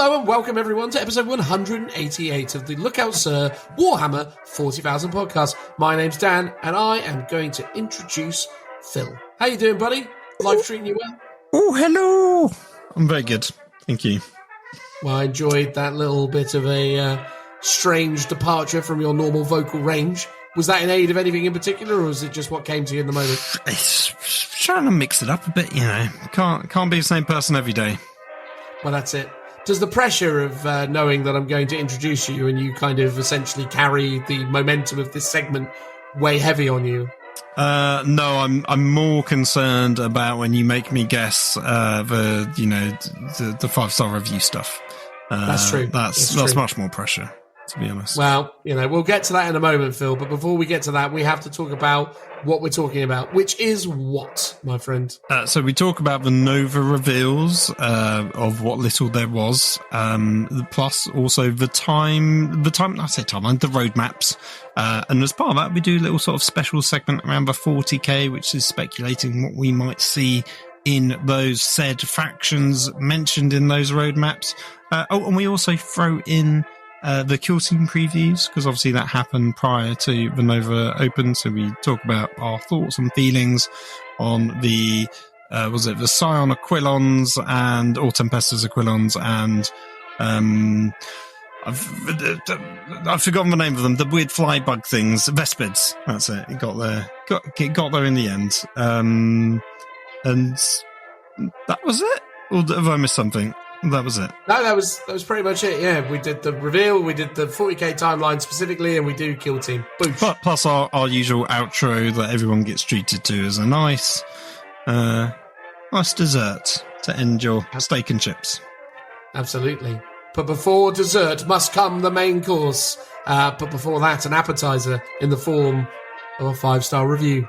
Hello and welcome everyone to episode 188 of the Lookout Sir Warhammer 40,000 podcast. My name's Dan and I am going to introduce Phil. How you doing, buddy? Life treating you well? Oh, hello. I'm very good. Thank you. Well, I enjoyed that little bit of a strange departure from your normal vocal range. Was that in aid of anything in particular, or was it just what came to you in the moment? It's trying to mix it up a bit, you know. Can't be the same person every day. Well, that's it. Does the pressure of knowing that I'm going to introduce you and you kind of essentially carry the momentum of this segment weigh heavy on you? No, I'm more concerned about when you make me guess the 5-star review stuff. That's true. That's much more pressure, to be honest. Well, we'll get to that in a moment, Phil. But before we get to that, we have to talk about what we're talking about, which is what, my friend? So we talk about the Nova reveals of what little there was, plus also the roadmaps. And as part of that, we do a little sort of special segment around the 40k, which is speculating what we might see in those said factions mentioned in those roadmaps. And we also throw in the Kill Team previews, because obviously that happened prior to the Nova Open, so we talk about our thoughts and feelings on the the Scion Aquilons or Tempestus Aquilons and I've forgotten the name of them, the weird fly bug things, VESPIDS. That's it. It got there in the end. And that was it? Or have I missed something? That was it. No, that was pretty much it. Yeah, we did the reveal, we did the 40k timeline specifically, and we do Kill Team. Boosh. Plus our usual outro that everyone gets treated to as a nice dessert to end your steak and chips. Absolutely. But before dessert must come the main course. But before that, an appetizer in the form of a 5-star review.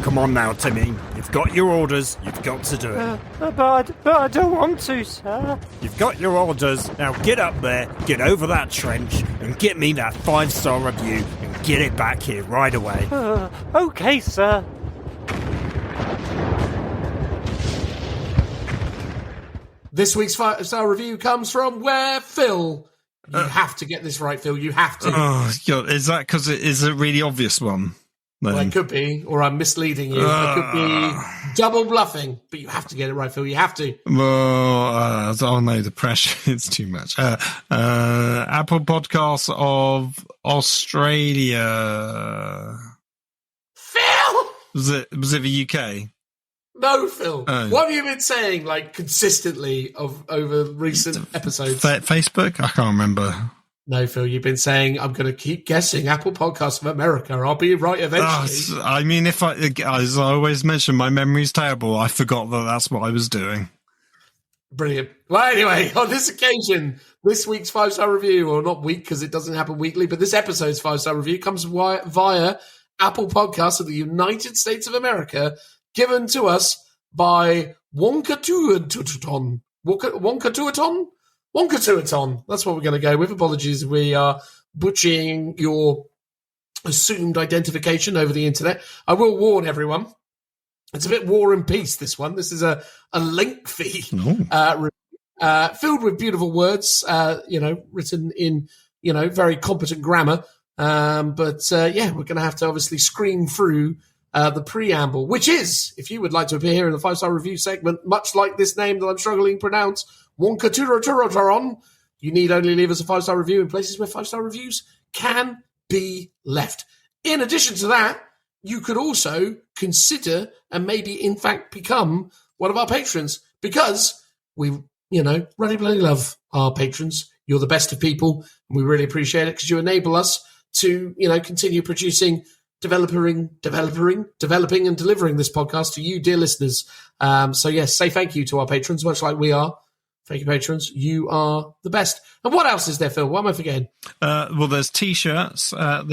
Come on now, Timmy. You've got your orders. You've got to do it. But I don't want to, sir. You've got your orders. Now get up there, get over that trench, and get me that 5-star review, and get it back here right away. Okay, sir. This week's 5-star review comes from where, Phil? You have to get this right, Phil. You have to. Oh, God. Is that because it is a really obvious one? Well, it could be, or I'm misleading you. It could be double bluffing, but you have to get it right, Phil. You have to. Well, oh no, the pressure, it's too much. Apple Podcasts of Australia. Phil! Was it the UK? No, Phil. What have you been saying, consistently over recent episodes? Facebook? I can't remember. No, Phil, you've been saying, I'm going to keep guessing Apple Podcasts of America. I'll be right eventually. I mean, as I always mention, my memory's terrible. I forgot that's what I was doing. Brilliant. Well, anyway, on this occasion, this week's 5-star review, or not week because it doesn't happen weekly, but this episode's 5-star review comes via Apple Podcasts of the United States of America, given to us by Wonkateuton. Wonkateuton. That's what we're going to go with. Apologies, we are butchering your assumed identification over the internet. I will warn everyone, it's a bit War and Peace, this one. This is a lengthy review, filled with beautiful words, written in, very competent grammar. We're going to have to obviously scream through the preamble, which is, if you would like to appear here in the 5-star review segment, much like this name that I'm struggling to pronounce, Wonkateuton, you need only leave us a 5-star review in places where 5-star reviews can be left. In addition to that, you could also consider and maybe, in fact, become one of our patrons, because we, really, really love our patrons. You're the best of people, and we really appreciate it because you enable us to, continue producing, developing, and delivering this podcast to you, dear listeners. Yes, say thank you to our patrons, much like we are. Thank you, patrons. You are the best. And what else is there, Phil? What am I forgetting? There's T-shirts. There's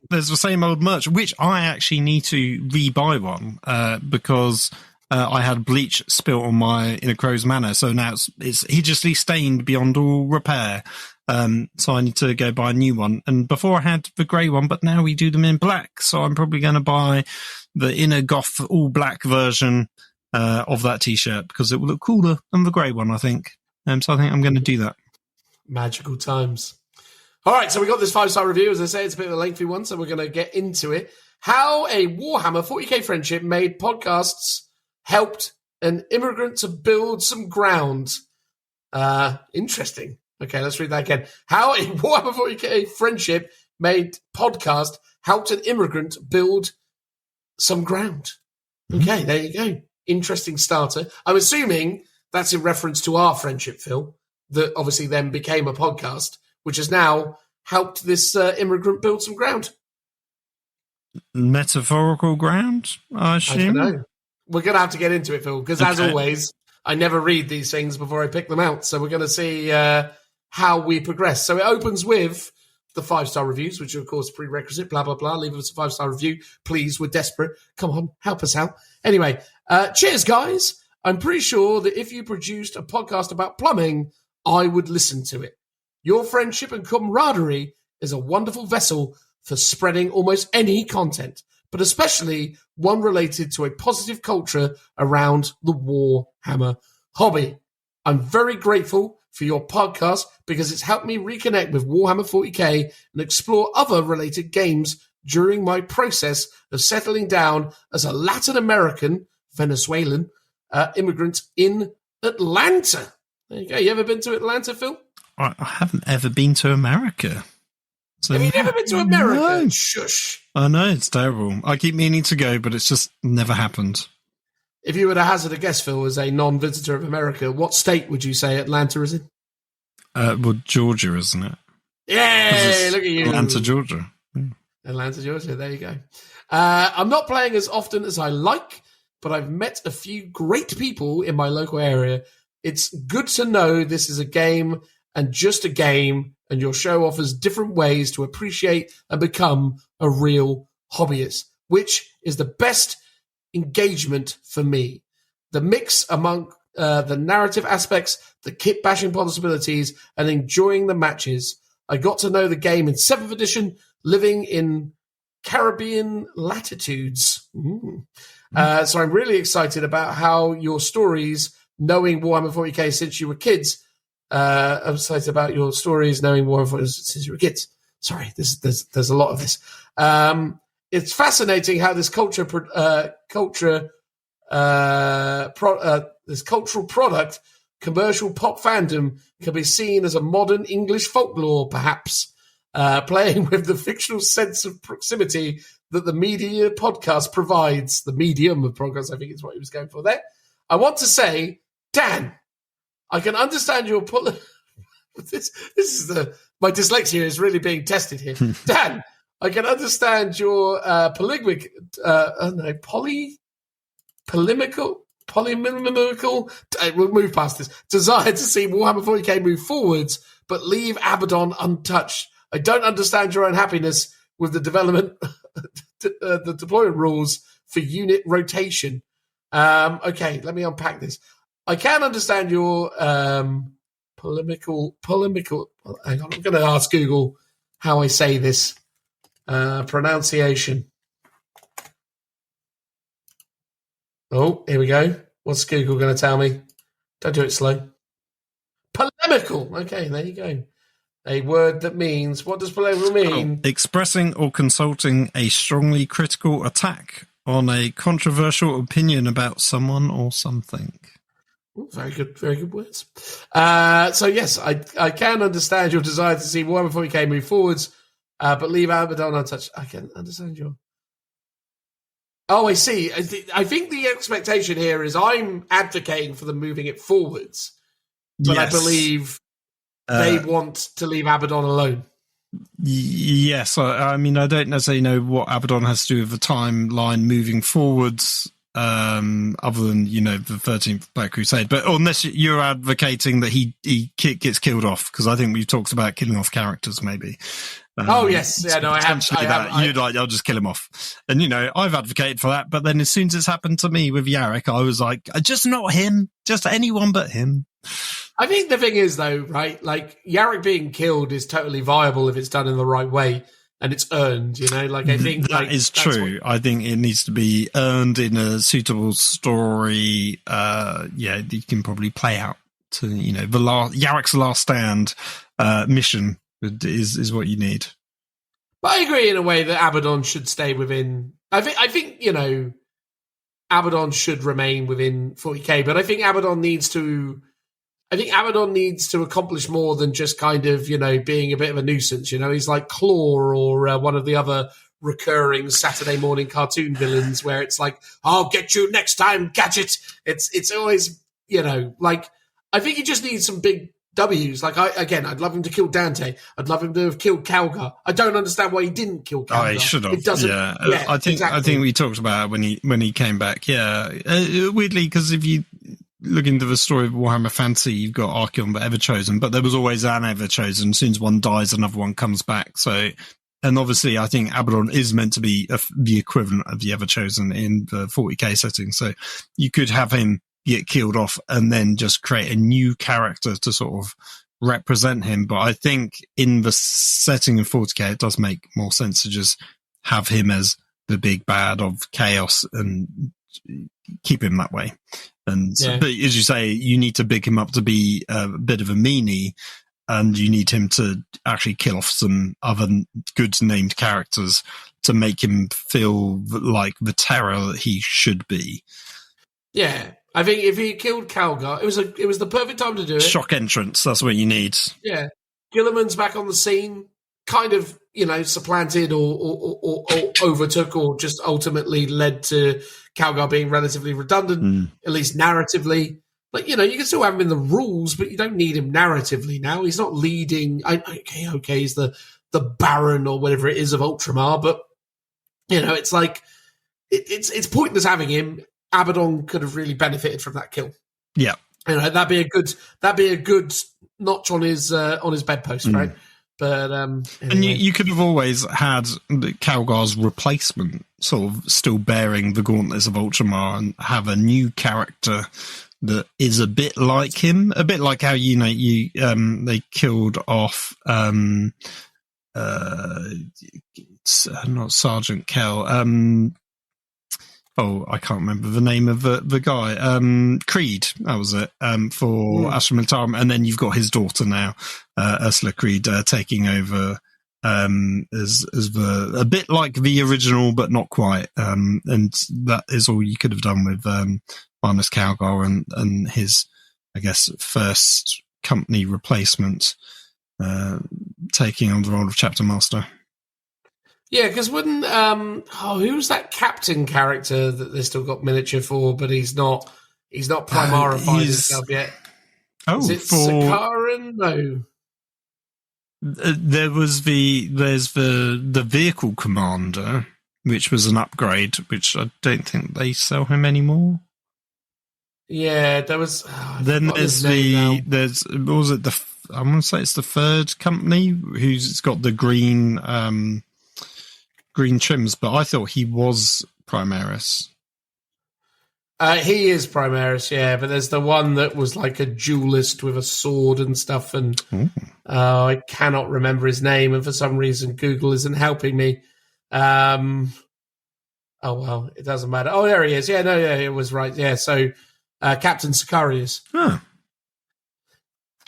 the same old merch, which I actually need to rebuy one because I had bleach spilt on my Inner Crow's Manor, so now it's hideously stained beyond all repair. So I need to go buy a new one. And before I had the grey one, but now we do them in black, so I'm probably going to buy the Inner Goth all black version. of that T-shirt because it will look cooler than the grey one, I think. So I think I'm going to do that. Magical times. All right, so we got this 5-star review. As I say, it's a bit of a lengthy one, so we're going to get into it. How a Warhammer 40k friendship made podcasts helped an immigrant to build some ground. Interesting. Okay, let's read that again. How a Warhammer 40k friendship made podcast helped an immigrant build some ground. Okay, there you go. Interesting starter. I'm assuming that's in reference to our friendship, Phil, that obviously then became a podcast, which has now helped this immigrant build some ground. Metaphorical ground, I assume? I don't know. We're going to have to get into it, Phil, because as always, I never read these things before I pick them out. So we're going to see how we progress. So it opens with the 5-star reviews, which are, of course, prerequisite, blah, blah, blah. Leave us a 5-star review, please. We're desperate. Come on, help us out. Anyway, cheers, guys. I'm pretty sure that if you produced a podcast about plumbing, I would listen to it. Your friendship and camaraderie is a wonderful vessel for spreading almost any content, but especially one related to a positive culture around the Warhammer hobby. I'm very grateful for your podcast because it's helped me reconnect with Warhammer 40k and explore other related games during my process of settling down as a Latin American, Venezuelan immigrant in Atlanta. There you go. You ever been to Atlanta, Phil? I haven't ever been to America. So have you never been to America? No. Shush. I know, it's terrible. I keep meaning to go, but it's just never happened. If you were to hazard a guess, Phil, as a non-visitor of America, what state would you say Atlanta is in? Well, Georgia, isn't it? Yay! Look at you. Atlanta, Georgia. Atlanta, Georgia. There you go. I'm not playing as often as I like, but I've met a few great people in my local area. It's good to know this is a game and just a game, and your show offers different ways to appreciate and become a real hobbyist, which is the best engagement for me. The mix among the narrative aspects, the kit bashing possibilities, and enjoying the matches. I got to know the game in 7th edition, living in Caribbean latitudes. So I'm really excited about how your stories, knowing Warhammer 40k since you were kids, I'm excited about your stories, knowing Warhammer 40k since you were kids. Sorry, there's a lot of this. It's fascinating how this this cultural product, commercial pop fandom, can be seen as a modern English folklore, perhaps, playing with the fictional sense of proximity that the media podcast provides. The medium of podcast, I think, is what he was going for there. I want to say, Dan, I can understand your this is my dyslexia is really being tested here. Dan, I can understand your polemical, we'll move past this, desire to see Warhammer 40k move forwards, but leave Abaddon untouched. I don't understand your unhappiness with the development, the deployment rules for unit rotation. Okay, let me unpack this. I can understand your polemical. Hang on, I'm going to ask Google how I say this pronunciation. Oh, here we go. What's Google going to tell me? Don't do it slow. Polemical. Okay, there you go. A word that means, what does polemical mean? Expressing or consulting a strongly critical attack on a controversial opinion about someone or something. Ooh, very good words. So yes, I can understand your desire to see Warhammer 40k move forwards, but leave Abaddon untouched. I can understand your... Oh, I see. I think the expectation here is I'm advocating for them moving it forwards, but yes. I believe they want to leave Abaddon alone. Yes. I mean, I don't necessarily know what Abaddon has to do with the timeline moving forwards, other than, the 13th Black Crusade. But unless you're advocating that he gets killed off, because I think we've talked about killing off characters, maybe. Oh, yes. Yeah, no, I have. You'd like, I'll just kill him off. And, I've advocated for that. But then as soon as it's happened to me with Yarrick, I was like, just not him, just anyone but him. I think the thing is, though, right, like Yarrick being killed is totally viable if it's done in the right way. and it's earned. Like I think that is true. I think it needs to be earned in a suitable story. You can probably play out to Yarek's last stand mission is what you need. But I agree in a way that Abaddon should stay within. I think Abaddon should remain within 40k, but I think Abaddon needs to accomplish more than just kind of, being a bit of a nuisance. He's like Claw or one of the other recurring Saturday morning cartoon villains where it's like, I'll get you next time, Gadget. It's always, like, I think he just needs some big W's. Like, I'd love him to kill Dante. I'd love him to have killed Calgar. I don't understand why he didn't kill Calgar. Oh, he should have. It doesn't. Yeah. I think we talked about it when he came back. Yeah. Weirdly, because if you look into the story of Warhammer Fantasy, you've got Archaon, the Ever-Chosen, but there was always an Ever-Chosen. As soon as one dies, another one comes back. So, and obviously, I think Abaddon is meant to be the equivalent of the Ever-Chosen in the 40k setting. So you could have him get killed off and then just create a new character to sort of represent him. But I think in the setting of 40k, it does make more sense to just have him as the big bad of chaos and keep him that way. And but as you say, you need to big him up to be a bit of a meanie, and you need him to actually kill off some other good named characters to make him feel like the terror that he should be. Yeah. I think if he killed Calgar, it was the perfect time to do it. Shock entrance, that's what you need. Yeah. Gilliman's back on the scene, kind of, supplanted or overtook or just ultimately led to Calgar being relatively redundant, at least narratively. But, you can still have him in the rules, but you don't need him narratively now. He's not leading. Okay, he's the Baron or whatever it is of Ultramar, but, it's like, it's pointless having him. Abaddon could have really benefited from that kill. Yeah, that'd be a good notch on his bedpost, right? But anyway. And you could have always had Calgar's replacement, sort of still bearing the gauntlets of Ultramar, and have a new character that is a bit like him, a bit like how they killed off not Sergeant Kell. I can't remember the name of the guy. Creed, that was it, for Astra Militarum. And then you've got his daughter now, Ursula Creed, taking over as a bit like the original, but not quite. And that is all you could have done with Marnus Calgar and his, I guess, first company replacement, taking on the role of Chapter Master. Yeah, because wouldn't who was that captain character that they still got miniature for, but he's not primarified himself yet. Is it Sakaran? No. There's the vehicle commander, which was an upgrade, which I don't think they sell him anymore. Yeah, there was. Then there's I want to say it's the third company who's got the green trims, but I thought he was Primaris. He is Primaris, yeah, but there's the one that was like a duelist with a sword and stuff, and I cannot remember his name, and for some reason Google isn't helping me. Oh well, it doesn't matter. Oh, there he is. Yeah, no, yeah, it was right. Yeah, so Captain Sicarius. Huh.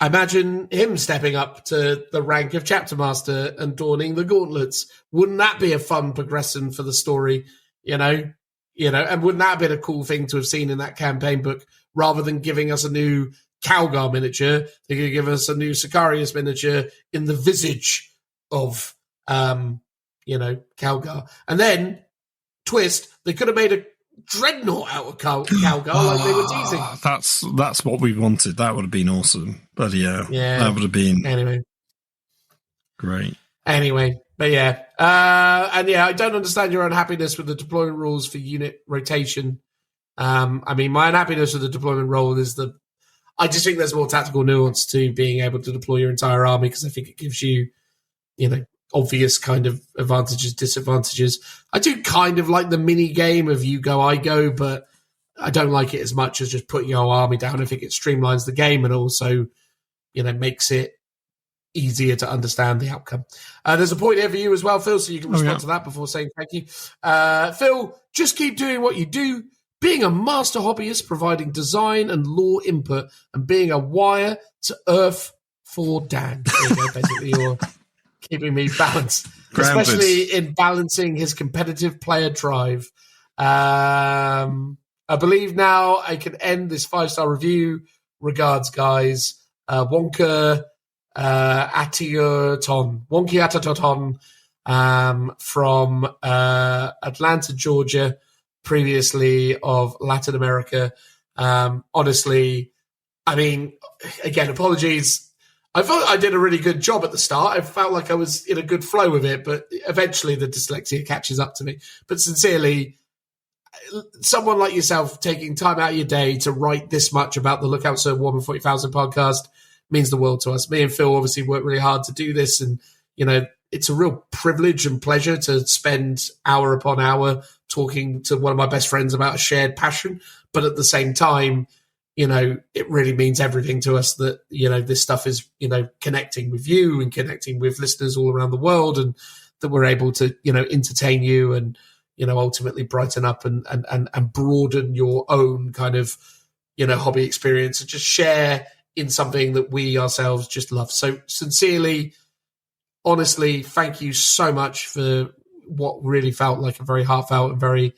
Imagine him stepping up to the rank of Chapter Master and donning the gauntlets. Wouldn't that be a fun progression for the story? And wouldn't that have been a cool thing to have seen in that campaign book? Rather than giving us a new Calgar miniature, they could give us a new Sicarius miniature in the visage of, Calgar. And then, twist, they could have made a Dreadnought out of Calgar like they were teasing. That's what we wanted. That would have been awesome. But yeah, that would have been great. Anyway, but yeah, I don't understand your unhappiness with the deployment rules for unit rotation. My unhappiness with the deployment rule is I just think there's more tactical nuance to being able to deploy your entire army, because I think it gives you, obvious kind of advantages, disadvantages. I do kind of like the mini game of you go, I go, but I don't like it as much as just putting your army down. I think it streamlines the game and also, makes it easier to understand the outcome. There's a point here for you as well, Phil, so you can respond to that before saying thank you. Phil, just keep doing what you do, being a master hobbyist, providing design and lore input, and being a wire to earth for Dan. There you go, basically, you're keeping me balanced, especially in balancing his competitive player drive. I believe now I can end this 5-star review. Regards, guys. Wonkateuton, from Atlanta, Georgia, previously of Latin America. Honestly, I mean, again, apologies. I thought I did a really good job at the start. I felt like I was in a good flow with it, but eventually the dyslexia catches up to me. But sincerely, someone like yourself taking time out of your day to write this much about the Lookout Sir Warhammer 40,000 podcast means the world to us. Me and Phil obviously worked really hard to do this, and it's a real privilege and pleasure to spend hour upon hour talking to one of my best friends about a shared passion. But at the same time, it really means everything to us that, this stuff is, connecting with you and connecting with listeners all around the world, and that we're able to, entertain you and, ultimately brighten up and broaden your own kind of, hobby experience and just share in something that we ourselves just love. So sincerely, honestly, thank you so much for what really felt like a very heartfelt and very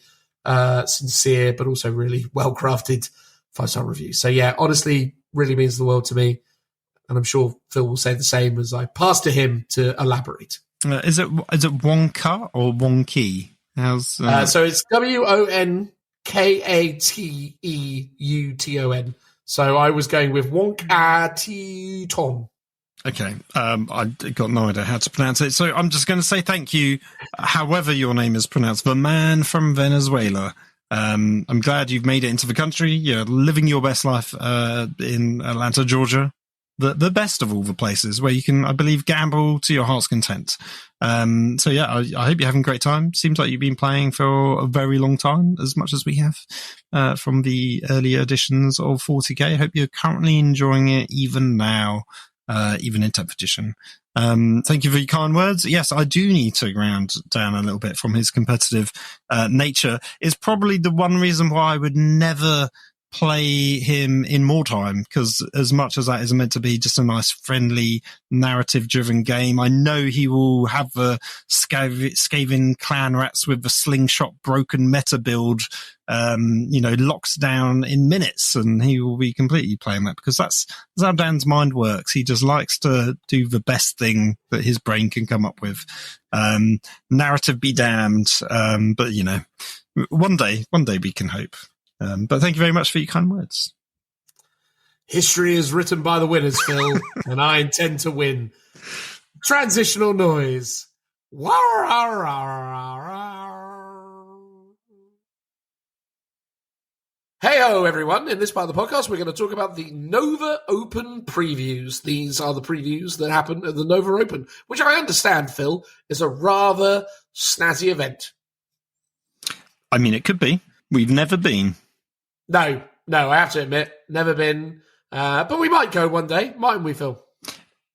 sincere, but also really well-crafted 5-star review. So yeah, honestly, really means the world to me. And I'm sure Phil will say the same as I pass to him to elaborate. Is it Wonka or Wonky? So it's Wonkateuton. So I was going with Wonkateuton. Okay, I got no idea how to pronounce it, so I'm just going to say thank you, however your name is pronounced, the man from Venezuela. I'm glad you've made it into the country. You're living your best life in Atlanta, Georgia. The best of all the places where you can, I believe, gamble to your heart's content. So yeah, I hope you're having a great time. Seems like you've been playing for a very long time, as much as we have, from the earlier editions of 40k. I hope you're currently enjoying it even now, even in 10th edition. Thank you for your kind words. Yes, I do need to ground down a little bit from his competitive nature. Is probably the one reason why I would never play him in more time, because as much as that is meant to be just a nice, friendly, narrative-driven game, I know he will have the scathing clan rats with the slingshot broken meta build, locks down in minutes, and he will be completely playing that, because that's how Dan's mind works. He just likes to do the best thing that his brain can come up with. Narrative be damned, but one day we can hope. But thank you very much for your kind words. History is written by the winners, Phil, and I intend to win. Transitional noise. Hey-ho, everyone. In this part of the podcast, we're going to talk about the Nova Open previews. These are the previews that happen at the Nova Open, which I understand, Phil, is a rather snazzy event. I mean, it could be. We've never been. No, I have to admit, never been. But we might go one day, mightn't we, Phil?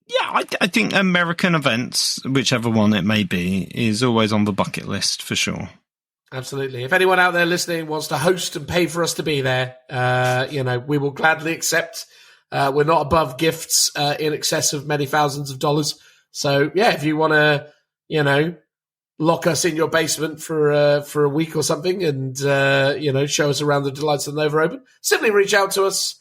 Yeah, I think American events, whichever one it may be, is always on the bucket list for sure. Absolutely. If anyone out there listening wants to host and pay for us to be there, we will gladly accept. We're not above gifts in excess of many thousands of dollars. So, yeah, if you want to, lock us in your basement for a week or something and, show us around the delights of the Nova Open, simply reach out to us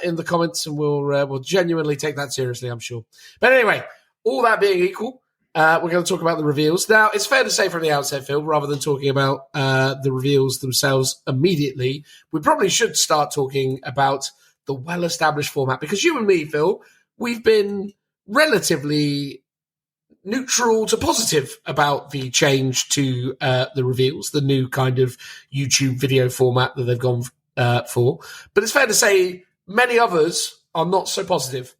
in the comments and we'll genuinely take that seriously, I'm sure. But anyway, all that being equal, we're going to talk about the reveals. Now, it's fair to say from the outset, Phil, rather than talking about the reveals themselves immediately, we probably should start talking about the well-established format, because you and me, Phil, we've been relatively neutral to positive about the change to the reveals, the new kind of YouTube video format that they've gone for. But it's fair to say many others are not so positive.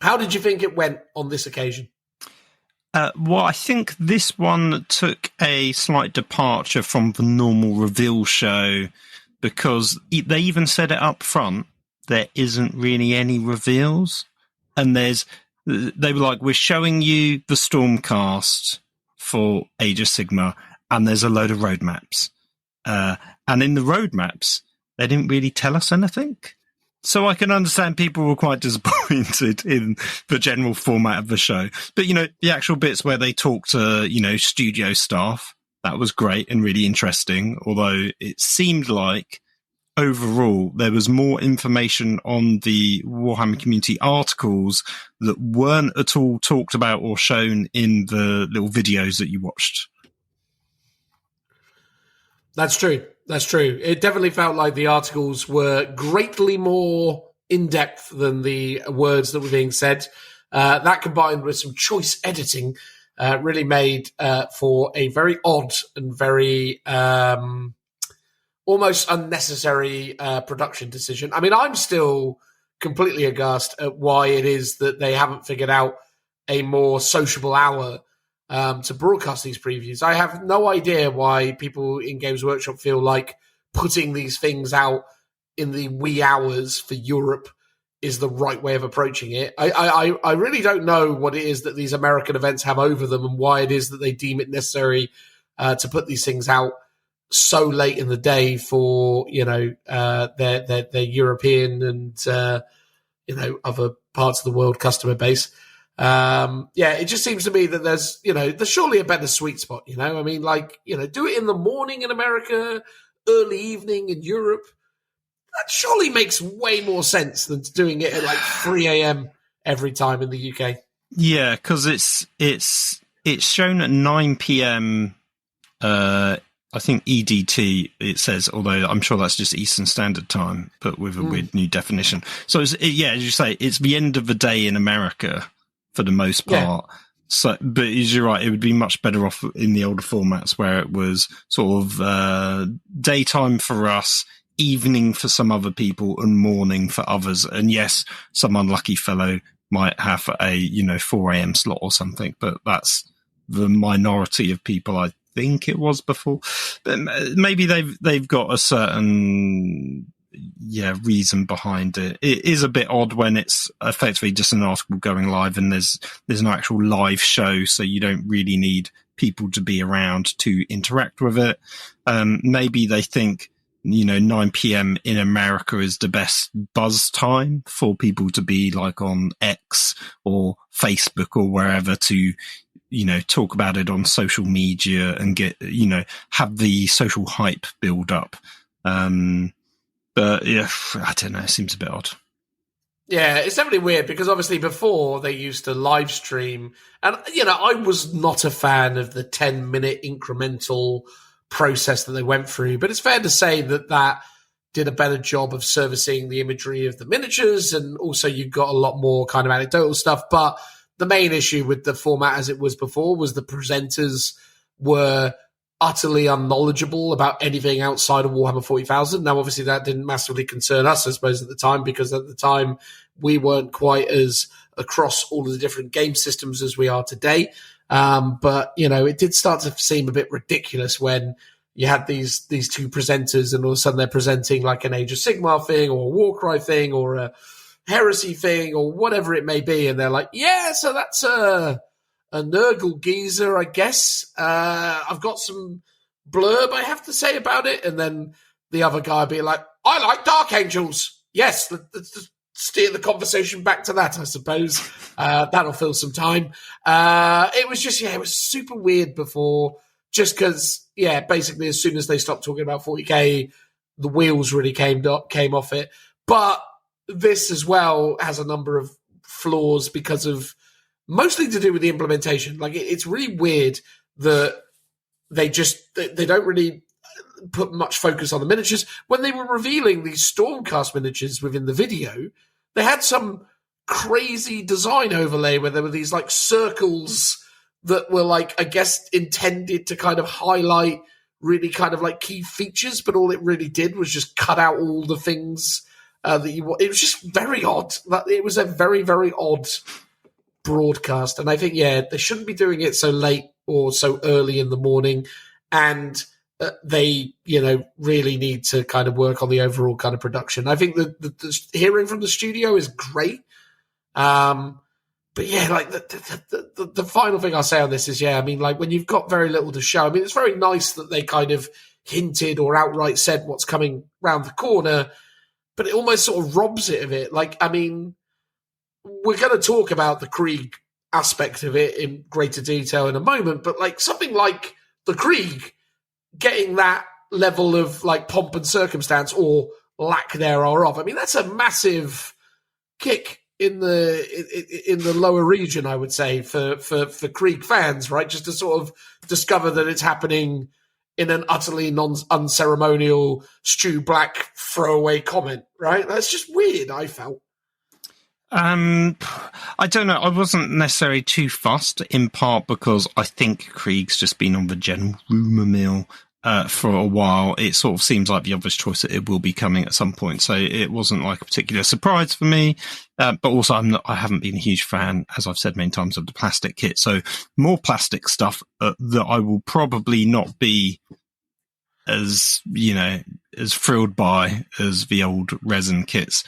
How did you think it went on this occasion? Well, I think this one took a slight departure from the normal reveal show, because they even said it up front, there isn't really any reveals. And there's They were like, we're showing you the Stormcast for Age of Sigmar, and there's a load of roadmaps. And in the roadmaps, they didn't really tell us anything. So I can understand people were quite disappointed in the general format of the show. But, the actual bits where they talk to, studio staff, that was great and really interesting. Although it seemed like overall there was more information on the Warhammer community articles that weren't at all talked about or shown in the little videos that you watched. That's true. It definitely felt like the articles were greatly more in-depth than the words that were being said. That combined with some choice editing really made for a very odd and very almost unnecessary production decision. I mean, I'm still completely aghast at why it is that they haven't figured out a more sociable hour to broadcast these previews. I have no idea why people in Games Workshop feel like putting these things out in the wee hours for Europe is the right way of approaching it. I really don't know what it is that these American events have over them and why it is that they deem it necessary to put these things out so late in the day for, their European and, other parts of the world customer base. It just seems to me that there's surely a better sweet spot, I mean, do it in the morning in America, early evening in Europe. That surely makes way more sense than doing it at 3 a.m. every time in the UK. Yeah, because it's shown at 9 p.m. I think EDT, it says, although I'm sure that's just Eastern Standard Time, but with a weird new definition. So, as you say, it's the end of the day in America for the most part. Yeah. So, but you're right, it would be much better off in the older formats where it was sort of daytime for us, evening for some other people, and morning for others. And yes, some unlucky fellow might have a 4 a.m. slot or something, but that's the minority of people, I think it was before. But maybe they've got a certain reason behind it. It is a bit odd when it's effectively just an article going live and there's no actual live show, so you don't really need people to be around to interact with it. Maybe they think 9 p.m. in America is the best buzz time for people to be on X or Facebook or wherever to talk about it on social media and get, have the social hype build up. But yeah, I don't know. It seems a bit odd. Yeah, it's definitely weird because obviously before they used to live stream and, I was not a fan of the 10-minute incremental process that they went through, but it's fair to say that did a better job of servicing the imagery of the miniatures, and also you got a lot more kind of anecdotal stuff. But the main issue with the format as it was before was the presenters were utterly unknowledgeable about anything outside of Warhammer 40,000. Now, obviously, that didn't massively concern us, I suppose, at the time, because at the time we weren't quite as across all of the different game systems as we are today. But, it did start to seem a bit ridiculous when you had these two presenters and all of a sudden they're presenting an Age of Sigmar thing or a Warcry thing or a Heresy thing or whatever it may be. And they're like, yeah, so that's a Nurgle geezer, I guess. I've got some blurb I have to say about it. And then the other guy be like, I like Dark Angels. Yes, let's steer the conversation back to that, I suppose. That'll fill some time. It was just, it was super weird before, just because, basically as soon as they stopped talking about 40K, the wheels really came off it. But this as well has a number of flaws because of mostly to do with the implementation. It's really weird that they don't really put much focus on the miniatures. When they were revealing these Stormcast miniatures within the video, they had some crazy design overlay where there were these circles that were I guess intended to kind of highlight really kind of key features, but all it really did was just cut out all the things that you. It was just very odd. It was a very, very odd broadcast, and I think they shouldn't be doing it so late or so early in the morning, and they really need to kind of work on the overall kind of production. I think the hearing from the studio is great, but yeah, like the final thing I'll say on this is, yeah, I mean, like when you've got very little to show, I mean, it's very nice that they kind of hinted or outright said what's coming round the corner, but it almost sort of robs it of it. Like, I mean, we're going to talk about the Krieg aspect of it in greater detail in a moment, but like something like the Krieg getting that level of like pomp and circumstance or lack thereof, I mean, that's a massive kick in the lower region, I would say, for Krieg fans, right? Just to sort of discover that it's happening in an utterly unceremonial Stu Black throwaway comment, right? That's just weird, I felt. I don't know. I wasn't necessarily too fussed, in part because I think Krieg's just been on the general rumour mill for a while. It sort of seems like the obvious choice that it will be coming at some point, so it wasn't like a particular surprise for me. But also, I haven't been a huge fan, as I've said many times, of the plastic kit. So more plastic stuff that I will probably not be as thrilled by as the old resin kits.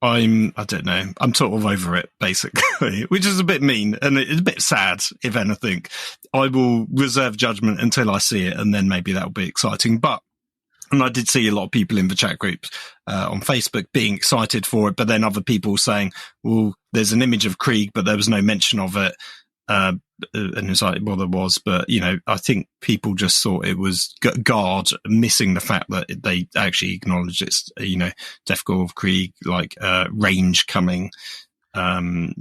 I don't know. I'm sort of over it, basically, which is a bit mean and it's a bit sad, if anything. I will reserve judgment until I see it, and then maybe that'll be exciting. And I did see a lot of people in the chat groups on Facebook being excited for it, but then other people saying, well, there's an image of Krieg, but there was no mention of it. And it's like, well, there was, but, I think people just thought it was guard, missing the fact that they actually acknowledged it's, Death Korps of Krieg, range coming. Yeah,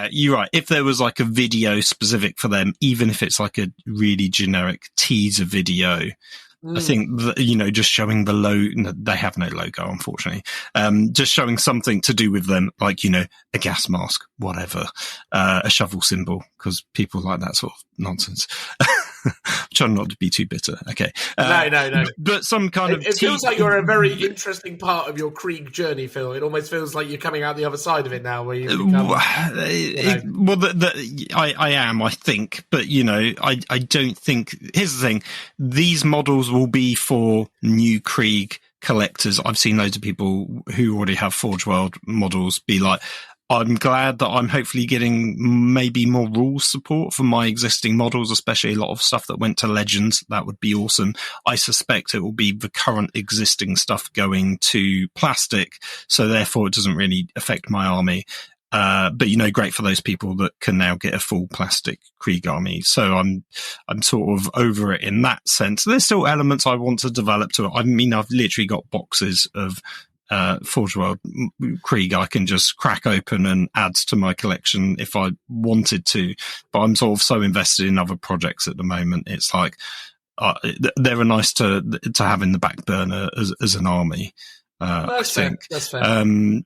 you're right. If there was like a video specific for them, even if it's like a really generic teaser video, I think that, just showing the they have no logo, unfortunately. Just showing something to do with them, like, a gas mask, whatever, a shovel symbol, because people like that sort of nonsense. Trying not to be too bitter. Okay. No. But some kind of... It feels like you're a very interesting part of your Krieg journey, Phil. It almost feels like you're coming out the other side of it now, where you become... I am, I think. But, I don't think... Here's the thing. These models will be for new Krieg collectors. I've seen loads of people who already have Forge World models be like, I'm glad that I'm hopefully getting maybe more rules support for my existing models, especially a lot of stuff that went to Legends. That would be awesome. I suspect it will be the current existing stuff going to plastic, so therefore it doesn't really affect my army. But great for those people that can now get a full plastic Krieg army. So I'm sort of over it in that sense. There's still elements I want to develop to it. I mean, I've literally got boxes of Forge World Krieg I can just crack open and add to my collection if I wanted to, but I'm sort of so invested in other projects at the moment. It's like they're nice to have in the back burner as an army. I think that's fair.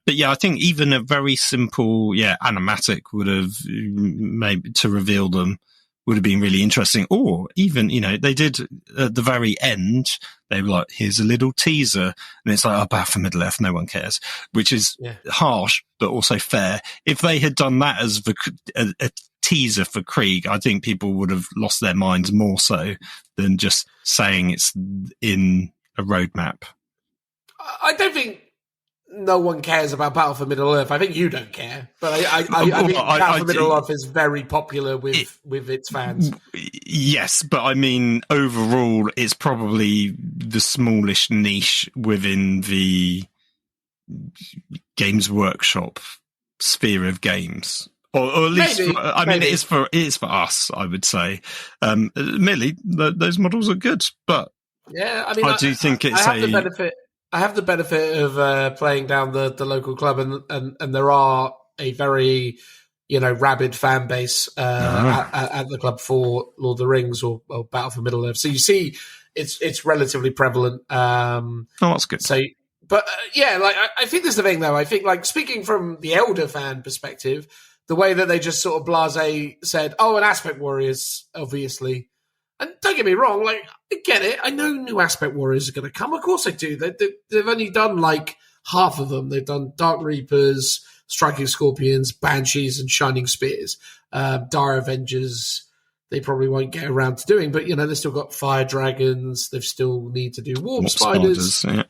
But yeah, I think even a very simple animatic would have maybe to reveal them would have been really interesting. Or even, they did at the very end, they were like, here's a little teaser. And it's like, Battle for Middle-earth, no one cares, which is harsh, but also fair. If they had done that as a teaser for Krieg, I think people would have lost their minds more so than just saying it's in a roadmap. I don't think no one cares about Battle for Middle-earth. I think you don't care, but I think Battle for Middle-earth is very popular with its fans. Yes, but I mean, overall, it's probably the smallish niche within the Games Workshop sphere of games. Or at least, maybe. It is for us, I would say. Admittedly, those models are good, but yeah, I mean, I do think it's I have the benefit of playing down the local club, and there are a very rabid fan base at the club for Lord of the Rings or Battle for Middle-earth. So you see, it's relatively prevalent. That's good. So, but I think there's the thing though. I think speaking from the elder fan perspective, the way that they just sort of blasé said, "Oh, an Aspect Warriors, obviously." And don't get me wrong, I get it. I know new Aspect Warriors are going to come. Of course I do. They've only done half of them. They've done Dark Reapers, Striking Scorpions, Banshees, and Shining Spears. Dire Avengers, they probably won't get around to doing, but they've still got Fire Dragons. They still need to do Warp Spiders. Yeah.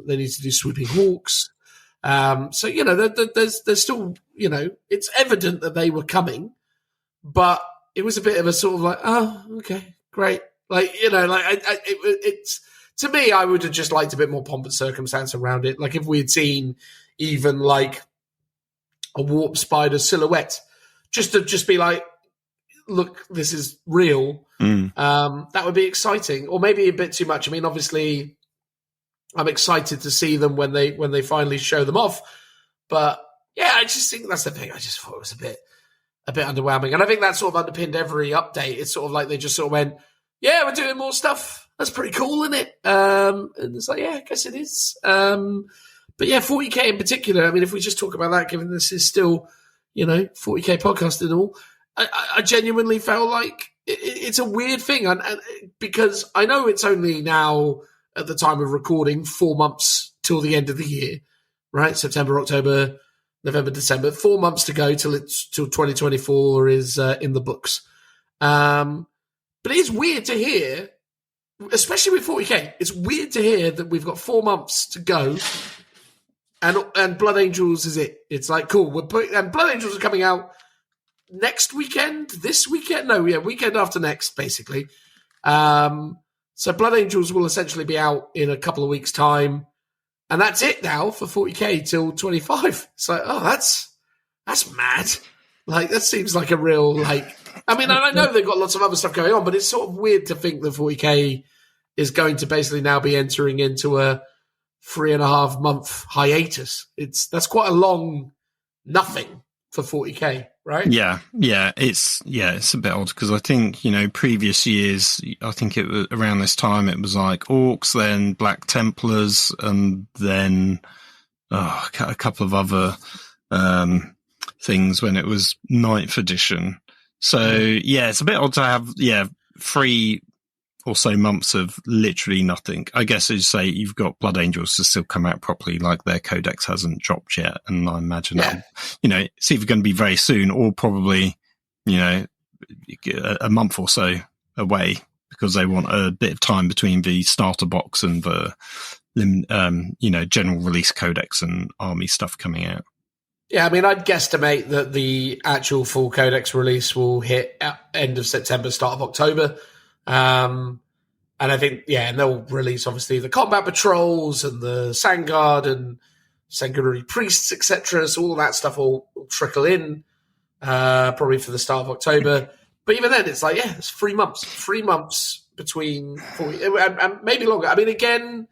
They need to do Swooping Hawks. So there's still it's evident that they were coming, but it was a bit of a sort of like, oh, okay, great. Like, it's, to me, I would have just liked a bit more pomp and circumstance around it. Like if we had seen even like a warp spider silhouette, just to be like, look, this is real. That would be exciting, or maybe a bit too much. I mean, obviously, I'm excited to see them when they finally show them off. But yeah, I just think that's the thing. I just thought it was a bit underwhelming, and I think that sort of underpinned every update. It's sort of like they just sort of went, "Yeah, we're doing more stuff. That's pretty cool, isn't it?" And it's like, yeah, I guess it is. But yeah, 40K in particular. I mean, if we just talk about that, given this is still, 40K podcast and all, I genuinely felt like it's a weird thing, and because I know it's only now at the time of recording 4 months till the end of the year, right? September, October, November, December, 4 months to go till 2024 is in the books. But it is weird to hear, especially with 40K. It's weird to hear that we've got 4 months to go, and Blood Angels is it. It's like, cool. And Blood Angels are coming out next weekend, this weekend? No, yeah, weekend after next, basically. So Blood Angels will essentially be out in a couple of weeks' time. And that's it now for 40K till 25. It's like, oh, that's mad. Like, that seems like a real, like... I mean, I know they've got lots of other stuff going on, but it's sort of weird to think that 40K is going to basically now be entering into a 3.5 month hiatus. That's quite a long nothing for 40K, right? Yeah, it's a bit odd because I think, previous years, I think it was around this time, it was like Orcs, then Black Templars, and then a couple of other things when it was 9th edition. So, yeah, it's a bit odd to have, 3 or so months of literally nothing. I guess as you say, you've got Blood Angels to still come out properly, like their codex hasn't dropped yet. And I imagine that, it's either going to be very soon or probably, a month or so away because they want a bit of time between the starter box and the, general release codex and army stuff coming out. Yeah, I mean, I'd guesstimate that the actual full codex release will hit at end of September, start of October. And I think, and they'll release obviously the combat patrols and the Sangard and Sanguinary priests, etc. So all that stuff will trickle in, probably for the start of October. But even then, it's like, it's 3 months. 3 months between 40, and maybe longer. I mean, again,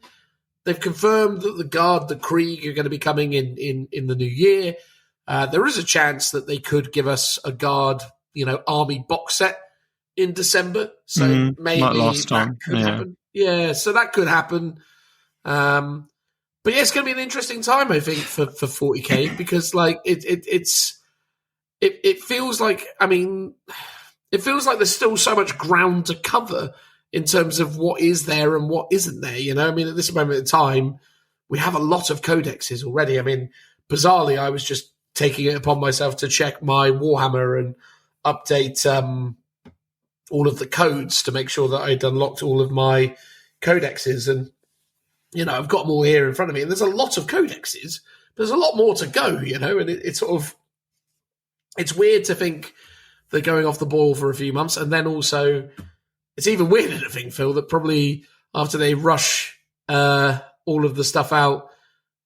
they've confirmed that the Guard, the Krieg are going to be coming in the new year. There is a chance that they could give us a Guard, army box set in December. So maybe like last time. That could happen. Yeah, so that could happen. But it's going to be an interesting time, I think, for 40K because, like, it feels like, I mean, it feels like there's still so much ground to cover in terms of what is there and what isn't there. I mean, at this moment in time, we have a lot of codexes already. I mean, bizarrely, I was just taking it upon myself to check my Warhammer and update all of the codes to make sure that I'd unlocked all of my codexes. And, I've got them all here in front of me. And there's a lot of codexes, but there's a lot more to go, and it's sort of, it's weird to think they're going off the ball for a few months. And then also, it's even weirder to think, Phil, that probably after they rush all of the stuff out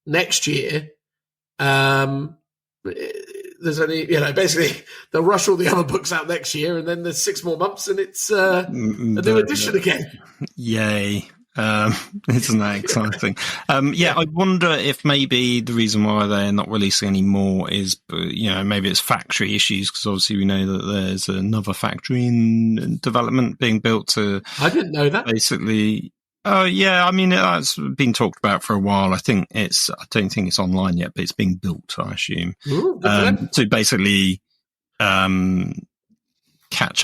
next year, there's only, basically they'll rush all the other books out next year, and then there's 6 more months, and it's a new edition again. Yay. Isn't that exciting? I wonder if maybe the reason why they're not releasing any more is, maybe it's factory issues, because obviously we know that there's another factory in development being built to... I didn't know that. Basically... Oh, yeah, I mean, that's been talked about for a while. I don't think it's online yet, but it's being built, I assume. Ooh, to basically catch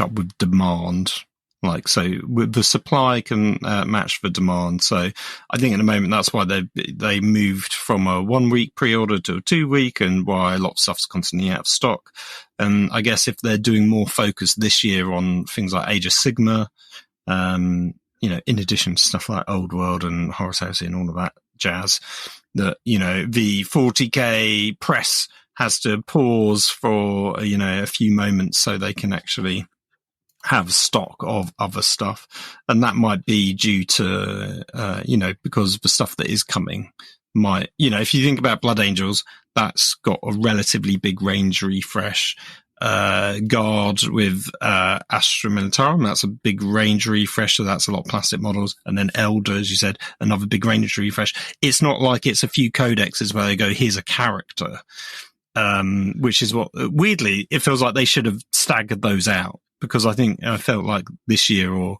up with demand. Like, so the supply can match the demand. So I think at the moment that's why they moved from a 1 week pre-order to a 2 week, and why a lot of stuff's constantly out of stock. And I guess if they're doing more focus this year on things like Age of Sigma, in addition to stuff like Old World and Horus Heresy and all of that jazz, that, the 40K press has to pause for, a few moments so they can actually have stock of other stuff. And that might be due to, because the stuff that is coming might, if you think about Blood Angels, that's got a relatively big range refresh. Guard with Astra Militarum, that's a big range refresh, so that's a lot of plastic models. And then Elder, as you said, another big range refresh. It's not like it's a few codexes where they go, here's a character, which is what, weirdly, it feels like they should have staggered those out, because I felt like this year, or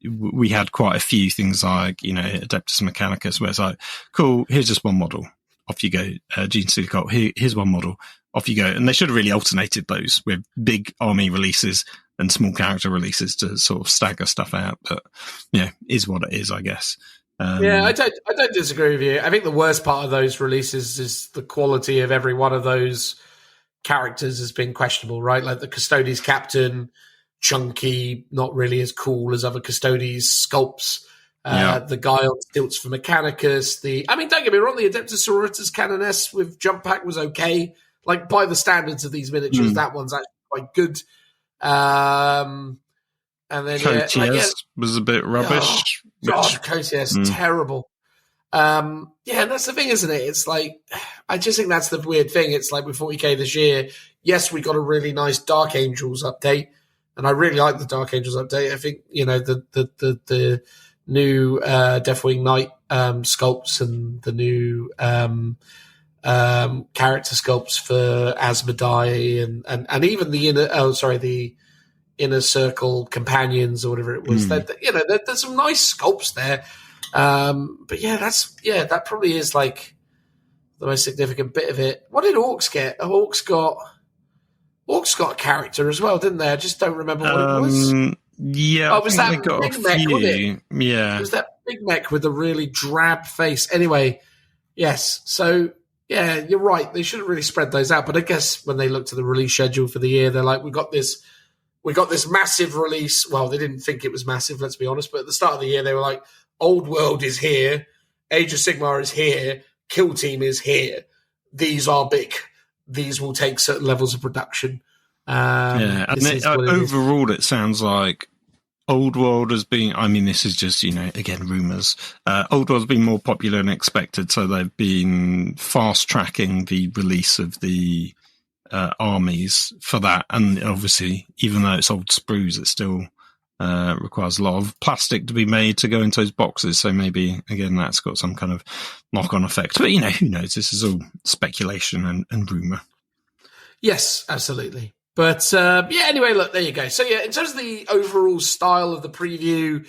we had quite a few things like, Adeptus Mechanicus, where it's like, cool, here's just one model, off you go. Gene Stealer Cult, here's one model, off you go. And they should have really alternated those with big army releases and small character releases to sort of stagger stuff out. But is what it is, I guess. I don't disagree with you. I think the worst part of those releases is the quality of every one of those characters has been questionable, right? Like the Custodes Captain, chunky, not really as cool as other Custodes sculpts. The guy on stilts for Mechanicus. Don't get me wrong, the Adeptus Sororitas Canoness with jump pack was okay. Like, by the standards of these miniatures, that one's actually quite good. And then Cotiers was a bit rubbish. Cotiers, terrible. And that's the thing, isn't it? It's like, I just think that's the weird thing. It's like with 40k this year, yes, we got a really nice Dark Angels update, and I really like the Dark Angels update. I think, the new Deathwing Knight sculpts and the new character sculpts for Asmodai and even the inner circle companions or whatever it was. There's some nice sculpts there. That probably is like the most significant bit of it. What did Orcs get? Orcs got a character as well, didn't they? I just don't remember what it was. Yeah, it was that big mech, wasn't it? Yeah. It was that big mech with a really drab face. Anyway, yes. So, yeah, you're right. They should have really spread those out. But I guess when they looked at the release schedule for the year, they're like, we got this massive release. Well, they didn't think it was massive, let's be honest. But at the start of the year, they were like, Old World is here. Age of Sigmar is here. Kill Team is here. These are big. These will take certain levels of production. Overall, it sounds like Old World has been, this is just, again, rumours. Old World's been more popular than expected, so they've been fast-tracking the release of the armies for that. And obviously, even though it's old sprues, it still requires a lot of plastic to be made to go into those boxes. So maybe, again, that's got some kind of knock-on effect. But, who knows? This is all speculation and rumour. Yes, absolutely. But, anyway, look, there you go. So, in terms of the overall style of the preview,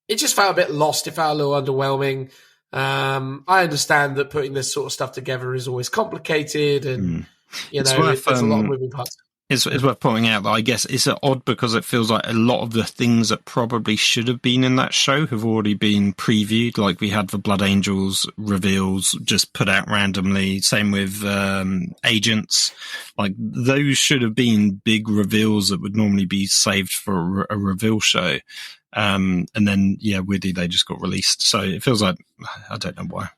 it just felt a bit lost. It felt a little underwhelming. I understand that putting this sort of stuff together is always complicated and, there's a lot of moving parts. It's worth pointing out that I guess it's odd because it feels like a lot of the things that probably should have been in that show have already been previewed. Like we had the Blood Angels reveals just put out randomly. Same with Agents. Like those should have been big reveals that would normally be saved for a reveal show. And then, weirdly, they just got released. So it feels like, I don't know why.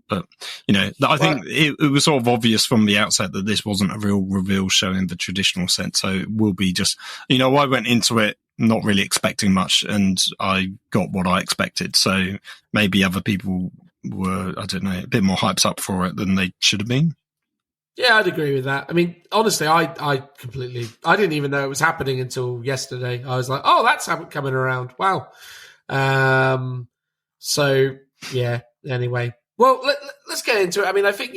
But, I think it was sort of obvious from the outset that this wasn't a real reveal show in the traditional sense. So it will be just, I went into it not really expecting much and I got what I expected. So maybe other people were, I don't know, a bit more hyped up for it than they should have been. Yeah, I'd agree with that. Honestly, I didn't even know it was happening until yesterday. I was like, oh, that's coming around. Wow. Anyway. Well, let's get into it. I think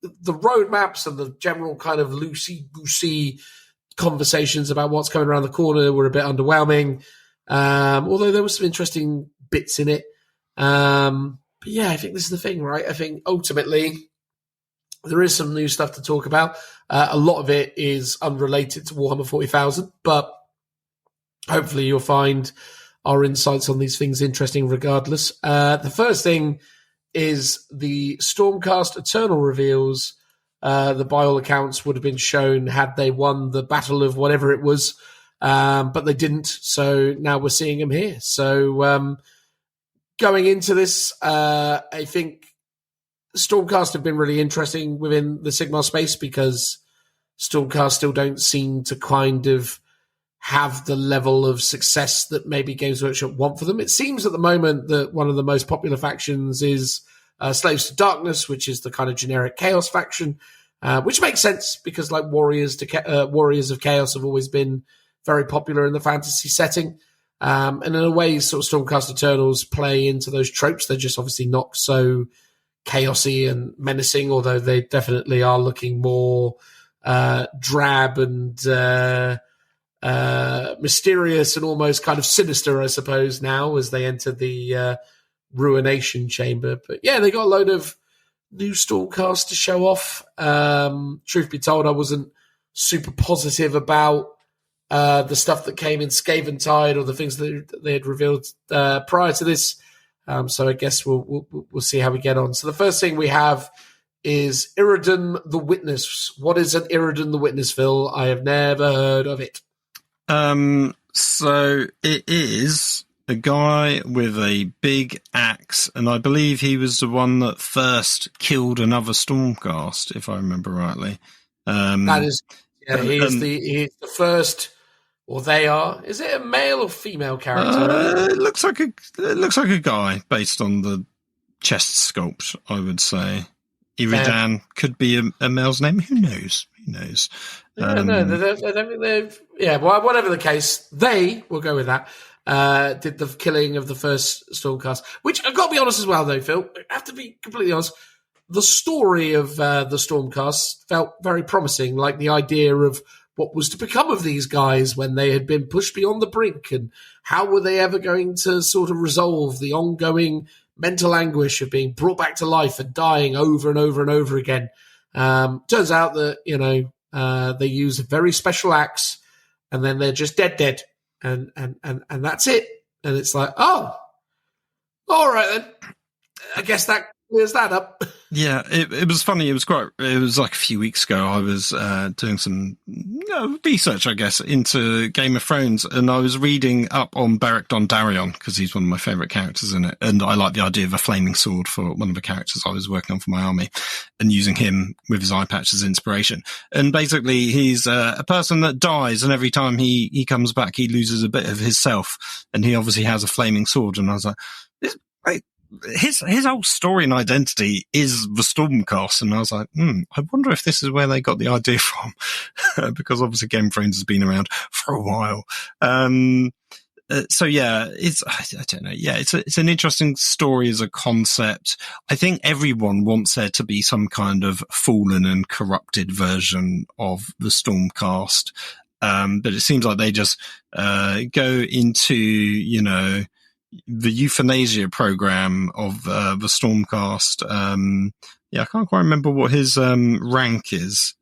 the roadmaps and the general kind of loosey-goosey conversations about what's coming around the corner were a bit underwhelming, although there were some interesting bits in it. I think this is the thing, right? I think ultimately there is some new stuff to talk about. A lot of it is unrelated to Warhammer 40,000, but hopefully you'll find our insights on these things interesting regardless. The first thing is the Stormcast Eternal reveals. The by all accounts would have been shown had they won the battle of whatever it was, but they didn't. So now we're seeing them here. So going into this, I think Stormcast have been really interesting within the Sigmar space because Stormcast still don't seem to kind of have the level of success that maybe Games Workshop want for them. It seems at the moment that one of the most popular factions is Slaves to Darkness, which is the kind of generic Chaos faction, which makes sense because like Warriors of Chaos have always been very popular in the fantasy setting. And in a way, sort of Stormcast Eternals play into those tropes. They're just obviously not so chaosy and menacing, although they definitely are looking more drab and mysterious and almost kind of sinister, I suppose, now as they enter the Ruination Chamber. But yeah, they got a load of new Stormcast to show off. Truth be told, I wasn't super positive about the stuff that came in Scaventide or the things that they had revealed prior to this. So I guess we'll see how we get on. So the first thing we have is Iridan the Witness. What is an Iridan the Witness, Phil? I have never heard of it. So it is a guy with a big axe, and I believe he was the one that first killed another Stormcast, if I remember rightly. That is, yeah, he is the first, or they are. Is it a male or female character? It looks like a guy based on the chest sculpt, I would say. Iridan could be a male's name. Who knows? I don't think they've. Yeah, well, whatever the case, we'll go with that. Did the killing of the first Stormcast, which I've got to be honest as well, though, Phil. I have to be completely honest. The story of the Stormcast felt very promising, like the idea of what was to become of these guys when they had been pushed beyond the brink, and how were they ever going to sort of resolve the ongoing mental anguish of being brought back to life and dying over and over and over again. Turns out that, they use a very special axe and then they're just dead. And that's it. And it's like, oh, all right then. I guess that clears that up. Yeah, it was funny. It was like a few weeks ago. I was doing some research, I guess, into Game of Thrones, and I was reading up on Beric Dondarrion because he's one of my favourite characters in it, and I like the idea of a flaming sword for one of the characters I was working on for my army, and using him with his eye patch as inspiration. And basically, he's a person that dies, and every time he comes back, he loses a bit of his self, and he obviously has a flaming sword. And I was like, his whole story and identity is the Stormcast, and I was like, I wonder if this is where they got the idea from, because obviously Game of Thrones has been around for a while. So yeah, I don't know. Yeah, it's an interesting story as a concept. I think everyone wants there to be some kind of fallen and corrupted version of the Stormcast, but it seems like they just go into the euthanasia program of the Stormcast. I can't quite remember what his rank is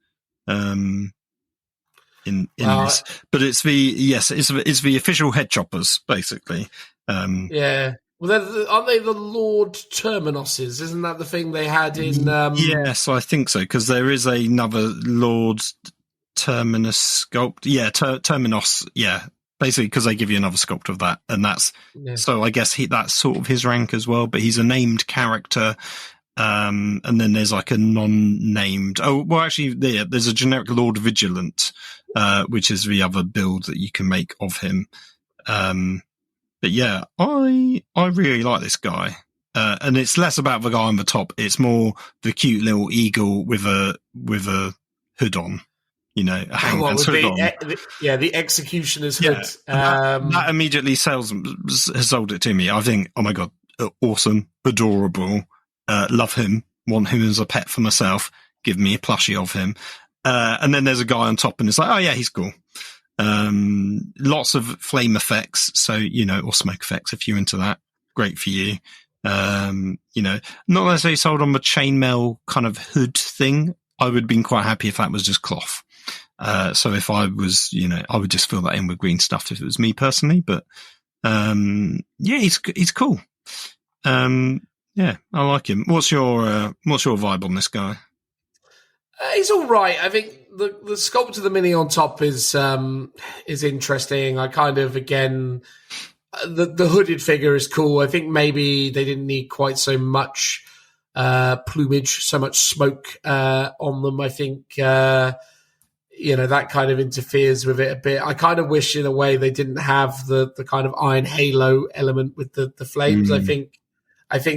in this, but it's the official head choppers, basically. Yeah. Well, aren't they the Lord Terminoses? Isn't that the thing they had in? Yes, I think so, because there is another Lord Terminus sculpt. Yeah, Terminos. Yeah. Basically, because they give you another sculpt of that, and so I guess that's sort of his rank as well. But he's a named character, and then there's like a non-named. Oh, well, actually, there's a generic Lord Vigilant, which is the other build that you can make of him. But yeah, I really like this guy, and it's less about the guy on the top. It's more the cute little eagle with a hood on. A hangman's hood on. The executioner's hood. That immediately has sold it to me. I think, oh my God, awesome, adorable, love him, want him as a pet for myself, give me a plushie of him. And then there's a guy on top and it's like, oh yeah, he's cool. Lots of flame effects. So, or smoke effects if you're into that. Great for you. Not necessarily sold on the chainmail kind of hood thing. I would have been quite happy if that was just cloth. So if I was, I would just fill that in with green stuff if it was me personally, but, he's cool. I like him. What's your vibe on this guy? He's all right. I think the sculpt of the mini on top is interesting. I kind of, again, the hooded figure is cool. I think maybe they didn't need quite so much plumage, so much smoke on them. I think that kind of interferes with it a bit. I kind of wish, in a way, they didn't have the kind of iron halo element with the flames. I think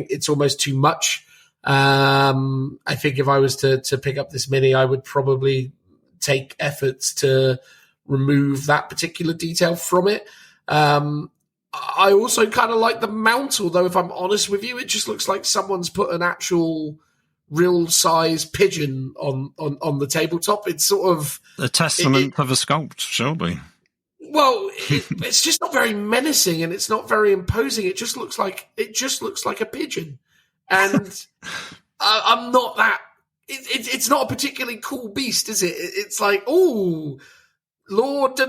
it's almost too much. I think if I was to pick up this mini, I would probably take efforts to remove that particular detail from it. I also kind of like the mount, although if I'm honest with you, it just looks like someone's put an actual real size pigeon on the tabletop. It's sort of a testament of a sculpt, surely. Well, it's just not very menacing, and it's not very imposing. It just looks like a pigeon, and I'm not that. It's not a particularly cool beast, is it? It's like, oh, Lord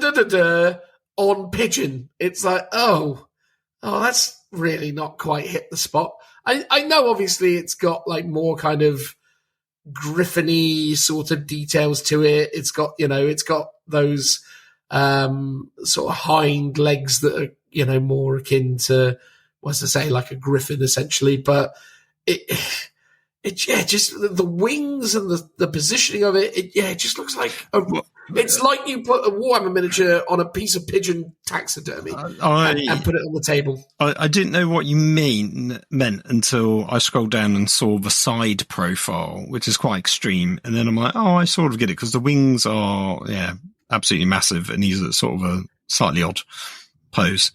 on pigeon. It's like, oh, that's really not quite hit the spot. I know, obviously, it's got like more kind of griffin-y sort of details to it. It's got those sort of hind legs that are, more akin to, what's to say, like a griffin, essentially. But it just the wings and the positioning of it, it just looks like it's like you put a Warhammer miniature on a piece of pigeon taxidermy and put it on the table. I didn't know what you meant until I scrolled down and saw the side profile, which is quite extreme. And then I'm like, I sort of get it, because the wings are, absolutely massive, and he's at sort of a slightly odd pose.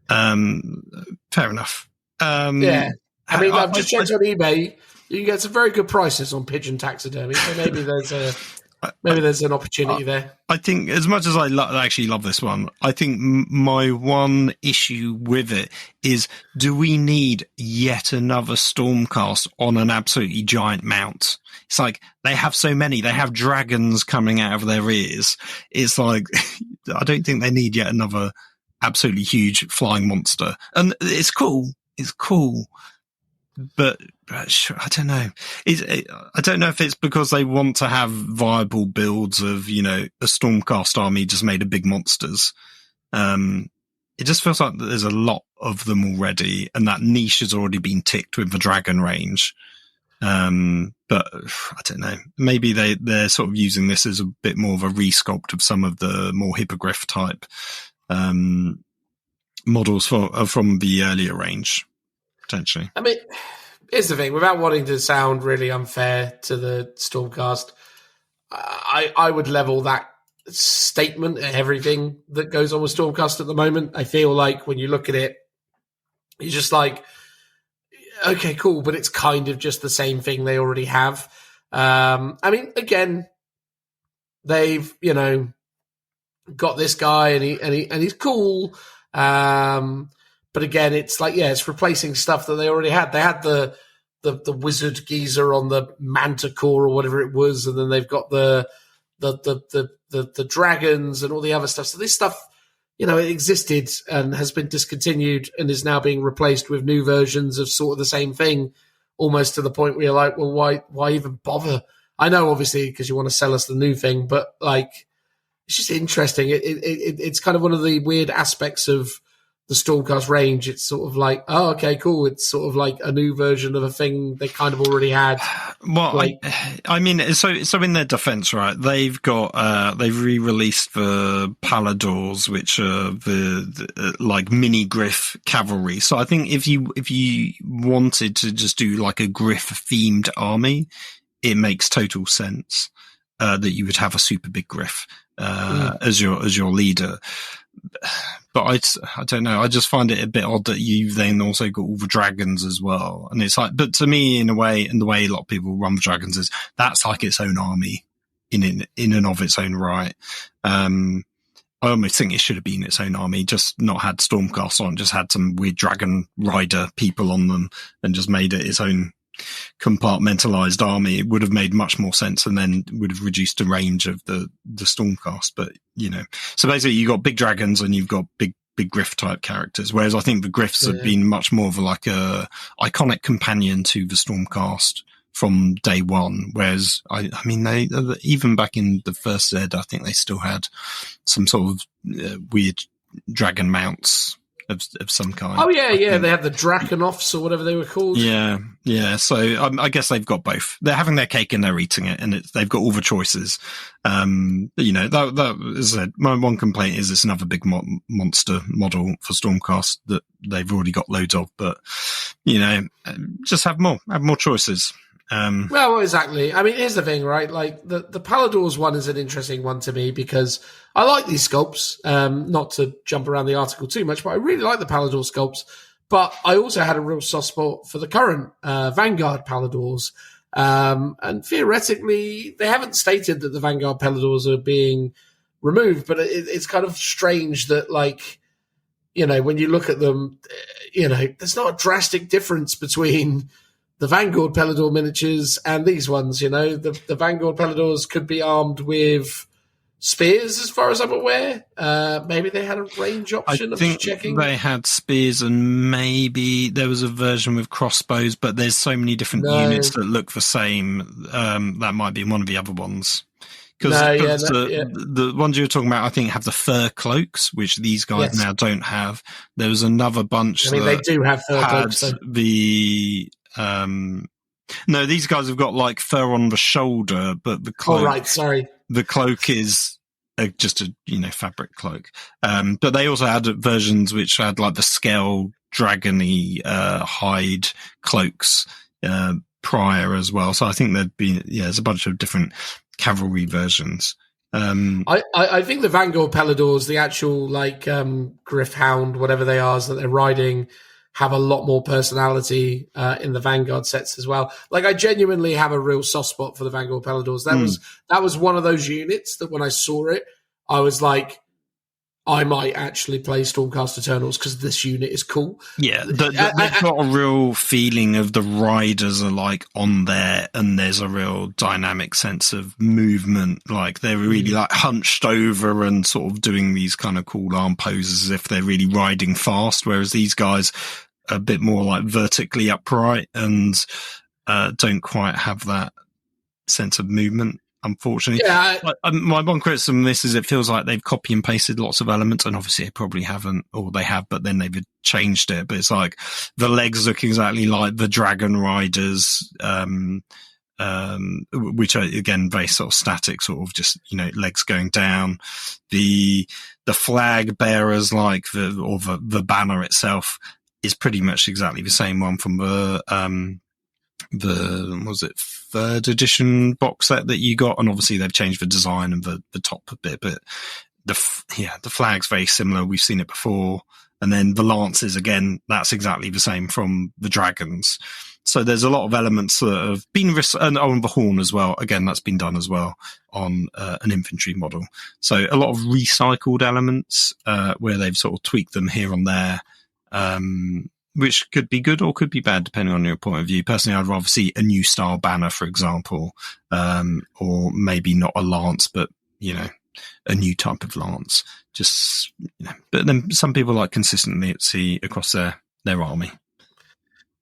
Fair enough. I mean, I've just checked on eBay. You can get some very good prices on pigeon taxidermy, so maybe there's an opportunity there. I think, as much as I actually love this one, I think my one issue with it is, do we need yet another Stormcast on an absolutely giant mount? It's like, they have so many. They have dragons coming out of their ears. It's like, I don't think they need yet another absolutely huge flying monster. And it's cool. It's cool. But I don't know. I don't know if it's because they want to have viable builds of, a Stormcast army just made of big monsters. It just feels like there's a lot of them already, and that niche has already been ticked with the dragon range. But I don't know. Maybe they're sort of using this as a bit more of a resculpt of some of the more hippogriff type models from the earlier range. Potentially. I mean, here's the thing. Without wanting to sound really unfair to the Stormcast, I would level that statement at everything that goes on with Stormcast at the moment. I feel like when you look at it, you're just like, okay, cool, but it's kind of just the same thing they already have. I mean, again, they've got this guy and he's cool. But again, it's like, it's replacing stuff that they already had. They had the wizard geezer on the manticore or whatever it was, and then they've got the dragons and all the other stuff. So this stuff, it existed and has been discontinued and is now being replaced with new versions of sort of the same thing, almost to the point where you're like, well, why even bother? I know, obviously, because you want to sell us the new thing, but like, it's just interesting. It's kind of one of the weird aspects of the Stormcast range. It's sort of like, oh, okay, cool. It's sort of like a new version of a thing they kind of already had. Well, I mean, so in their defense, right, they've re-released the Paladors, which are the like mini Griff cavalry. So I think if you wanted to just do like a Griff themed army, it makes total sense that you would have a super big Griff as your leader. But I don't know. I just find it a bit odd that you've then also got all the dragons as well. And it's like, but to me, in a way, and the way a lot of people run the dragons is that's like its own army in and of its own right. I almost think it should have been its own army, just not had Stormcast on, just had some weird dragon rider people on them and just made it its own compartmentalized army. It would have made much more sense, and then would have reduced the range of the Stormcast. But so basically you got big dragons and you've got big Griff type characters, whereas I think the Griffs have been much more of like a iconic companion to the Stormcast from day one. Whereas I mean, they even back in the first Zed, I think they still had some sort of weird dragon mounts of some kind. Oh yeah. They had the Draconoffs or whatever they were called. Yeah. So I guess they've got both. They're having their cake and they're eating it, and they've got all the choices. That as I said, my one complaint is it's another big monster model for Stormcast that they've already got loads of. But just have more choices. Well, exactly. I mean, here's the thing, right? Like the Paladors one is an interesting one to me because I like these sculpts. Not to jump around the article too much, but I really like the Palador sculpts. But I also had a real soft spot for the current Vanguard Paladors. And theoretically, they haven't stated that the Vanguard Paladors are being removed, but it's kind of strange that, like, when you look at them, there's not a drastic difference between the Vanguard Palador miniatures and these ones. The Vanguard Paladors could be armed with spears, as far as I'm aware. Maybe they had a range option. I think checking. They had spears, and maybe there was a version with crossbows, but there's so many different units that look the same. That might be one of the other ones. Because the ones you were talking about, I think, have the fur cloaks, which these guys now don't have. There was another bunch. They do have fur cloaks. No, these guys have got like fur on the shoulder, but the cloak. Oh, right, sorry. The cloak is just a fabric cloak. But they also had versions which had like the scale dragony hide cloaks prior as well. So I think there'd be there's a bunch of different cavalry versions. I think the Vanguard Paladors, the actual Griff Hound, whatever they are that they're riding, have a lot more personality in the Vanguard sets as well. Like, I genuinely have a real soft spot for the Vanguard Paladors. That was one of those units that when I saw it, I was like, I might actually play Stormcast Eternals because this unit is cool. Yeah, they've got a real feeling of the riders are like on there, and there's a real dynamic sense of movement. Like they're really like hunched over and sort of doing these kind of cool arm poses as if they're really riding fast. Whereas these guys are a bit more like vertically upright and don't quite have that sense of movement. Unfortunately, my one criticism of this is it feels like they've copy and pasted lots of elements, and obviously they probably haven't, or they have, but then they've changed it. But it's like the legs look exactly like the Dragon Riders, which are again very sort of static, sort of just legs going down. The flag bearers, the banner itself, is pretty much exactly the same one from the third edition box set that you got, and obviously they've changed the design and the top a bit, but the flag's very similar. We've seen it before. And then the lances, again, that's exactly the same from the dragons. So there's a lot of elements that have been and the horn as well. Again, that's been done as well on an infantry model. So a lot of recycled elements where they've sort of tweaked them here and there, which could be good or could be bad, depending on your point of view. Personally, I'd rather see a new style banner, for example, or maybe not a lance, but, a new type of lance. Just, but then some people like consistency across their army.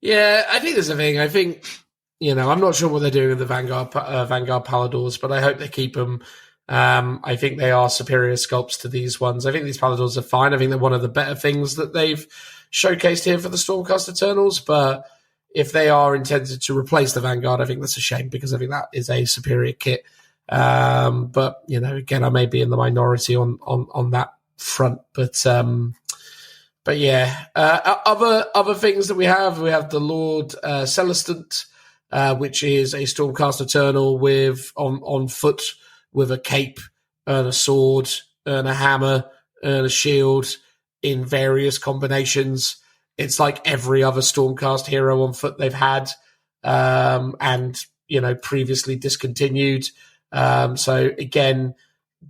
Yeah, I think there's a thing. I think, I'm not sure what they're doing with the Vanguard Paladors, but I hope they keep them. I think they are superior sculpts to these ones. I think these Paladors are fine. I think they're one of the better things that they've showcased here for the Stormcast Eternals, but if they are intended to replace the Vanguard, I think that's a shame because I think that is a superior kit. But again, I may be in the minority on that front, but yeah. Other things that we have the Lord Celestant, which is a Stormcast Eternal with on foot with a cape and a sword and a hammer and a shield in various combinations. It's like every other Stormcast hero on foot they've had, and previously discontinued. So again,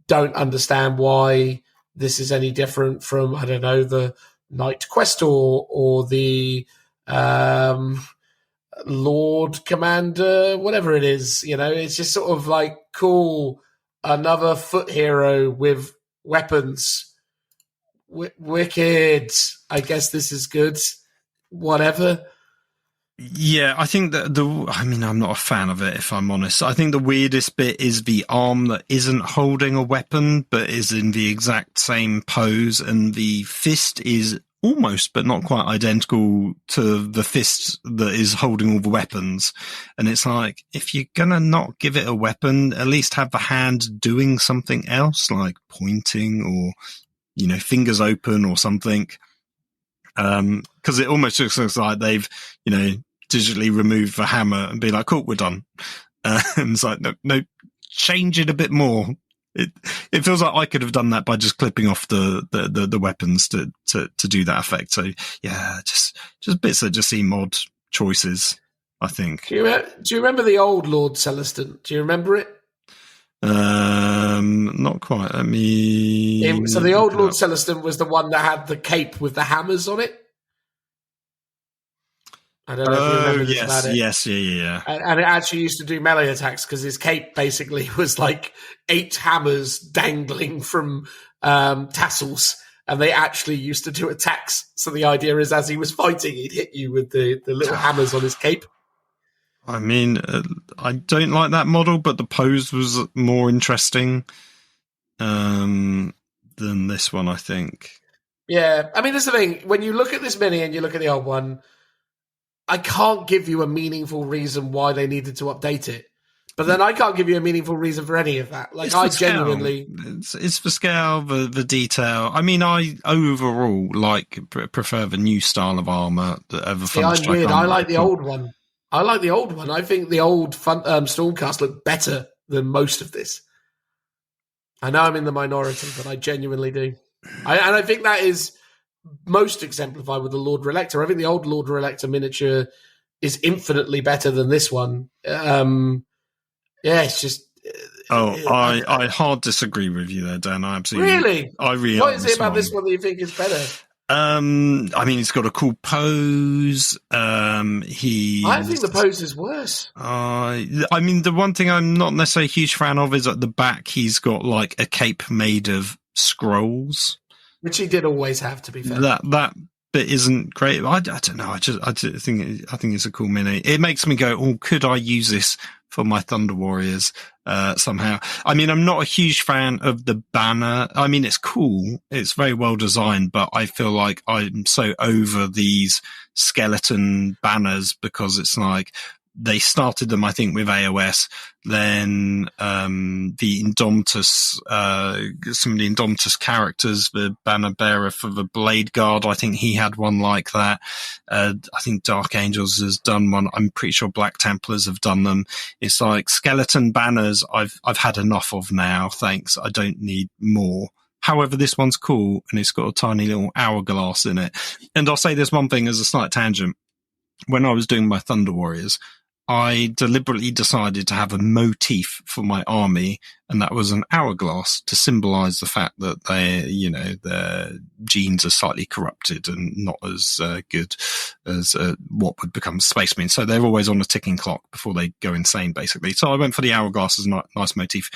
don't understand why this is any different from, I don't know, the Knight Questor or the Lord Commander, whatever it is. It's just sort of like, cool, another foot hero with weapons. Wicked. I guess this is good. Whatever. Yeah, I think that I'm not a fan of it, if I'm honest. I think the weirdest bit is the arm that isn't holding a weapon, but is in the exact same pose, and the fist is almost, but not quite identical to the fist that is holding all the weapons. And it's like, if you're going to not give it a weapon, at least have the hand doing something else, like pointing or, fingers open or something. Cause it almost looks like they've, digitally remove the hammer and be like, cool, we're done. And it's like, no, change it a bit more. It feels like I could have done that by just clipping off the weapons to do that effect. So yeah, just bits that just seem odd choices, I think. Do you remember the old Lord Celestin? Do you remember it? Not quite. So the old Lord Celestin was the one that had the cape with the hammers on it. I don't know if you remember this about it. Yes, yeah. And it actually used to do melee attacks because his cape basically was like 8 hammers dangling from tassels, and they actually used to do attacks. So the idea is, as he was fighting, he'd hit you with the little hammers on his cape. I don't like that model, but the pose was more interesting than this one, I think. Yeah, that's the thing. When you look at this mini and you look at the old one, I can't give you a meaningful reason why they needed to update it. But then I can't give you a meaningful reason for any of that. Like, I genuinely... It's the scale, the detail. I overall prefer the new style of armour. I'm weird. I like the old one. I think the old Stormcast looked better than most of this. I know I'm in the minority, but I genuinely do. And I think that is most exemplified with the Lord Relector. I think the old Lord Relector miniature is infinitely better than this one. It's just... I hard disagree with you there, Dan. I absolutely... Really? What is it about this one that you think is better? He's got a cool pose. I think the pose is worse. The one thing I'm not necessarily a huge fan of is at the back he's got like a cape made of scrolls. Which he did always have, to be fair. That bit isn't great. I don't know. I think it's a cool mini. It makes me go, oh, could I use this for my Thunder Warriors somehow? I'm not a huge fan of the banner. It's cool. It's very well designed, but I feel like I'm so over these skeleton banners because it's like they started them, I think, with AOS. Then the Indomitus, some of the Indomitus characters, the banner bearer for the Blade Guard, I think he had one like that. I think Dark Angels has done one. I'm pretty sure Black Templars have done them. It's like skeleton banners I've had enough of now, thanks. I don't need more. However, this one's cool, and it's got a tiny little hourglass in it. And I'll say this one thing as a slight tangent. When I was doing my Thunder Warriors, I deliberately decided to have a motif for my army, and that was an hourglass to symbolize the fact that their genes are slightly corrupted and not as good as what would become Space Marine. So they're always on a ticking clock before they go insane, basically. So I went for the hourglass as a nice motif.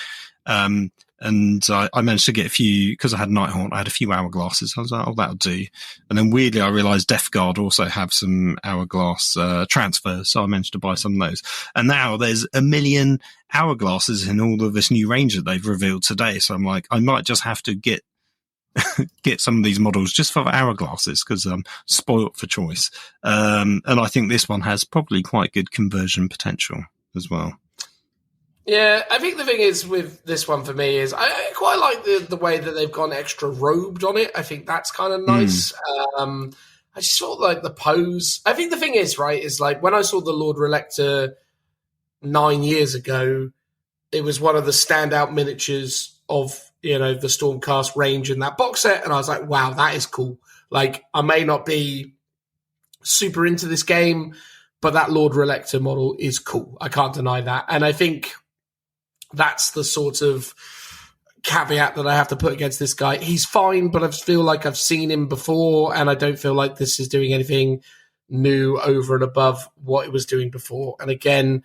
And I managed to get a few, because I had Nighthaunt, I had a few hourglasses. I was like, oh, that'll do. And then weirdly, I realized Death Guard also have some hourglass transfers, so I managed to buy some of those. And now there's a million hourglasses in all of this new range that they've revealed today. So I'm like, I might just have to get some of these models just for the hourglasses, because I'm spoilt for choice. And I think this one has probably quite good conversion potential as well. Yeah, I think the thing is with this one for me is I quite like the way that they've gone extra robed on it. I think that's kind of nice. I just sort of like the pose. I think the thing is, right, is like when I saw the Lord Relector 9 years ago, it was one of the standout miniatures of, the Stormcast range in that box set. And I was like, wow, that is cool. Like, I may not be super into this game, but that Lord Relector model is cool. I can't deny that. And I think that's the sort of caveat that I have to put against this guy. He's fine, but I feel like I've seen him before, and I don't feel like this is doing anything new over and above what it was doing before. And again,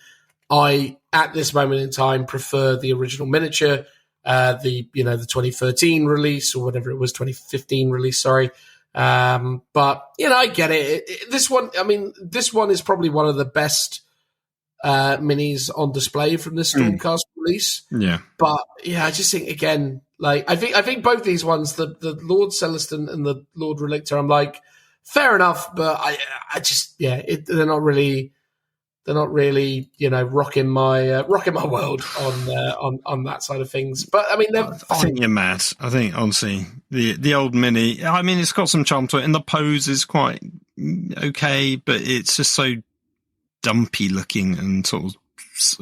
I, at this moment in time, prefer the original miniature, the 2013 release, or whatever it was, 2015 release, sorry. But, I get it. This one is probably one of the best minis on display from the Stormcast release. Yeah. But, I just think, again, Like, I think both these ones, the Lord Celestin and the Lord Relictor, I'm like, fair enough, but I just, they're not really, rocking my world on that side of things. But I mean, they're fine. I think you're mad. I think honestly, the old mini. I mean, it's got some charm to it, and the pose is quite okay, but it's just so dumpy looking and sort of.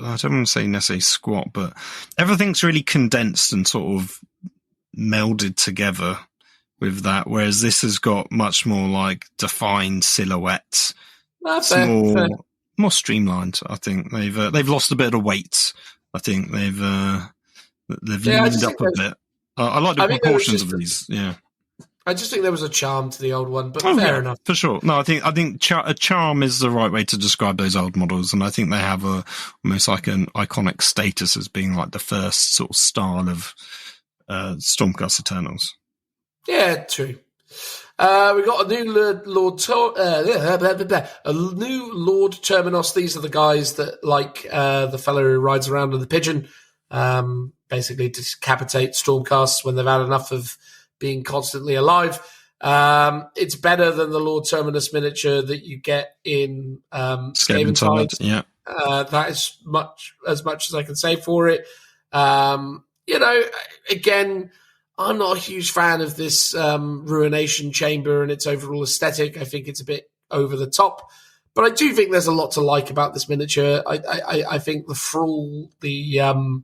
I don't want to say necessarily squat, but everything's really condensed and sort of melded together with that. Whereas this has got much more like defined silhouettes. Fair. More streamlined. I think they've lost a bit of weight. I think they've leaned up a bit. I like the proportions of these. Yeah. I just think there was a charm to the old one, but fair enough. For sure. No, I think a charm is the right way to describe those old models, and I think they have almost like an iconic status as being like the first sort of style of Stormcast Eternals. Yeah, true. We got a new Lord Terminos. These are the guys that, like the fellow who rides around on the pigeon, basically decapitate Stormcasts when they've had enough of being constantly alive. It's better than the Lord Terminus miniature that you get in Skaven Tide. Yeah, that is as much as I can say for it. Again, I'm not a huge fan of this Ruination Chamber and its overall aesthetic. I think it's a bit over the top, but I do think there's a lot to like about this miniature. I think the Thrall, the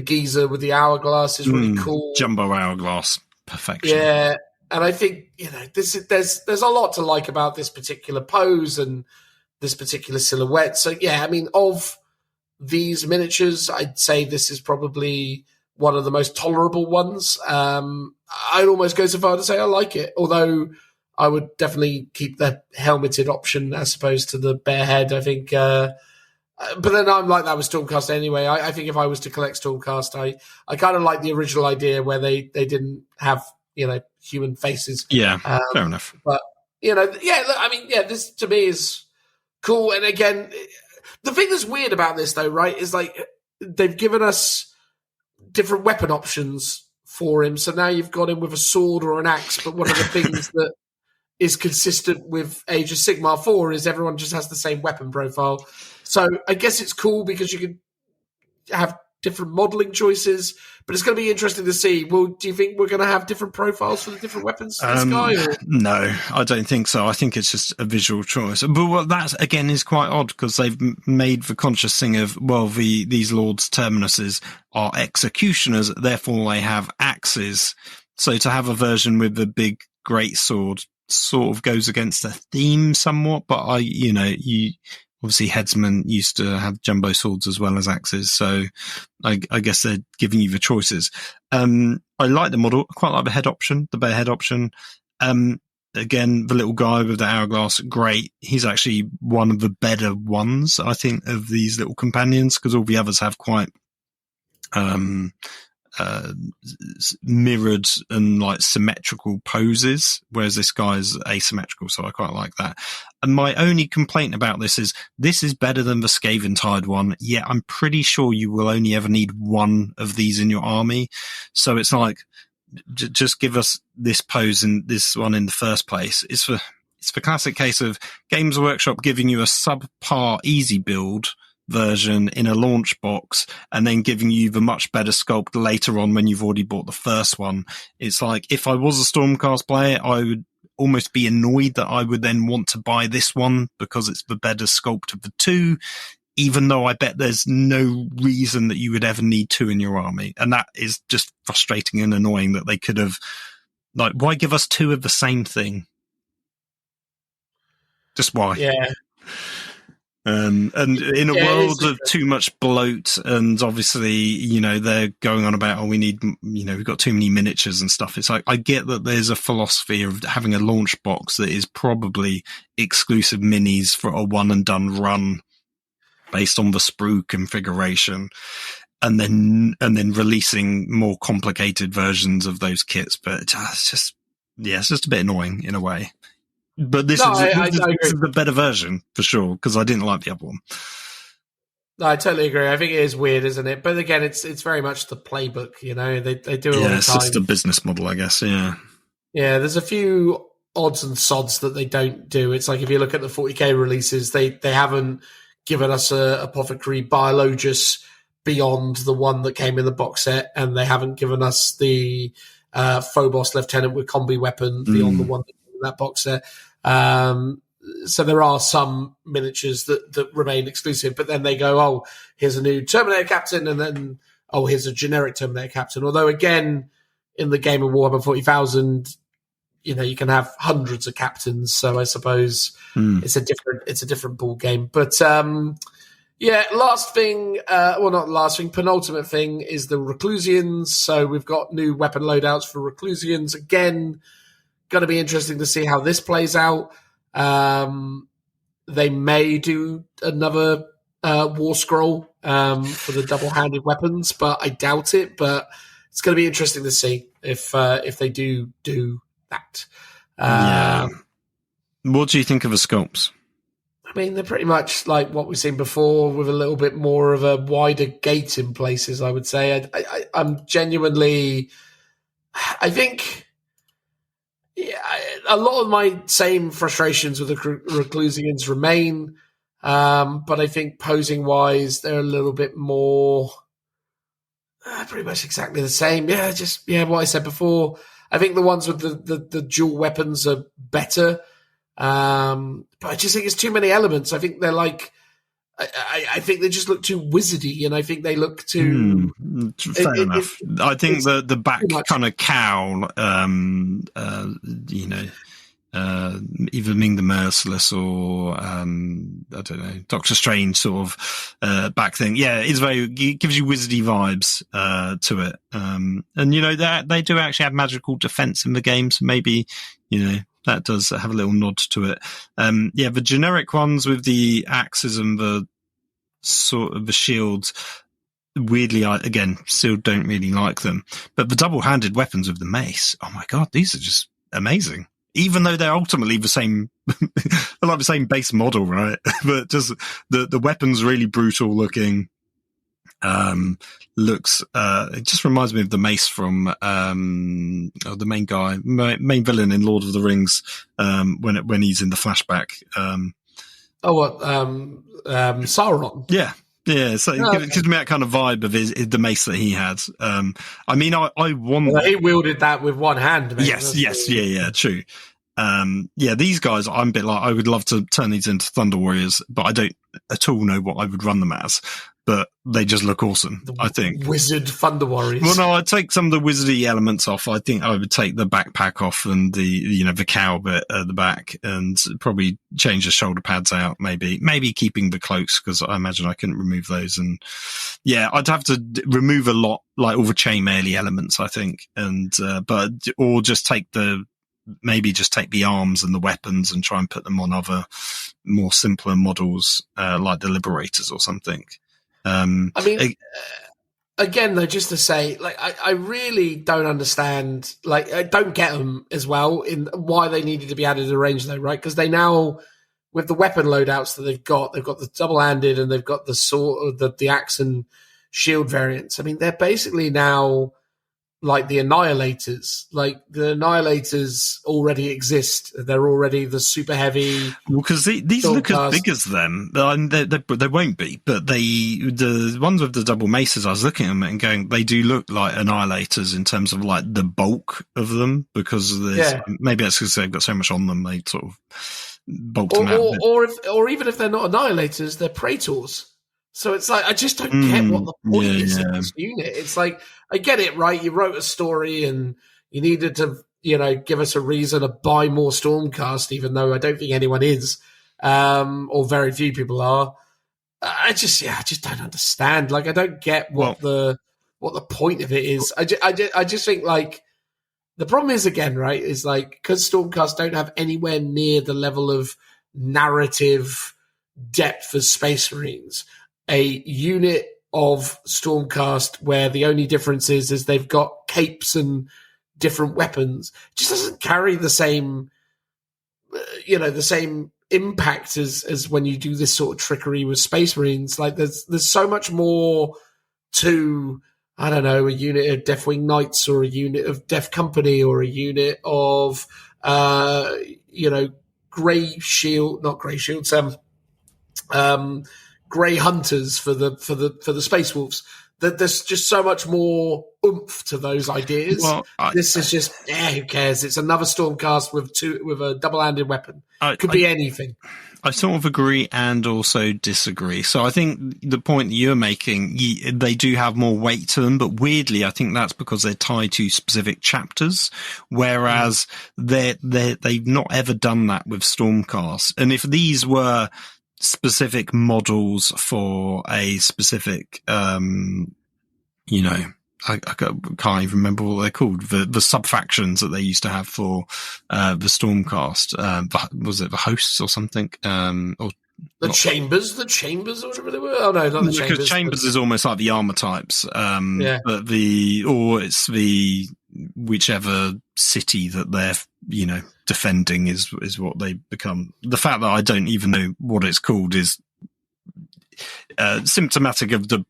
geezer with the hourglass is really cool. Jumbo hourglass. Perfection. Yeah, and I think there's a lot to like about this particular pose and this particular silhouette. So yeah, I mean, of these miniatures, I'd say this is probably one of the most tolerable ones. I'd almost go so far to say I like it, although I would definitely keep the helmeted option as opposed to the bare head. I think, but then I'm like that with Stormcast anyway. I think if I was to collect Stormcast, I kind of like the original idea where they didn't have, human faces. Yeah, fair enough. But, this to me is cool. And again, the thing that's weird about this though, right, is like they've given us different weapon options for him. So now you've got him with a sword or an axe, but one of the things that is consistent with Age of Sigmar 4 is everyone just has the same weapon profile. So I guess it's cool because you can have different modeling choices, but it's going to be interesting to see. Well, do you think we're going to have different profiles for the different weapons for this guy? Or? No, I don't think so. I think it's just a visual choice. But what that, again, is quite odd because they've made the conscious thing of, well, these Lords Terminuses are executioners, therefore they have axes. So to have a version with the big great sword sort of goes against the theme somewhat, but obviously headsmen used to have jumbo swords as well as axes, so I guess they're giving you the choices. I like the model. I quite like the head option, the bare head option. Again, the little guy with the hourglass, great. He's actually one of the better ones, I think, of these little companions, because all the others have quite mirrored and like symmetrical poses, whereas this guy's asymmetrical, so I quite like that. And my only complaint about this is better than the Skaven Tide one, yet I'm pretty sure you will only ever need one of these in your army. So it's like, just give us this pose and this one in the first place. It's the classic case of Games Workshop giving you a subpar easy build version in a launch box and then giving you the much better sculpt later on when you've already bought the first one. It's like, if I was a Stormcast player, I would almost be annoyed that I would then want to buy this one because it's the better sculpt of the two, even though I bet there's no reason that you would ever need two in your army. And that is just frustrating and annoying that they could have, like, why give us two of the same thing? Just why? Yeah. And in a world of too much bloat, and obviously, they're going on about, we need, we've got too many miniatures and stuff. It's like, I get that there's a philosophy of having a launch box that is probably exclusive minis for a one and done run based on the sprue configuration, and then releasing more complicated versions of those kits. But it's just a bit annoying in a way. But this is the better version for sure, because I didn't like the other one. No, I totally agree. I think it is weird, isn't it? But again, it's very much the playbook. They do it all the time. It's just a business model, I guess. Yeah. Yeah, there's a few odds and sods that they don't do. It's like if you look at the 40k releases, they haven't given us a Apothecary Biologus beyond the one that came in the box set, and they haven't given us the Phobos Lieutenant with combi weapon beyond the one that came in that box set. So there are some miniatures that remain exclusive, but then they go, oh, here's a new Terminator Captain, and then, oh, here's a generic Terminator Captain. Although, again, in the game of Warhammer 40,000, you can have hundreds of captains, so I suppose it's a different ball game. But last thing, not last thing, penultimate thing is the Reclusians. So we've got new weapon loadouts for Reclusians. Again, going to be interesting to see how this plays out. They may do another war scroll for the double-handed weapons, but I doubt it. But it's going to be interesting to see if they do that. What do you think of the sculpts? I mean, they're pretty much like what we've seen before, with a little bit more of a wider gate in places, I would say. I'm genuinely... I think... Yeah, a lot of my same frustrations with the Reclusians remain, but I think posing-wise, they're a little bit more... pretty much exactly the same. Yeah, what I said before. I think the ones with the dual weapons are better, but I just think it's too many elements. I think they're like... I think they just look too wizardy, and I think they look too... Fair enough. I think the back kind of cowl, either Ming the Merciless or, I don't know, Doctor Strange sort of back thing. Yeah, it gives you wizardy vibes to it. And, they do actually have magical defense in the game, so maybe, that does have a little nod to it. The generic ones with the axes and the sort of the shields, weirdly, I, again, still don't really like them. But the double-handed weapons with the mace, oh my god, these are just amazing. Even though they're ultimately the same, like the same base model, right? But just the weapon's really brutal looking. Looks, it just reminds me of the mace from, the main guy, main villain in Lord of the Rings, when he's in the flashback. Sauron? Yeah. Yeah, so it gives me that kind of vibe of the mace that he had. I mean, I want... Well, he wielded that with one hand. Mate. Yes, true. These guys, I'm a bit like, I would love to turn these into Thunder Warriors, but I don't at all know what I would run them as. But they just look awesome, I think. Wizard Thunder Warriors. Well, no, I'd take some of the wizardy elements off. I think I would take the backpack off and the cowl bit at the back, and probably change the shoulder pads out, maybe keeping the cloaks, because I imagine I couldn't remove those. And yeah, I'd have to remove a lot, like all the chainmail elements, I think. And, or just take the arms and the weapons and try and put them on other more simpler models, like the Liberators or something. I mean, again, though, just to say, like, I really don't understand, like, I don't get them as well in why they needed to be added to the range, though, right? Because they now, with the weapon loadouts that they've got the double-handed and they've got the sword, the axe and shield variants. I mean, they're basically now like the Annihilators. Like, the Annihilators already exist. They're already the super heavy. Well, because these look as big as them. They won't be, but the ones with the double maces, I was looking at them and going, they do look like Annihilators in terms of like the bulk of them, because maybe that's because they've got so much on them, they sort of bulked them out. Or even if they're not Annihilators, they're Praetors. So it's like, I just don't get what the point is of this unit. It's like, I get it, right? You wrote a story and you needed to, give us a reason to buy more Stormcast, even though I don't think anyone is, or very few people are. I just don't understand. Like, I don't get what the point of it is. I just think, like, the problem is, again, right, is like, because Stormcast don't have anywhere near the level of narrative depth as Space Marines. A unit of Stormcast where the only difference is they've got capes and different weapons just doesn't carry the same, the same impact as when you do this sort of trickery with Space Marines. Like there's so much more to, I don't know, a unit of Deathwing Knights or a unit of Death Company or a unit of Grey Hunters for the Space Wolves. That there's just so much more oomph to those ideas. Well, this is just, who cares? It's another Stormcast with a double-handed weapon. Could be anything. I sort of agree and also disagree. So I think the point that you're making, they do have more weight to them, but weirdly, I think that's because they're tied to specific chapters, whereas they've not ever done that with Stormcast. And if these were specific models for a specific, I can't even remember what they're called. The sub-factions that they used to have for, the Stormcast. Was it the hosts or something? Or the chambers or whatever they were. Oh no, not the chambers. Because chambers is almost like the armor types. Yeah. But it's the, whichever city that they're, defending is what they become. The fact that I don't even know what it's called is symptomatic of the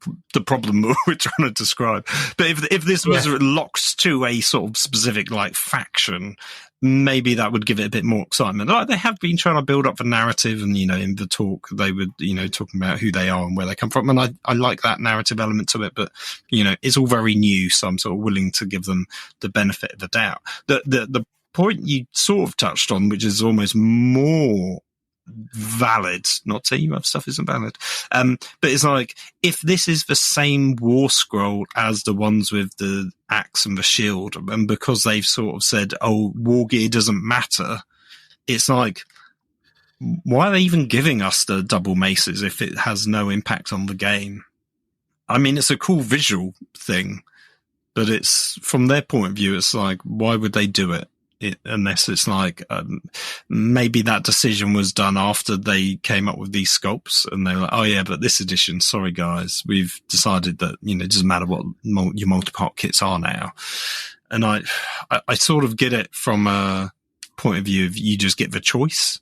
problem we're trying to describe. But if this was locked to a sort of specific like faction, maybe that would give it a bit more excitement. Like they have been trying to build up the narrative, and in the talk they would talking about who they are and where they come from, and I like that narrative element to it. But it's all very new, so I'm sort of willing to give them the benefit of the doubt. The point you sort of touched on, which is almost more valid, not saying other stuff isn't valid, but it's like, if this is the same war scroll as the ones with the axe and the shield, and because they've sort of said, oh, war gear doesn't matter, it's like, why are they even giving us the double maces if it has no impact on the game? I mean, it's a cool visual thing, but it's, from their point of view, it's like, why would they do it? Unless it's like, maybe that decision was done after they came up with these sculpts and they were like, oh yeah, but this edition, sorry guys, we've decided that, it doesn't matter what your multi-part kits are now. And I sort of get it from a point of view of you just get the choice,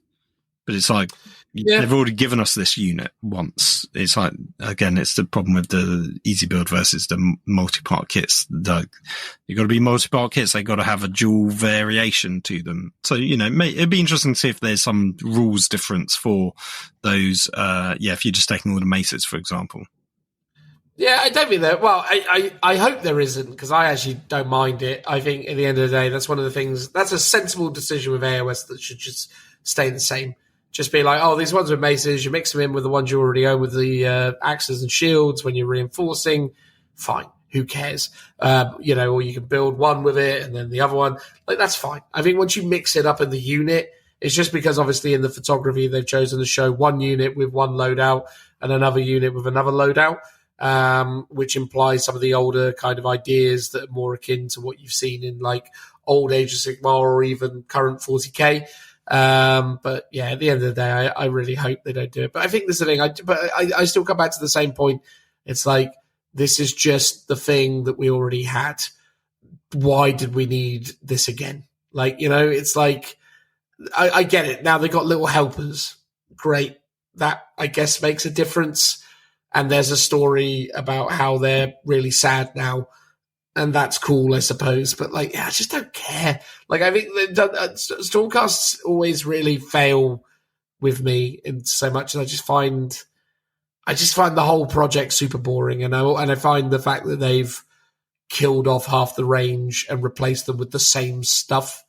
but it's like, they've already given us this unit once. It's like, again, it's the problem with the easy build versus the multi-part kits. You've got to be multi-part kits. They've got to have a dual variation to them. So, it'd be interesting to see if there's some rules difference for those. If you're just taking all the maces, for example. Yeah, I don't think that. Well, I hope there isn't, because I actually don't mind it. I think at the end of the day, that's one of the things, that's a sensible decision with AOS that should just stay the same. Just be like, oh, these ones with maces, you mix them in with the ones you already own with the axes and shields when you're reinforcing. Fine. Who cares? Or you can build one with it and then the other one. Like, that's fine. I think once you mix it up in the unit, it's just because obviously in the photography they've chosen to show one unit with one loadout and another unit with another loadout, which implies some of the older kind of ideas that are more akin to what you've seen in like old Age of Sigmar or even current 40k. But yeah, at the end of the day, I really hope they don't do it. But I think this is the thing. I still come back to the same point. It's like, this is just the thing that we already had. Why did we need this again? Like, it's like, I get it. Now they've got little helpers. Great. That, I guess, makes a difference. And there's a story about how they're really sad now. And that's cool, I suppose. But I just don't care. Like, I think Stormcasts always really fail with me in so much. And I just find the whole project super boring. And I find the fact that they've killed off half the range and replaced them with the same stuff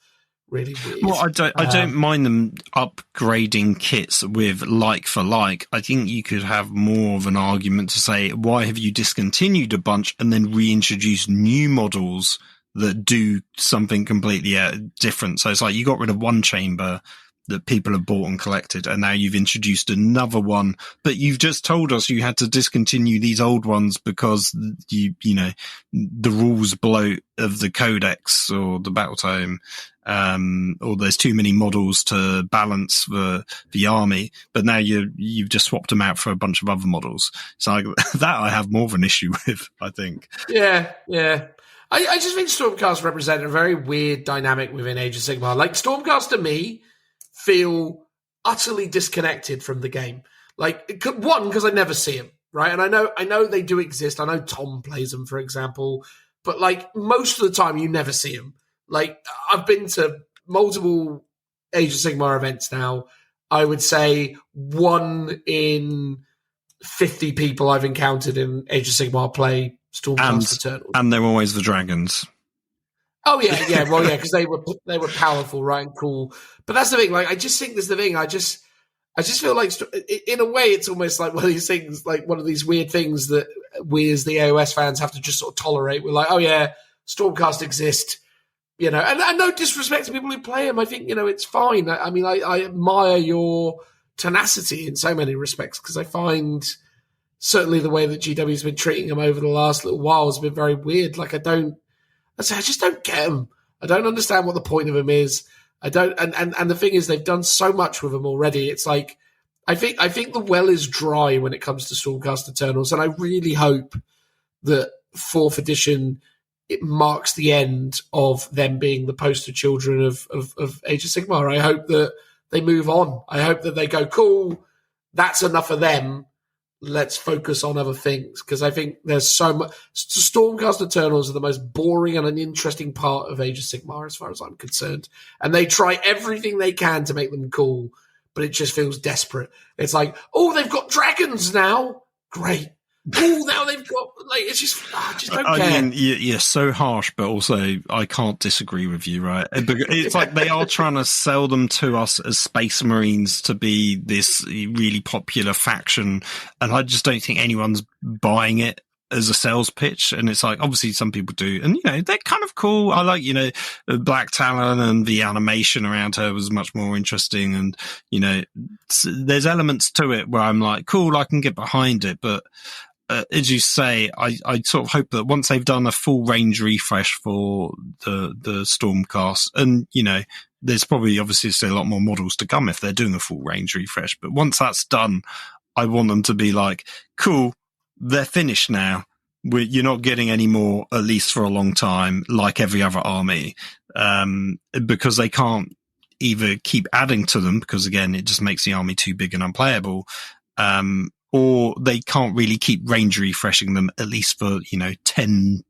really weird. Well, I don't mind them upgrading kits with like for like. I think you could have more of an argument to say, why have you discontinued a bunch and then reintroduced new models that do something completely different? So it's like you got rid of one chamber that people have bought and collected, and now you've introduced another one, but you've just told us you had to discontinue these old ones because the rules bloat of the codex or the battle tome, or there's too many models to balance the army, but now you've just swapped them out for a bunch of other models. So that I have more of an issue with, I think. Yeah. I just think Stormcast represent a very weird dynamic within Age of Sigmar. Like, Stormcast to me feel utterly disconnected from the game. Like, one, because I never see them, right? And I know they do exist. I know Tom plays them, for example, but like most of the time, you never see them. Like, I've been to multiple Age of Sigmar events now. I would say 1 in 50 people I've encountered in Age of Sigmar play Stormcast Eternals. And they're always the dragons. Oh yeah, well yeah, because they were powerful, right, and cool. But that's the thing. Like, I just think there's the thing. I just feel like, in a way, it's almost like one of these things, like one of these weird things that we as the AOS fans have to just sort of tolerate. We're like, oh yeah, Stormcast exist, you know, and no disrespect to people who play them. I think, you know, it's fine. I mean, I admire your tenacity in so many respects, because I find certainly the way that GW's been treating them over the last little while has been very weird. Like, I just don't get them. I don't understand what the point of them is. I don't, and the thing is, they've done so much with them already. It's like, I think the well is dry when it comes to Stormcast Eternals, and I really hope that 4th edition, it marks the end of them being the poster children of Age of Sigmar. I hope that they move on. I hope that they go, cool, that's enough of them. Let's focus on other things, because I think there's so much. Stormcast Eternals are the most boring and uninteresting part of Age of Sigmar, as far as I'm concerned. And they try everything they can to make them cool, but it just feels desperate. It's like, oh, they've got dragons now. Great. Oh, now they've got, like, it's just, I just don't care. I mean, you're so harsh, but also I can't disagree with you, right? It's like they are trying to sell them to us as Space Marines to be this really popular faction, and I just don't think anyone's buying it as a sales pitch. And it's like, obviously some people do, and, you know, they're kind of cool. I like, you know, Black Talon, and the animation around her was much more interesting, and, you know, there's elements to it where I'm like, cool, I can get behind it, but as you say, I sort of hope that once they've done a full range refresh for the Stormcast, and, you know, there's probably obviously still a lot more models to come if they're doing a full range refresh, but once that's done, I want them to be like, cool, they're finished now. You're not getting any more, at least for a long time, like every other army, because they can't either keep adding to them, because again, it just makes the army too big and unplayable, or they can't really keep range refreshing them, at least for, you know, 10,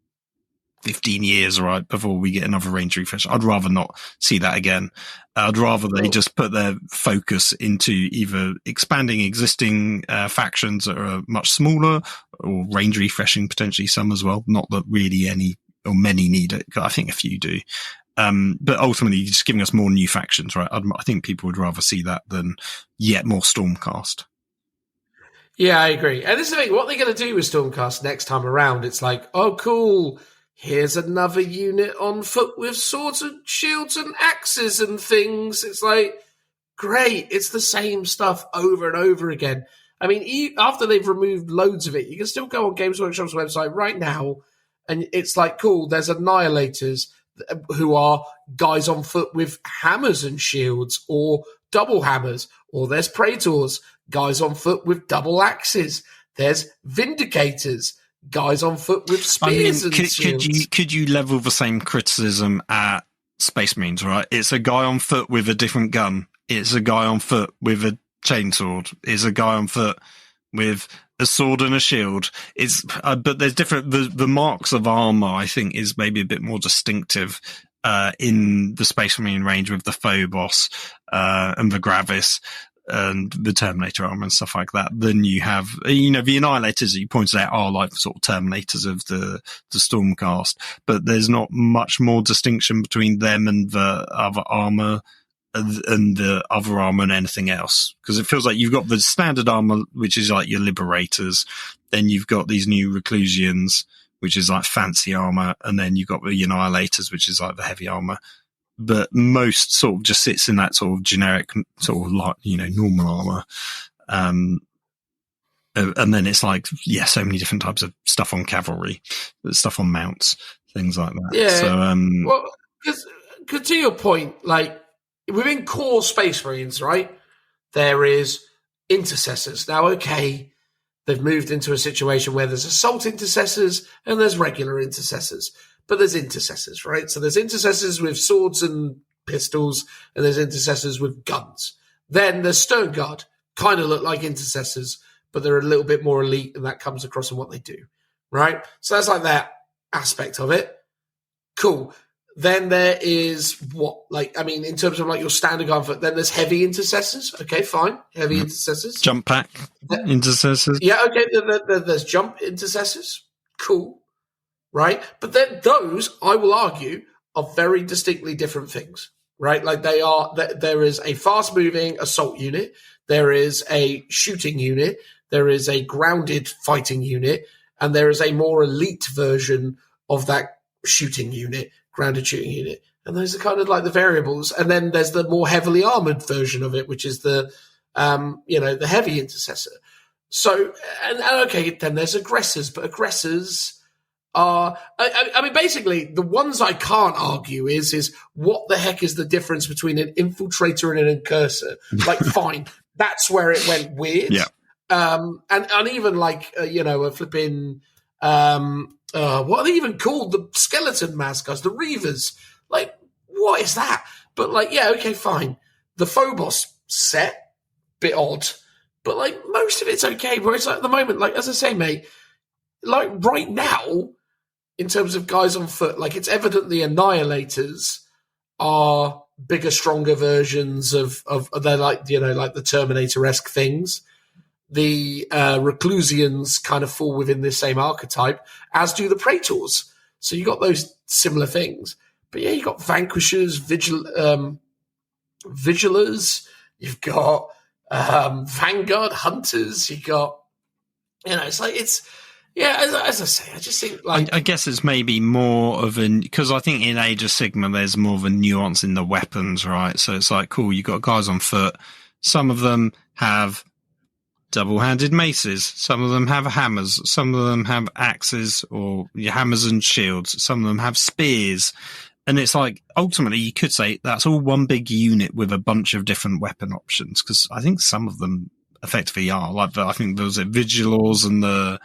15 years, right, before we get another range refresh. I'd rather not see that again. I'd rather they just put their focus into either expanding existing factions that are much smaller, or range refreshing potentially some as well. Not that really any or many need it. I think a few do. But ultimately, just giving us more new factions, right? I think people would rather see that than yet more Stormcast. Yeah, I agree. And this is the thing, what they're going to do with Stormcast next time around, it's like, oh, cool, here's another unit on foot with swords and shields and axes and things. It's like, great, it's the same stuff over and over again. I mean, after they've removed loads of it, you can still go on Games Workshop's website right now, and it's like, cool, there's Annihilators, who are guys on foot with hammers and shields, or double hammers, or there's Praetors, guys on foot with double axes. There's Vindicators, guys on foot with spears and shields. Could you level the same criticism at Space Marines, right? It's a guy on foot with a different gun. It's a guy on foot with a chainsword. It's a guy on foot with a sword and a shield. It's but there's different. The marks of armor, I think, is maybe a bit more distinctive in the Space Marine range, with the Phobos and the Gravis and the Terminator armor and stuff like that, than you have, you know, the Annihilators that you pointed out are like sort of Terminators of the Stormcast, but there's not much more distinction between them and the other armor and the other armor and anything else, because it feels like you've got the standard armor, which is like your Liberators, then you've got these new Reclusians, which is like fancy armor, and then you've got the Annihilators, which is like the heavy armor. But most sort of just sits in that sort of generic, sort of like, you know, normal armor. And then it's like, yeah, so many different types of stuff on cavalry, stuff on mounts, things like that. Yeah. So, well, because to your point, like within core Space Marines, right, there is intercessors. Now, okay, they've moved into a situation where there's assault intercessors and there's regular intercessors. But there's intercessors, right? So there's intercessors with swords and pistols, and there's intercessors with guns. Then there's Stern Guard, kind of look like intercessors, but they're a little bit more elite, and that comes across in what they do, right? So that's like that aspect of it. Cool. Then there is in terms of like your standard guard, then there's heavy intercessors. Okay, fine. Heavy intercessors. Jump pack intercessors. Yeah, okay. There's jump intercessors. Cool. Right? But then those, I will argue, are very distinctly different things, right? Like there is a fast moving assault unit. There is a shooting unit. There is a grounded fighting unit. And there is a more elite version of that shooting unit. Grounded shooting unit, and those are kind of like the variables. And then there's the more heavily armored version of it, which is the heavy intercessor. So, and okay, then there's aggressors, but aggressors are, I mean, basically the ones I can't argue is what the heck is the difference between an infiltrator and an incursor? Like, fine, that's where it went weird. Yeah. And even like a flipping. What are they even called? The skeleton mascots, the Reavers. Like, what is that? But like, yeah, okay, fine. The Phobos set, bit odd, but like most of it's okay. Whereas like at the moment, like as I say, mate, like right now, in terms of guys on foot, like it's evident the Annihilators are bigger, stronger versions of they're like like the Terminator-esque things. The Reclusians kind of fall within this same archetype, as do the Praetors. So you got those similar things. But yeah, you got Vanquishers, Vigilers, you've got Vanguard Hunters, you got, it's like, as I say, I just think like... I guess it's maybe more of because I think in Age of Sigmar, there's more of a nuance in the weapons, right? So it's like, cool, you got guys on foot. Some of them have double-handed maces. Some of them have hammers. Some of them have axes or hammers and shields. Some of them have spears. And it's like, ultimately, you could say that's all one big unit with a bunch of different weapon options, because I think some of them effectively are. Like, I think those Vigilors and the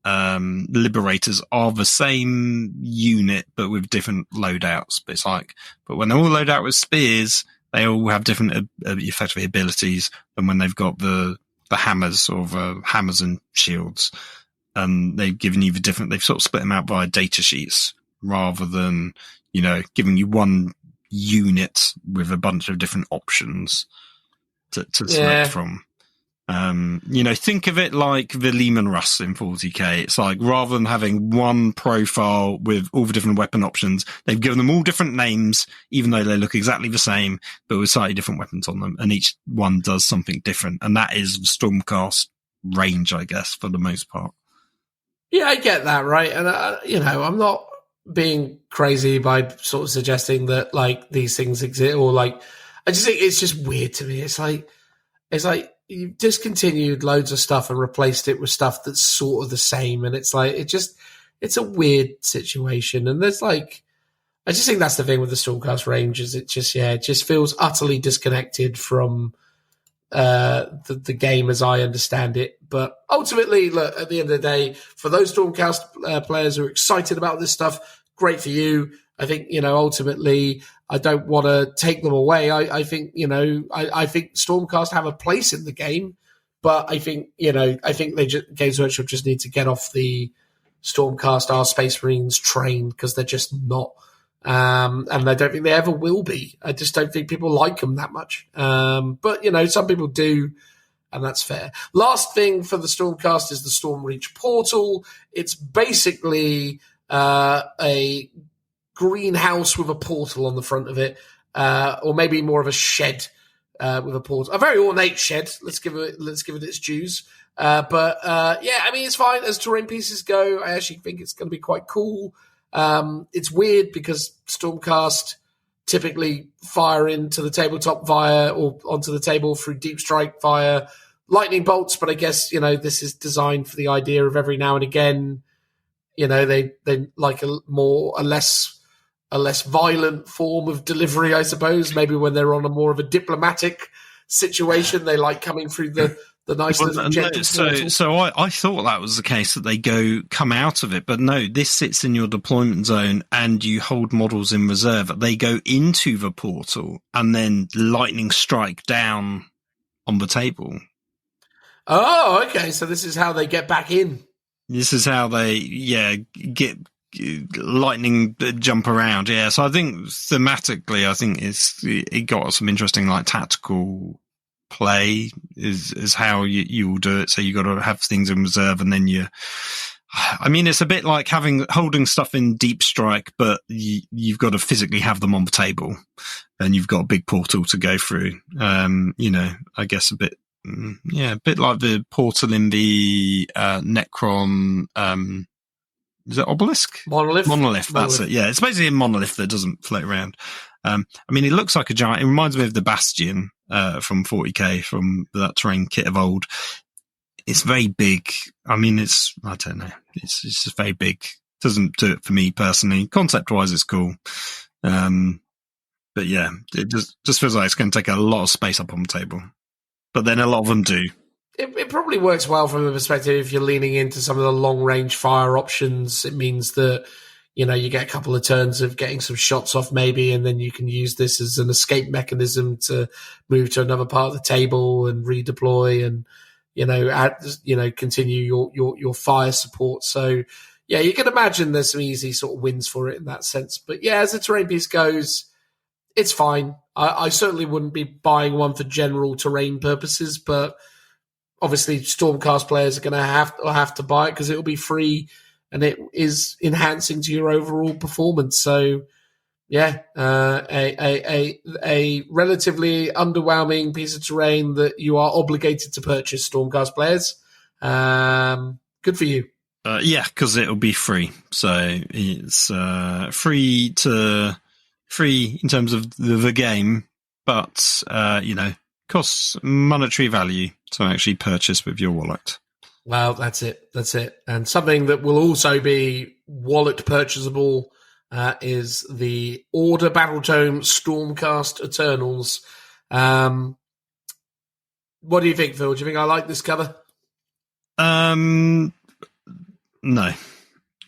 Liberators are the same unit, but with different loadouts. But it's like, but when they're all loaded out with spears, they all have different effectively abilities than when they've got the hammers or the hammers and shields. And they've given you they've sort of split them out via data sheets rather than, giving you one unit with a bunch of different options to select from. Think of it like the Lehman Russ in 40k. It's like, rather than having one profile with all the different weapon options, they've given them all different names, even though they look exactly the same, but with slightly different weapons on them. And each one does something different. And that is the Stormcast range, I guess, for the most part. Yeah, I get that, right? And, I'm not being crazy by sort of suggesting that, like, these things exist, or, like, I just think it's just weird to me. It's like you've discontinued loads of stuff and replaced it with stuff that's sort of the same. And it's like, it's a weird situation. And there's like, I just think that's the thing with the Stormcast range, is it just feels utterly disconnected from the game as I understand it. But ultimately, look, at the end of the day, for those Stormcast players who are excited about this stuff, great for you. I think, ultimately, I don't want to take them away. I think, I think Stormcast have a place in the game, but I think, Games Workshop just need to get off the Stormcast are Space Marines train, because they're just not. And I don't think they ever will be. I just don't think people like them that much. But, some people do, and that's fair. Last thing for the Stormcast is the Stormreach portal. It's basically a greenhouse with a portal on the front of it, or maybe more of a shed with a portal. A very ornate shed. Let's give it its dues. It's fine as terrain pieces go. I actually think it's going to be quite cool. It's weird because Stormcast typically fire into the tabletop or onto the table through Deep Strike via lightning bolts, but I guess this is designed for the idea of every now and again, they like a less violent form of delivery, I suppose. Maybe when they're on a more of a diplomatic situation, they like coming through the nice little gentle portal. So I thought that was the case, that they come out of it, but no, this sits in your deployment zone and you hold models in reserve. They go into the portal and then lightning strike down on the table. Oh, okay. So this is how they get back in. This is how they, get lightning jump around. Yeah. So I think thematically, it got some interesting, like, tactical play is how you will do it. So you got to have things in reserve, and then it's a bit like holding stuff in deep strike, but you've got to physically have them on the table, and you've got a big portal to go through. I guess a bit like the portal in the Necron. Is it Obelisk? Monolith. That's it. Yeah, it's basically a monolith that doesn't float around. It looks like a giant. It reminds me of the Bastion from 40k, from that terrain kit of old. It's very big. I don't know. It's just very big. Doesn't do it for me personally. Concept-wise, it's cool. But yeah, it just feels like it's going to take a lot of space up on the table. But then a lot of them do. It probably works well from the perspective if you're leaning into some of the long-range fire options. It means that, you get a couple of turns of getting some shots off maybe, and then you can use this as an escape mechanism to move to another part of the table and redeploy and, continue your fire support. So, yeah, you can imagine there's some easy sort of wins for it in that sense. But, yeah, as the terrain piece goes, it's fine. I certainly wouldn't be buying one for general terrain purposes, but obviously Stormcast players are going to have to buy it because it will be free and it is enhancing to your overall performance. So, yeah, a relatively underwhelming piece of terrain that you are obligated to purchase, Stormcast players. Good for you. Because it'll be free. So it's free in terms of the game, but costs monetary value to actually purchase with your wallet. Well, that's it. And something that will also be wallet purchasable is the Order Battletome Stormcast Eternals. What do you think, Phil? Do you think I like this cover? No.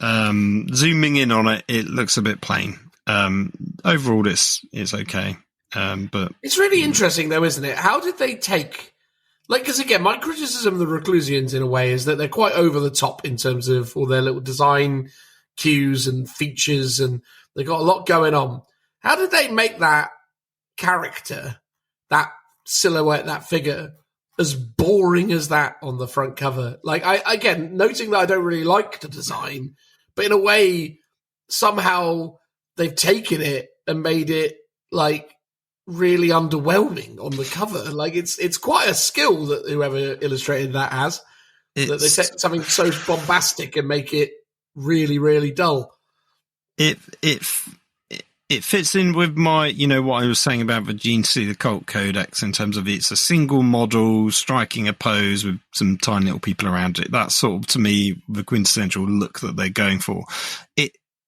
Zooming in on it, it looks a bit plain. Overall, it's okay. But it's really interesting, though, isn't it? How did they take... because again, my criticism of the Reclusians in a way is that they're quite over the top in terms of all their little design cues and features, and they've got a lot going on. How did they make that character, that silhouette, that figure, as boring as that on the front cover? Noting that I don't really like the design, but in a way, somehow they've taken it and made it, really underwhelming on the cover. It's quite a skill that whoever illustrated that has. That they take something so bombastic and make it really, really dull. It fits in with my, what I was saying about the GC, the Cult Codex, in terms of it's a single model striking a pose with some tiny little people around it. That's sort of, to me, the quintessential look that they're going for.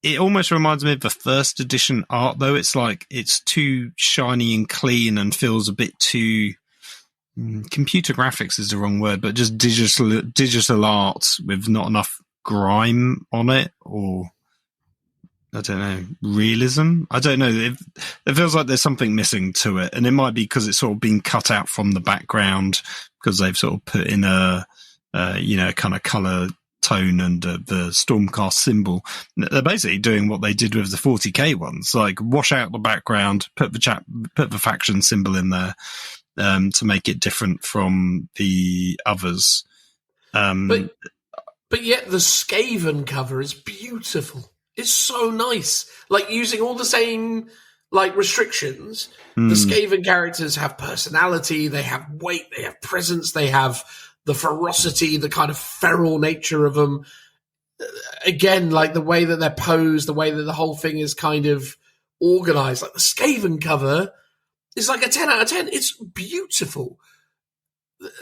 It almost reminds me of the first edition art, though. It's it's too shiny and clean and feels a bit too... computer graphics is the wrong word, but just digital art with not enough grime on it, or... I don't know, realism? I don't know. It feels like there's something missing to it, and it might be because it's sort of been cut out from the background because they've sort of put in a kind of colour tone and the Stormcast symbol. They're basically doing what they did with the 40k ones, wash out the background, put the faction symbol in there to make it different from the others. But yet the Skaven cover is beautiful. It's so nice. Using all the same, restrictions. The Skaven characters have personality, they have weight, they have presence, they have the ferocity, the kind of feral nature of them. Again, the way that they're posed, the way that the whole thing is kind of organized. The Skaven cover is a 10 out of 10. It's beautiful.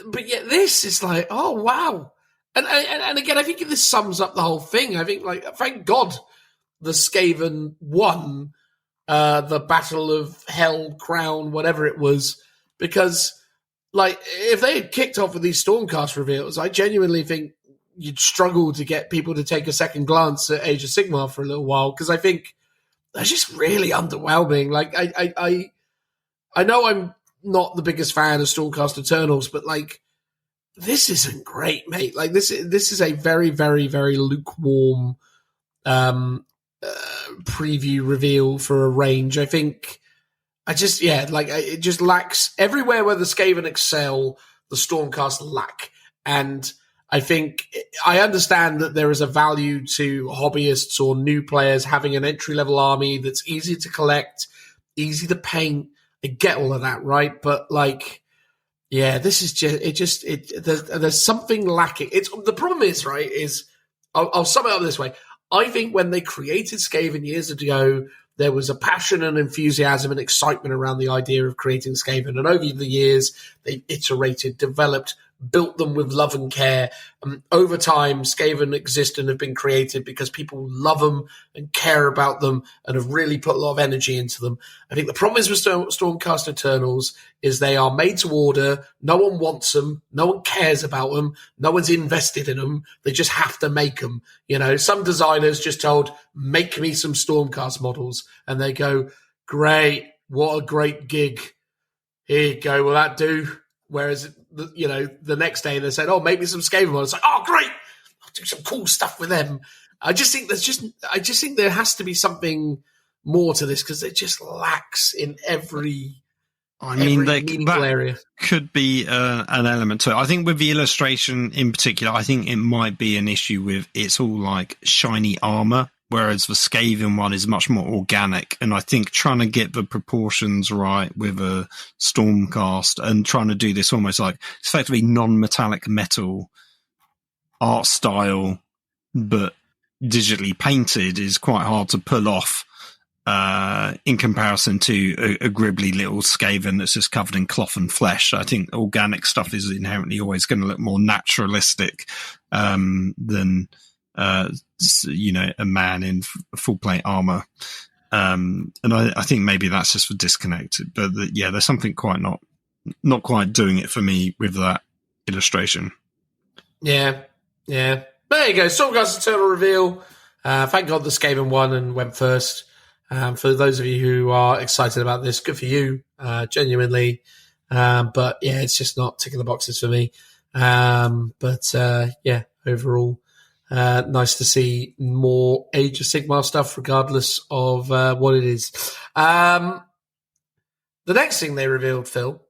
But yet this is oh, wow. And again, I think this sums up the whole thing. I think, thank God the Skaven won the Battle of Hell Crown, whatever it was, because, if they had kicked off with these Stormcast reveals, I genuinely think you'd struggle to get people to take a second glance at Age of Sigmar for a little while, because I think they're just really underwhelming. I know I'm not the biggest fan of Stormcast Eternals, but like, this isn't great, mate. Like this is a very, very, very lukewarm preview reveal for a range. I think it just lacks everywhere where the Skaven excel, the Stormcast lack. And I think I understand that there is a value to hobbyists or new players having an entry-level army that's easy to collect, easy to paint. I get all of that, right? But like, yeah, this is there's something lacking. The problem is, right, I'll sum it up this way. I think when they created Skaven years ago, there was a passion and enthusiasm and excitement around the idea of creating Skaven. And over the years, they iterated, developed, built them with love and care. Over time, Skaven exist and have been created because people love them and care about them and have really put a lot of energy into them. I think the problem is with Stormcast Eternals is they are made to order. No one wants them. No one cares about them. No one's invested in them. They just have to make them. You know, some designers just told, make me some Stormcast models. And they go, great, what a great gig. Here you go, will that do? Whereas, you know, the next day they said, oh, make me some Skaven models. It's like, oh, great, I'll do some cool stuff with them. I just think there has to be something more to this because it just lacks in every meaningful area. Could be an element to it. I think with the illustration in particular, I think it might be an issue with it's all like shiny armor, whereas the Skaven one is much more organic. And I think trying to get the proportions right with a Stormcast and trying to do this almost like effectively non-metallic metal art style, but digitally painted is quite hard to pull off in comparison to a gribbly little Skaven that's just covered in cloth and flesh. I think organic stuff is inherently always going to look more naturalistic than a man in full plate armor. And I think maybe that's just for disconnect. But there's something not quite doing it for me with that illustration. Yeah. There you go. Stormcast Eternal reveal. Thank God the Skaven won and went first. For those of you who are excited about this, good for you, genuinely. But yeah, it's just not ticking the boxes for me. Overall, nice to see more Age of Sigmar stuff, regardless of what it is. The next thing they revealed, Phil,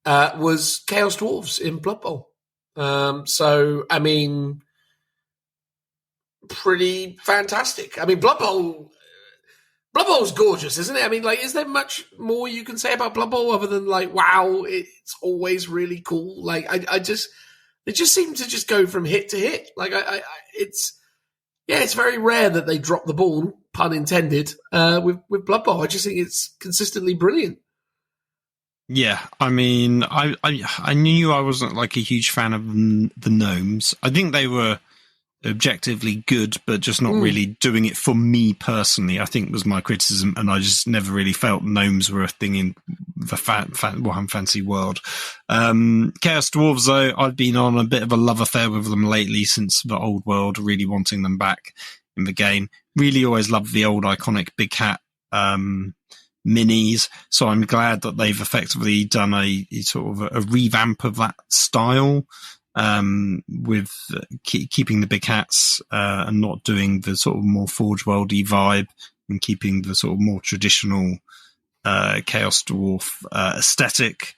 was Chaos Dwarves in Blood Bowl. I mean, pretty fantastic. I mean, Blood Bowl's gorgeous, isn't it? I mean, like, is there much more you can say about Blood Bowl other than like, wow, it's always really cool. Like, they just seem to just go from hit to hit. Like, it's very rare that they drop the ball, pun intended, with Blood Bowl. I just think it's consistently brilliant. Yeah, I mean, I knew I wasn't like a huge fan of the gnomes. I think they were objectively good, but just not really doing it for me personally, I think was my criticism. And I just never really felt gnomes were a thing in the Warhammer Fantasy world. Chaos Dwarves, though, I've been on a bit of a love affair with them lately since the old world, really wanting them back in the game. Really always loved the old iconic Big Hat minis, so I'm glad that they've effectively done a sort of a revamp of that style, with keeping the big hats and not doing the sort of more Forge Worldy vibe, and keeping the sort of more traditional Chaos Dwarf aesthetic.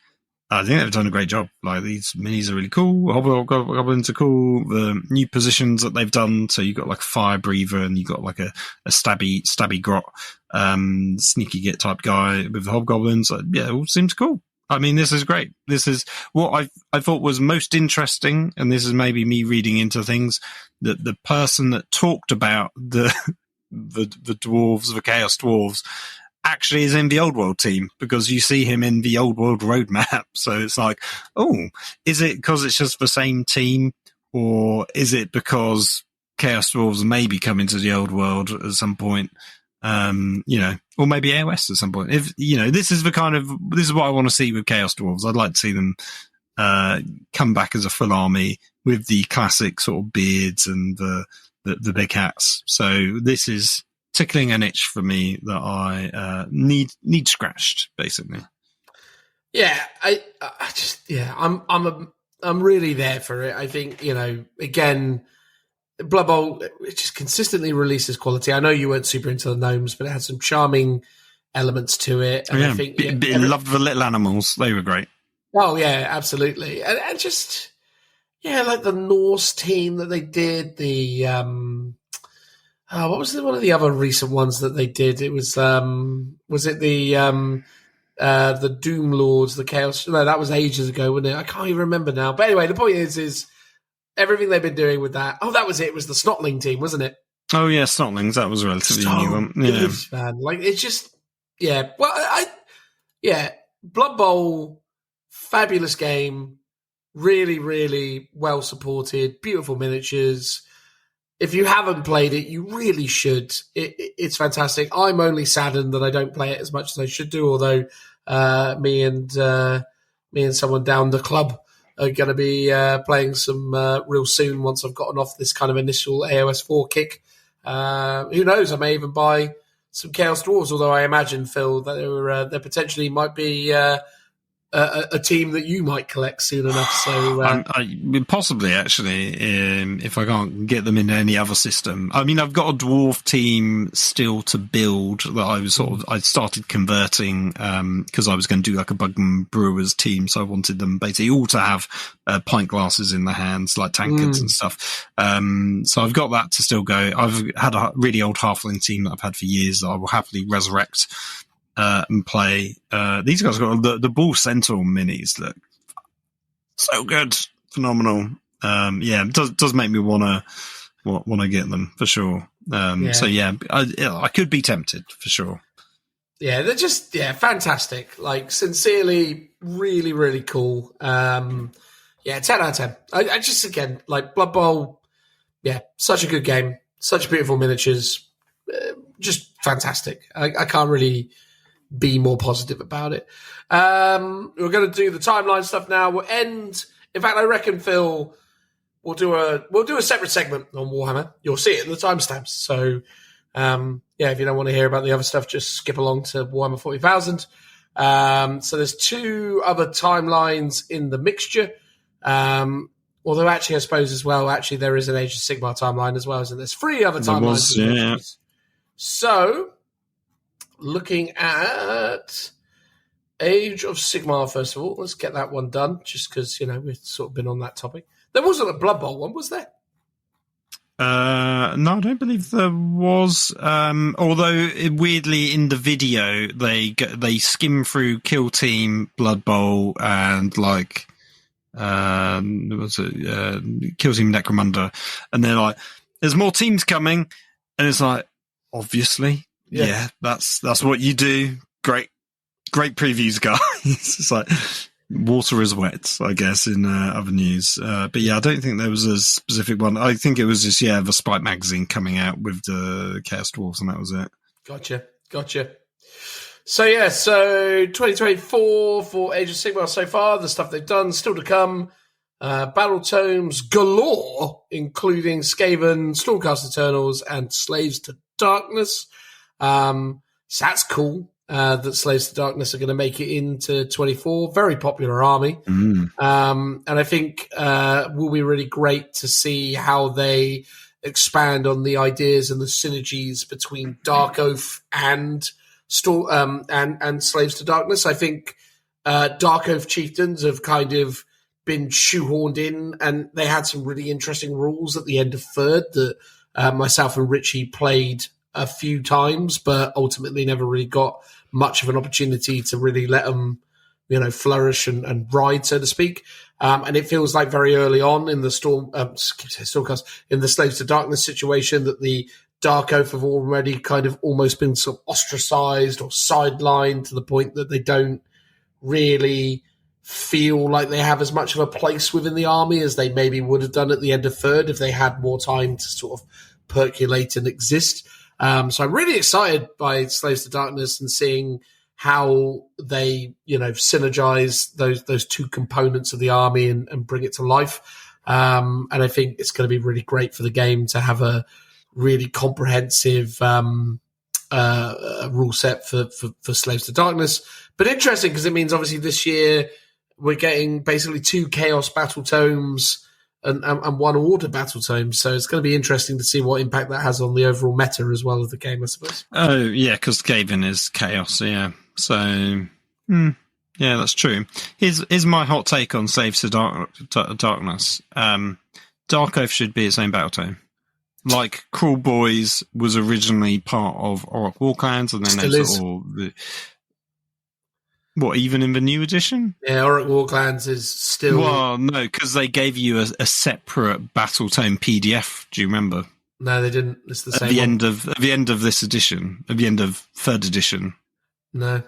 I think they've done a great job. Like, these minis are really cool. Goblins are cool. The new positions that they've done, so you've got like a fire breather and you've got like a stabby grot, sneaky git type guy with the hobgoblins. It all seems cool. I mean, this is great. This is what I thought was most interesting, and this is maybe me reading into things, that the person that talked about the dwarves, the Chaos Dwarves, actually is in the Old World team, because you see him in the Old World roadmap. So it's like, oh, is it because it's just the same team, or is it because Chaos Dwarves may be coming to the Old World at some point? Or maybe AOS at some point. If this is what I want to see with Chaos Dwarves. I'd like to see them come back as a full army with the classic sort of beards and the big hats. So this is tickling an itch for me that I need scratched, basically. Yeah, I'm really there for it. I think, again, Blood Bowl, it just consistently releases quality. I know you weren't super into the gnomes, but it had some charming elements to it. And I think loved the little animals. They were great. Oh yeah, absolutely. And just like the Norse team that they did, the what was one of the other recent ones that they did? It was it the Doom Lords, the Chaos? No, that was ages ago, wasn't it? I can't even remember now. But anyway, the point is everything they've been doing with that. Oh, that was it. It was the Snotling team, wasn't it? Oh yeah, Snotlings. That was a relatively new one. Yeah, man. Like it's just Well, Blood Bowl, fabulous game, really, really well supported, beautiful miniatures. If you haven't played it, you really should. It's fantastic. I'm only saddened that I don't play it as much as I should do. Although me and someone down the club are going to be playing some real soon once I've gotten off this kind of initial AOS 4 kick. Who knows? I may even buy some Chaos Dwarves. Although I imagine, Phil, that there potentially might be a team that you might collect soon enough. So possibly, actually, if I can't get them in any other system. I mean, I've got a dwarf team still to build that I started converting because I was going to do like a Bugman Brewers team, so I wanted them basically all to have pint glasses in their hands, like tankards and stuff. So I've got that to still go. I've had a really old halfling team that I've had for years that I will happily resurrect and play. These guys got the Bull Centaur minis look so good, phenomenal. It does make me want to get them for sure. So I could be tempted for sure. Yeah, they're just fantastic. Like sincerely, really, really cool. 10 out of 10. I just again like Blood Bowl. Yeah, such a good game, such beautiful miniatures, just fantastic. I can't really be more positive about it. We're going to do the timeline stuff now. We'll end. In fact, I reckon, Phil, we'll do a separate segment on Warhammer. You'll see it in the timestamps. So, if you don't want to hear about the other stuff, just skip along to Warhammer 40,000. So there's two other timelines in the mixture. Although actually, I suppose as well, there is an Age of Sigmar timeline as well, isn't there? There's three other timelines. Yeah. So, looking at Age of Sigmar, first of all, let's get that one done, just because, we've sort of been on that topic. There wasn't a Blood Bowl one, was there? No, I don't believe there was. Although, weirdly, in the video, they skim through Kill Team, Blood Bowl, and like... Kill Team Necromunda, and they're like, there's more teams coming, and it's like, obviously, that's what you do. Great previews, guys. It's like water is wet, I guess, in other news. But I don't think there was a specific one. I think it was just the Spike magazine coming out with the Chaos Dwarfs, and that was it. Gotcha. So 2024 for Age of Sigmar so far, the stuff they've done, still to come. Battle tomes galore, including Skaven, Stormcast Eternals, and Slaves to Darkness. So that's cool that Slaves to Darkness are going to make it into 24. Very popular army. And I think will be really great to see how they expand on the ideas and the synergies between Dark Oath and Slaves to Darkness. I think Dark Oath chieftains have kind of been shoehorned in, and they had some really interesting rules at the end of third that myself and Richie played a few times, but ultimately never really got much of an opportunity to really let them, flourish and ride, so to speak. And it feels like very early on in the Stormcast, in the Slaves to Darkness situation, that the Dark Oath have already kind of almost been sort of ostracized or sidelined to the point that they don't really feel like they have as much of a place within the army as they maybe would have done at the end of third if they had more time to sort of percolate and exist. So I'm really excited by Slaves to Darkness and seeing how they, synergize those two components of the army and bring it to life. And I think it's going to be really great for the game to have a really comprehensive rule set for Slaves to Darkness. But interesting because it means obviously this year we're getting basically 2 Chaos battle tomes and 1 Order battle tome. So it's going to be interesting to see what impact that has on the overall meta as well of the game, I suppose. Oh, yeah, because Skaven is Chaos, yeah. So, yeah, that's true. Here's my hot take on Slaves to Darkness. Dark Oath should be its own battle tome. Like Cruel Boys was originally part of Auric Warclans, and then what, even in the new edition? Yeah, Auric Warclans is still... Well, no, because they gave you a separate battle tome PDF. Do you remember? No, they didn't. It's the same. At the end of this edition, at the end of 3rd edition. No.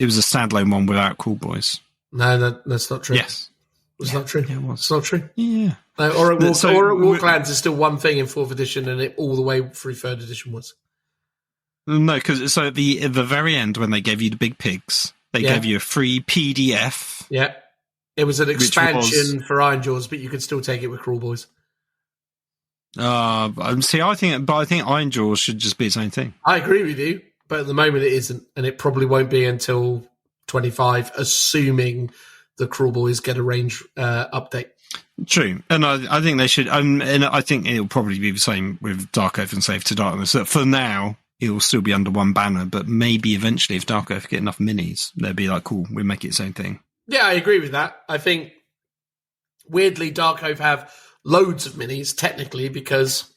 It was a standalone one without Cruel Boys. No, that's not true. Yes. It's not true. Yeah, it was. It's not true. Yeah. No, Auric Warclans is still one thing in 4th edition, and it all the way through 3rd edition was. No, because at the very end, when they gave you the big pigs, they gave you a free PDF. Yeah. It was an expansion for Iron Jaws, but you could still take it with Cruel Boys. See, I think Iron Jaws should just be its own thing. I agree with you, but at the moment it isn't, and it probably won't be until 25, assuming the Cruel Boys get a range update. True, and I think they should, and I think it'll probably be the same with Dark Oath and Slave to Darkness. So for now, it will still be under one banner, but maybe eventually, if Dark Oath get enough minis, they'll be like, cool, we make it its own thing. Yeah, I agree with that. I think, weirdly, Dark Oath have loads of minis, technically, because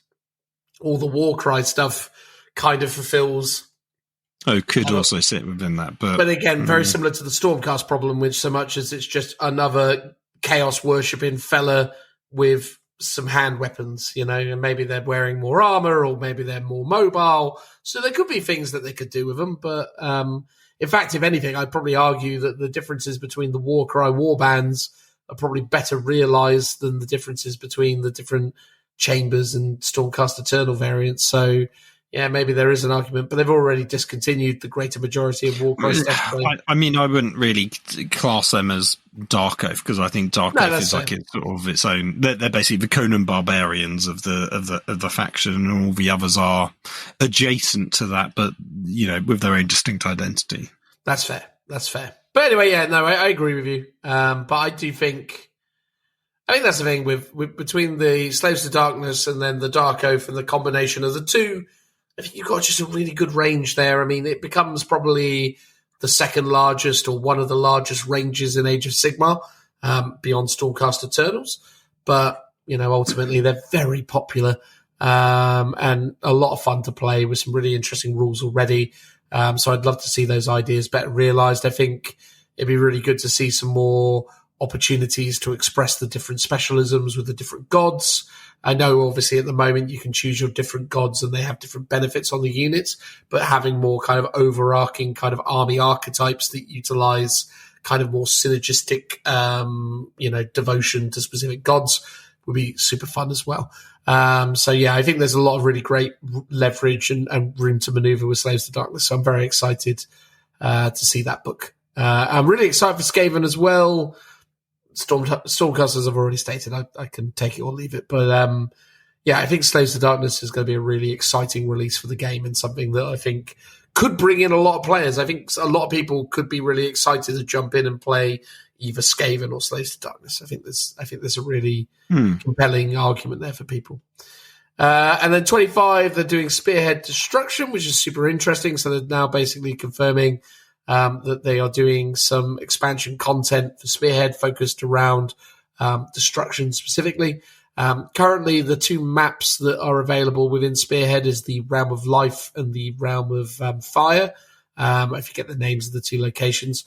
all the Warcry stuff kind of fulfills... could also sit within that. But again, very similar to the Stormcast problem, which so much as it's just another chaos worshipping fella with some hand weapons, and maybe they're wearing more armor or maybe they're more mobile. So there could be things that they could do with them. But in fact, if anything, I'd probably argue that the differences between the Warcry warbands are probably better realized than the differences between the different chambers and Stormcast Eternal variants. So yeah, maybe there is an argument, but they've already discontinued the greater majority of Warcry stuff. I mean, I wouldn't really class them as Dark Oath because I think Dark Oath is like it's sort of its own. They're basically the Conan Barbarians of the faction, and all the others are adjacent to that, but with their own distinct identity. That's fair. But anyway, yeah, no, I agree with you. But I do think. I think that's the thing with between the Slaves to Darkness and then the Dark Oath and the combination of the two. I think you've got just a really good range there. I mean, it becomes probably the second largest or one of the largest ranges in Age of Sigmar, beyond Stormcast Eternals. But, ultimately they're very popular and a lot of fun to play with some really interesting rules already. So I'd love to see those ideas better realized. I think it'd be really good to see some more opportunities to express the different specialisms with the different gods. I know, obviously, at the moment you can choose your different gods and they have different benefits on the units, but having more kind of overarching kind of army archetypes that utilize kind of more synergistic, devotion to specific gods would be super fun as well. So, yeah, I think there's a lot of really great leverage and room to maneuver with Slaves to Darkness. So I'm very excited to see that book. I'm really excited for Skaven as well. Stormcasters I've already stated. I can take it or leave it. But, I think Slaves to Darkness is going to be a really exciting release for the game and something that I think could bring in a lot of players. I think a lot of people could be really excited to jump in and play either Skaven or Slaves to Darkness. I think there's a really compelling argument there for people. And then 25, they're doing Spearhead Destruction, which is super interesting. So they're now basically confirming that they are doing some expansion content for Spearhead focused around destruction specifically. Currently, the two maps that are available within Spearhead is the Realm of Life and the Realm of Fire. I forget the names of the two locations.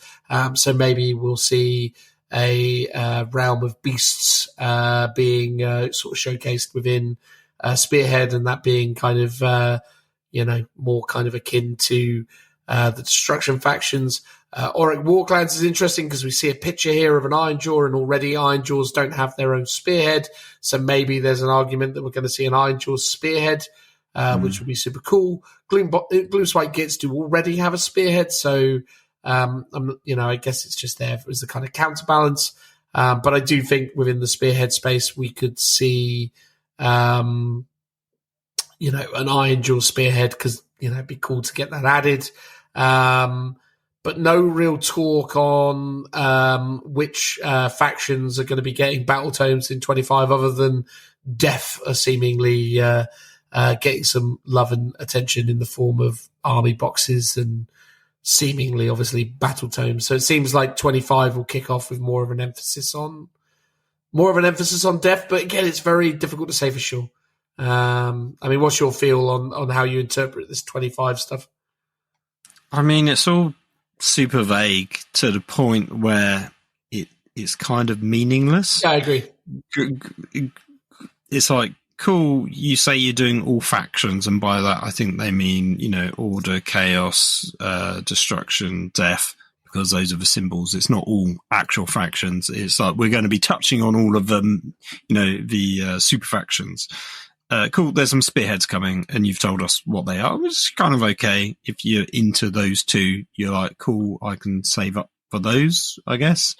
So maybe we'll see a Realm of Beasts being sort of showcased within Spearhead, and that being kind of, more kind of akin to the Destruction factions. Auric Warclans is interesting because we see a picture here of an Iron Jaw, and already Iron Jaws don't have their own Spearhead. So maybe there's an argument that we're going to see an Iron Jaw Spearhead, which would be super cool. Gloomspite Gits do already have a Spearhead, so I guess it's just there as the kind of counterbalance. But I do think within the Spearhead space we could see, an Iron Jaw Spearhead, because it'd be cool to get that added. But no real talk on which factions are going to be getting battle tomes in 25, other than Death are seemingly getting some love and attention in the form of army boxes and seemingly, obviously, battle tomes. So it seems like 25 will kick off with more of an emphasis on Death. But again, it's very difficult to say for sure. What's your feel on how you interpret this 25 stuff? I mean, it's all super vague to the point where it's kind of meaningless. Yeah, I agree. It's like, cool, you say you're doing all factions, and by that I think they mean, order, chaos, destruction, death, because those are the symbols. It's not all actual factions. It's like we're going to be touching on all of them, the super factions. Cool, there's some spearheads coming, and you've told us what they are, which is kind of okay. If you're into those two, you're like, cool, I can save up for those, I guess.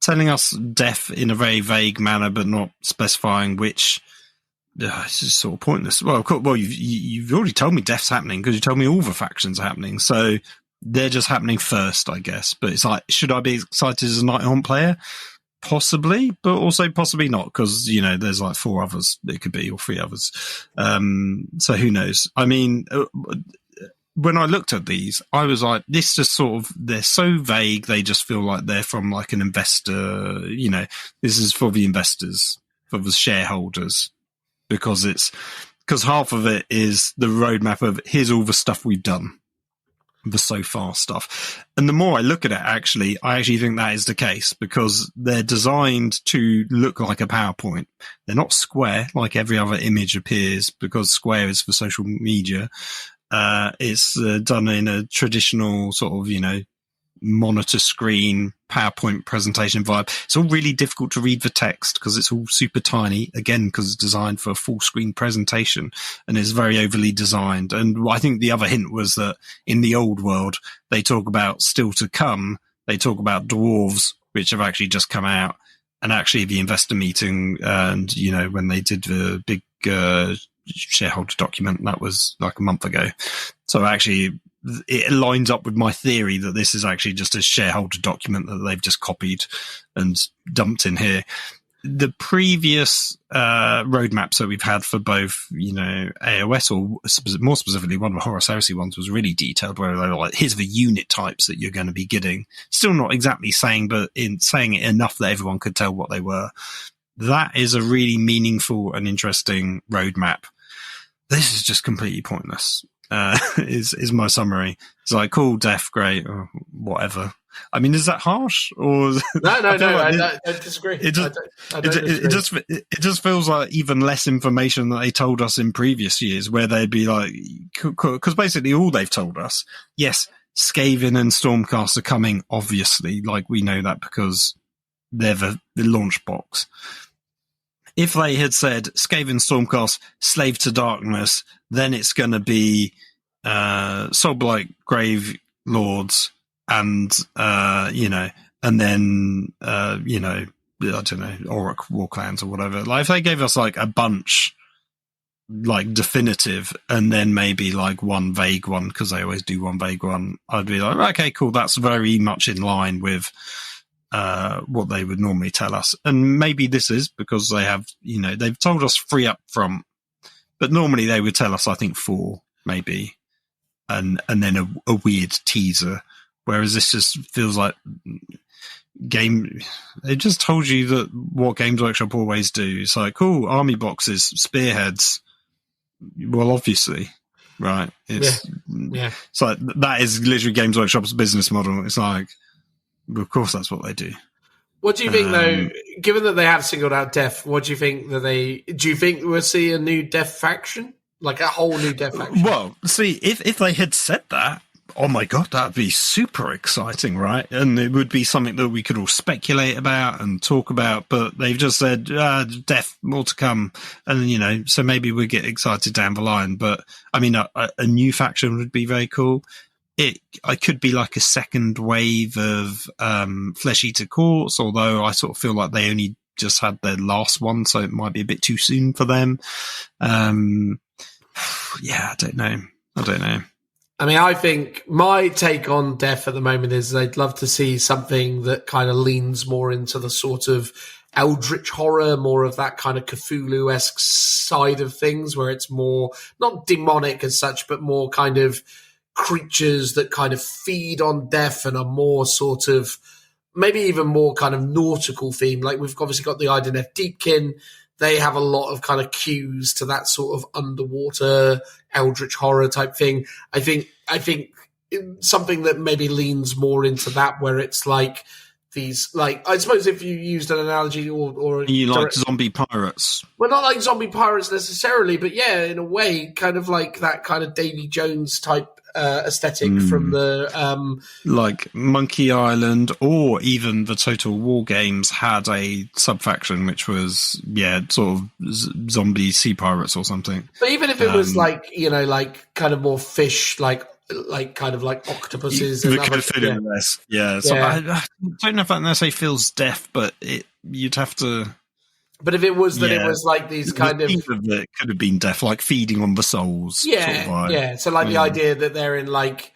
Telling us death in a very vague manner, but not specifying which, it's just sort of pointless. Well, cool, you've already told me death's happening, because you told me all the factions are happening, so they're just happening first, I guess. But it's like, should I be excited as a Night Hunt player? Possibly, but also possibly not, because, there's like 4 others it could be, or 3 others. So who knows? I mean, when I looked at these, I was like, this just sort of, they're so vague, they just feel like they're from like an investor, this is for the investors, for the shareholders, because half of it is the roadmap of here's all the stuff we've done. The so far stuff. And the more I look at it, I actually think that is the case, because they're designed to look like a PowerPoint. They're not square like every other image appears, because square is for social media. It's done in a traditional sort of, monitor screen PowerPoint presentation vibe. It's all really difficult to read the text because it's all super tiny, again, because it's designed for a full screen presentation, and it's very overly designed. And I think the other hint was that in the old world, they talk about still to come. They talk about dwarves, which have actually just come out, and actually the investor meeting, and, when they did the big shareholder document, that was like a month ago. So actually, it lines up with my theory that this is actually just a shareholder document that they've just copied and dumped in here. The previous roadmaps that we've had for both, AOS, or more specifically one of the Horus Heresy ones, was really detailed, where they were like, here's the unit types that you're going to be getting. Still not exactly saying, but in saying it enough that everyone could tell what they were. That is a really meaningful and interesting roadmap. This is just completely pointless. Is my summary. It's like, cool, death, great, or whatever. I mean, is that harsh? Or no, I disagree. It just feels like even less information that they told us in previous years, where they'd be like, because basically all they've told us, yes, Skaven and Stormcast are coming, obviously, like we know that because they're the launch box. If they had said Skaven, Stormcast, Slave to Darkness, then it's going to be Soulblight, Grave Lords, and and then I don't know, Auric War Clans or whatever. Like if they gave us like a bunch, like definitive, and then maybe like one vague one, because they always do one vague one, I'd be like, okay, cool, that's very much in line with what they would normally tell us. And maybe this is because they have, they've told us 3 up front, but normally they would tell us, I think, 4 maybe, and then a weird teaser, whereas this just feels like they just told you that what Games Workshop always do. It's like, cool, army boxes, spearheads, well, obviously, right? It's like, that is literally Games Workshop's business model. It's like, of course, that's what they do. What do you think, though? Given that they have singled out Death, what do you think do you think we'll see a new Death faction, like a whole new Death faction? Well, see, if they had said that, oh my god, that'd be super exciting, right? And it would be something that we could all speculate about and talk about. But they've just said Death, more to come, and so maybe we get excited down the line. But I mean, a new faction would be very cool. I could be like a second wave of Flesh Eater Courts, although I sort of feel like they only just had their last one, so it might be a bit too soon for them. Yeah, I don't know. I don't know. I mean, I think my take on Death at the moment is I'd love to see something that kind of leans more into the sort of eldritch horror, more of that kind of Cthulhu-esque side of things, where it's more, not demonic as such, but more kind of creatures that kind of feed on death and are more sort of, maybe even more kind of nautical themed. Like we've obviously got the Idoneth Deepkin. They have a lot of kind of cues to that sort of underwater eldritch horror type thing. I think something that maybe leans more into that, where it's like these, like, I suppose if you used an analogy or you like zombie pirates. Well, not like zombie pirates necessarily, but yeah, in a way, kind of like that kind of Davy Jones type aesthetic from the like Monkey Island, or even the Total War games had a subfaction which was sort of zombie sea pirates or something. But even if it was like, you know, like kind of more fish, like kind of like octopuses and other, So I don't know if that necessarily feels deaf, but you'd have to. But if it was that it was like these kind of it could have been death, like feeding on the souls. Yeah, sort of vibe. Yeah. So like the idea that they're in like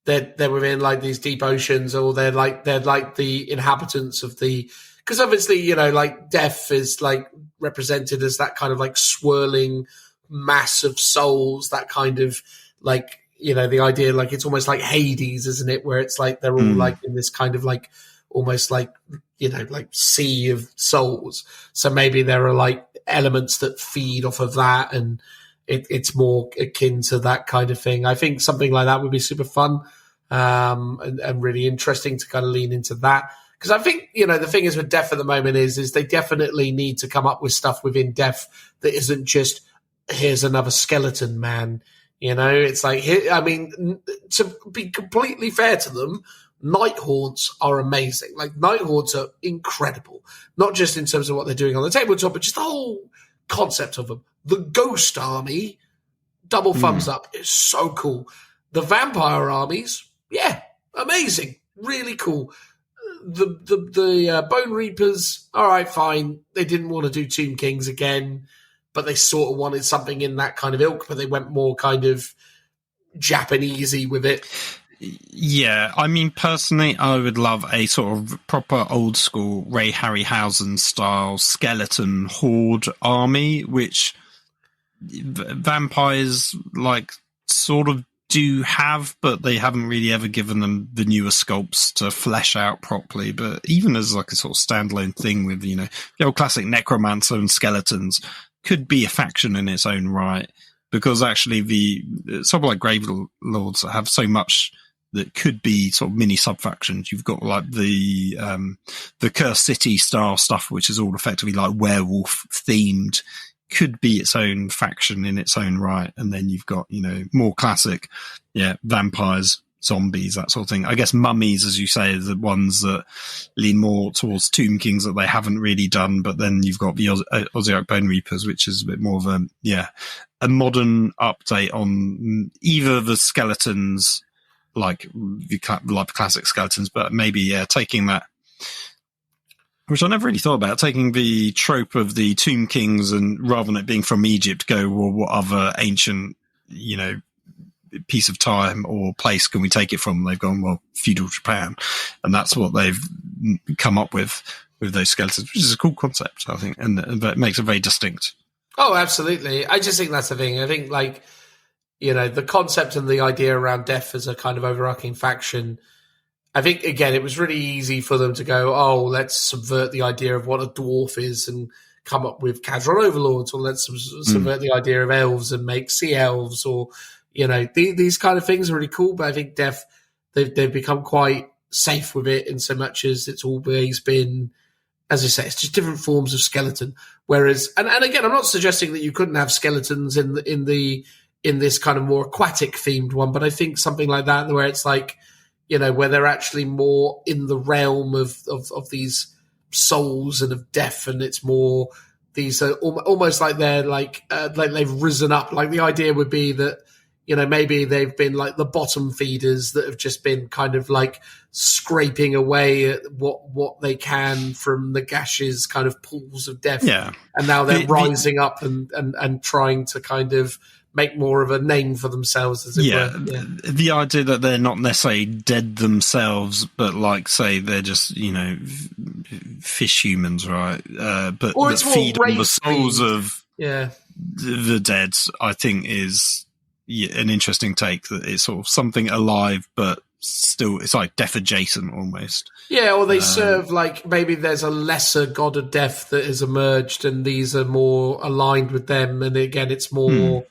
they're within like these deep oceans, or they're like the inhabitants of the, because obviously, you know, like death is like represented as that kind of like swirling mass of souls, that kind of like, you know, the idea like it's almost like Hades, isn't it? Where it's like they're all like in this kind of like almost like, you know, like sea of souls. So maybe there are like elements that feed off of that, and it's more akin to that kind of thing. I think something like that would be super fun, and really interesting to kind of lean into that. Because I think, you know, the thing is with Death at the moment is they definitely need to come up with stuff within Death that isn't just, here's another skeleton man. You know, it's like, I mean, to be completely fair to them, Night Haunts are amazing. Like, Night Haunts are incredible. Not just in terms of what they're doing on the tabletop, but just the whole concept of them. The Ghost Army, double thumbs up, is so cool. The Vampire Armies, amazing. Really cool. The Bone Reapers, all right, fine. They didn't want to do Tomb Kings again, but they sort of wanted something in that kind of ilk, but they went more kind of Japanesey with it. Yeah, I mean, personally, I would love a sort of proper old school Ray Harryhausen style skeleton horde army, which vampires like sort of do have, but they haven't really ever given them the newer sculpts to flesh out properly. But even as like a sort of standalone thing with, you know, the old classic necromancer and skeletons could be a faction in its own right, because actually the sort of like Grave Lords have so much that could be sort of mini sub-factions. You've got like the Cursed City style stuff, which is all effectively like werewolf themed, could be its own faction in its own right. And then you've got, you know, more classic, vampires, zombies, that sort of thing. I guess mummies, as you say, are the ones that lean more towards Tomb Kings that they haven't really done. But then you've got the Osiark Bone Reapers, which is a bit more of a modern update on either the skeletons, like the classic skeletons, but maybe taking that, which I never really thought about, taking the trope of the Tomb Kings and rather than it being from Egypt, go, well, what other ancient, you know, piece of time or place can we take it from? They've gone, well, feudal Japan, and that's what they've come up with those skeletons, which is a cool concept, I think, and it makes it very distinct. Oh, absolutely. I just think that's the thing. I think, like, you know, the concept and the idea around death as a kind of overarching faction, I think, again, it was really easy for them to go, oh, let's subvert the idea of what a dwarf is and come up with Khazra overlords, or let's subvert the idea of elves and make sea elves, or, you know, these kind of things are really cool. But I think death, they've become quite safe with it in so much as it's always been, as I say, it's just different forms of skeleton. Whereas, and again, I'm not suggesting that you couldn't have skeletons in this kind of more aquatic themed one, but I think something like that, where it's like, you know, where they're actually more in the realm of these souls and of death, and it's more these are almost like they're like they've risen up. Like the idea would be that, you know, maybe they've been like the bottom feeders that have just been kind of like scraping away at what they can from the gashes kind of pools of death. Yeah. And now they're rising up and trying to kind of make more of a name for themselves, as it were. Yeah. The idea that they're not necessarily dead themselves, but like, say, they're just, fish humans, right? But Or that it's more feed on the race souls themed. of the dead, I think is an interesting take, that it's sort of something alive, but still, it's like death adjacent almost. Yeah, or they serve, like, maybe there's a lesser god of death that has emerged and these are more aligned with them. And again, it's more,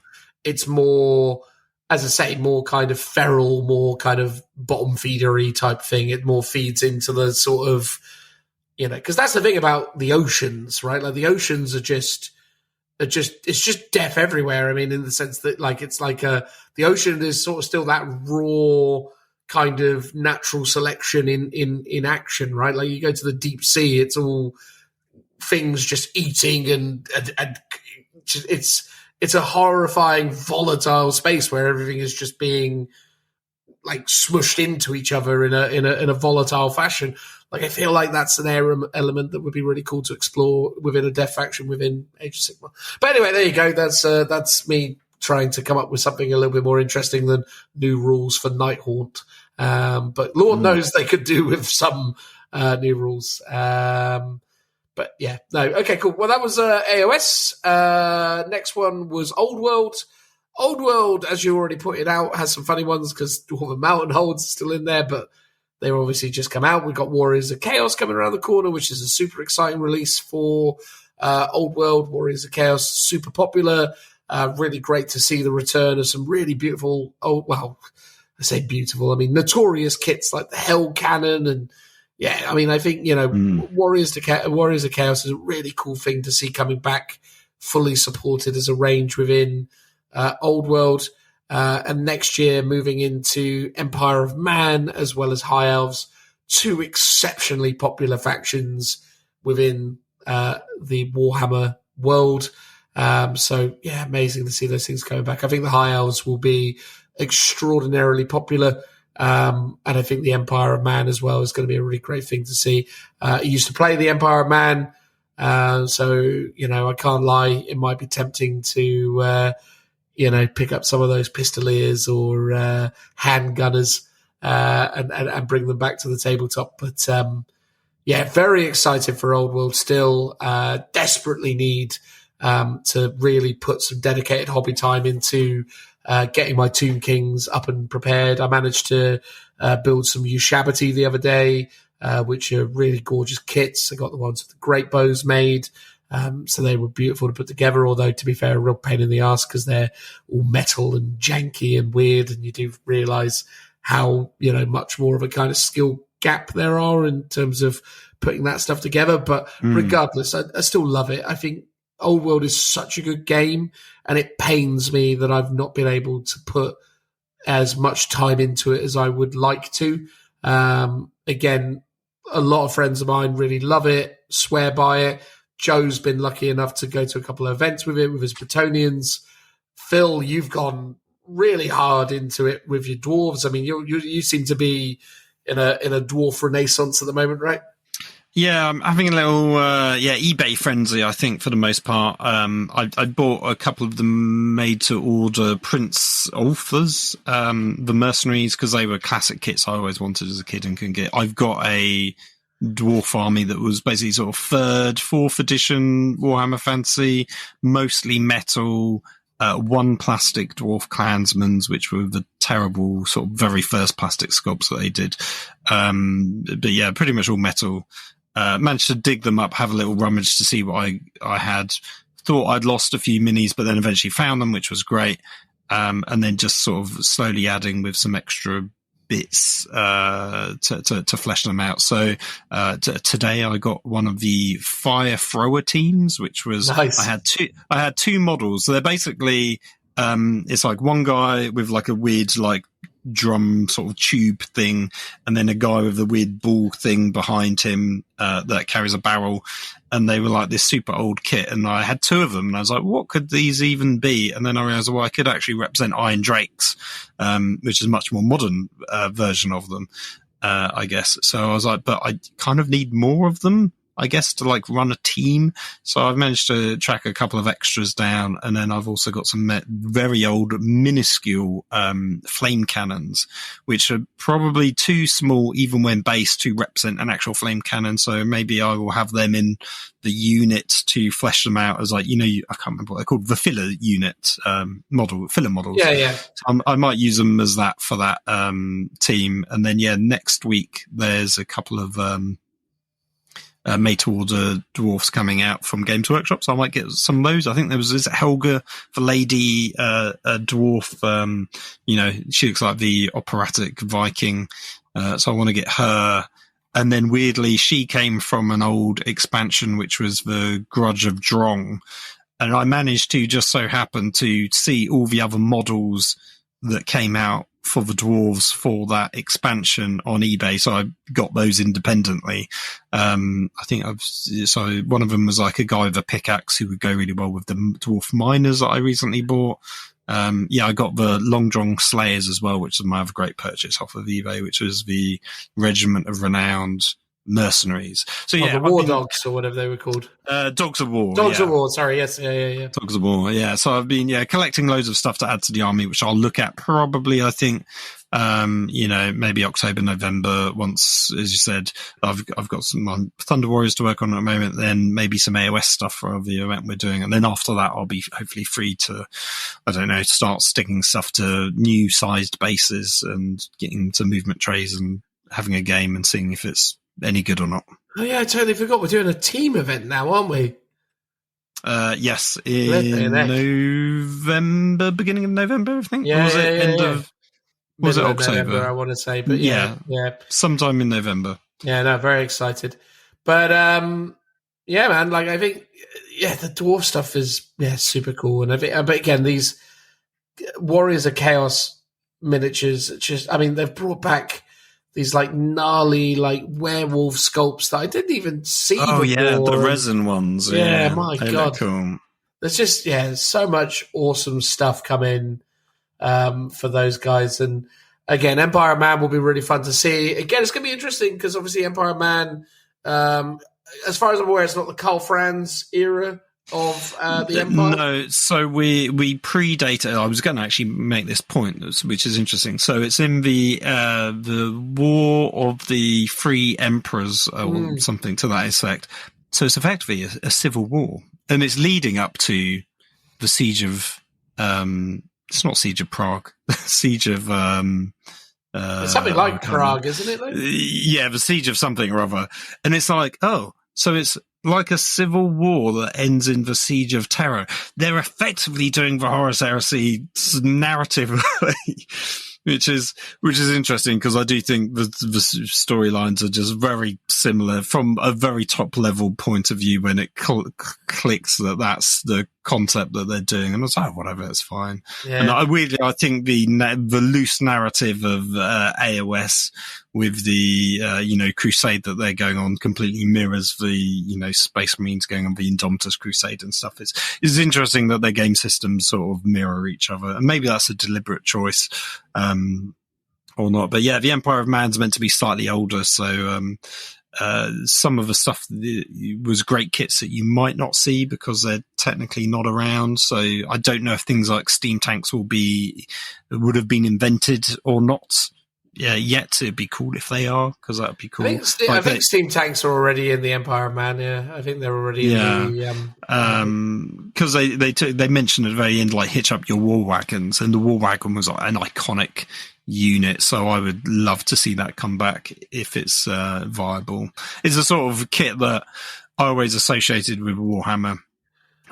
as I say, more kind of feral, more kind of bottom feedery type thing. It more feeds into the sort of, because that's the thing about the oceans, right? Like, the oceans are just, it's just death everywhere. I mean, in the sense that, like, it's like the ocean is sort of still that raw kind of natural selection in action, right? Like, you go to the deep sea, it's all things just eating and it's a horrifying, volatile space where everything is just being like smushed into each other in a volatile fashion. Like, I feel like that's an element that would be really cool to explore within a death faction within Age of Sigmar. But anyway, there you go. That's me trying to come up with something a little bit more interesting than new rules for Nighthaunt. But Lord knows they could do with some new rules. But yeah, no. Okay, cool. Well, that was AOS. Next one was Old World. Old World, as you already pointed out, has some funny ones because Dwarven Mountain Holds still in there, but they've obviously just come out. We've got Warriors of Chaos coming around the corner, which is a super exciting release for Old World. Warriors of Chaos, super popular. Really great to see the return of some really beautiful, I say beautiful, I mean notorious kits like the Hell Cannon, and I mean, I think, Warriors of Chaos is a really cool thing to see coming back, fully supported as a range within Old World, and next year moving into Empire of Man as well as High Elves, two exceptionally popular factions within the Warhammer world. So yeah, amazing to see those things coming back. I think the High Elves will be extraordinarily popular. And I think the Empire of Man as well is going to be a really great thing to see. I used to play the Empire of Man. So, I can't lie. It might be tempting to, pick up some of those pistoliers or handgunners and bring them back to the tabletop. But, very excited for Old World still. Desperately need to really put some dedicated hobby time into getting my Tomb Kings up and prepared. I managed to build some Ushabti the other day, which are really gorgeous kits. I got the ones with the great bows made. So they were beautiful to put together, although, to be fair, a real pain in the ass because they're all metal and janky and weird, and you do realise how, much more of a kind of skill gap there are in terms of putting that stuff together. But regardless, I still love it. I think Old World is such a good game, and it pains me that I've not been able to put as much time into it as I would like to. Again, a lot of friends of mine really love it, swear by it. Joe's been lucky enough to go to a couple of events with it with his Bretonians. Phil, you've gone really hard into it with your dwarves. I mean, you seem to be in a dwarf renaissance at the moment, right? Yeah, I'm having a little, eBay frenzy, I think, for the most part. I bought a couple of the made-to-order Prince Ulthers, the mercenaries, because they were classic kits I always wanted as a kid and couldn't get. I've got a dwarf army that was basically sort of 3rd, 4th edition Warhammer Fantasy, mostly metal, one plastic dwarf clansmans, which were the terrible sort of very first plastic sculpts that they did. But yeah, pretty much all metal. Managed to dig them up, have a little rummage to see what I had. Thought I'd lost a few minis, but then eventually found them, which was great. And then just sort of slowly adding with some extra bits to flesh them out. So today I got one of the fire thrower teams, which was nice. I had two models. So they're basically it's like one guy with like a weird like drum sort of tube thing, and then a guy with the weird ball thing behind him that carries a barrel. And they were like this super old kit, and I had two of them, and I was like, what could these even be? And then I realized, well, I could actually represent Iron Drakes, which is a much more modern version of them, I guess. So I was like, but I kind of need more of them. I guess, to like run a team. So I've managed to track a couple of extras down, and then I've also got some very old, minuscule flame cannons, which are probably too small, even when based, to represent an actual flame cannon. So maybe I will have them in the unit to flesh them out as, like, you know, I can't remember what they're called, the filler unit filler models. Yeah. So I might use them as that for that team. And then next week there's a couple of made to order dwarfs coming out from Games Workshop, so I might get some of those. I think there was Helga, the lady dwarf. You know, she looks like the operatic Viking, so I want to get her. And then weirdly, she came from an old expansion, which was the Grudge of Drong. And I managed to just so happen to see all the other models that came out for the dwarves for that expansion on eBay. So I got those independently. I think so one of them was like a guy with a pickaxe who would go really well with the dwarf miners that I recently bought. I got the Long John Slayers as well, which is my other great purchase off of eBay, which was the Regiment of Renowned Mercenaries. So the War Dogs, or whatever they were called. Dogs of War. Dogs of War, sorry, yes, yeah. Dogs of War, yeah. So I've been, collecting loads of stuff to add to the army, which I'll look at probably, I think, maybe October, November, once, as you said, I've got some Thunder Warriors to work on at the moment, then maybe some AOS stuff for the event we're doing. And then after that, I'll be hopefully free to, I don't know, start sticking stuff to new sized bases and getting to movement trays and having a game and seeing if it's any good or not. Oh yeah, I totally forgot. We're doing a team event now, aren't we? Yes, in November, beginning of November, I think. Yeah, or was it end of? Was it October? November, I want to say, but yeah, sometime in November. Yeah, no, very excited. But yeah, man, like I think, the dwarf stuff is super cool, and but again, these Warriors of Chaos miniatures, just, I mean, they've brought back these like gnarly like werewolf sculpts that I didn't even see before. The resin ones. Yeah, my God. Cool. There's just, so much awesome stuff coming for those guys. And again, Empire Man will be really fun to see. Again, it's going to be interesting because obviously Empire Man, as far as I'm aware, it's not the Karl Franz era of the Empire. No, so we predate it. I was going to actually make this point, which is interesting. So it's in the War of the Three Emperors, or something to that effect. So it's effectively a civil war, and it's leading up to the siege of it's not Siege of Prague, Siege of it's something like Prague, isn't it? Like? The Siege of something or other, and it's like, so it's like a civil war that ends in the Siege of Terror. They're effectively doing the Horus Heresy narrative, which is interesting, because I do think the storylines are just very similar from a very top level point of view when it clicks that that's the concept that they're doing, and I was like, whatever, it's fine. And I think the loose narrative of AOS with the crusade that they're going on completely mirrors the Space Marines going on the Indomitus crusade and stuff. It's interesting that their game systems sort of mirror each other, and maybe that's a deliberate choice or not. But the Empire of Man's meant to be slightly older, so some of the stuff was great kits that you might not see because they're technically not around. So I don't know if things like steam tanks would have been invented or not. Yet. It'd be cool if they are, because that would be cool. I think steam tanks are already in the Empire of Man. Yeah, I think they're already in the. Because they mentioned at the very end, like, hitch up your war wagons, and the war wagon was like an iconic unit. So I would love to see that come back if it's viable. It's a sort of kit that I always associated with Warhammer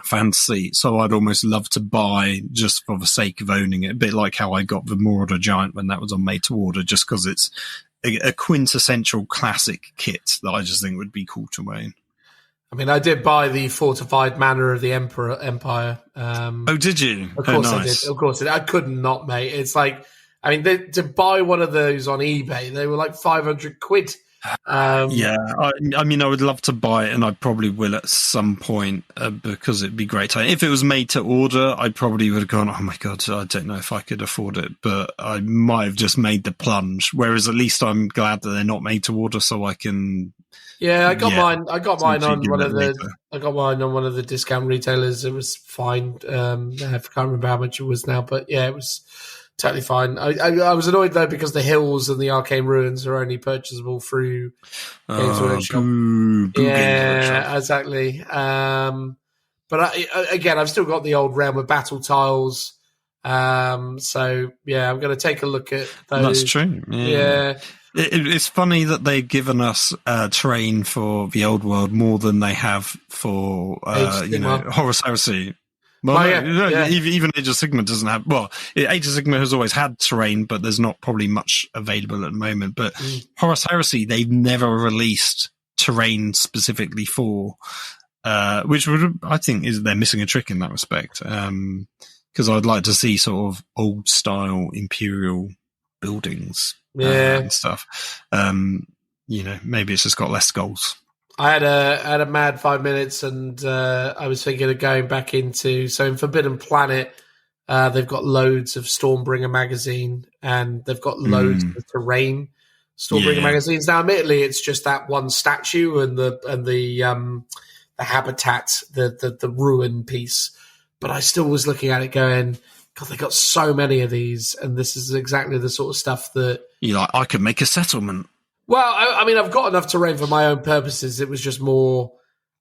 Fantasy, so I'd almost love to buy just for the sake of owning it, a bit like how I got the Marauder Giant when that was on made to order, just because it's a quintessential classic kit that I just think would be cool to own. I mean, I did buy the fortified manor of the Empire. Did you? Of course, nice. I did. Of course, I couldn't not, mate. It's like, I mean, to buy one of those on eBay, they were like 500 quid. I mean, I would love to buy it, and I probably will at some point, because it'd be great. If it was made to order, I probably would have gone, oh my God, I don't know if I could afford it, but I might have just made the plunge. Whereas at least I'm glad that they're not made to order, so I can Yeah, I got Yeah. mine. I got mine on Essentially one do of that the. later. I got mine on one of the discount retailers. It was fine. I can't remember how much it was now, but yeah, it was totally fine. I was annoyed though because the hills and the arcane ruins are only purchasable through Games Workshop. Boo Games Workshop. Yeah, exactly. But again, I've still got the old Realm of Battle tiles. So yeah, I'm going to take a look at those. That's true. Yeah. It's funny that they've given us terrain for the old world more than they have for Horus Heresy. Well, even Age of Sigmar doesn't have. Well, Age of Sigmar has always had terrain, but there's not probably much available at the moment. But Horus Heresy, they've never released terrain specifically for, which would, I think, they're missing a trick in that respect. Because I'd like to see sort of old style Imperial buildings and stuff. Maybe it's just got less goals. I had a mad 5 minutes, and I was thinking of going back into. So in Forbidden Planet, they've got loads of Stormbringer magazine, and they've got loads of terrain Stormbringer magazines. Now, admittedly, it's just that one statue and the habitat, the ruin piece. But I still was looking at it, going, God, they got so many of these, and this is exactly the sort of stuff that I could make a settlement. Well, I mean, I've got enough terrain for my own purposes. It was just more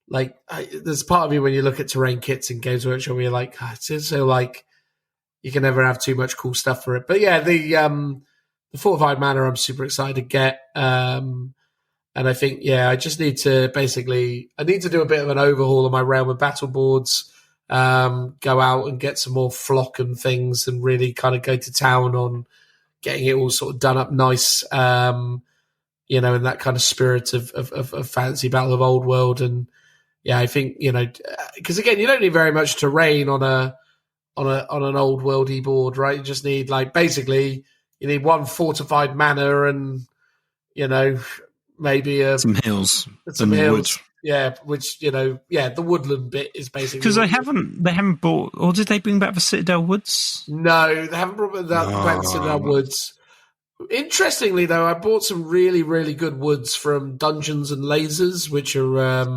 like there's part of me when you look at terrain kits in Games Workshop, where you're like, it's so like you can never have too much cool stuff for it. But yeah, the Fortified Manor, I'm super excited to get, and I think I just need to do a bit of an overhaul of my Realm of Battle boards, go out and get some more flock and things, and really kind of go to town on getting it all sort of done up nice. In that kind of spirit of fantasy Battle of Old World. And I think, because again, you don't need very much terrain on an old worldy board, right? You just need basically you need one fortified manor and, maybe some hills. Some hills. Wood. Yeah, which, the woodland bit is basically... Because they haven't bought... Or did they bring back the Citadel Woods? No, they haven't brought back the Citadel Woods. Interestingly, though, I bought some really, really good woods from Dungeons and Lasers, which are...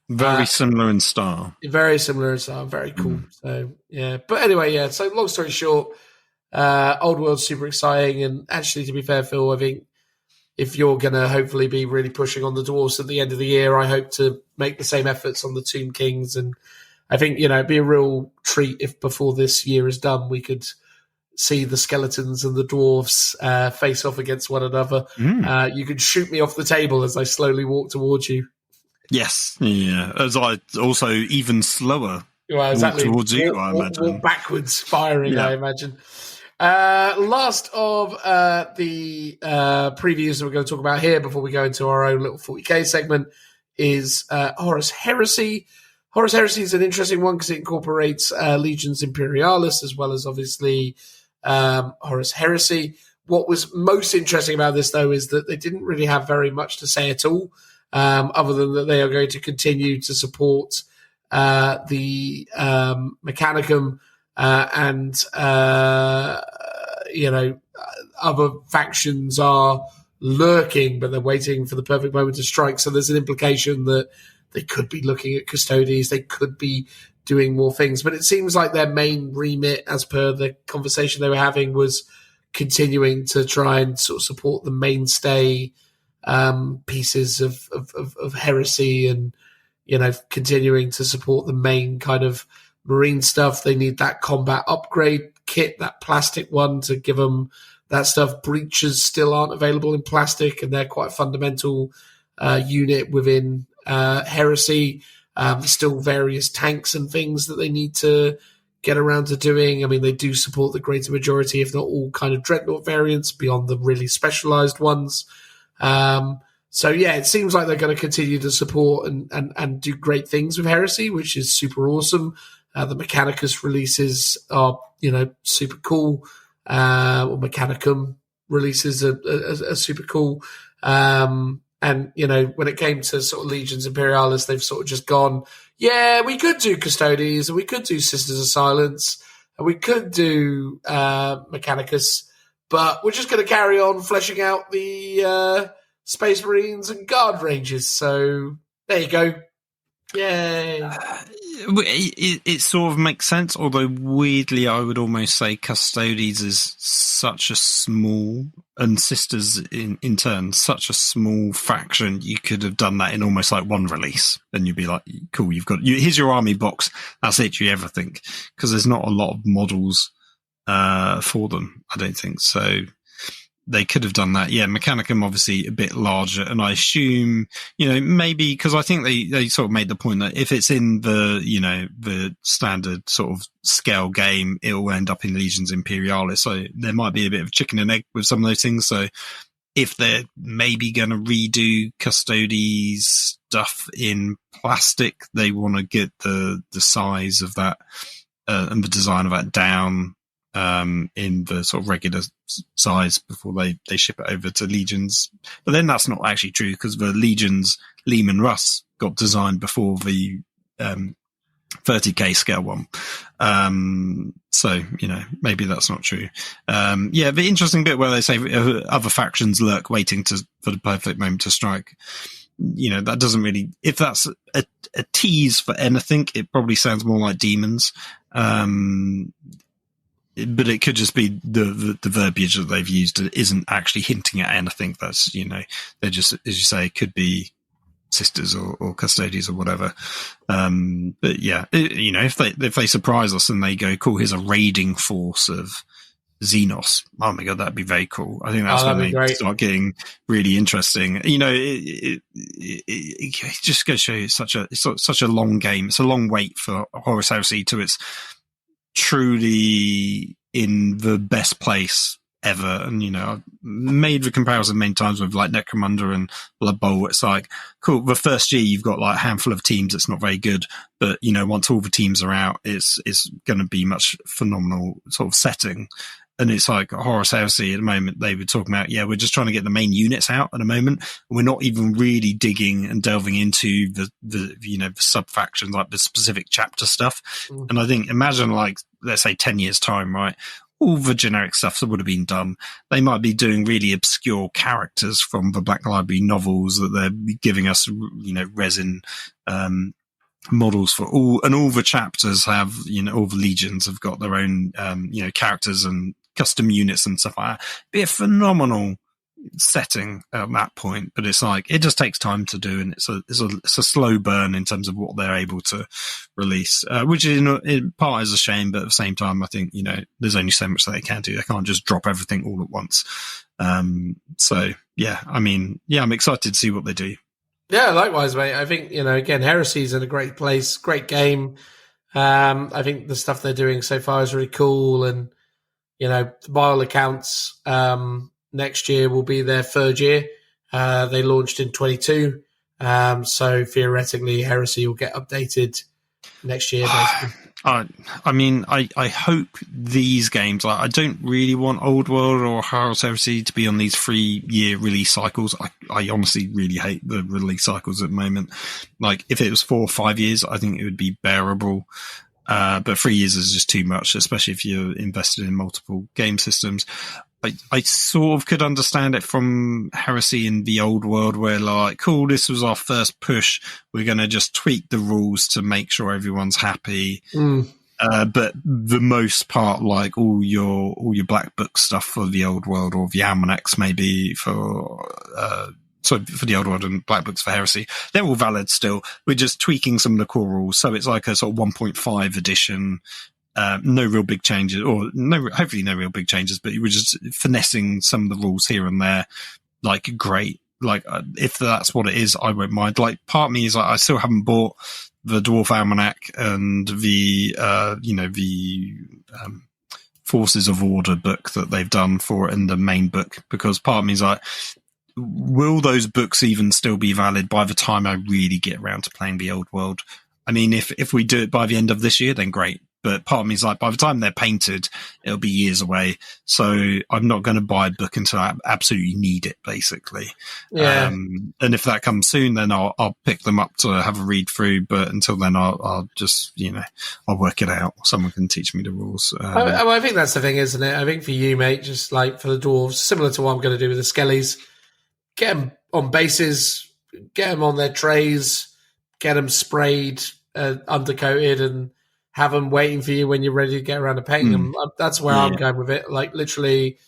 very similar in style. Very similar in style. Very cool. So, yeah. But anyway, so long story short, Old World's super exciting. And actually, to be fair, Phil, I think if you're going to hopefully be really pushing on the Dwarfs at the end of the year, I hope to make the same efforts on the Tomb Kings. And I think, it'd be a real treat if before this year is done, we could see the skeletons and the dwarves face off against one another. You could shoot me off the table as I slowly walk towards you. Yes, as I also even slower walk towards you, I imagine. Walk backwards, firing, I imagine. Last of the previews that we're going to talk about here before we go into our own little 40k segment is Horus Heresy. Horus Heresy is an interesting one because it incorporates Legions Imperialis as well as obviously Horus Heresy. What was most interesting about this, though, is that they didn't really have very much to say at all, other than that they are going to continue to support the Mechanicum and other factions are lurking, but they're waiting for the perfect moment to strike. So there's an implication that they could be looking at Custodes, they could be doing more things, but it seems like their main remit, as per the conversation they were having, was continuing to try and sort of support the mainstay pieces of heresy and, continuing to support the main kind of marine stuff. They need that combat upgrade kit, that plastic one, to give them that stuff. Breaches still aren't available in plastic, and they're quite a fundamental unit within heresy. Still various tanks and things that they need to get around to doing. I mean, they do support the greater majority, if not all, kind of dreadnought variants beyond the really specialized ones. It seems like they're going to continue to support and do great things with heresy, which is super awesome. The Mechanicus releases are, super cool. Or Mechanicum releases are super cool. And, when it came to sort of Legions Imperialis, they've sort of just gone, we could do Custodes, and we could do Sisters of Silence, and we could do Mechanicus, but we're just going to carry on fleshing out the Space Marines and Guard Rangers. So there you go. Yay. It sort of makes sense, although weirdly I would almost say Custodes is such a small, and Sisters in turn, such a small faction. You could have done that in almost like one release and you'd be like, cool, here's your army box, that's literally everything, because there's not a lot of models for them, I don't think. So they could have done that. Yeah, Mechanicum obviously a bit larger, and I assume, maybe because I think they sort of made the point that if it's in the standard sort of scale game, it will end up in Legions Imperialis. So there might be a bit of chicken and egg with some of those things. So if they're maybe going to redo Custodes stuff in plastic, they want to get the size of that and the design of that down in the sort of regular size before they ship it over to Legions. But then that's not actually true, because the Legions Lehman Russ got designed before the 30k scale one. So, maybe that's not true. The interesting bit where they say other factions lurk waiting for the perfect moment to strike. That doesn't really, if that's a tease for anything, it probably sounds more like demons. But it could just be the verbiage that they've used isn't actually hinting at anything. That's, they're just, as you say, it could be Sisters or Custodes or whatever. But yeah, if they surprise us and they go, cool, here's a raiding force of Xenos. Oh my God, that'd be very cool. I think that's when they start getting really interesting. It just goes to show you it's such a long game. It's a long wait for Horus Heresy to its truly in the best place ever. And I've made the comparison many times with like Necromunda and Blood Bowl. It's like, cool, the first year you've got like a handful of teams that's not very good, but once all the teams are out, it's going to be much phenomenal sort of setting. And it's like Horus Heresy at the moment, they were talking about, we're just trying to get the main units out at the moment. We're not even really digging and delving into the sub factions, like the specific chapter stuff. Mm. And I think, imagine like, let's say 10 years time, right? All the generic stuff that would have been done. They might be doing really obscure characters from the Black Library novels that they're giving us, resin, models for all the chapters have, all the legions have got their own, characters and custom units and stuff like that. Be a phenomenal setting at that point, but it's like, it just takes time to do, and it's a slow burn in terms of what they're able to release, which in part is a shame, but at the same time, I think, there's only so much that they can do. They can't just drop everything all at once. So yeah, I'm excited to see what they do. Yeah, likewise, mate. I think, again, Heresy's in a great place, great game. I think the stuff they're doing so far is really cool. And, by all accounts, next year will be their third year. They launched in 22. So theoretically, Heresy will get updated next year, basically. I hope these games, I don't really want Old World or Horus Heresy to be on these 3-year release cycles. I honestly really hate the release cycles at the moment. Like, if it was 4 or 5 years, I think it would be bearable. But 3 years is just too much, especially if you're invested in multiple game systems. I sort of could understand it from Heresy in the Old World, where like, cool, this was our first push. We're going to just tweak the rules to make sure everyone's happy. But the most part, like all your Black Book stuff for the Old World, or the almanacs maybe for the Old World and Black Books for Heresy, they're all valid still. We're just tweaking some of the core rules. So it's like a sort of 1.5 edition. No real big changes, or hopefully no real big changes, but you were just finessing some of the rules here and there. Like, great. Like, if that's what it is, I won't mind. Like, part of me is like, I still haven't bought the Dwarf Almanac and the Forces of Order book that they've done for it in the main book, because part of me is like, will those books even still be valid by the time I really get around to playing the Old World? If we do it by the end of this year, then great. But part of me is like, by the time they're painted, it'll be years away. So I'm not going to buy a book until I absolutely need it, basically. Yeah. And if that comes soon, then I'll pick them up to have a read through. But until then, I'll just, I'll work it out. Someone can teach me the rules. I think that's the thing, isn't it? I think for you, mate, just like for the dwarves, similar to what I'm going to do with the Skellies, get them on bases, get them on their trays, get them sprayed, undercoated, and have them waiting for you when you're ready to get around to painting them. That's where I'm going with it. Like literally,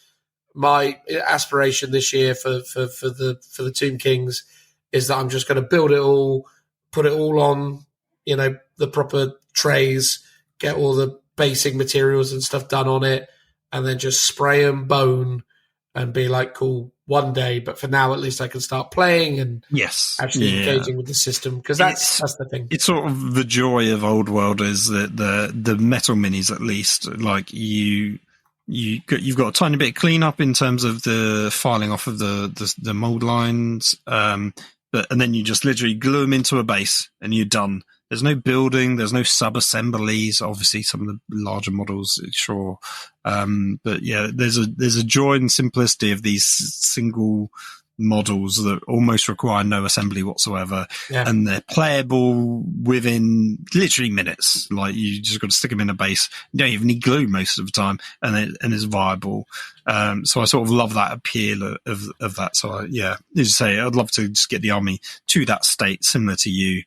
my aspiration this year for the Tomb Kings is that I'm just going to build it all, put it all on, the proper trays, get all the basic materials and stuff done on it, and then just spray them bone and be like, cool, one day. But for now, at least I can start playing and actually engaging with the system, because that's the thing. It's sort of the joy of Old World is that the metal minis, at least, like you've got a tiny bit of cleanup in terms of the filing off of the mold lines, and then you just literally glue them into a base and you're done. There's no building, there's no sub-assemblies. Obviously, some of the larger models, sure, but yeah, there's a joy and simplicity of these single models that almost require no assembly whatsoever, and they're playable within literally minutes. Like you just got to stick them in a base. You don't even need glue most of the time, and it's viable. So I sort of love that appeal of that. So as you say, I'd love to just get the army to that state, similar to you.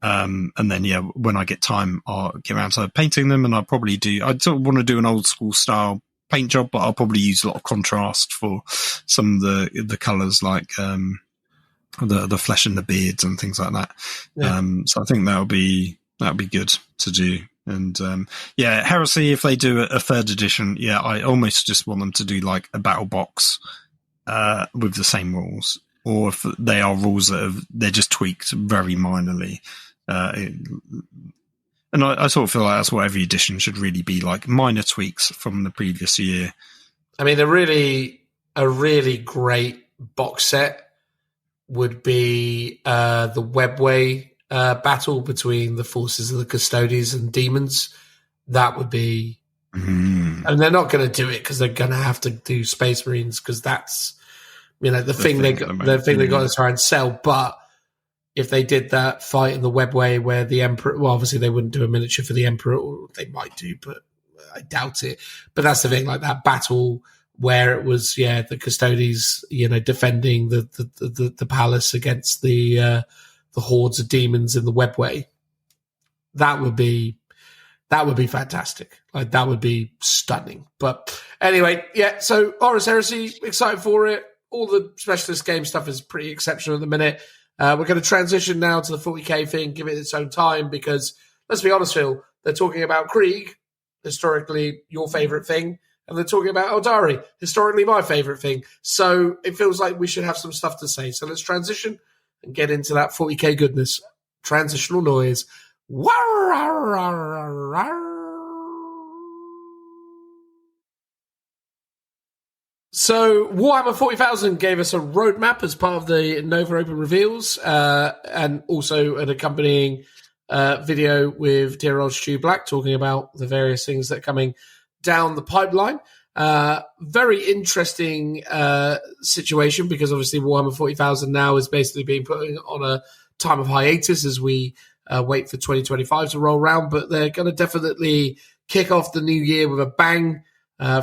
And then, when I get time, I'll get around to painting them, and I sort of want to do an old school style paint job, but I'll probably use a lot of contrast for some of the colours, like the flesh and the beards and things like that. So I think that'll be good to do. And Heresy, if they do a third edition, I almost just want them to do like a battle box with the same rules, or if they are rules that they're just tweaked very minorly. And I sort of feel like that's what every edition should really be, like minor tweaks from the previous year. I mean, a really great box set would be the Webway battle between the forces of the Custodians and Demons. That would be... And they're not going to do it because they're going to have to do Space Marines, because that's the thing they got to try and sell. But if they did that fight in the Webway where the Emperor, well, obviously they wouldn't do a miniature for the Emperor, or they might do, but I doubt it. But that's the thing, like that battle where it was, the Custodians, defending the palace against the hordes of demons in the Webway. That would be fantastic. Like that would be stunning. But anyway, so Horus Heresy, excited for it. All the specialist game stuff is pretty exceptional at the minute. We're going to transition now to the 40k thing, give it its own time, because let's be honest, Phil, they're talking about Krieg, historically your favourite thing, and they're talking about Eldari, historically my favourite thing. So it feels like we should have some stuff to say. So let's transition and get into that 40k goodness. Transitional noise. So Warhammer 40,000 gave us a roadmap as part of the Nova Open Reveals, and also an accompanying video with dear old Stu Black talking about the various things that are coming down the pipeline. Very interesting situation, because obviously Warhammer 40,000 now is basically being put on a time of hiatus as we wait for 2025 to roll around, but they're going to definitely kick off the new year with a bang.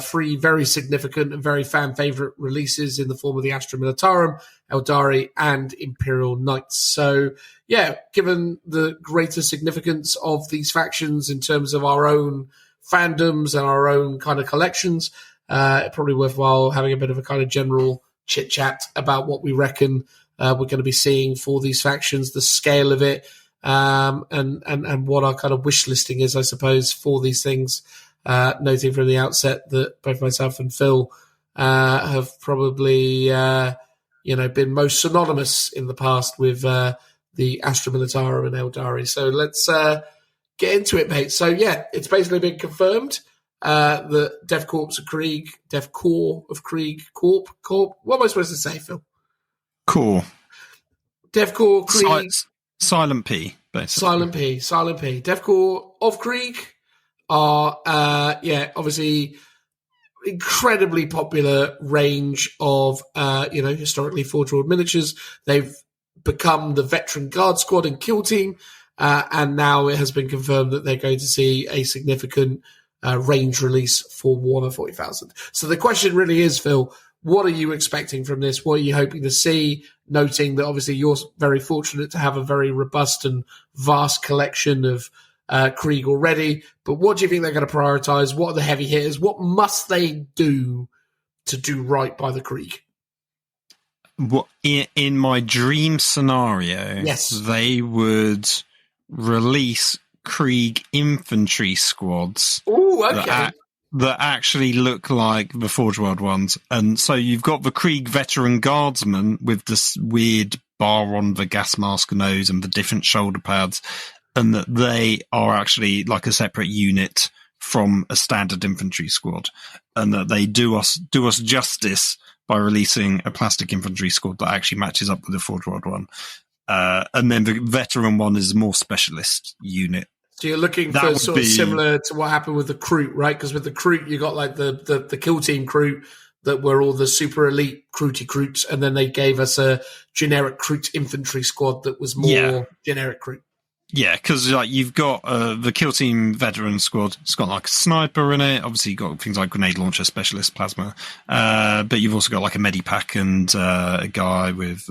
3 very significant and very fan-favourite releases in the form of the Astra Militarum, Eldari, and Imperial Knights. So, given the greater significance of these factions in terms of our own fandoms and our own kind of collections, it's probably worthwhile having a bit of a kind of general chit-chat about what we reckon we're going to be seeing for these factions, the scale of it, and what our kind of wish listing is, I suppose, for these things. Noting from the outset that both myself and Phil have probably, been most synonymous in the past with the Astra Militarum and Eldari. So let's get into it, mate. So, it's basically been confirmed that Death Korps of Krieg, Corp. What am I supposed to say, Phil? Core. Death Korps Krieg. Silent P, basically. Silent P. Death Korps of Krieg are, obviously incredibly popular range of, historically forge-world miniatures. They've become the veteran guard squad and kill team, and now it has been confirmed that they're going to see a significant range release for Warhammer 40,000. So the question really is, Phil, What are you expecting from this? What are you hoping to see? Noting that obviously you're very fortunate to have a very robust and vast collection of Krieg already. But what do you think they're going to prioritize? What are the heavy hitters? What must they do to do right by the Krieg? What in my dream scenario, yes, they would release Krieg infantry squads. Ooh, okay. That actually look like the Forge World ones. And so you've got the Krieg veteran guardsmen with this weird bar on the gas mask nose and the different shoulder pads, and that they are actually like a separate unit from a standard infantry squad, and that they do us justice by releasing a plastic infantry squad that actually matches up with the Forge World one. And then the veteran one is a more specialist unit. So you're looking for sort of similar to what happened with the Kroot, right? Because with the Kroot, you got like the kill team Kroot that were all the super elite Kroots, and then they gave us a generic Kroot infantry squad that was more generic Kroot. Yeah, because like you've got the kill team veteran squad. It's got like a sniper in it. Obviously, you've got things like grenade launcher, specialist, plasma. But you've also got like a medipack and a guy with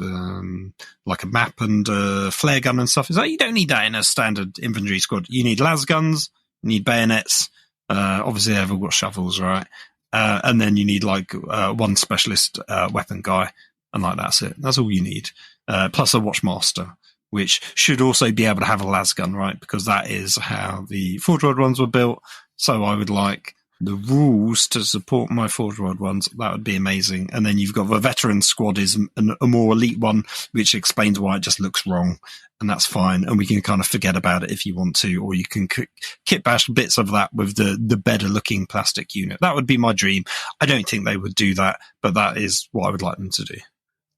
like a map and a flare gun and stuff. It's like you don't need that in a standard infantry squad. You need las guns, you need bayonets. Obviously, they've all got shovels, right? And then you need like one specialist weapon guy, and like that's it. That's all you need. Plus a watchmaster, which should also be able to have a las gun, right? Because that is how the Forge World ones were built. So I would like the rules to support my Forge World ones. That would be amazing. And then you've got the veteran squad is a more elite one, which explains why it just looks wrong. And that's fine. And we can kind of forget about it if you want to, or you can kit bash bits of that with the better looking plastic unit. That would be my dream. I don't think they would do that, but that is what I would like them to do.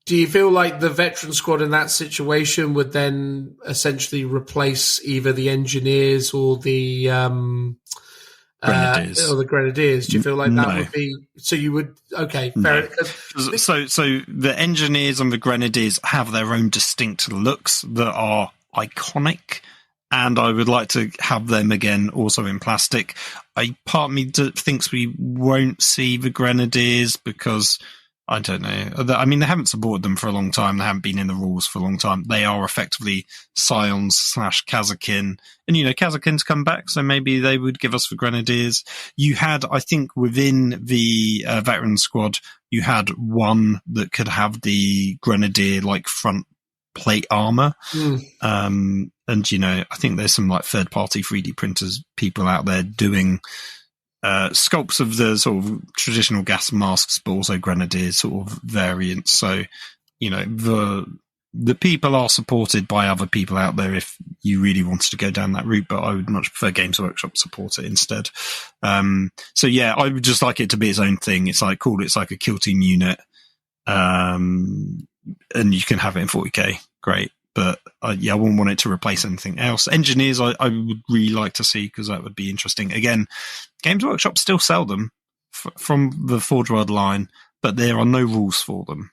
Do you feel like the veteran squad in that situation would then essentially replace either the engineers or the grenadiers? Do you feel like that would be so? You would fair. No. So the engineers and the grenadiers have their own distinct looks that are iconic, and I would like to have them again, also in plastic. Part of me thinks we won't see the grenadiers because. I don't know. I mean, they haven't supported them for a long time. They haven't been in the rules for a long time. They are effectively Scions / Kazakin. And, Kazakin's come back, so maybe they would give us the Grenadiers. You had, I think, within the veteran squad, you had one that could have the Grenadier, front plate armor. And, I think there's some, third-party 3D printers, people out there doing sculpts of the sort of traditional gas masks, but also grenadiers sort of variants. So, the people are supported by other people out there if you really wanted to go down that route, but I would much prefer Games Workshop support it instead. So yeah, I would just like it to be its own thing. It's like cool. It's like a kill team unit. And you can have it in 40k. Great. But I wouldn't want it to replace anything else. Engineers, I would really like to see because that would be interesting. Again, Games Workshop still sell them from the Forge World line, but there are no rules for them.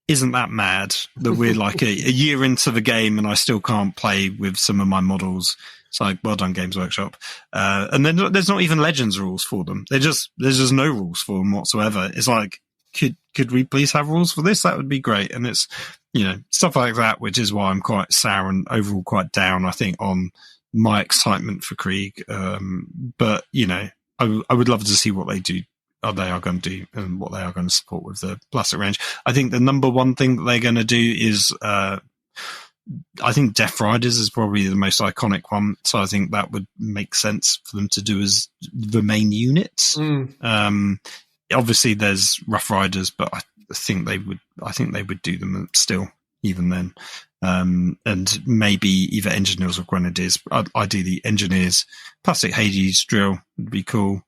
Isn't that mad that we're like a year into the game and I still can't play with some of my models? It's like, well done, Games Workshop. And then there's not even Legends rules for them. There's just no rules for them whatsoever. It's like, could we please have rules for this? That would be great. And it's, stuff like that, which is why I'm quite sour and overall quite down, I think, on my excitement for Krieg. But, I would love to see what they do, or they are going to do, and what they are going to support with the plastic range. I think the number one thing that they're going to do is, I think Death Riders is probably the most iconic one. So I think that would make sense for them to do as the main units. Obviously there's Rough Riders, but I think they would do them still, even then. And maybe either Engineers or Grenadiers. Ideally Engineers. Plastic Hades drill would be cool.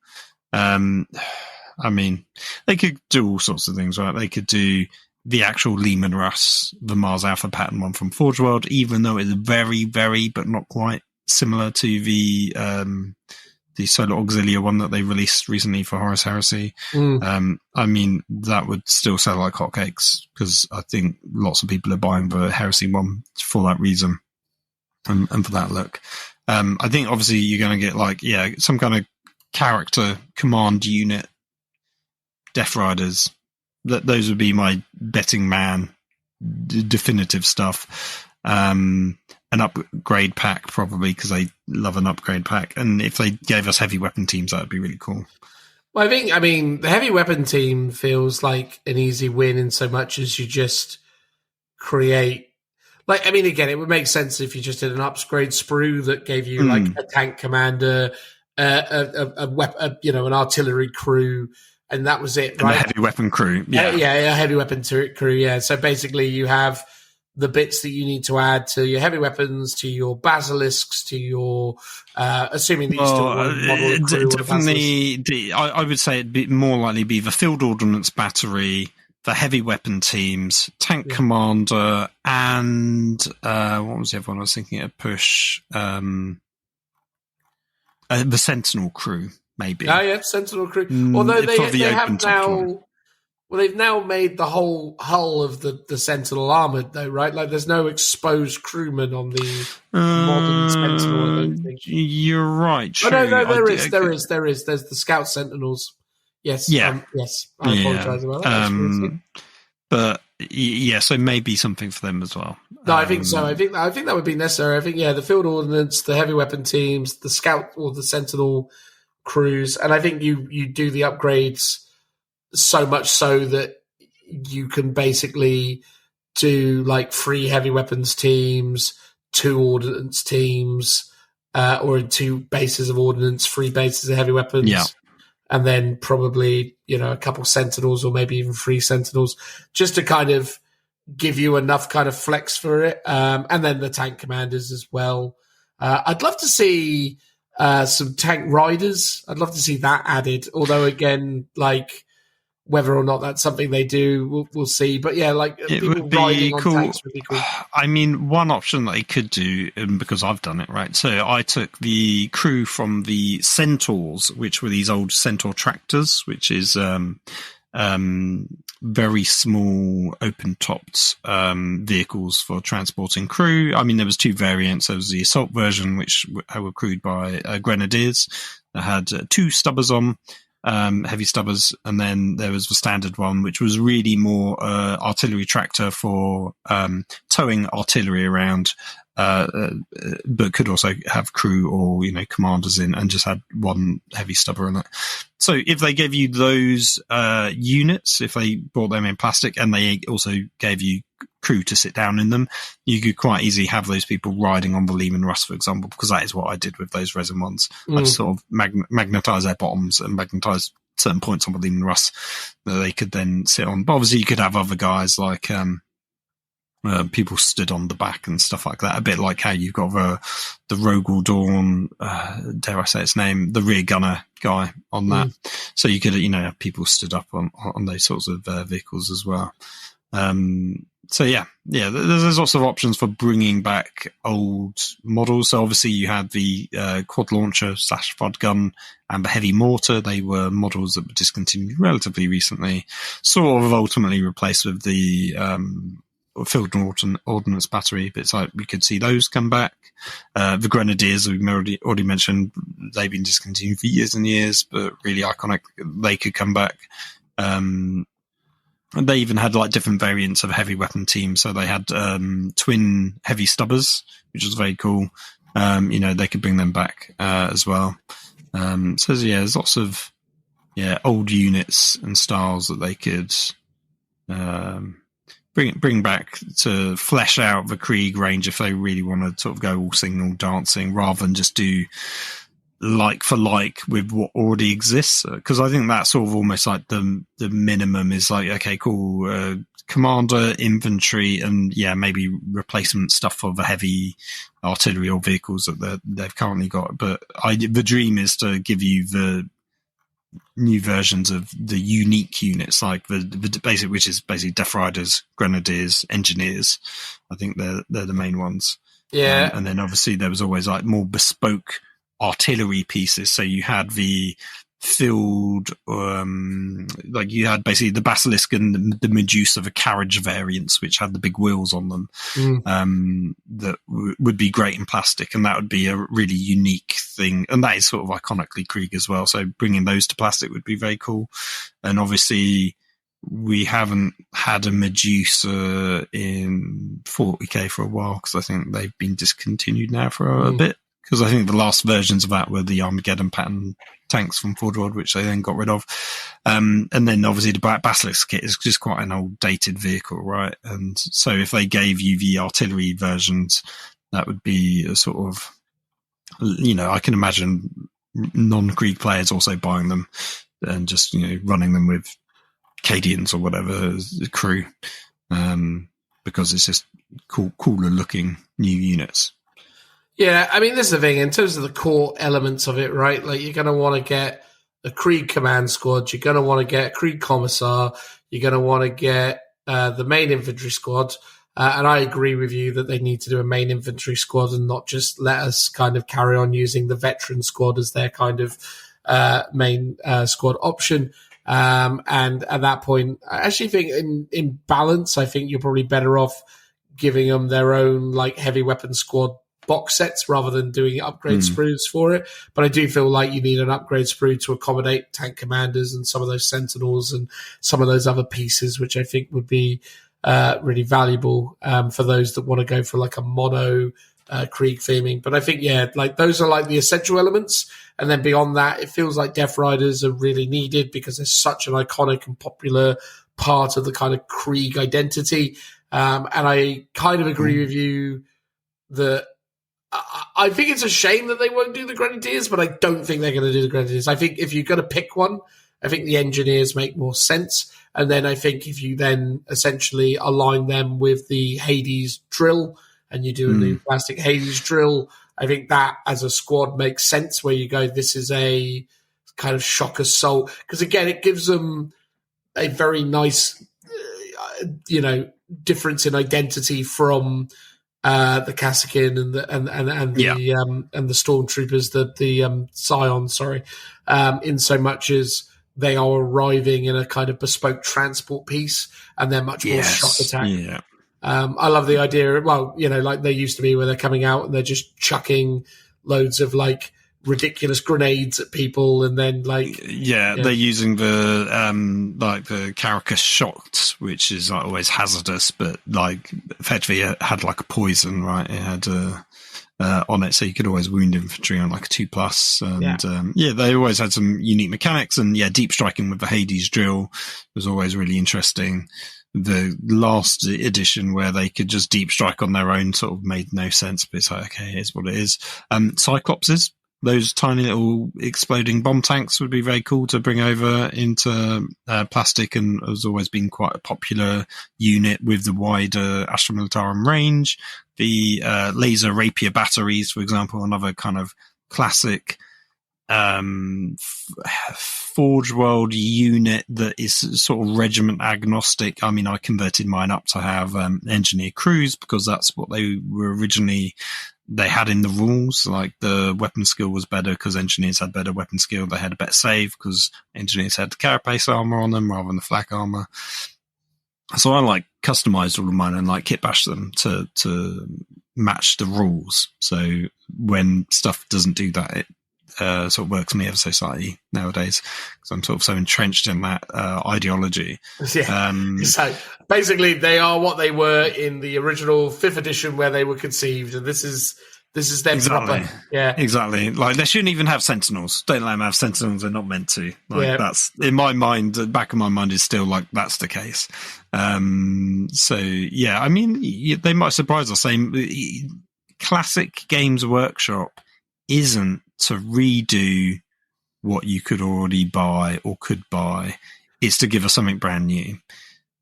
I mean, they could do all sorts of things, right? They could do the actual Lehman Russ, the Mars Alpha pattern one from Forge World, even though it's very, very, but not quite similar to the Solar Auxilia one that they released recently for Horus Heresy. I mean, that would still sell like hotcakes because I think lots of people are buying the Heresy one for that reason and for that look. I think obviously you're going to get some kind of character command unit, Death Riders, those would be my betting man definitive stuff. An upgrade pack probably, because I love an upgrade pack, and if they gave us heavy weapon teams, that would be really cool. Well, I mean, the heavy weapon team feels like an easy win in so much as you just create. Like, I mean, again, it would make sense if you just did an upgrade sprue that gave you like a tank commander, an artillery crew, and that was it, right? And a heavy weapon crew, a heavy weapon crew, yeah. So basically, you have the bits that you need to add to your heavy weapons, to your basilisks, to your assuming that you still want model crew. Definitely, I would say it'd be more likely be the field ordnance battery, the heavy weapon teams, tank commander, and what was the other one I was thinking of? Push the Sentinel crew, maybe. Oh yeah, Sentinel crew. Although they have now. Well, they've now made the whole hull of the Sentinel armored, though, right? Like, there's no exposed crewman on the modern Sentinel, I don't think. You're right. True. Oh, no, there is. There's the Scout Sentinels. Yes. Yeah. Yes. I apologise about that. But yeah, so maybe something for them as well. No, I think so. I think that would be necessary. I think, the field ordnance, the heavy weapon teams, the Scout or the Sentinel crews, and I think you do the upgrades so much so that you can basically do like 3 heavy weapons teams, 2 ordnance teams, or 2 bases of ordnance, 3 bases of heavy weapons. Yeah. And then probably, a couple Sentinels or maybe even 3 Sentinels, just to kind of give you enough kind of flex for it. And then the tank commanders as well. I'd love to see some tank riders. I'd love to see that added. Although, again, like, whether or not that's something they do, we'll see. But yeah, like, it would be cool. Tanks would be cool. I mean, one option that they could do, because I've done it, right? So I took the crew from the Centaurs, which were these old Centaur tractors, which is very small, open-topped vehicles for transporting crew. I mean, there was 2 variants. There was the assault version, which were crewed by grenadiers. That had 2 stubbers on. Heavy stubbers, and then there was the standard one, which was really more artillery tractor for towing artillery around, but could also have crew or commanders in, and just had 1 heavy stubber in it. So if they gave you those units, if they brought them in plastic, and they also gave you crew to sit down in them, you could quite easily have those people riding on the Lehman Russ, for example, because that is what I did with those resin ones. I just sort of magnetise their bottoms and magnetise certain points on the Lehman Russ that they could then sit on. But obviously you could have other guys like people stood on the back and stuff like that, a bit like how you've got the Rogel Dawn, dare I say its name, the rear gunner guy on that. So you could have people stood up on those sorts of vehicles as well. So yeah, there's lots of options for bringing back old models. So obviously you had the quad launcher / FUD gun and the heavy mortar. They were models that were discontinued relatively recently, sort of ultimately replaced with the field ordnance battery. But it's like we could see those come back. The grenadiers, we already mentioned, they've been discontinued for years and years, but really iconic. They could come back. And they even had like different variants of heavy weapon teams. So they had twin heavy stubbers, which was very cool. They could bring them back as well. So yeah, there's lots of old units and styles that they could bring back to flesh out the Krieg range if they really want to sort of go all singing, all dancing, rather than just do like for like with what already exists. Because I think that's sort of almost like the minimum is like, okay, cool, commander, infantry, and maybe replacement stuff for the heavy artillery or vehicles that they've currently got. But the dream is to give you the new versions of the unique units, like the basic, which is basically Death Riders, Grenadiers, Engineers. I think they're the main ones. Yeah. And then obviously there was always like more bespoke artillery pieces. So you had the field, like you had basically the Basilisk and the Medusa, the carriage variants, which had the big wheels on them, that would be great in plastic, and that would be a really unique thing. And that is sort of iconically Krieg as well. So bringing those to plastic would be very cool. And obviously we haven't had a Medusa in 40k for a while, because I think they've been discontinued now for a bit. Because I think the last versions of that were the Armageddon pattern tanks from Forge World, which they then got rid of. And then obviously the Basilisk kit is just quite an old dated vehicle, right? And so if they gave you the artillery versions, that would be a sort of, I can imagine non-Krieg players also buying them and just, running them with Cadians or whatever crew, because it's just cooler looking new units. Yeah, I mean, this is the thing, in terms of the core elements of it, right? Like, you're going to want to get a Krieg command squad, you're going to want to get a Krieg commissar, you're going to want to get the main infantry squad, and I agree with you that they need to do a main infantry squad and not just let us kind of carry on using the veteran squad as their kind of main squad option. And at that point, I actually think in balance, I think you're probably better off giving them their own like heavy weapon squad box sets rather than doing upgrade sprues for it. But I do feel like you need an upgrade sprue to accommodate tank commanders and some of those sentinels and some of those other pieces, which I think would be really valuable for those that want to go for like a mono Krieg theming. But I think, like those are like the essential elements. And then beyond that, it feels like Death Riders are really needed because they're such an iconic and popular part of the kind of Krieg identity. And I kind of agree with you that I think it's a shame that they won't do the Grenadiers, but I don't think they're going to do the Grenadiers. I think if you're going to pick one, I think the Engineers make more sense. And then I think if you then essentially align them with the Hades drill and you do a new plastic Hades drill, I think that as a squad makes sense, where you go, this is a kind of shock assault. Because again, it gives them a very nice, difference in identity from the Kassakin and the Stormtroopers, the Scions, in so much as they are arriving in a kind of bespoke transport piece and they're much more shock attack. Yeah. I love the idea. Well, like they used to be, where they're coming out and they're just chucking loads of like ridiculous grenades at people, and then they're using the the Caracas shots, which is like always hazardous, but like effectively it had like a poison, right? It had on it, so you could always wound infantry on like a 2+, and they always had some unique mechanics, and deep striking with the Hades drill was always really interesting. The last edition where they could just deep strike on their own sort of made no sense, but it's like, okay, here's what it is. Cyclopses, those tiny little exploding bomb tanks, would be very cool to bring over into plastic, and has always been quite a popular unit with the wider Astra Militarum range. The laser rapier batteries, for example, another kind of classic Forge World unit that is sort of regiment agnostic. I mean, I converted mine up to have engineer crews because that's what they were originally. They had in the rules, like the weapon skill was better because engineers had better weapon skill. They had a better save because engineers had the carapace armor on them rather than the flak armor. So I customized all of mine and kit bashed them to match the rules. So when stuff doesn't do that, it sort of works me ever so slightly nowadays because I'm sort of so entrenched in that ideology. So basically they are what they were in the original 5th edition where they were conceived, and this is them proper. Yeah, exactly. Like they shouldn't even have sentinels. Don't let them have sentinels. They're not meant to. That's in my mind. The back of my mind is still that's the case. I mean, they might surprise us saying classic Games Workshop isn't to redo what you could already buy or could buy. It's to give us something brand new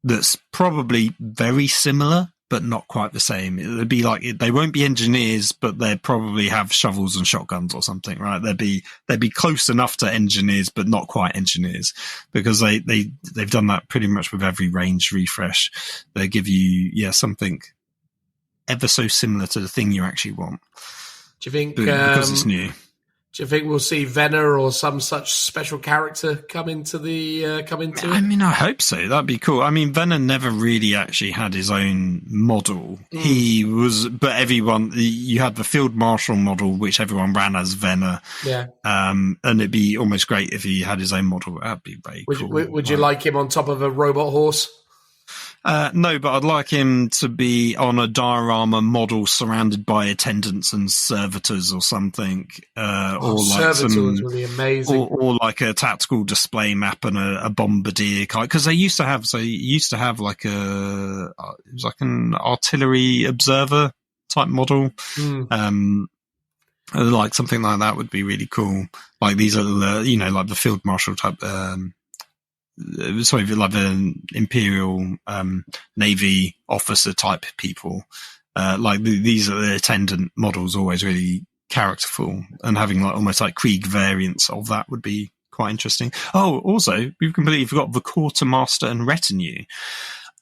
that's probably very similar but not quite the same. It would be they won't be engineers, but they'd probably have shovels and shotguns or something, right? They'd be close enough to engineers but not quite engineers, because they've done that pretty much with every range refresh. They give you something ever so similar to the thing you actually want. Do you think because it's new? Do Do you think we'll see Venner or some such special character come into it? I mean, I hope so. That'd be cool. I mean, Venner never really actually had his own model. He was, but everyone, you had the Field Marshal model, which everyone ran as Venner. Yeah. And it'd be almost great if he had his own model. That'd be very cool. Would you like him on top of a robot horse? No, but I'd like him to be on a diorama model surrounded by attendants and servitors or something. Or like servitors would be amazing. Or like a tactical display map and a bombardier kind. Because they used to have like it was like an artillery observer type model. Like something like that would be really cool. Like these are like the Field Marshal type, like the Imperial Navy officer type people. These are the attendant models, always really characterful, and having like almost like Krieg variants of that would be quite interesting. Oh, also, we've completely forgot the Quartermaster and Retinue.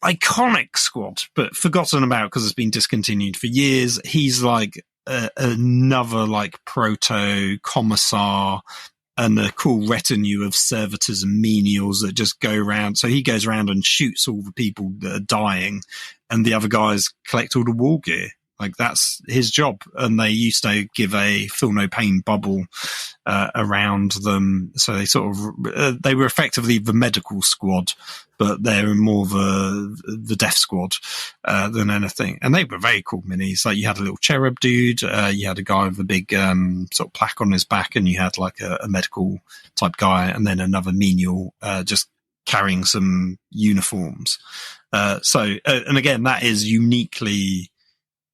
Iconic squad, but forgotten about because it's been discontinued for years. He's like another like proto commissar and a cool retinue of servitors and menials that just go around. So he goes around and shoots all the people that are dying, and the other guys collect all the war gear. Like that's his job. And they used to give a feel no pain bubble around them. So they sort of, they were effectively the medical squad, but they're more the death squad than anything. And they were very cool minis. Like you had a little cherub dude, you had a guy with a big sort of plaque on his back, and you had like a medical type guy, and then another menial just carrying some uniforms. And again, that is uniquely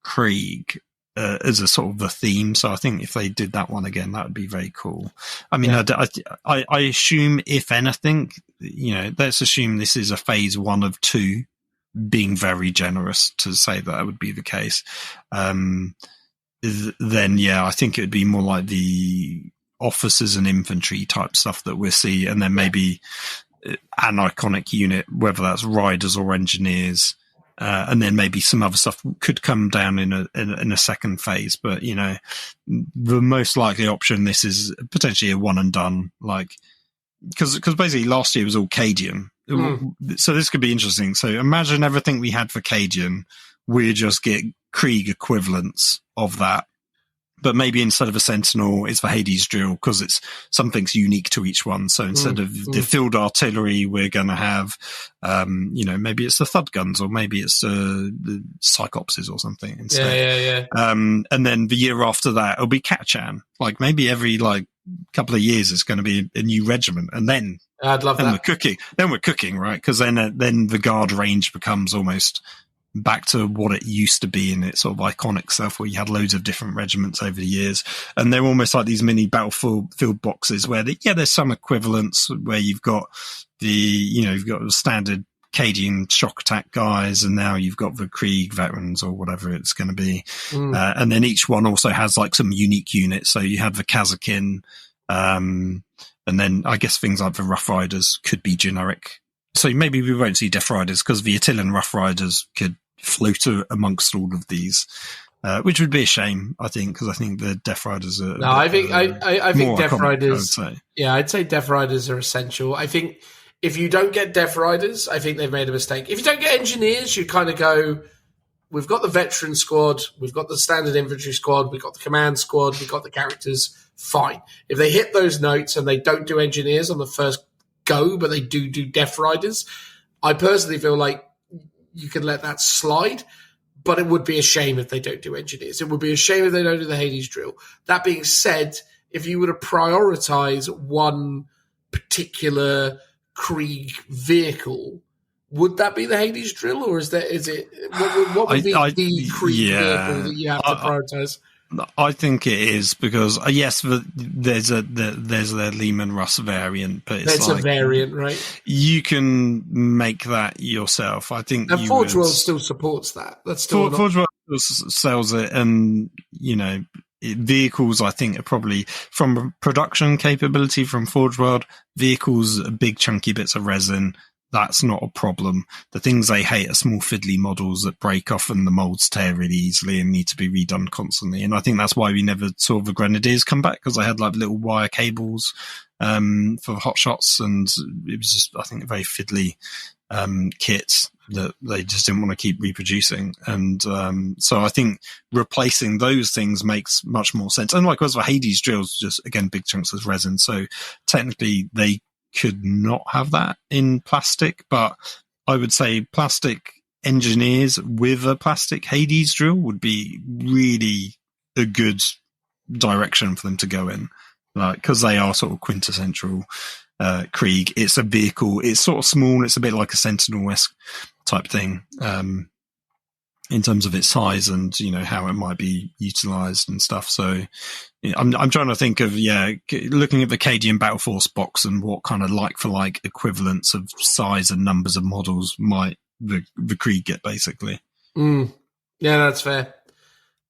Krieg as a sort of the theme. So I think if they did that one again, that would be very cool. I mean, I assume, if anything, let's assume this is a phase 1 of 2, being very generous to say that would be the case. Then, I think it would be more like the officers and infantry type stuff that we'll see, and then maybe an iconic unit, whether that's riders or engineers. And then maybe some other stuff could come down in a second phase, but the most likely option, this is potentially a one and done, like, because basically last year was all Cadian. So this could be interesting. So imagine everything we had for Cadian, we just get Krieg equivalents of that. But maybe instead of a Sentinel, it's the Hades drill, because it's something's unique to each one. So instead of the field artillery, we're going to have, maybe it's the Thud guns, or maybe it's the Cyclopses or something instead. Yeah. And then the year after that, it'll be Katchan. Like maybe every couple of years, it's going to be a new regiment, and then I'd love that. We're cooking, right? Because then the guard range becomes almost back to what it used to be in its sort of iconic stuff, where you had loads of different regiments over the years, and they're almost like these mini battlefield boxes where there's some equivalents where you've got you've got the standard Cadian shock attack guys, and now you've got the Krieg veterans or whatever it's going to be. And then each one also has like some unique units. So you have the Kazakin, and then I guess things like the Rough Riders could be generic. So maybe we won't see Death Riders, because the Attilan Rough Riders could float amongst all of these, which would be a shame, I think, because I think the Death Riders are. No, I think Death Riders. I'd say Death Riders are essential. I think if you don't get Death Riders, I think they've made a mistake. If you don't get Engineers, you kind of go, we've got the veteran squad, we've got the standard infantry squad, we've got the command squad, we've got the characters. Fine. If they hit those notes and they don't do Engineers on the first go, but they do Death Riders, I personally feel like you can let that slide, but it would be a shame if they don't do Engineers. It would be a shame if they don't do the Hades drill. That being said, if you were to prioritize one particular Krieg vehicle, would that be the Hades drill, or what would be the Krieg vehicle that you have to prioritize? I think it is, because there's the Lehman Russ variant, but it's a variant, right? You can make that yourself. I think, and Forge World still supports that. That's still Forge World sells it, and vehicles, I think, are probably, from production capability from Forge World, vehicles are big chunky bits of resin. that's not a problem. The things they hate are small fiddly models that break off and the molds tear really easily and need to be redone constantly. And I think that's why we never saw the Grenadiers come back, because they had like little wire cables for hot shots, and it was just, I think, a very fiddly kit that they just didn't want to keep reproducing. And so I think replacing those things makes much more sense. And likewise, the Hades drills, just again, big chunks of resin. So technically they could not have that in plastic, but I would say plastic engineers with a plastic Hades drill would be really a good direction for them to go in, like, because they are sort of quintessential Krieg. It's a vehicle, it's sort of small, it's a bit like a Sentinel-esque type thing in terms of its size and, you know, how it might be utilized and stuff. So I'm trying to think of, looking at the Cadian Battle Force box and what kind of like-for-like equivalents of size and numbers of models might the Krieg get, basically. Yeah, that's fair.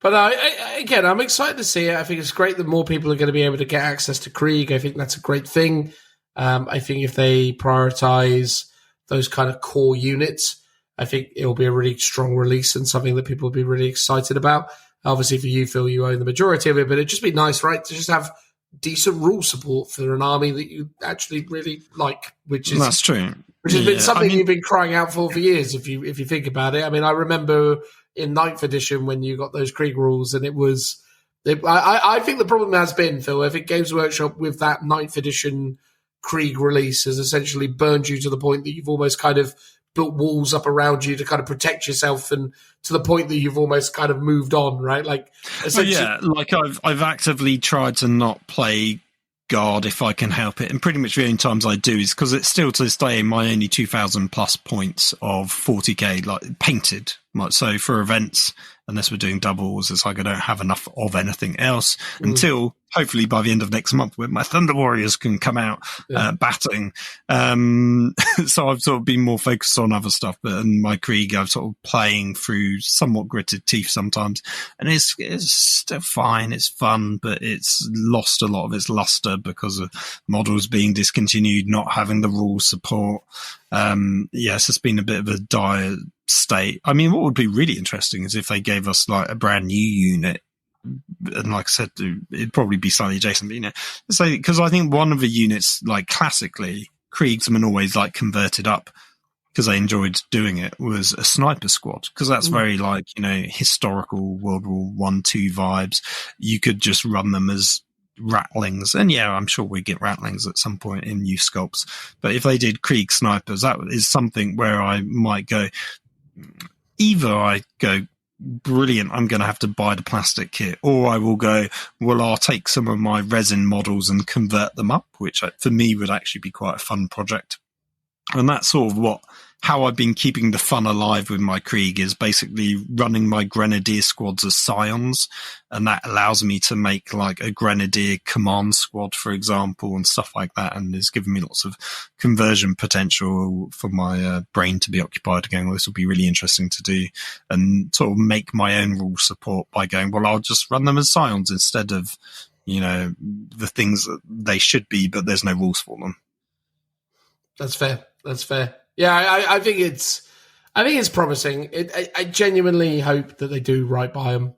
But again, I'm excited to see it. I think it's great that more people are going to be able to get access to Krieg. I think that's a great thing. I think if they prioritize those kind of core units, I think it'll be a really strong release and something that people will be really excited about. Obviously, for you, Phil, you own the majority of it, but it'd just be nice, right, to just have decent rule support for an army that you actually really like, that's true. Which has been something you've been crying out for years, if you think about it. I mean, I remember in 9th edition when you got those Krieg rules, and it was... I think the problem has been, Phil, I think Games Workshop with that 9th edition Krieg release has essentially burned you to the point that you've almost kind of built walls up around you to kind of protect yourself, and to the point that you've almost kind of moved on, right? Like, like I've actively tried to not play Guard if I can help it, and pretty much the only times I do is because it's still to this day my only 2,000 plus points of 40k, like painted. So for events, unless we're doing doubles, it's like I don't have enough of anything else until hopefully by the end of next month when my Thunder Warriors can come out batting. So I've sort of been more focused on other stuff, but in my Krieg I'm sort of playing through somewhat gritted teeth sometimes, and it's still fine, it's fun, but it's lost a lot of its luster because of models being discontinued, not having the rule support. It's just been a bit of a dire state. I mean, what would be really interesting is if they gave us like a brand new unit, and like I said, it'd probably be slightly adjacent, but, you know, so because I think one of the units, like classically, Kriegsmen always like converted up because they enjoyed doing it, was a sniper squad, because that's very like, you know, historical World War I, II vibes. You could just run them as rattlings, and I'm sure we get rattlings at some point in new sculpts, but if they did Krieg snipers, that is something where I might go, either I go, brilliant, I'm going to have to buy the plastic kit, or I will go, well, I'll take some of my resin models and convert them up, which for me would actually be quite a fun project. And that's sort of how I've been keeping the fun alive with my Krieg, is basically running my Grenadier squads as scions, and that allows me to make like a Grenadier command squad, for example, and stuff like that, and it's given me lots of conversion potential for my brain to be occupied again. Well, this will be really interesting to do, and sort of make my own rule support by going, well, I'll just run them as scions instead of, you know, the things that they should be, but there's no rules for them. That's fair. Yeah, I think it's promising. I genuinely hope that they do right by them.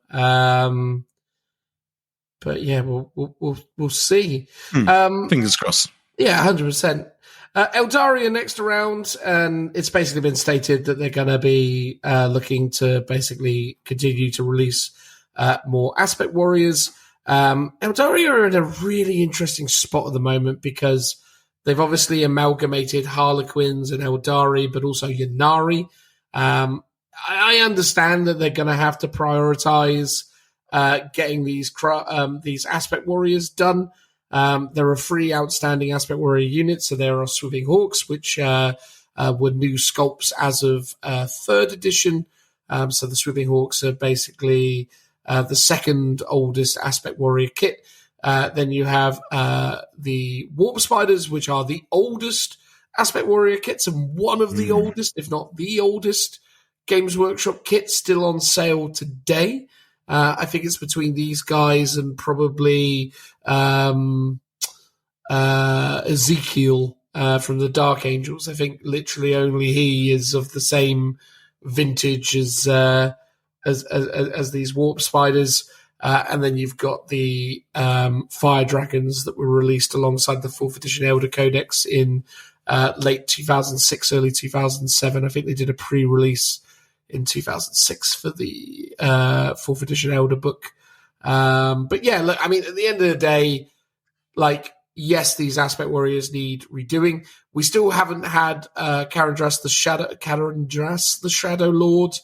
But yeah, we'll see. Fingers crossed. Yeah, 100%. Eldari are next around, and it's basically been stated that they're going to be looking to basically continue to release more Aspect Warriors. Eldari are in a really interesting spot at the moment because they've obviously amalgamated Harlequins and Eldari, but also Ynnari. I understand that they're going to have to prioritize getting these Aspect Warriors done. There are 3 outstanding Aspect Warrior units. So there are Swooping Hawks, which were new sculpts as of 3rd edition. So the Swooping Hawks are basically the second oldest Aspect Warrior kit. Then you have the Warp Spiders, which are the oldest Aspect Warrior kits and one of the oldest, if not the oldest, Games Workshop kits still on sale today. I think it's between these guys and probably Ezekiel from the Dark Angels. I think literally only he is of the same vintage as these warp spiders. And then you've got the fire dragons that were released alongside the 4th edition Elder Codex in late 2006, early 2007. I think they did a pre-release in 2006 for the 4th edition Elder book. But yeah, look, I mean, at the end of the day, like, yes, these aspect warriors need redoing. We still haven't had Karandras the Shadow Lord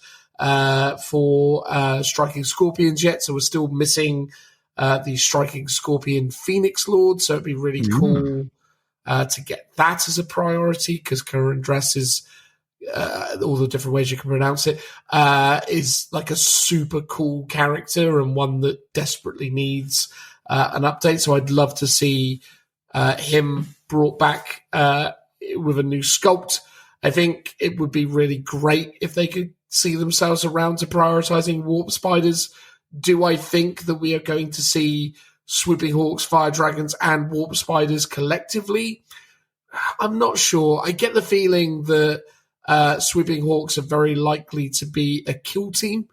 for Striking Scorpions yet, so we're still missing the Striking Scorpion Phoenix Lord. So it'd be really cool to get that as a priority, because Karandras is all the different ways you can pronounce it is like a super cool character and one that desperately needs an update. So I'd love to see him brought back with a new sculpt. I think it would be really great if they could see themselves around to prioritizing warp spiders. Do I think that we are going to see Swooping Hawks, Fire Dragons, and warp spiders collectively? I'm not sure. I get the feeling that Swooping Hawks are very likely to be a kill team,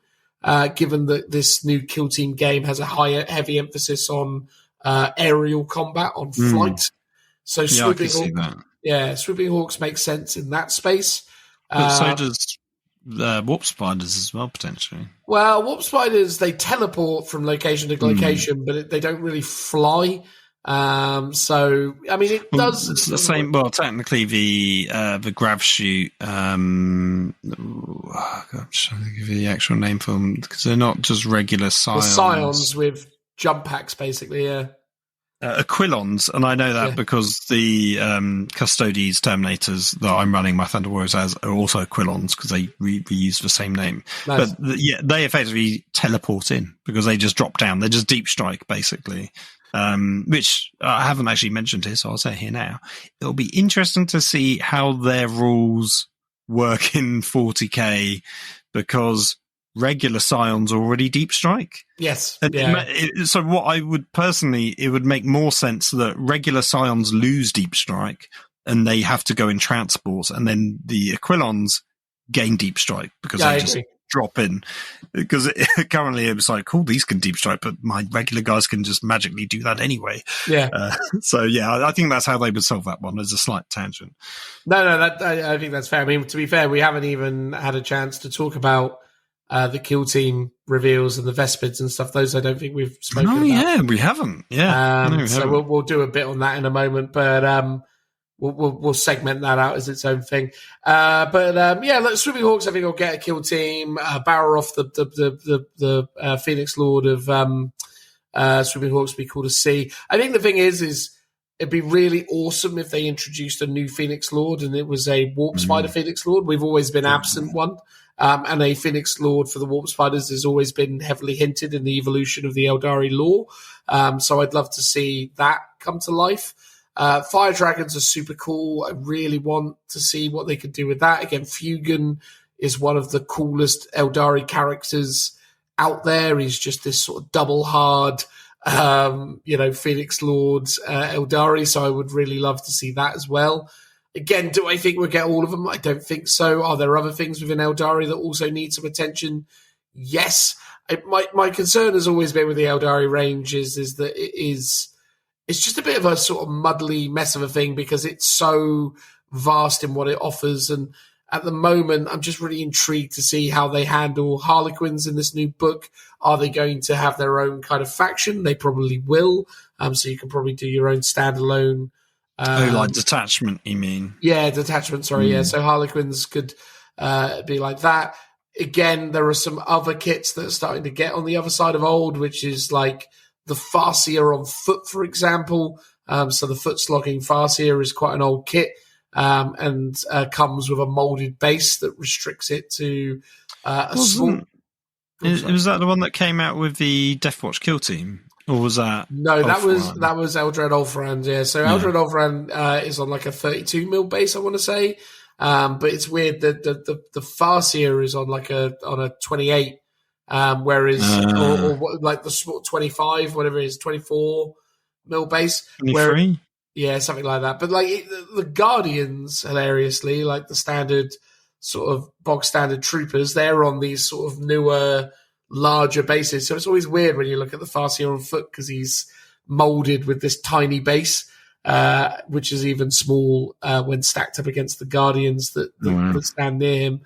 given that this new kill team game has a heavy emphasis on aerial combat, on flight. So Swooping Hawks makes sense in that space. But so does warp spiders as well, potentially. Well, warp spiders, they teleport from location to location, but they don't really fly. So I mean, it does. It's the same. Well, technically, the grav chute. I'm trying to give you the actual name for them, because they're not just regular scions. The scions with jump packs, basically. Yeah. Aquilons, and I know that because the Custodes Terminators that I'm running my Thunder Warriors as are also Aquilons, because they reuse the same name. Nice. But they effectively teleport in because they just drop down. They're just deep strike, basically. Which I haven't actually mentioned here, so I'll say it here now. It'll be interesting to see how their rules work in 40k, because regular scions already deep strike. Yes. So what I would personally, it would make more sense that regular scions lose deep strike and they have to go in transports, and then the Aquilons gain deep strike because they just drop in. Because currently it was like, cool, these can deep strike, but my regular guys can just magically do that anyway. Yeah. I think that's how they would solve that one. There's a slight tangent. No, I think that's fair. I mean, to be fair, we haven't even had a chance to talk about the kill team reveals and the Vespids and stuff. Those I don't think we've spoken about. Yeah, we haven't. Yeah. So we'll do a bit on that in a moment, but we'll segment that out as its own thing. Look, Swooping Hawks, I think, will get a kill team, barrel off the Phoenix Lord of Swooping Hawks would be cool to see. I think the thing is it'd be really awesome if they introduced a new Phoenix Lord and it was a Warp Spider Phoenix Lord. We've always been absent one. And a Phoenix Lord for the Warp Spiders has always been heavily hinted in the evolution of the Eldari lore. So I'd love to see that come to life. Fire Dragons are super cool. I really want to see what they could do with that. Again, Fugan is one of the coolest Eldari characters out there. He's just this sort of double hard, Phoenix Lord Eldari. So I would really love to see that as well. Again, do I think we'll get all of them? I don't think so. Are there other things within Eldari that also need some attention? Yes. My concern has always been with the Eldari range is that it's just a bit of a sort of muddly mess of a thing because it's so vast in what it offers. And at the moment, I'm just really intrigued to see how they handle Harlequins in this new book. Are they going to have their own kind of faction? They probably will. So you can probably do your own standalone. Like detachment, you mean? Yeah, detachment, sorry, yeah. So Harlequins could be like that. Again, there are some other kits that are starting to get on the other side of old, which is like the Farseer on foot, for example. So the foot-slogging Farseer is quite an old kit and comes with a molded base that restricts it to a small... Was that the one that came out with the Deathwatch kill team? Or was that... No, that was Eldred Ulfrand, yeah. So Eldred Ulfrand is on like a 32 mil base, I want to say. But it's weird that the Farseer is on like on a 28, whereas or like the 25, whatever it is, 24 mil base. 23? Yeah, something like that. But like the Guardians, hilariously, like the standard sort of bog standard troopers, they're on these sort of newer, larger bases. So it's always weird when you look at the Farseer on foot because he's molded with this tiny base, which is even small when stacked up against the Guardians that stand near him.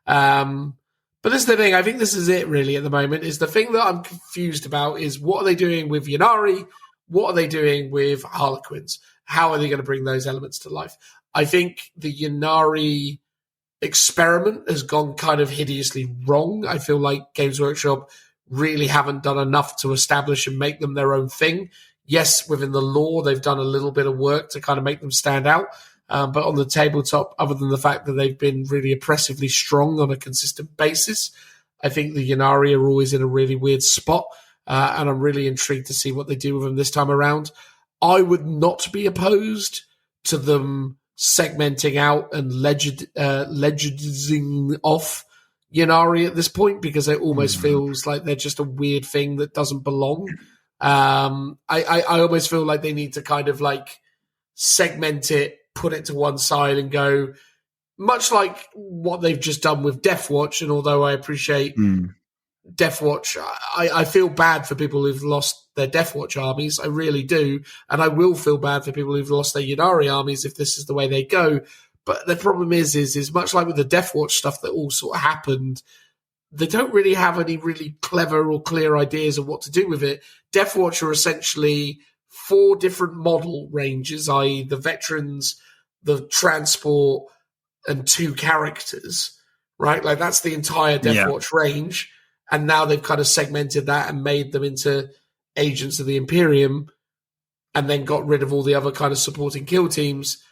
But this is the thing. I think this is it really at the moment. Is the thing that I'm confused about is what are they doing with Ynnari? What are they doing with Harlequins? How are they going to bring those elements to life? I think the Ynnari experiment has gone kind of hideously wrong. I feel like Games Workshop really haven't done enough to establish and make them their own thing. Yes, within the lore, they've done a little bit of work to kind of make them stand out. But on the tabletop, other than the fact that they've been really oppressively strong on a consistent basis, I think the Ynnari are always in a really weird spot. And I'm really intrigued to see what they do with them this time around. I would not be opposed to them segmenting out and legendizing off Ynnari at this point because it almost feels like they're just a weird thing that doesn't belong. I almost feel like they need to kind of like segment it, put it to one side and go, much like what they've just done with Death Watch. And although I appreciate Death Watch, I feel bad for people who've lost their Death Watch armies. I really do. And I will feel bad for people who've lost their Ynnari armies if this is the way they go. But the problem is much like with the Death Watch stuff that all sort of happened, they don't really have any really clever or clear ideas of what to do with it. Death Watch are essentially 4 different model ranges, i.e. the veterans, the transport, and 2 characters, right? Like that's the entire Death Watch range. And now they've kind of segmented that and made them into agents of the Imperium and then got rid of all the other kind of supporting kill teams.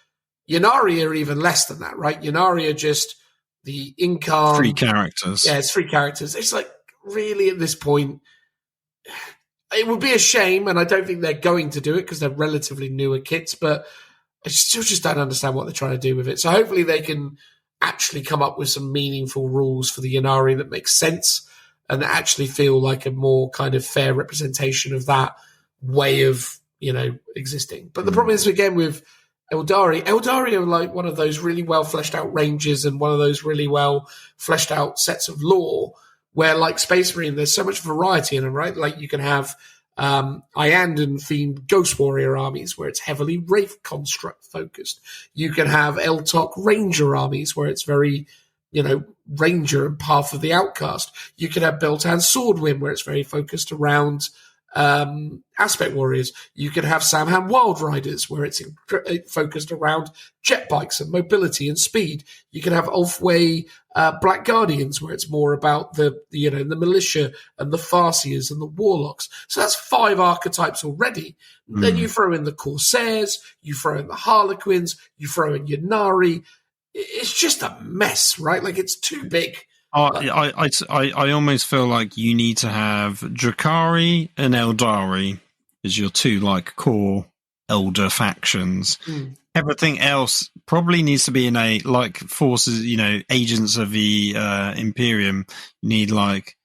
Ynnari are even less than that, right? Ynnari are just the Incarn. 3 characters. Yeah, it's 3 characters. It's like, really, at this point, it would be a shame, and I don't think they're going to do it because they're relatively newer kits, but I still just don't understand what they're trying to do with it. So hopefully they can actually come up with some meaningful rules for the Ynnari that make sense and actually feel like a more kind of fair representation of that way of, existing. But the problem is, again, with Eldari are like one of those really well fleshed out ranges and one of those really well fleshed out sets of lore where, like Space Marine, there's so much variety in them, right? Like you can have Iandan themed Ghost Warrior armies where it's heavily Wraith construct focused. You can have Eltok Ranger armies where it's very, Ranger and Path of the Outcast. You can have Beltan Swordwind where it's very focused around Aspect Warriors. You can have Samham Wild Riders where it's focused around jet bikes and mobility and speed. You can have Ulfway Black Guardians where it's more about the militia and the Farseers and the Warlocks. So that's 5 archetypes already. Then you throw in the Corsairs, you throw in the Harlequins, you throw in Ynnari. It's just a mess, right? Like it's too big. I almost feel like you need to have Drakari and Eldari as your 2 like core elder factions. Everything else probably needs to be in a like forces, agents of the Imperium. You need like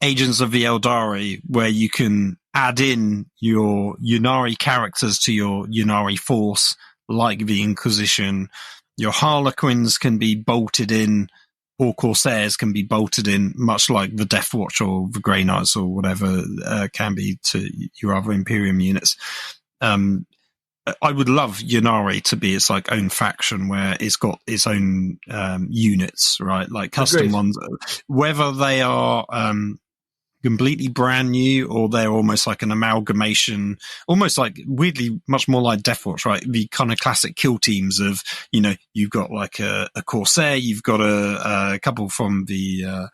agents of the Eldari where you can add in your Ynnari characters to your Ynnari force, like the Inquisition. Your Harlequins can be bolted in, or Corsairs can be bolted in, much like the Death Watch or the Grey Knights or whatever can be to your other Imperium units. I would love Ynnari to be its like own faction where it's got its own units, right? Like custom ones, whether they are completely brand new or they're almost like an amalgamation, almost like weirdly much more like Death Watch, right? The kind of classic kill teams of, you've got like a Corsair, you've got a couple from the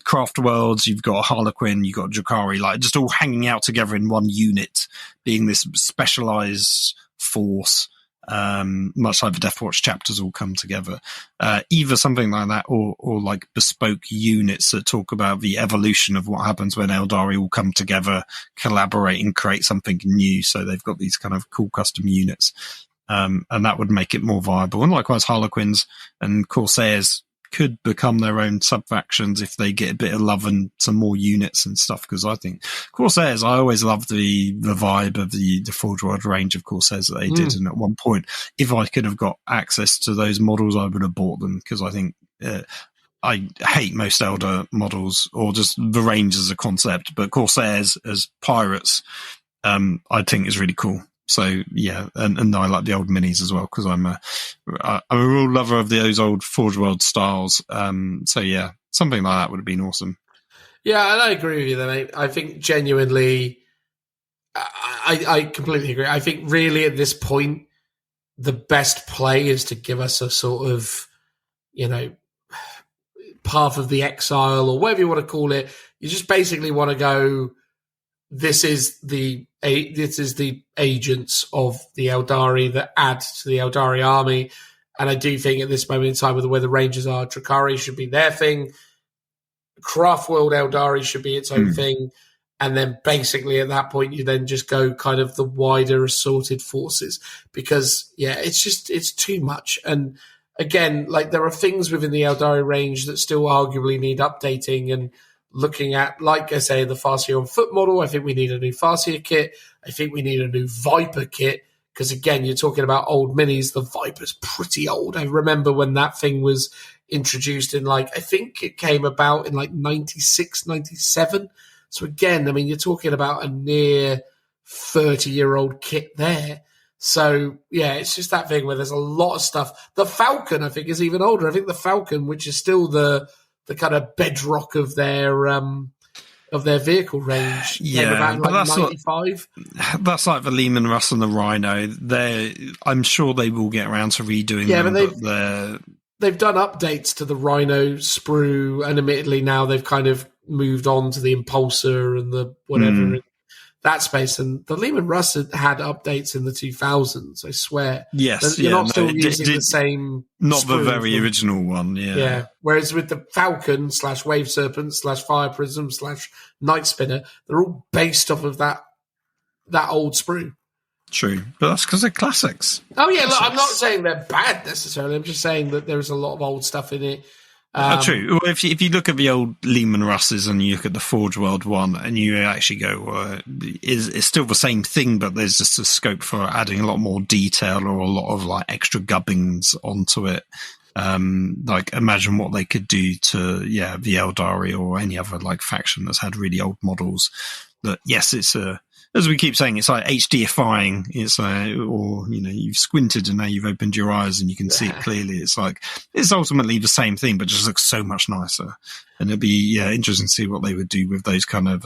Craft Worlds, you've got a Harlequin, you've got Drakari, like just all hanging out together in one unit, being this specialized force, much like the Death Watch chapters all come together. Either something like that or like bespoke units that talk about the evolution of what happens when Eldari all come together, collaborate and create something new. So they've got these kind of cool custom units. And that would make it more viable. And likewise, Harlequins and Corsairs could become their own sub-factions if they get a bit of love and some more units and stuff. Because I think Corsairs, I always loved the vibe of the Forge World range of Corsairs that they did. And at one point, if I could have got access to those models, I would have bought them, because I think I hate most Eldar models, or just the range as a concept, but Corsairs as pirates, I think is really cool. So yeah, and I like the old minis as well, because I'm a real lover of those old Forge World styles. So yeah, something like that would have been awesome. Yeah, and I agree with you there, mate. I think genuinely, I completely agree. I think really at this point, the best play is to give us a sort of, Path of the Exile, or whatever you want to call it. You just basically want to go, this is the agents of the Eldari that add to the Eldari army. And I do think at this moment in time, with the way the Rangers are, Drukhari should be their thing. Craft World Eldari should be its own thing. And then basically at that point, you then just go kind of the wider assorted forces, because it's too much. And again, like, there are things within the Eldari range that still arguably need updating and looking at. Like I say, the Farseer on foot model, I think we need a new Farseer kit. I think we need a new Viper kit, because again, you're talking about old minis. The Viper's pretty old. I remember when that thing was introduced in, I think it came about in 96, 97. So again, I mean, you're talking about a near 30-year-old kit there. So, yeah, it's just that thing where there's a lot of stuff. The Falcon, I think, is even older. I think the Falcon, which is still the kind of bedrock of their vehicle range, came about in 95. That's like the Lehman Russ and the Rhino. I'm sure they will get around to redoing them. But they've done updates to the Rhino sprue, and admittedly now they've kind of moved on to the Impulsor and the whatever. That space, and the Lehman Russ had updates in the 2000s, I swear. Yes, you're not still using the same. Not the very original one, yeah. Yeah. Whereas with the Falcon / Wave Serpent / Fire Prism / Night Spinner, they're all based off of that old sprue. True, but that's because they're classics. Oh yeah, look, I'm not saying they're bad necessarily. I'm just saying that there's a lot of old stuff in it. True. Well, if you look at the old Lehman Russes and you look at the Forge World one, and you actually go, it's still the same thing, but there's just a scope for adding a lot more detail or a lot of extra gubbins onto it. Imagine what they could do to the Eldari or any other faction that's had really old models. That yes, it's as we keep saying, it's like HDifying. It's you've squinted and now you've opened your eyes and you can see it clearly. It's ultimately the same thing, but just looks so much nicer. And it'd be interesting to see what they would do with those kind of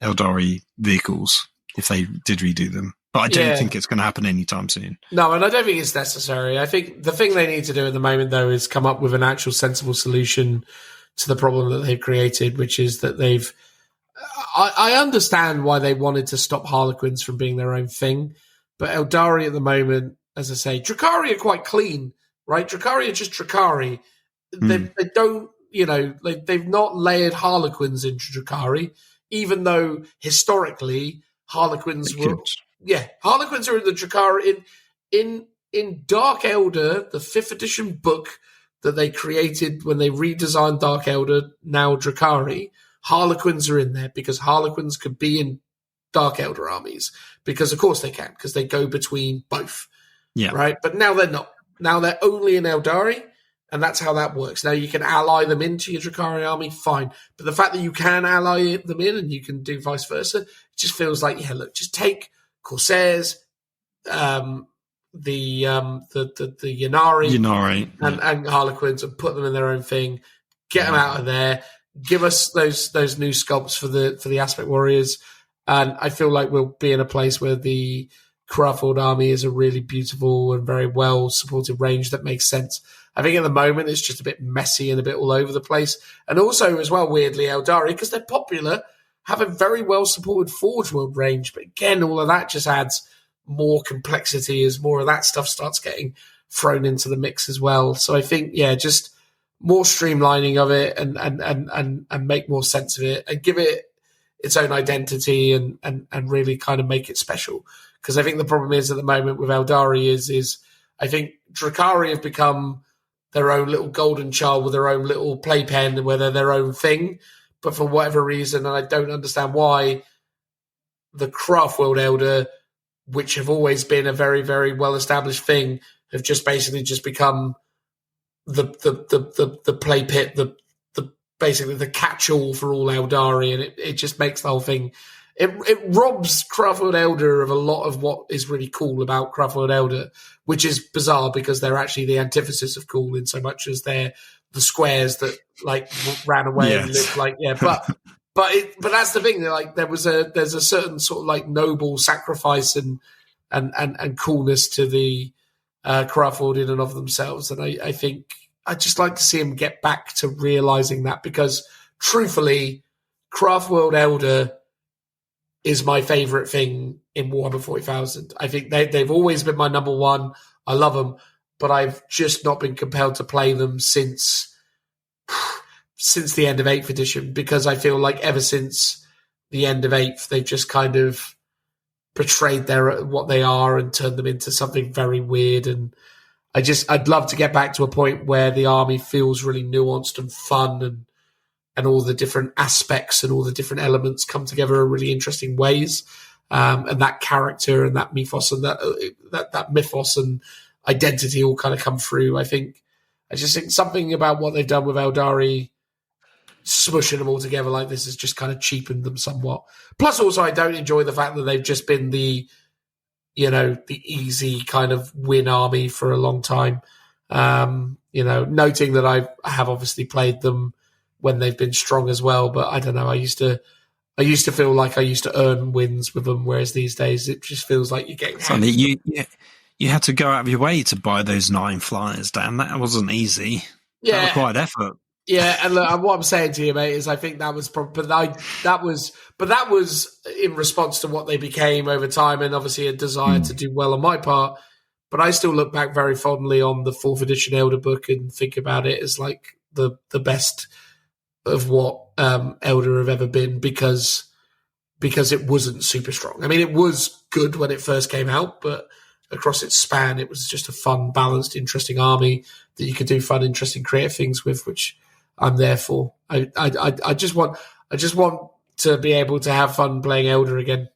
Eldari vehicles if they did redo them. But I don't think it's going to happen anytime soon. No, and I don't think it's necessary. I think the thing they need to do at the moment, though, is come up with an actual sensible solution to the problem that they've created, which is that they've. I understand why they wanted to stop Harlequins from being their own thing, but Eldari at the moment, as I say, Drukhari are quite clean, right? Drukhari are just Drukhari. They don't, they've not layered Harlequins into Drukhari, even though historically Harlequins were. Yeah, Harlequins are in the Drukhari. In Dark Elder, the 5th edition book that they created when they redesigned Dark Elder, now Drukhari, Harlequins are in there because Harlequins could be in Dark Elder armies, because of course they can, because they go between both. Yeah. Right? But now they're not. Now they're only in Eldari, and that's how that works. Now you can ally them into your Drukhari army, fine. But the fact that you can ally them in and you can do vice versa, it just feels like, just take Corsairs, the Yanari and Harlequins and put them in their own thing, get them out of there. Give us those new sculpts for the Aspect Warriors, and I feel like we'll be in a place where the Craftworld army is a really beautiful and very well supported range that makes sense. I think at the moment it's just a bit messy and a bit all over the place, and also as well, weirdly, Eldari, because they're popular, have a very well supported Forge World range. But again, all of that just adds more complexity as more of that stuff starts getting thrown into the mix as well. So I think just more streamlining of it and make more sense of it and give it its own identity and really kind of make it special. Because I think the problem is at the moment with Eldari is I think Drukhari have become their own little golden child with their own little playpen, where they're their own thing. But for whatever reason, and I don't understand why, the Craft World Elder, which have always been a very, very well-established thing, have just basically just become the play pit, the basically the catch-all for all Eldari, and it just makes the whole thing. It robs Craft World Elder of a lot of what is really cool about Craft World Elder, which is bizarre because they're actually the antithesis of cool in so much as they're the squares that like ran away and lived like But that's the thing. Like there's a certain sort of like noble sacrifice and coolness to the Craft World in and of themselves, and I think I'd just like to see them get back to realizing that, because truthfully, Craft World Elder is my favorite thing in Warhammer 40,000. I think they've always been my number one. I love them, but I've just not been compelled to play them since the end of 8th edition, because I feel like ever since the end of 8th, they've just kind of portrayed what they are and turned them into something very weird. And I'd love to get back to a point where the army feels really nuanced and fun, and all the different aspects and all the different elements come together in really interesting ways. And that character and that mythos and that mythos and identity all kind of come through. I just think something about what they've done with Eldari, smushing them all together like this, has just kind of cheapened them somewhat. Plus, also, I don't enjoy the fact that they've just been the easy kind of win army for a long time. Noting that I have obviously played them when they've been strong as well, but I don't know. I used to feel like I used to earn wins with them, whereas these days it just feels like you're getting. Funny, you had to go out of your way to buy those 9 flyers, Dan. That wasn't easy. Yeah, that required effort. Yeah, and look, what I'm saying to you, mate, is I think that was that was in response to what they became over time, and obviously a desire to do well on my part. But I still look back very fondly on the 4th edition Elder book and think about it as like the best of what Elder have ever been, because it wasn't super strong. I mean, it was good when it first came out, but across its span, it was just a fun, balanced, interesting army that you could do fun, interesting, creative things with, which I'm there for. I just want to be able to have fun playing Elder again.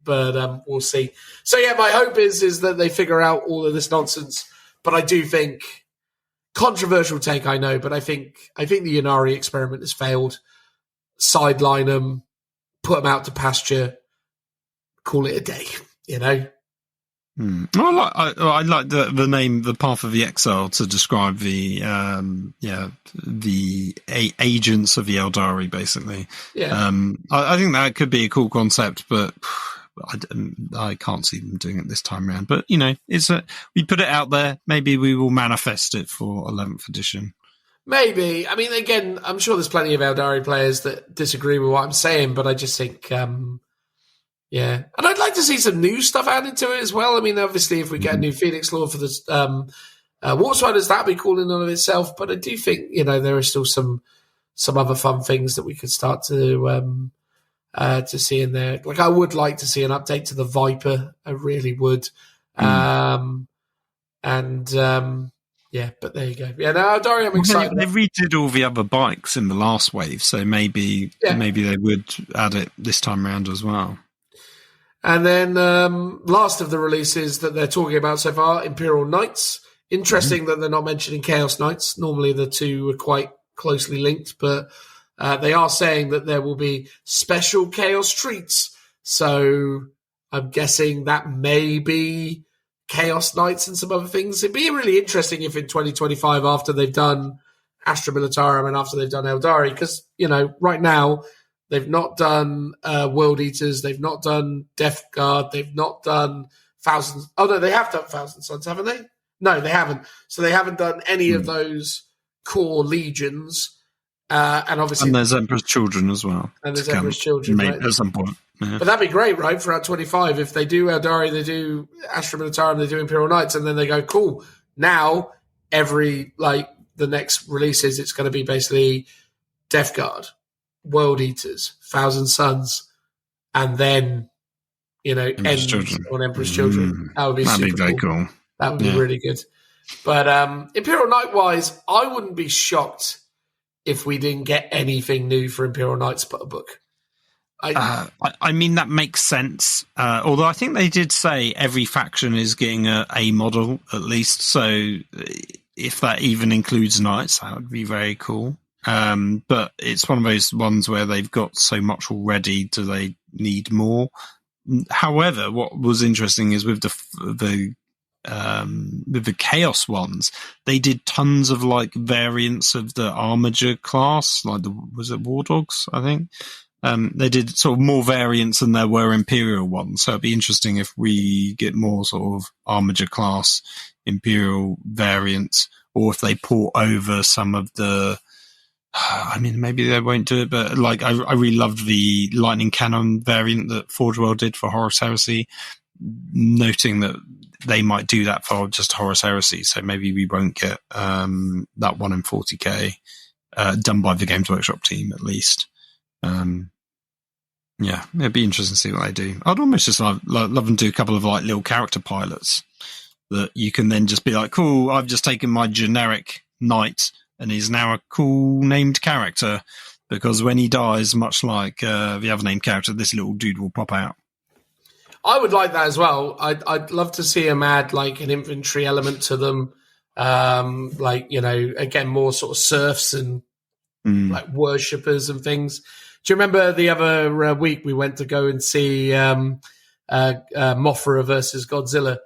But we'll see. So yeah, my hope is that they figure out all of this nonsense. But I do think, controversial take, I know, but I think the Ynnari experiment has failed. Sideline them, put them out to pasture, call it a day. I like the name, the Path of the Exile, to describe the agents of the Eldari, basically. Yeah. I think that could be a cool concept, but I can't see them doing it this time around. But we put it out there. Maybe we will manifest it for 11th edition. Maybe. I mean, again, I'm sure there's plenty of Eldari players that disagree with what I'm saying, but I just think. Yeah, and I'd like to see some new stuff added to it as well. I mean, obviously, if we get a new Phoenix Lord for the War Riders, that'd be cool in and of itself. But I do think there are still some other fun things that we could start to see in there. Like I would like to see an update to the Viper. I really would. Yeah, but there you go. Yeah, no, Eldari, I'm excited. They redid all the other bikes in the last wave, so maybe they would add it this time around as well. And then last of the releases that they're talking about so far, Imperial Knights. Interesting that they're not mentioning Chaos Knights. Normally the two are quite closely linked, but they are saying that there will be special Chaos treats. So I'm guessing that may be Chaos Knights and some other things. It'd be really interesting if in 2025, after they've done Astra Militarum and after they've done Eldari, because, right now, they've not done World Eaters. They've not done Death Guard. They've not done Thousands. Oh, no, they have done Thousand Sons, haven't they? No, they haven't. So they haven't done any of those core legions. And obviously, and there's Emperor's Children as well. And there's Emperor's Children, right? At some point. Yeah. But that'd be great, right? For our 25, if they do Eldari, they do Astra Militarum, they do Imperial Knights, and then they go, cool. Now, the next releases, it's going to be basically Death Guard, World Eaters, Thousand Sons, and then end on Emperor's Children. That would be That'd super be very cool. That would be really good. But Imperial Knight wise, I wouldn't be shocked if we didn't get anything new for Imperial Knights but a book. I mean, that makes sense. Although I think they did say every faction is getting a model at least. So if that even includes knights, that would be very cool. But it's one of those ones where they've got so much already. Do they need more? However, what was interesting is with the Chaos ones, they did tons of like variants of the Armiger class, like was it War Dogs, I think. They did sort of more variants than there were Imperial ones. So it'd be interesting if we get more sort of Armiger class Imperial variants, or if they port over some of the, I mean, maybe they won't do it, but like, I really loved the lightning cannon variant that Forge World did for Horus Heresy, noting that they might do that for just Horus Heresy. So maybe we won't get, that one in 40k, done by the Games Workshop team at least. Yeah, it'd be interesting to see what they do. I'd almost just love them to do a couple of like little character pilots that you can then just be like, cool, I've just taken my generic knight and he's now a cool named character, because when he dies, much like the other named character, this little dude will pop out. I would like that as well. I'd love to see him add like an infantry element to them. Like, you know, again, more sort of serfs and like worshippers and things. Do you remember the other week we went to go and see Mothra versus Godzilla?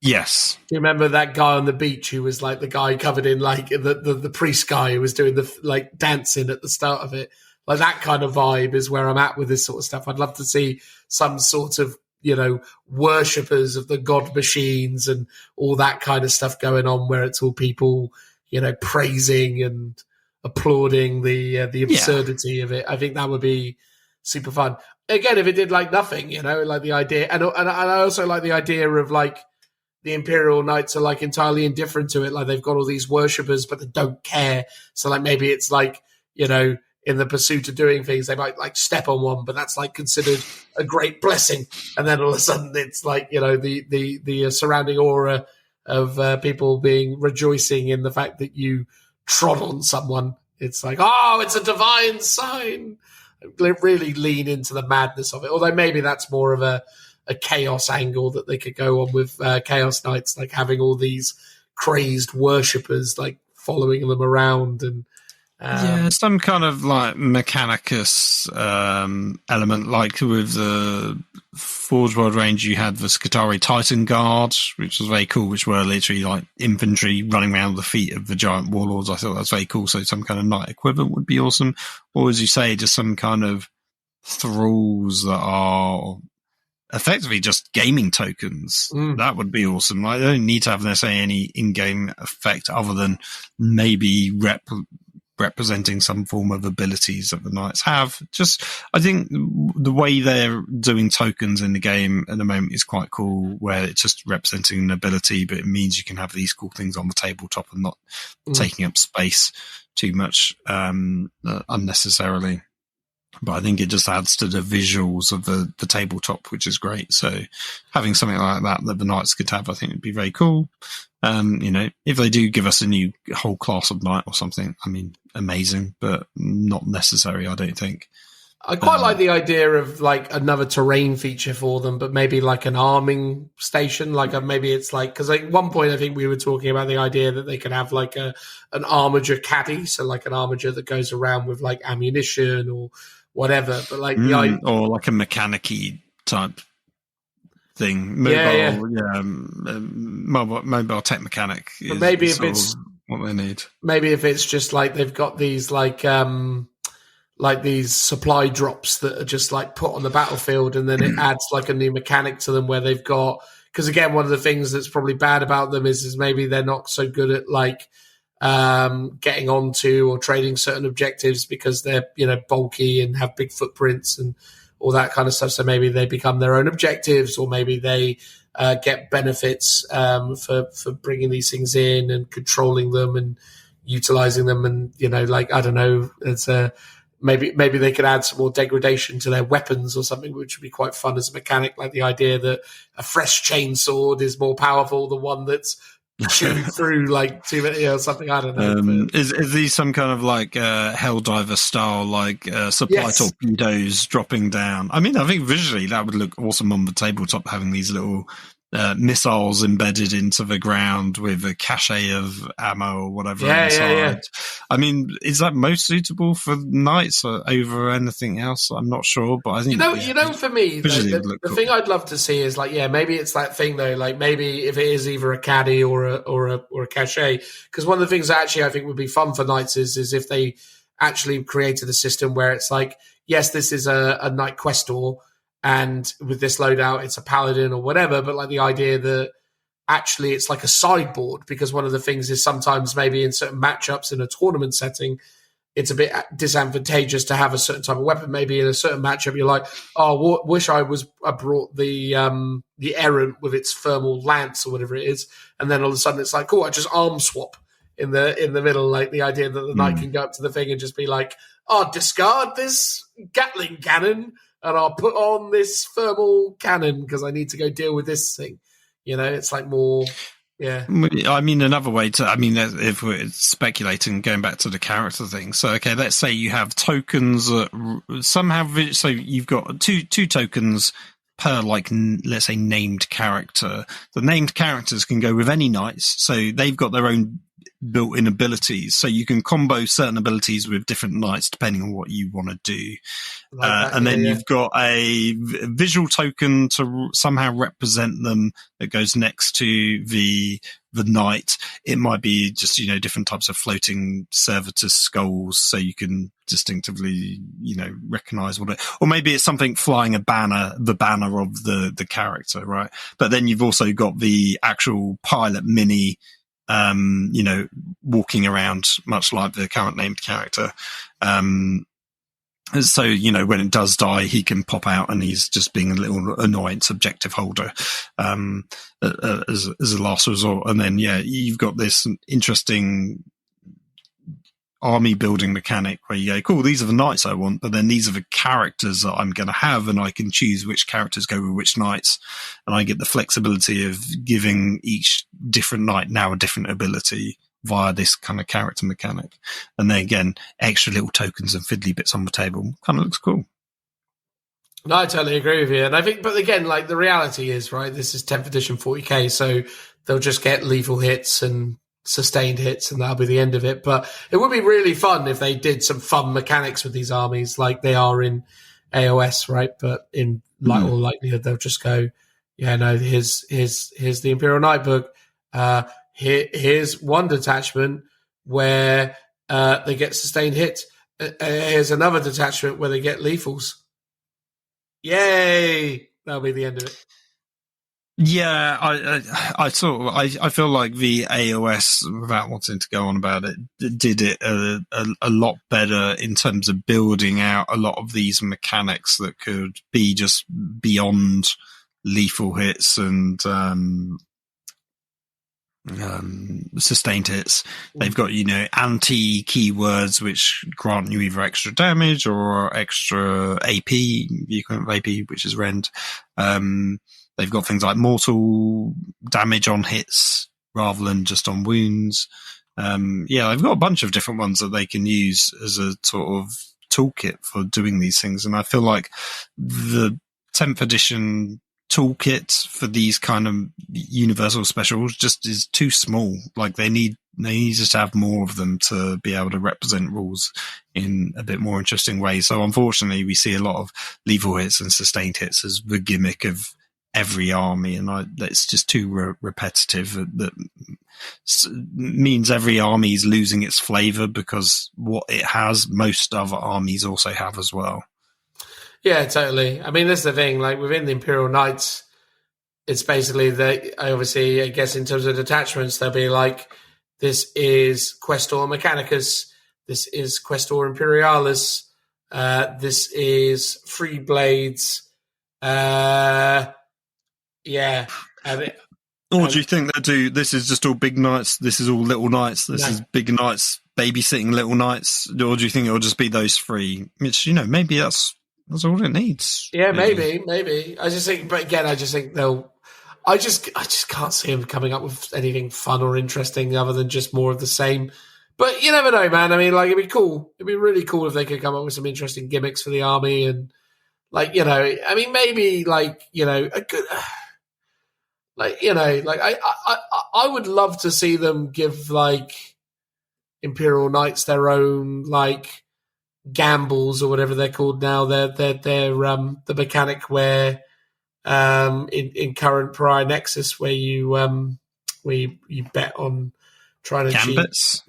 Yes. Do you remember that guy on the beach who was like the guy covered in like the priest guy who was doing the like dancing at the start of it? Like that kind of vibe is where I'm at with this sort of stuff. I'd love to see some sort of, you know, worshippers of the god machines and all that kind of stuff going on, where it's all people, you know, praising and applauding the absurdity of it. I think that would be super fun. Again, if it did like nothing, you know, like the idea, and I also like the idea of like the Imperial Knights are like entirely indifferent to it. Like they've got all these worshippers, but they don't care. So like maybe it's like, you know, in the pursuit of doing things, they might like step on one, but that's like considered a great blessing. And then all of a sudden it's like, you know, the surrounding aura of people being rejoicing in the fact that you trod on someone. It's like, oh, it's a divine sign. Really lean into the madness of it. Although maybe that's more of a chaos angle that they could go on with Chaos Knights, like having all these crazed worshippers like following them around and some kind of like Mechanicus element, like with the Forge World range. You had the Skitarii Titan Guard, which was very cool, which were literally like infantry running around the feet of the giant warlords. I thought that was very cool. So some kind of knight equivalent would be awesome. Or as you say, just some kind of thralls that are effectively just gaming tokens. That would be awesome. Like, they don't need to have necessarily any in-game effect other than maybe representing some form of abilities that the knights have. Just, I think the way they're doing tokens in the game at the moment is quite cool, where it's just representing an ability, but it means you can have these cool things on the tabletop and not taking up space too much unnecessarily. But I think it just adds to the visuals of the tabletop, which is great. So having something like that the knights could have, I think would be very cool. You know, if they do give us a new whole class of knight or something, I mean, amazing, but not necessary, I don't think. I quite like the idea of like another terrain feature for them, but maybe like an arming station. Like maybe it's like, because at one point I think we were talking about the idea that they could have like an armiger caddy, so like an armiger that goes around with like ammunition or whatever. But like or like a mechanic-y type thing, mobile tech mechanic. But maybe if it's what they need, maybe if it's just like they've got these like these supply drops that are just like put on the battlefield, and then it adds like a new mechanic to them where they've got, because again, one of the things that's probably bad about them is maybe they're not so good at like getting onto or trading certain objectives because they're, you know, bulky and have big footprints and all that kind of stuff. So maybe they become their own objectives, or maybe they get benefits for bringing these things in and controlling them and utilizing them. And, you know, like, I don't know, it's maybe they could add some more degradation to their weapons or something, which would be quite fun as a mechanic. Like the idea that a fresh chainsword is more powerful than one that's shoot through like too many or something. I don't know. Is these some kind of like Helldiver style, like supply torpedoes dropping down? I mean, I think visually that would look awesome on the tabletop, having these little missiles embedded into the ground with a cache of ammo or whatever inside. Yeah. I mean, is that most suitable for knights over anything else? I'm not sure, but I think for me, the cool. thing I'd love to see is like, maybe it's that thing though. Like maybe if it is either a caddy or a cache, because one of the things that actually I think would be fun for knights is if they actually created a system where it's like, yes, this is a knight questor. And with this loadout, it's a paladin or whatever. But like the idea that actually it's like a sideboard, because one of the things is sometimes maybe in certain matchups in a tournament setting, it's a bit disadvantageous to have a certain type of weapon. Maybe in a certain matchup, you're like, oh, wish I brought the errant with its thermal lance or whatever it is. And then all of a sudden it's like, cool, I just arm swap in the middle. Like the idea that the knight can go up to the thing and just be like, oh, discard this Gatling cannon. And I'll put on this thermal cannon because I need to go deal with this thing. It's like more, yeah. I mean, another way if we're speculating, going back to the character thing. So, okay, let's say you have tokens somehow. So you've got two tokens per, like, let's say named character. The named characters can go with any knights. So they've got their own built-in abilities, so you can combo certain abilities with different knights depending on what you want to do. You've got a visual token to somehow represent them that goes next to the knight. It might be just different types of floating servitus skulls, so you can distinctively recognize what it, or maybe it's something flying the banner of the character, right? But then you've also got the actual pilot mini walking around much like the current named character. So, when it does die, he can pop out and he's just being a little annoyance objective holder, as a last resort. And then, you've got this interesting army building mechanic where you go, cool, these are the knights I want, but then these are the characters that I'm going to have, and I can choose which characters go with which knights, and I get the flexibility of giving each different knight now a different ability via this kind of character mechanic. And then again, extra little tokens and fiddly bits on the table. Kind of looks cool. No, I totally agree with you. And I think, but again, like the reality is, right, this is 10th edition 40k, so they'll just get lethal hits and sustained hits, and that'll be the end of it. But it would be really fun if they did some fun mechanics with these armies like they are in AOS, right? But in all likelihood, they'll just go, here's the Imperial Knight book. Here's one detachment where they get sustained hits. Here's another detachment where they get lethals. Yay! That'll be the end of it. Yeah, I feel like the AOS, without wanting to go on about it, did it a lot better in terms of building out a lot of these mechanics that could be just beyond lethal hits and sustained hits. They've got anti keywords which grant you either extra damage or extra AP, the equivalent of AP, which is rend. They've got things like mortal damage on hits rather than just on wounds. They've got a bunch of different ones that they can use as a sort of toolkit for doing these things. And I feel like the 10th edition toolkit for these kind of universal specials just is too small. Like they need just to have more of them to be able to represent rules in a bit more interesting ways. So unfortunately, we see a lot of lethal hits and sustained hits as the gimmick of every army, and it's just too repetitive. That means every army is losing its flavor, because what it has, most other armies also have as well. Yeah, totally. I mean, that's the thing. Like within the Imperial Knights, it's basically obviously, I guess in terms of detachments, they'll be like, this is Questor Mechanicus, this is Questor Imperialis, this is Free Blades. Or do you think they do, this is just all big knights, this is all little knights, this is big knights babysitting little knights? Or do you think it'll just be those three? Which, maybe that's all it needs. Yeah, maybe. I just think they'll, I just can't see him coming up with anything fun or interesting other than just more of the same. But you never know, man. I mean, like, it'd be cool. It'd be really cool if they could come up with some interesting gimmicks for the army and, like, you know, I mean, maybe, like, you know, a good, like, you know, like, I would love to see them give, like, Imperial Knights their own, like, gambles or whatever they're called now. They're the mechanic where, in current Pariah Nexus, where you bet on trying to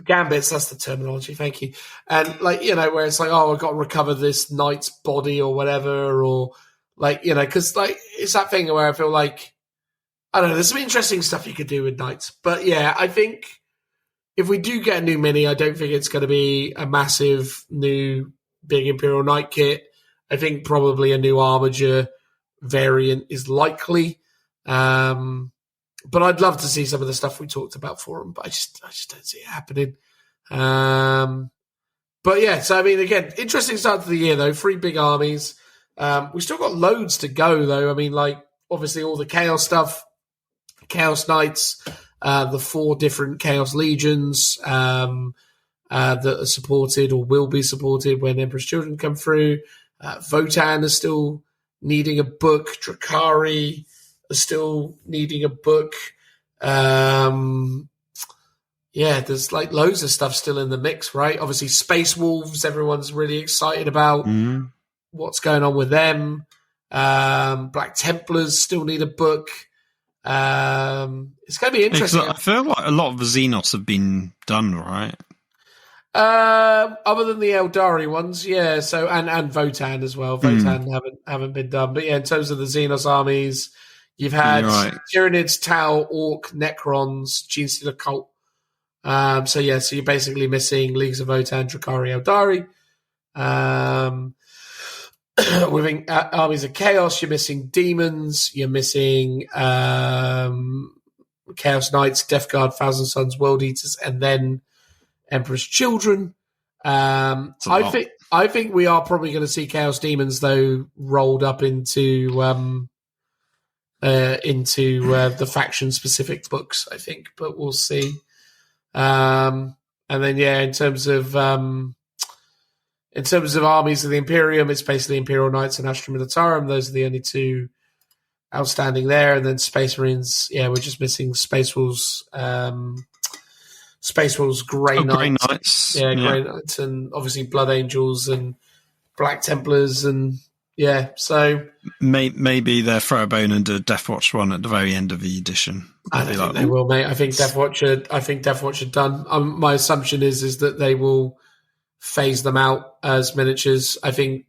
gambits. That's the terminology. Thank you. And, like, you know, where it's like, oh, I've got to recover this knight's body or whatever, or, like, you know, because, like, it's that thing where I feel like, I don't know, there's some interesting stuff you could do with knights. But yeah, I think if we do get a new mini, I don't think it's going to be a massive new big Imperial Knight kit. I think probably a new Armiger variant is likely. But I'd love to see some of the stuff we talked about for them, but I just don't see it happening. But yeah, so I mean, again, interesting start to the year though. 3 big armies. We still got loads to go though. I mean, like, obviously all the Chaos stuff, Chaos Knights, the 4 different Chaos Legions that are supported or will be supported when Emperor's Children come through. Votan is still needing a book. Drakari are still needing a book. Yeah, there's like loads of stuff still in the mix, right? Obviously, Space Wolves, everyone's really excited about what's going on with them. Black Templars still need a book. It's going to be interesting. I feel like a lot of the Xenos have been done, right? Other than the Eldari ones, yeah. So and Votan as well. Votan haven't been done, but yeah, in terms of the Xenos armies, you've had Tyranids, Tau, Orc, Necrons, Genestealer Cult. So you're basically missing Leagues of Votan, Drakari, Eldari. Within armies of Chaos, you're missing Demons, you're missing Chaos Knights, Death Guard, Thousand Sons, World Eaters, and then Emperor's Children. I think we are probably going to see Chaos Demons though rolled up into the faction specific books, I think, but we'll see. And then in terms of armies of the Imperium, it's basically Imperial Knights and Astra Militarum. Those are the only 2 outstanding there. And then Space Marines, we're just missing Space Wolves, Grey Knights. Grey Knights, and obviously Blood Angels and Black Templars, and so maybe they'll throw a bone and do a Death Watch one at the very end of the edition. I don't think they will, mate. I think Death Watch are done. My assumption is that they will phase them out as miniatures. I think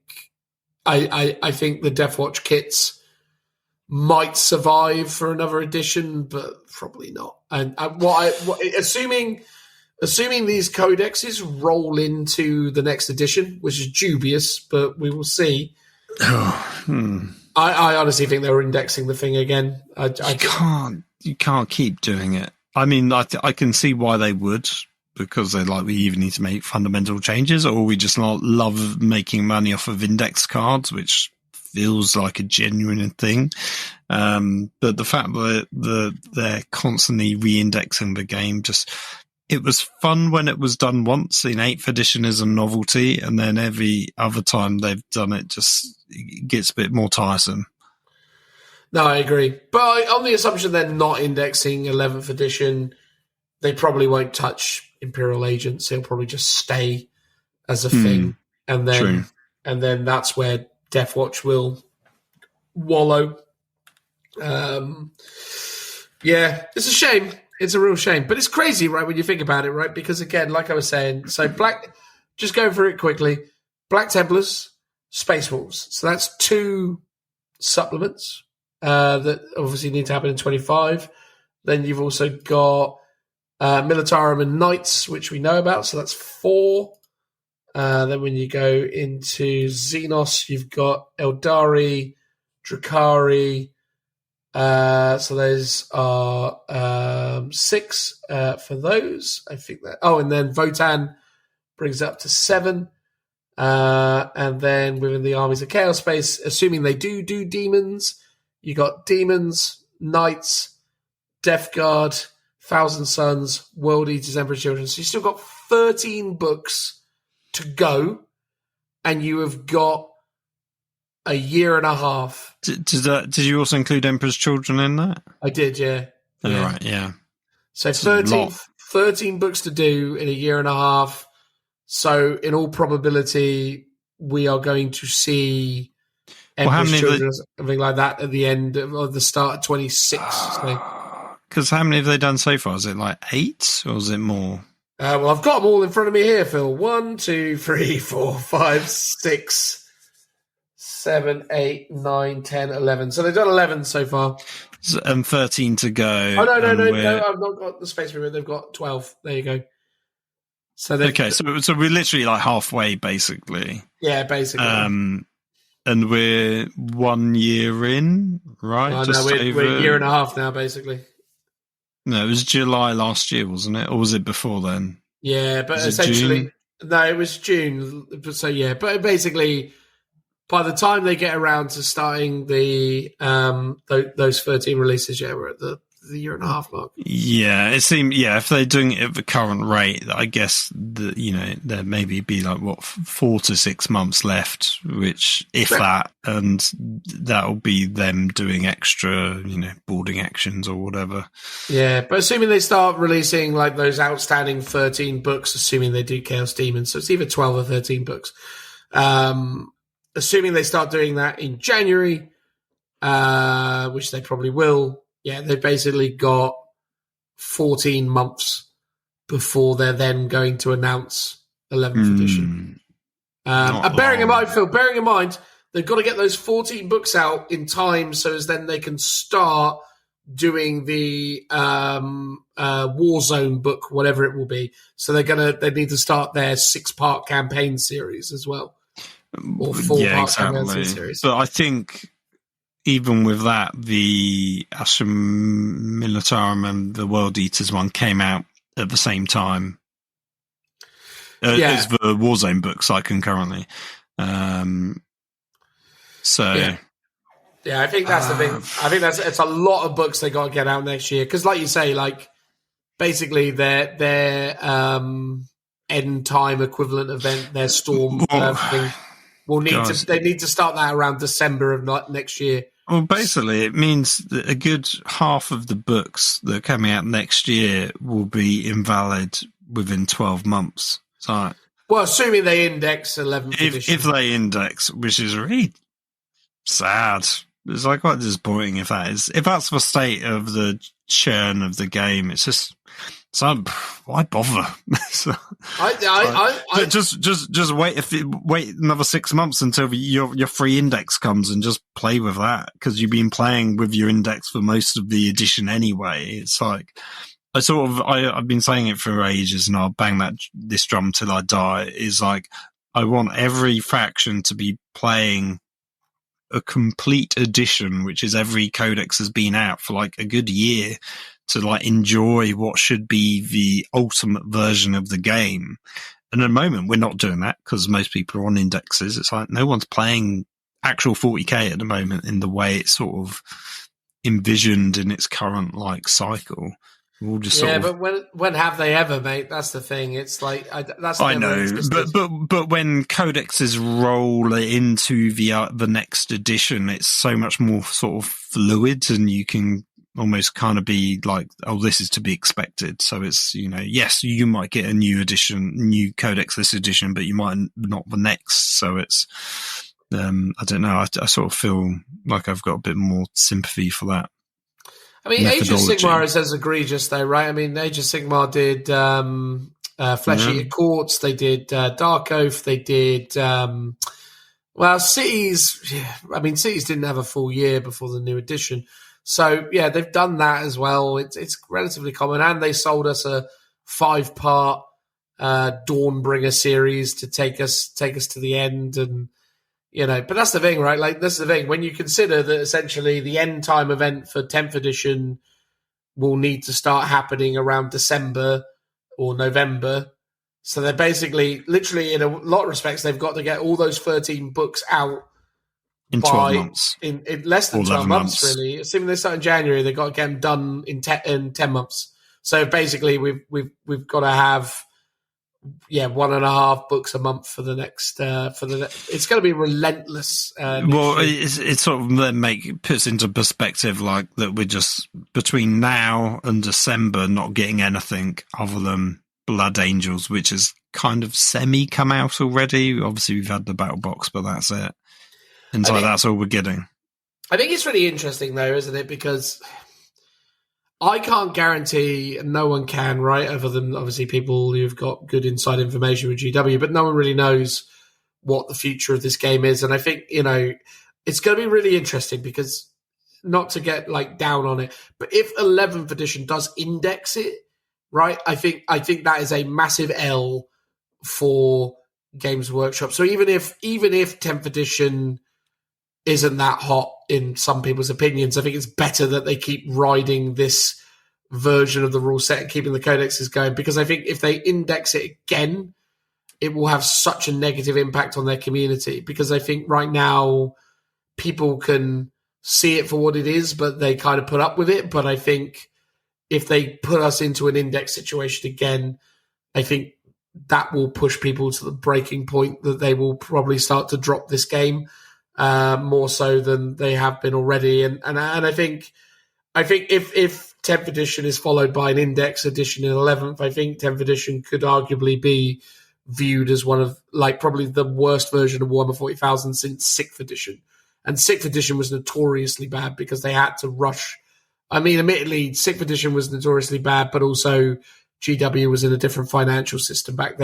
the Death Watch kits might survive for another edition, but probably not. And assuming these codexes roll into the next edition, which is dubious, but we will see. I honestly think they were indexing the thing again. You can't keep doing it. I mean, I can see why they would, because they're like, we either need to make fundamental changes, or we just love making money off of index cards, which feels like a genuine thing. But the fact that they're constantly re-indexing the game, it was fun when it was done once in 8th edition as a novelty, and then every other time they've done it, it gets a bit more tiresome. No, I agree. But on the assumption they're not indexing 11th edition, they probably won't touch Imperial Agents. They'll probably just stay as a thing. And then that's where Death Watch will wallow. It's a shame. It's a real shame. But it's crazy, right, when you think about it, right? Because, again, like I was saying, so just going through it quickly, Black Templars, Space Wolves. So that's 2 supplements that obviously need to happen in 25. Then you've also got Militarum and Knights, which we know about. So that's 4. Then when you go into Xenos, you've got Eldari, Drakari. So those are 6 for those. I think that. Oh, and then Votan brings it up to 7. And then within the armies of Chaos Space, assuming they do demons, you got Demons, Knights, Death Guard, Thousand Sons, World Eaters, Emperor's Children. So you've still got 13 books to go, and you have got a year and a half. Did you also include Emperor's Children in that? I did, yeah. Oh, right, yeah. So 13 books to do in a year and a half. So in all probability, we are going to see Emperor's Children, something like that, at the end of the start of 26. Because how many have they done so far? Is it like 8 or is it more? Well, I've got them all in front of me here, Phil. 1, 2, 3, 4, 5, 6, 7, 8, 9, 10, 11. So they've done 11 so far. And 13 to go. Oh, no, I've not got the Space Marine. They've got 12. There you go. So we're literally like halfway, basically. Yeah, basically. And we're 1 year in, right? Oh, no, we're a year and a half now, basically. No, it was July last year, wasn't it? Or was it before then? Yeah, but essentially... No, it was June. So, yeah, but basically... By the time they get around to starting the those 13 releases, yeah, we're at the year and a half mark. Yeah, it seemed. Yeah, if they're doing it at the current rate, I guess there maybe be like 4 to 6 months left, which if that, and that'll be them doing extra, boarding actions or whatever. Yeah, but assuming they start releasing like those outstanding 13 books, assuming they do Chaos Demons, so it's either 12 or 13 books. Assuming they start doing that in January, which they probably will, yeah, they've basically got 14 months before they're then going to announce 11th edition. And bearing in mind, they've got to get those 14 books out in time so as then they can start doing the Warzone book, whatever it will be. So they need to start their 6-part campaign series as well. Or 4-part campaign series. But I think even with that, the Astra Militarum and the World Eaters one came out at the same time as the Warzone books, like concurrently. Yeah, I think that's the thing. I think it's a lot of books they got to get out next year because, like you say, like basically their end time equivalent event, their Storm thing. They need to start that around December of next year. Well, basically, it means that a good half of the books that are coming out next year will be invalid within 12 months. So, well, assuming they index 11th edition. If they index, which is really sad. It's like quite disappointing if that's the state of the churn of the game. It's just... So why bother? Just wait another 6 months until your free index comes and just play with that because you've been playing with your index for most of the edition anyway. It's like I've been saying it for ages, and I'll bang this drum till I die. Is like I want every faction to be playing a complete edition, which is every codex has been out for like a good year. To like enjoy what should be the ultimate version of the game. And at the moment, we're not doing that because most people are on indexes. It's like no one's playing actual 40k at the moment in the way it's sort of envisioned in its current like cycle. We'll just but when have they ever, mate? That's the thing. It's like I know, but when codexes roll into the next edition, it's so much more sort of fluid, and you can almost kind of be like, oh, this is to be expected. So it's, yes, you might get a new codex this edition, but you might not the next. So it's, I don't know. I sort of feel like I've got a bit more sympathy for that. I mean, Age of Sigmar is as egregious though, right? I mean, Age of Sigmar did Flesh Eater Courts, they did Dark Oath, they did, Cities. Yeah, I mean, Cities didn't have a full year before the new edition. So, yeah, they've done that as well. It's relatively common. And they sold us a 5-part Dawnbringer series to take us to the end. And, but that's the thing, right? Like, that's the thing. When you consider that essentially the end time event for 10th edition will need to start happening around December or November. So they're basically, literally, in a lot of respects, they've got to get all those 13 books out in 12 months. In less than Or 12 11 months, months. really. Assuming they start in January, they've got to get them done in 10 months. So basically, we've got to have 1.5 books a month for the next it's going to be relentless. Well, it sort of then puts into perspective like that we're just between now and December not getting anything other than Blood Angels, which is kind of semi come out already. Obviously, we've had the battle box, but that's it. And so that's all we're getting. I think it's really interesting, though, isn't it? Because I can't guarantee, and no one can, right? Other than obviously people who've got good inside information with GW, but no one really knows what the future of this game is. And I think, it's going to be really interesting because, not to get like down on it, but if 11th edition does index it, right? I think that is a massive L for Games Workshop. So even if 10th edition isn't that hot in some people's opinions, I think it's better that they keep riding this version of the rule set and keeping the codexes going, because I think if they index it again, it will have such a negative impact on their community, because I think right now people can see it for what it is, but they kind of put up with it. But I think if they put us into an index situation again, I think that will push people to the breaking point that they will probably start to drop this game. More so than they have been already, and I think if 10th edition is followed by an index edition in 11th, I think 10th edition could arguably be viewed as one of probably the worst version of Warhammer 40,000 since 6th edition. And 6th edition was notoriously bad because they had to rush. I mean, admittedly, 6th edition was notoriously bad, but also GW was in a different financial situation back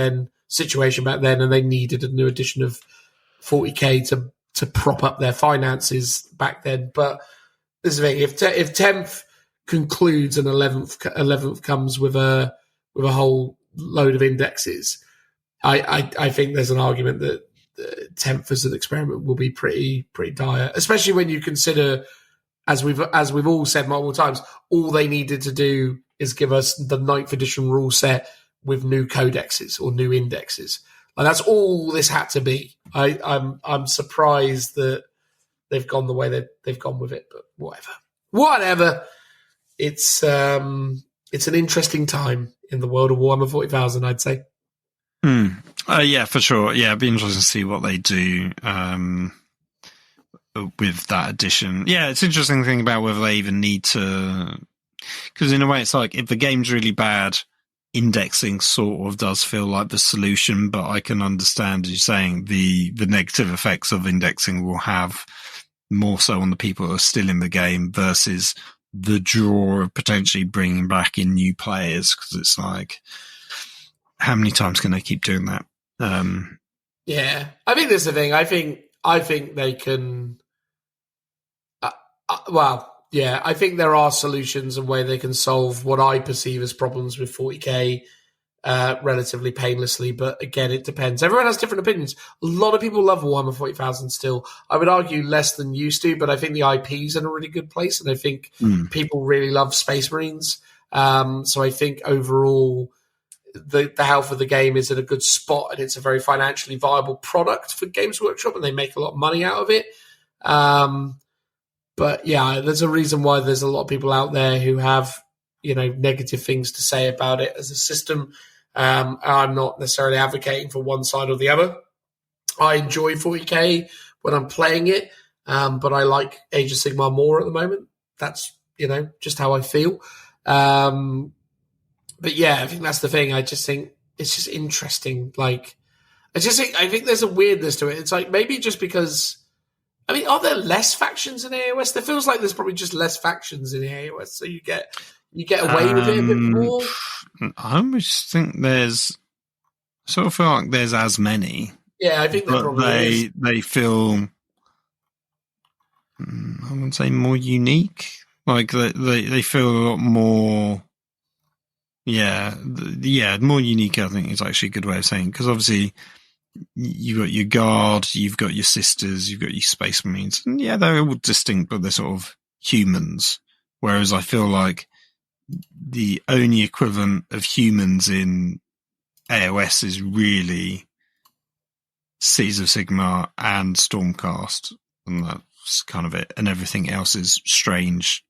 then, and they needed a new edition of 40k to prop up their finances back then. But this is the thing: if 10th concludes and 11th comes with a whole load of indexes, I think there's an argument that 10th as an experiment will be pretty dire, especially when you consider, as we've all said multiple times, all they needed to do is give us the 9th edition rule set with new codexes or new indexes. Like, that's all this had to be. I'm surprised that they've gone the way they've gone with it, but whatever. It's an interesting time in the world of Warhammer 40,000, I'd say. Yeah, for sure. Yeah, it'd be interesting to see what they do with that edition. Yeah, it's interesting to think about whether they even need to, because in a way it's like, if the game's really bad, indexing sort of does feel like the solution, but I can understand you saying the negative effects of indexing will have more so on the people who are still in the game versus the draw of potentially bringing back in new players, because it's like, how many times can they keep doing that? Yeah, I think that's the thing. I think they can. I think there are solutions and way they can solve what I perceive as problems with 40k relatively painlessly. But again, it depends. Everyone has different opinions. A lot of people love Warhammer 40,000 still. I would argue less than used to, but I think the IP's in a really good place, and I think people really love Space Marines. So I think overall, the health of the game is in a good spot, and it's a very financially viable product for Games Workshop, and they make a lot of money out of it. But yeah, there's a reason why there's a lot of people out there who have, negative things to say about it as a system. I'm not necessarily advocating for one side or the other. I enjoy 40k when I'm playing it, but I like Age of Sigmar more at the moment. That's, just how I feel. But yeah, I think that's the thing. I just think it's just interesting. I think there's a weirdness to it. It's like, maybe just because, are there less factions in AOS? There feels like there's probably just less factions in AOS, so you get away with it a bit more. I almost think I sort of feel like there's as many. Yeah, I think there probably is. They feel, I wouldn't say more unique. Like they feel a lot more. Yeah, more unique, I think, is actually a good way of saying, because obviously you've got your Guard, you've got your Sisters, you've got your Space Marines, and yeah, they're all distinct, but they're sort of humans. Whereas I feel like the only equivalent of humans in AOS is really Cities of Sigmar and Stormcast. and that's kind of it. And everything else is strange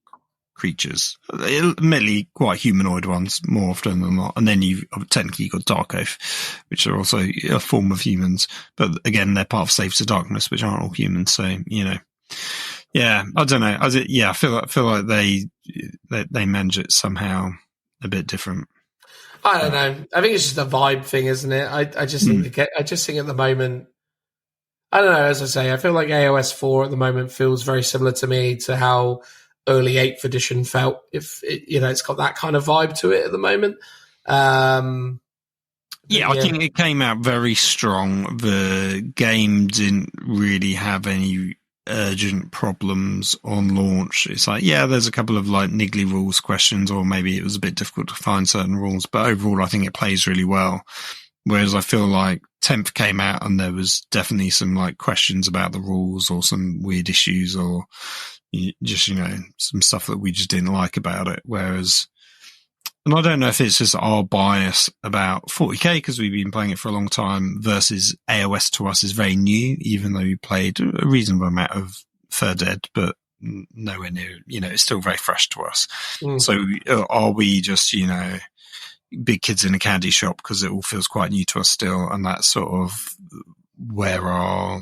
creatures, admittedly quite humanoid ones more often than not. And then you've technically got Dark Oath, which are also a form of humans, but again, they're part of Slaves to Darkness, which aren't all humans. So, you know, yeah, I don't know. I feel like they manage it somehow a bit different. I don't know. I think it's just a vibe thing, isn't it? I just think at the moment, I don't know. As I say, I feel like AOS 4 at the moment feels very similar to me to how early 8th edition felt. If it, it's got that kind of vibe to it at the moment. I think it came out very strong. The game didn't really have any urgent problems on launch. It's like, yeah, there's a couple of like niggly rules questions, or maybe it was a bit difficult to find certain rules, but overall I think it plays really well. Whereas I feel like 10th came out and there was definitely some like questions about the rules or some weird issues or just, some stuff that we just didn't like about it. Whereas, and I don't know if it's just our bias about 40k because we've been playing it for a long time versus AOS to us is very new, even though we played a reasonable amount of Third Ed, but nowhere near, it's still very fresh to us. So are we just, big kids in a candy shop because it all feels quite new to us still, and that's sort of where our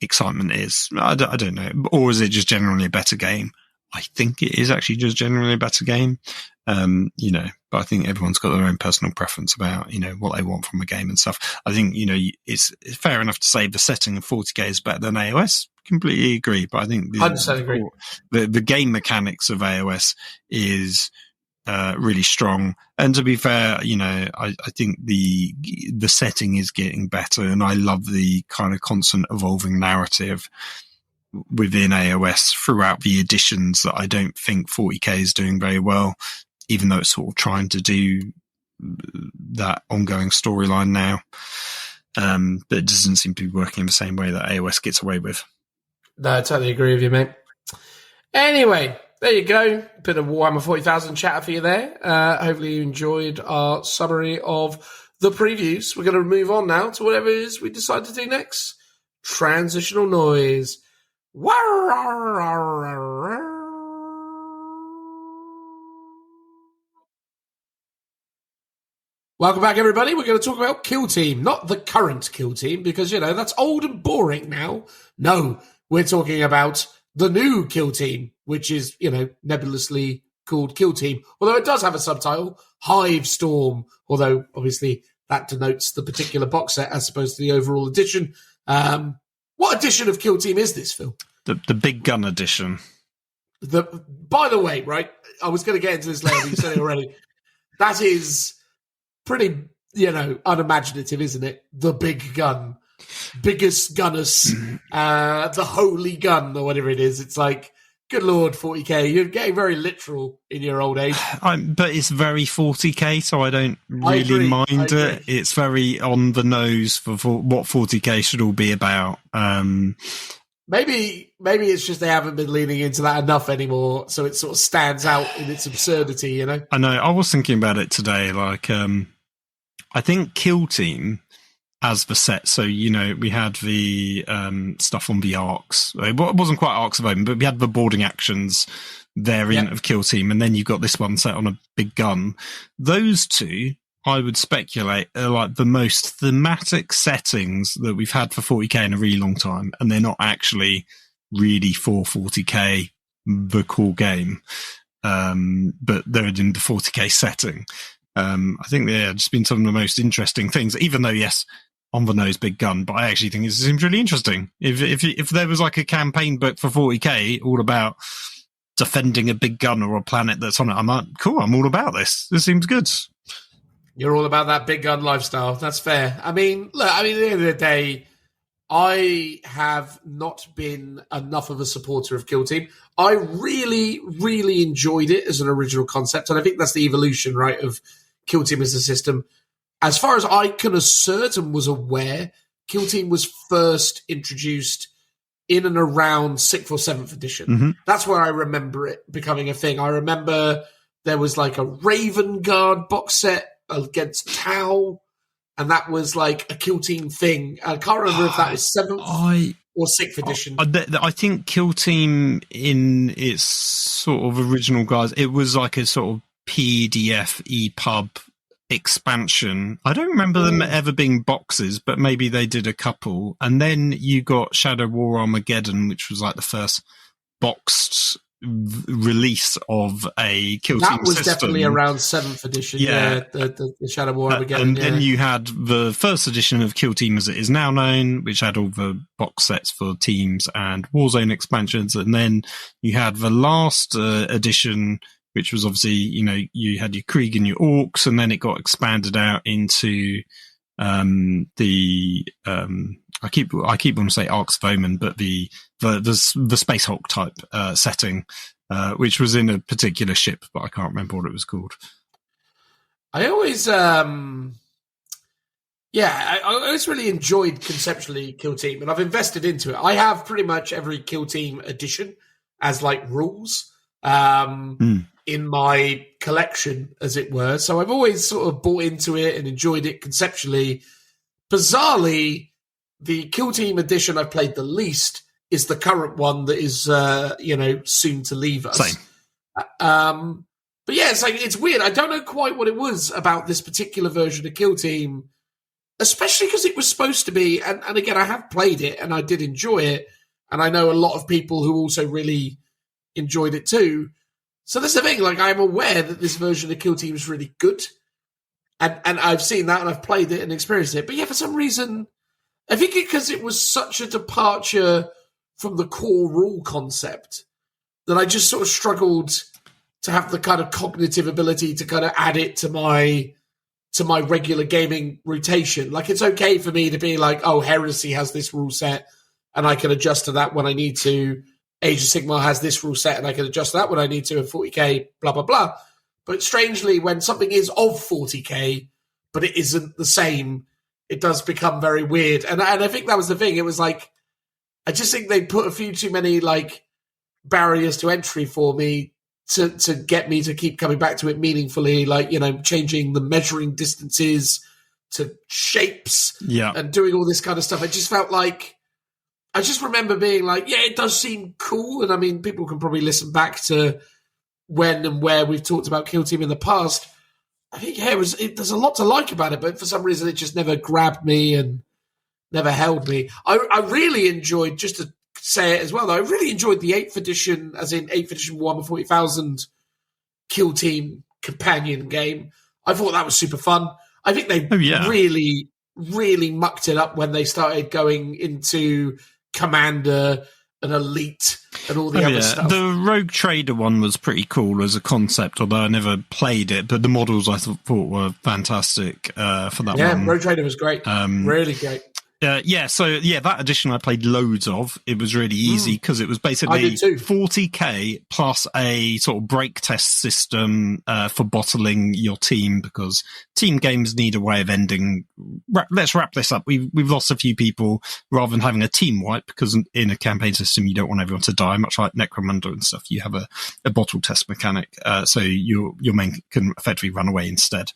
excitement is? I don't know. Or is it just generally a better game? I think it is actually just generally a better game. But I think everyone's got their own personal preference about, what they want from a game and stuff. I think, it's fair enough to say the setting of 40k is better than AOS. Completely agree. But I think 100% agree. The game mechanics of AOS is really strong. And to be fair, I think the setting is getting better, and I love the kind of constant evolving narrative within AOS throughout the editions that I don't think 40k is doing very well, even though it's sort of trying to do that ongoing storyline now. But it doesn't seem to be working in the same way that AOS gets away with. No, I totally agree with you, mate. Anyway, there you go. Bit of Warhammer 40,000 chatter for you there. Hopefully you enjoyed our summary of the previews. We're going to move on now to whatever it is we decide to do next. Transitional noise. Welcome back, everybody. We're going to talk about Kill Team, not the current Kill Team, because, that's old and boring now. No, we're talking about the new Kill Team, which is, nebulously called Kill Team, although it does have a subtitle, Hive Storm, although obviously that denotes the particular box set as opposed to the overall edition. What edition of Kill Team is this, Phil? The Big Gun edition. By the way, right, I was going to get into this later, but you said it already. That is pretty, unimaginative, isn't it? The Big Gun. Biggest Gunners. The Holy Gun, or whatever it is. It's like, good Lord, 40k. You're getting very literal in your old age. But it's very 40k, so I don't really mind it. It's very on the nose for what 40k should all be about. Maybe it's just they haven't been leaning into that enough anymore, so it sort of stands out in its absurdity, I know. I was thinking about it today. Like, I think Kill Team as the set. So, we had the stuff on the arcs. It wasn't quite arcs of open, but we had the boarding actions variant of Kill Team, and then you got this one set on a big gun. Those two, I would speculate, are like the most thematic settings that we've had for 40k in a really long time, and they're not actually really for 40k the core game, but they're in the 40k setting. I think they've just been some of the most interesting things, even though, yes, on the nose big gun, but I actually think it seems really interesting. If there was like a campaign book for 40k all about defending a big gun or a planet that's on it, I'm like, cool, I'm all about this. This seems good. You're all about that big gun lifestyle. That's fair. I mean, look, at the end of the day, I have not been enough of a supporter of Kill Team. I really, really enjoyed it as an original concept, and I think that's the evolution, right, of Kill Team as a system. As far as I can assert and was aware, Kill Team was first introduced in and around 6th or 7th edition. Mm-hmm. That's where I remember it becoming a thing. I remember there was like a Raven Guard box set against Tau. and that was like a Kill Team thing. I can't remember if that was 7th or 6th edition. I think Kill Team in its sort of original guise, it was like a sort of PDF EPUB expansion. I don't remember them ever being boxes, but maybe they did a couple. And then you got Shadow War Armageddon, which was like the first boxed release of a Kill Team system. That was definitely around 7th edition. Yeah, the Shadow War Armageddon. And then you had the first edition of Kill Team as it is now known, which had all the box sets for teams and Warzone expansions. And then you had the last edition, which was obviously, you had your Krieg and your Orcs, and then it got expanded out into I keep wanting to say Arcs of Omen, but the Space Hulk type setting, which was in a particular ship, but I can't remember what it was called. I always, I always really enjoyed conceptually Kill Team, and I've invested into it. I have pretty much every Kill Team edition as like rules in my collection, as it were. So I've always sort of bought into it and enjoyed it conceptually. Bizarrely, the Kill Team edition I've played the least is the current one that is, soon to leave us. Same. But yeah, it's weird. I don't know quite what it was about this particular version of Kill Team, especially because it was supposed to be, and again, I have played it and I did enjoy it, and I know a lot of people who also really enjoyed it too. So that's the thing, like, I'm aware that this version of Kill Team is really good, and I've seen that and I've played it and experienced it. But yeah, for some reason, I think because it was such a departure from the core rule concept that I just sort of struggled to have the kind of cognitive ability to kind of add it to my regular gaming rotation. Like, it's okay for me to be like, oh, Heresy has this rule set and I can adjust to that when I need to. Age of Sigmar has this rule set and I can adjust that when I need to, and 40k, blah, blah, blah. But strangely, when something is of 40k, but it isn't the same, it does become very weird. And I think that was the thing. It was like, I just think they put a few too many like barriers to entry for me to get me to keep coming back to it meaningfully, like, changing the measuring distances to shapes and doing all this kind of stuff. It just felt like, I just remember being like, yeah, it does seem cool. And I mean, people can probably listen back to when and where we've talked about Kill Team in the past. I think, there's a lot to like about it, but for some reason it just never grabbed me and never held me. I really enjoyed, just to say it as well, though, I really enjoyed the 8th edition, as in 8th edition Warhammer 40,000 Kill Team companion game. I thought that was super fun. I think they really, really mucked it up when they started going into Commander and Elite and all the other stuff. The Rogue Trader one was pretty cool as a concept, although I never played it, but the models I thought were fantastic for that one. Yeah, Rogue Trader was great. Really great. That edition I played loads of. It was really easy because it was basically 40k plus a sort of break test system for bottling your team, because team games need a way of ending. Let's wrap this up. We've lost a few people rather than having a team wipe, because in a campaign system you don't want everyone to die, much like Necromunda and stuff. You have a bottle test mechanic, so your main can effectively run away instead.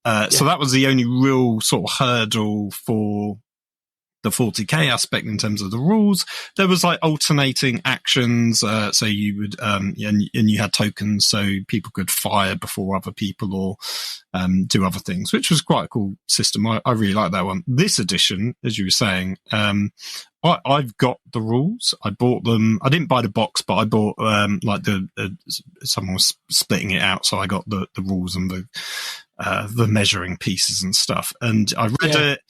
So that was the only real sort of hurdle for the 40k aspect in terms of the rules. There was like alternating actions, so you would and you had tokens, so people could fire before other people or do other things, which was quite a cool system. I really like that one. This edition, as you were saying, I've got the rules. I bought them. I didn't buy the box, but I bought someone was splitting it out, so I got the rules and the measuring pieces and stuff. And I read it.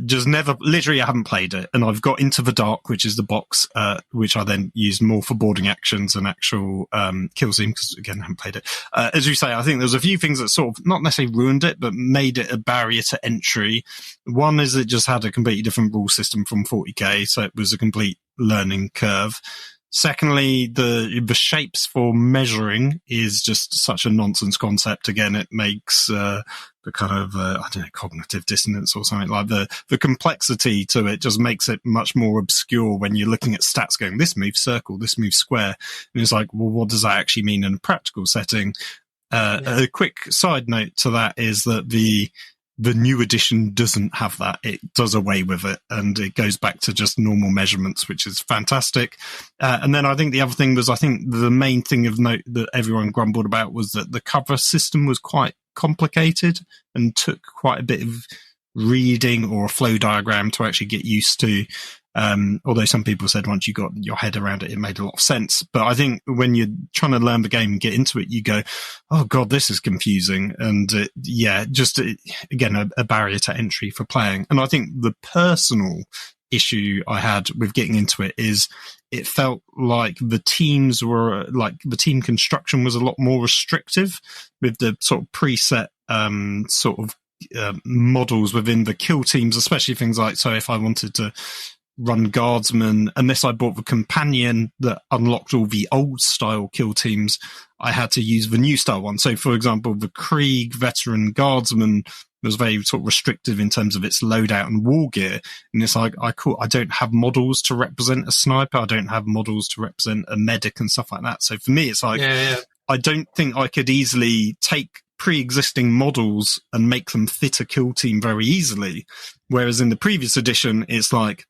Just never, literally, I haven't played it, and I've got Into the Dark, which is the box, which I then used more for boarding actions and actual kill scene, because again, I haven't played it. As you say, I think there's a few things that sort of not necessarily ruined it, but made it a barrier to entry. One is it just had a completely different rule system from 40k, so it was a complete learning curve. Secondly, the shapes for measuring is just such a nonsense concept. Again, it makes the kind of cognitive dissonance or something like the complexity to it just makes it much more obscure when you're looking at stats going, this moves circle, this moves square, and it's like, well, what does that actually mean in a practical setting? A quick side note to that is that the the new edition doesn't have that. It does away with it, and it goes back to just normal measurements, which is fantastic. And then I think the other thing was, I think the main thing of note that everyone grumbled about was that the cover system was quite complicated and took quite a bit of reading or a flow diagram to actually get used to. Although some people said once you got your head around it, it made a lot of sense. But I think when you're trying to learn the game and get into it, you go, oh God, this is confusing. And again, a barrier to entry for playing. And I think the personal issue I had with getting into it is it felt like the team construction was a lot more restrictive with the sort of preset, models within the kill teams, especially things like, so if I wanted to run guardsmen, unless I bought the companion that unlocked all the old style kill teams, I had to use the new style one. So for example, the Krieg veteran guardsman was very sort of restrictive in terms of its loadout and war gear. And it's like, I don't have models to represent a sniper. I don't have models to represent a medic and stuff like that. So for me, it's like, I don't think I could easily take pre-existing models and make them fit a kill team very easily. Whereas in the previous edition, it's like,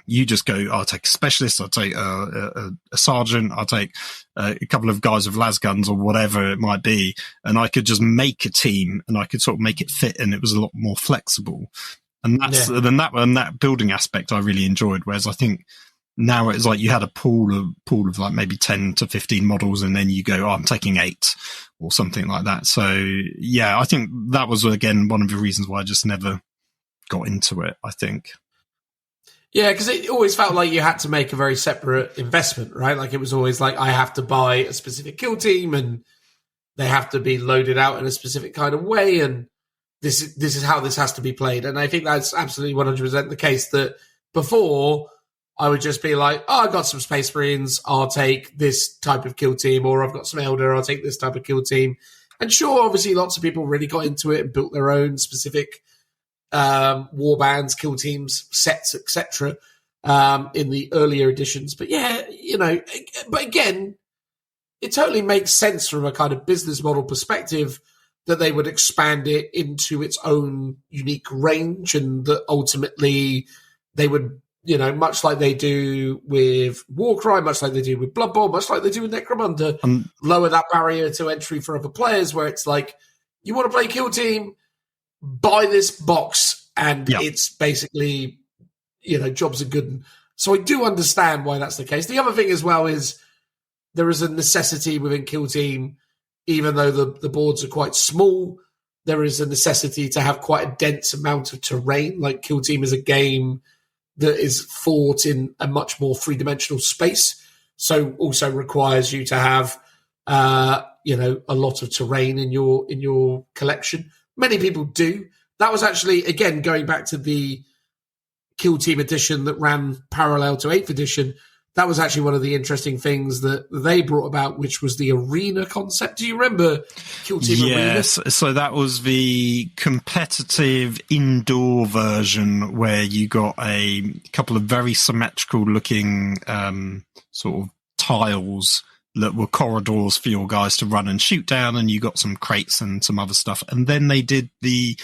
you just go, I'll take a specialist, I'll take a sergeant, I'll take a couple of guys with las guns or whatever it might be. And I could just make a team and I could sort of make it fit, and it was a lot more flexible. And that's, that building aspect I really enjoyed. Whereas I think now it's like you had a pool of like maybe 10 to 15 models, and then you go, oh, I'm taking 8 or something like that. So yeah, I think that was again one of the reasons why I just never got into it, I think. Yeah, because it always felt like you had to make a very separate investment, right? Like it was always like, I have to buy a specific kill team and they have to be loaded out in a specific kind of way, and this is how this has to be played. And I think that's absolutely 100% the case. That before, I would just be like, oh, I've got some Space Marines, I'll take this type of kill team, or I've got some Elder, I'll take this type of kill team. And sure, obviously lots of people really got into it and built their own specific war bands, kill teams, sets, etc. In the earlier editions. But yeah, but again, it totally makes sense from a kind of business model perspective that they would expand it into its own unique range, and that ultimately they would, much like they do with Warcry, much like they do with Blood Bowl, much like they do with Necromunda, lower that barrier to entry for other players, where it's like, you want to play kill team, buy this box, and it's basically, jobs are good. So I do understand why that's the case. The other thing as well is there is a necessity within Kill Team, even though the boards are quite small, there is a necessity to have quite a dense amount of terrain. Like Kill Team is a game that is fought in a much more three-dimensional space, so also requires you to have a lot of terrain in your collection. Many people do. That was actually, again, going back to the Kill Team edition that ran parallel to 8th edition, that was actually one of the interesting things that they brought about, which was the arena concept. Do you remember Kill Team Arena? Yes, so that was the competitive indoor version where you got a couple of very symmetrical looking sort of tiles that were corridors for your guys to run and shoot down, and you got some crates and some other stuff. And then they did the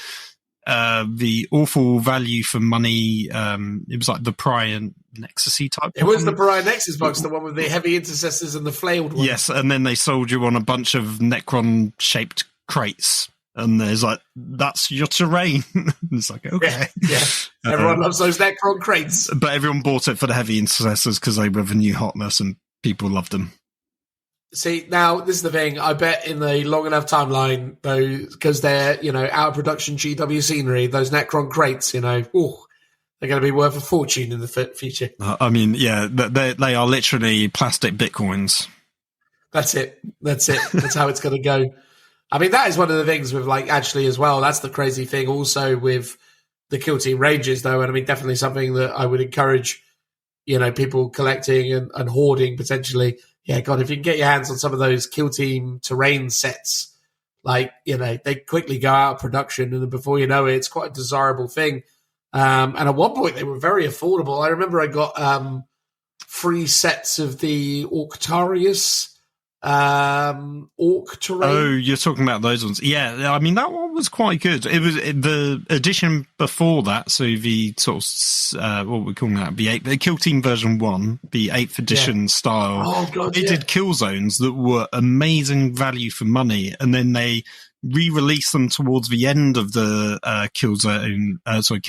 awful value for money. It was like the Pariah Nexus type. It was the Pariah Nexus box, the one with the heavy intercessors and the flailed one. Yes, and then they sold you on a bunch of Necron shaped crates. And there's like, that's your terrain. It's like, okay. Yeah. Everyone loves those Necron crates. But everyone bought it for the heavy intercessors because they were the new hotness and people loved them. See, now, this is the thing. I bet in the long enough timeline, though, because they're, out of production GW scenery, those Necron crates, they're going to be worth a fortune in the future. They are literally plastic Bitcoins. That's it. That's how it's going to go. I mean, that is one of the things with, actually as well, that's the crazy thing also with the Kill Team ranges, though. And I mean, definitely something that I would encourage, people collecting and hoarding potentially. Yeah, God, if you can get your hands on some of those Kill Team terrain sets, they quickly go out of production, and before you know it, it's quite a desirable thing. And at one point, they were very affordable. I remember I got 3 sets of the Auctarius orc terrain. Oh, you're talking about those ones. Yeah, I mean, that one was quite good. It was the edition before that, so the sort of, what we're calling that, the Kill Team version 1, the 8th edition style. Oh, God, They did kill zones that were amazing value for money, and then they re-released them towards the end of the Kill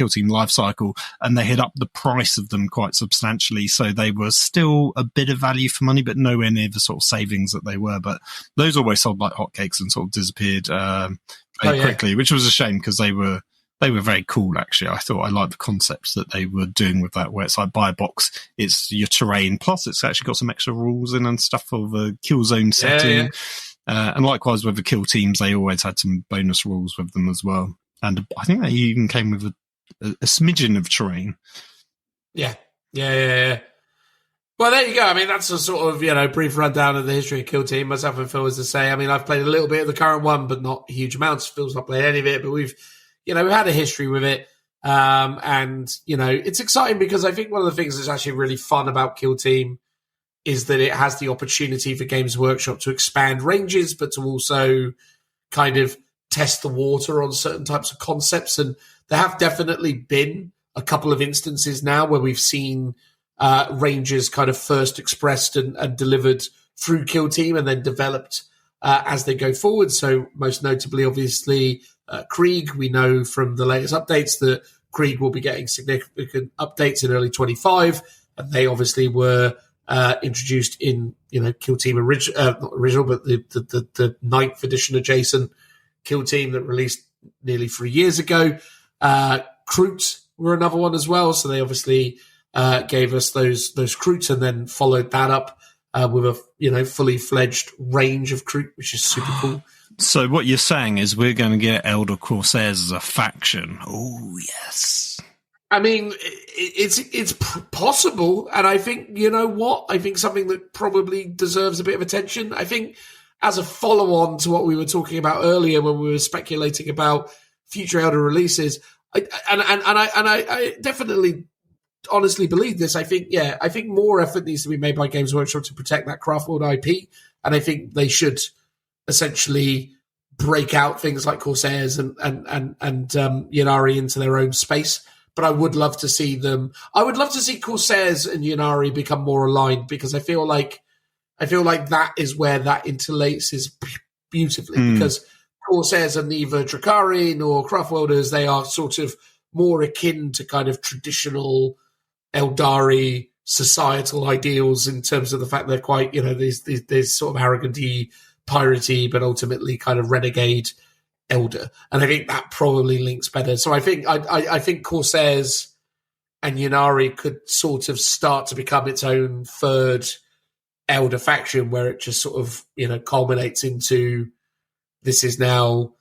Team life cycle, and they hit up the price of them quite substantially. So they were still a bit of value for money, but nowhere near the sort of savings that they were. But those always sold like hotcakes and sort of disappeared very quickly, which was a shame because they were very cool. Actually, I thought I liked the concepts that they were doing with that, where it's like buy a box, it's your terrain, plus it's actually got some extra rules in and stuff for the kill zone setting. And likewise with the kill teams, they always had some bonus rules with them as well. And I think they even came with a smidgen of terrain. Yeah. Well, there you go. I mean, that's a sort of, brief rundown of the history of Kill Team. Myself and Phil, as to say, I mean, I've played a little bit of the current one, but not huge amounts. Phil's not played any of it, but we've had a history with it. And it's exciting because I think one of the things that's actually really fun about Kill Team is that it has the opportunity for Games Workshop to expand ranges, but to also kind of test the water on certain types of concepts. And there have definitely been a couple of instances now where we've seen ranges kind of first expressed and delivered through Kill Team and then developed as they go forward. So most notably, obviously, Krieg. We know from the latest updates that Krieg will be getting significant updates in early 25, and they obviously were introduced in Kill Team not original, but the 9th edition adjacent Kill Team that released nearly 3 years ago. Kroot were another one as well, so they obviously gave us those Kroots and then followed that up with a fully fledged range of Kroot, which is super cool. So what you're saying is we're going to get Elder Corsairs as a faction. Oh yes. I mean, it's possible, and I think, I think something that probably deserves a bit of attention. I think as a follow-on to what we were talking about earlier when we were speculating about future Elder releases, I definitely honestly believe this. I think more effort needs to be made by Games Workshop to protect that Craftworld IP, and I think they should essentially break out things like Corsairs and Ynnari into their own space. But I would love to see Corsairs and Ynnari become more aligned, because I feel like that is where that interlaces beautifully, because Corsairs are neither Drakari nor Craftworlders. They are sort of more akin to kind of traditional Eldari societal ideals in terms of the fact they're quite, these sort of arrogant-y, piratey, but ultimately kind of renegade Elder, and I think that probably links better. So I think Corsairs and Ynnari could sort of start to become its own third Elder faction, where it just sort of culminates into this is now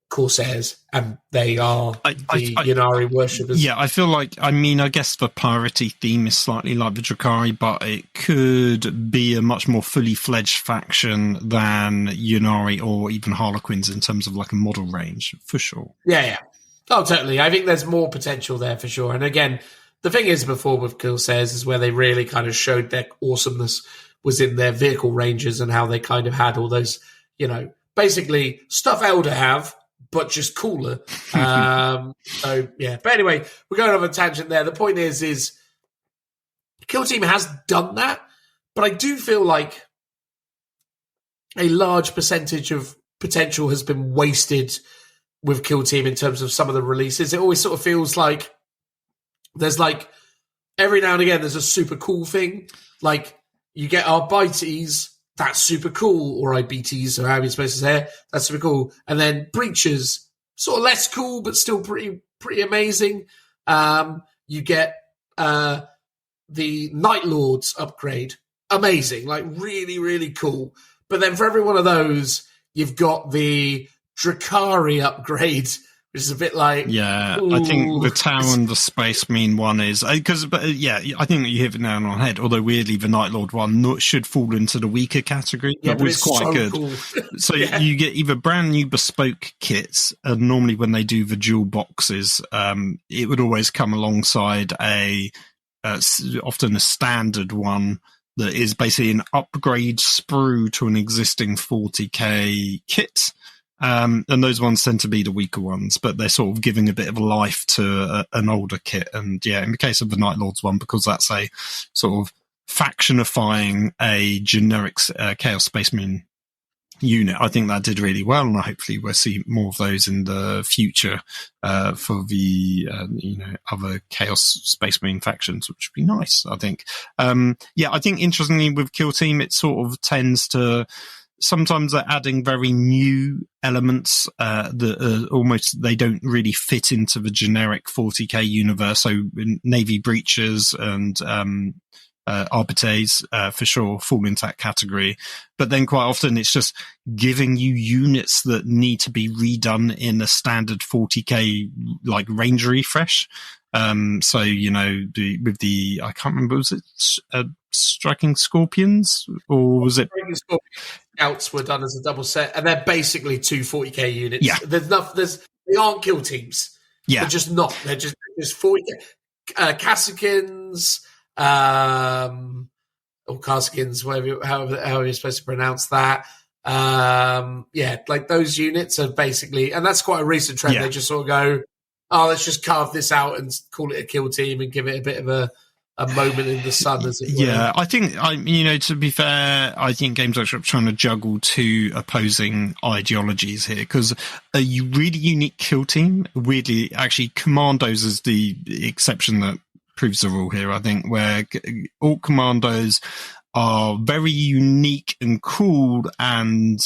Corsairs, and they are the Ynnari worshippers. Yeah, I feel like, I guess the piratey theme is slightly like the Drakari, but it could be a much more fully fledged faction than Ynnari or even Harlequins in terms of like a model range, for sure. Yeah. Oh, totally. I think there's more potential there for sure. And again, the thing is, before with Corsairs is where they really kind of showed their awesomeness was in their vehicle ranges and how they kind of had all those, basically stuff Elder have, but just cooler. So, yeah. But anyway, we're going on a tangent there. The point is Kill Team has done that, but I do feel like a large percentage of potential has been wasted with Kill Team in terms of some of the releases. It always sort of feels like there's like, every now and again, there's a super cool thing. Like, you get our Bites, that's super cool, or IBTs, or how you're supposed to say it, that's super cool. And then Breaches, sort of less cool, but still pretty amazing. You get the Night Lords upgrade, amazing, like really, really cool. But then for every one of those, you've got the Drakari upgrade, which is a bit like... Yeah, ooh. I think the Tower and the Space Marine one is... I think that you hit it now on the head, although weirdly the Night Lord one should fall into the weaker category, but was quite so good. Cool. So you get either brand new bespoke kits, and normally when they do the dual boxes, it would always come alongside often a standard one that is basically an upgrade sprue to an existing 40k kit. And those ones tend to be the weaker ones, but they're sort of giving a bit of life to an older kit. And yeah, in the case of the Night Lords one, because that's a sort of factionifying a generic Chaos Space Marine unit, I think that did really well, and hopefully we'll see more of those in the future for the other Chaos Space Marine factions, which would be nice, I think. I think interestingly with Kill Team, it sort of tends to sometimes they're adding very new elements that almost they don't really fit into the generic 40k universe. So Navy breaches and arbitrates for sure fall into that category, but then quite often it's just giving you units that need to be redone in a standard 40k like range refresh. So with the I can't remember, was it Striking Scorpions or was it Striking Scorpions Scouts were done as a double set, and they're basically two 40k units. Yeah, they aren't kill teams. Yeah, they're just not. They're just 40k. Cassicans, or Caskins, however you're supposed to pronounce that. Like those units are basically, and that's quite a recent trend. Yeah. They just sort of go, oh, let's just carve this out and call it a kill team and give it a bit of a moment in the sun, as it were. Yeah, I think, to be fair, I think Games Workshop's trying to juggle two opposing ideologies here, because a really unique kill team, weirdly, actually, Commandos is the exception that proves the rule here, I think, where all Commandos are very unique and cool and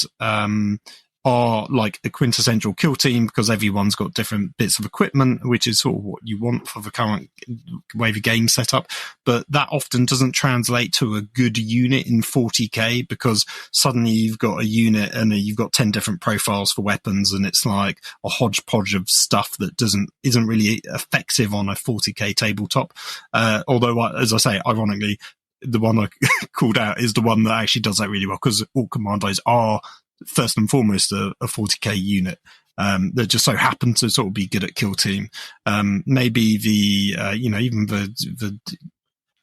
are like a quintessential kill team because everyone's got different bits of equipment, which is sort of what you want for the current way the game set up. But that often doesn't translate to a good unit in 40k, because suddenly you've got a unit and you've got 10 different profiles for weapons, and it's like a hodgepodge of stuff that isn't really effective on a 40k tabletop. Although, as I say, ironically, the one I called out is the one that actually does that really well, because all Commandos are first and foremost a 40k unit that just so happen to sort of be good at kill team. Maybe the even the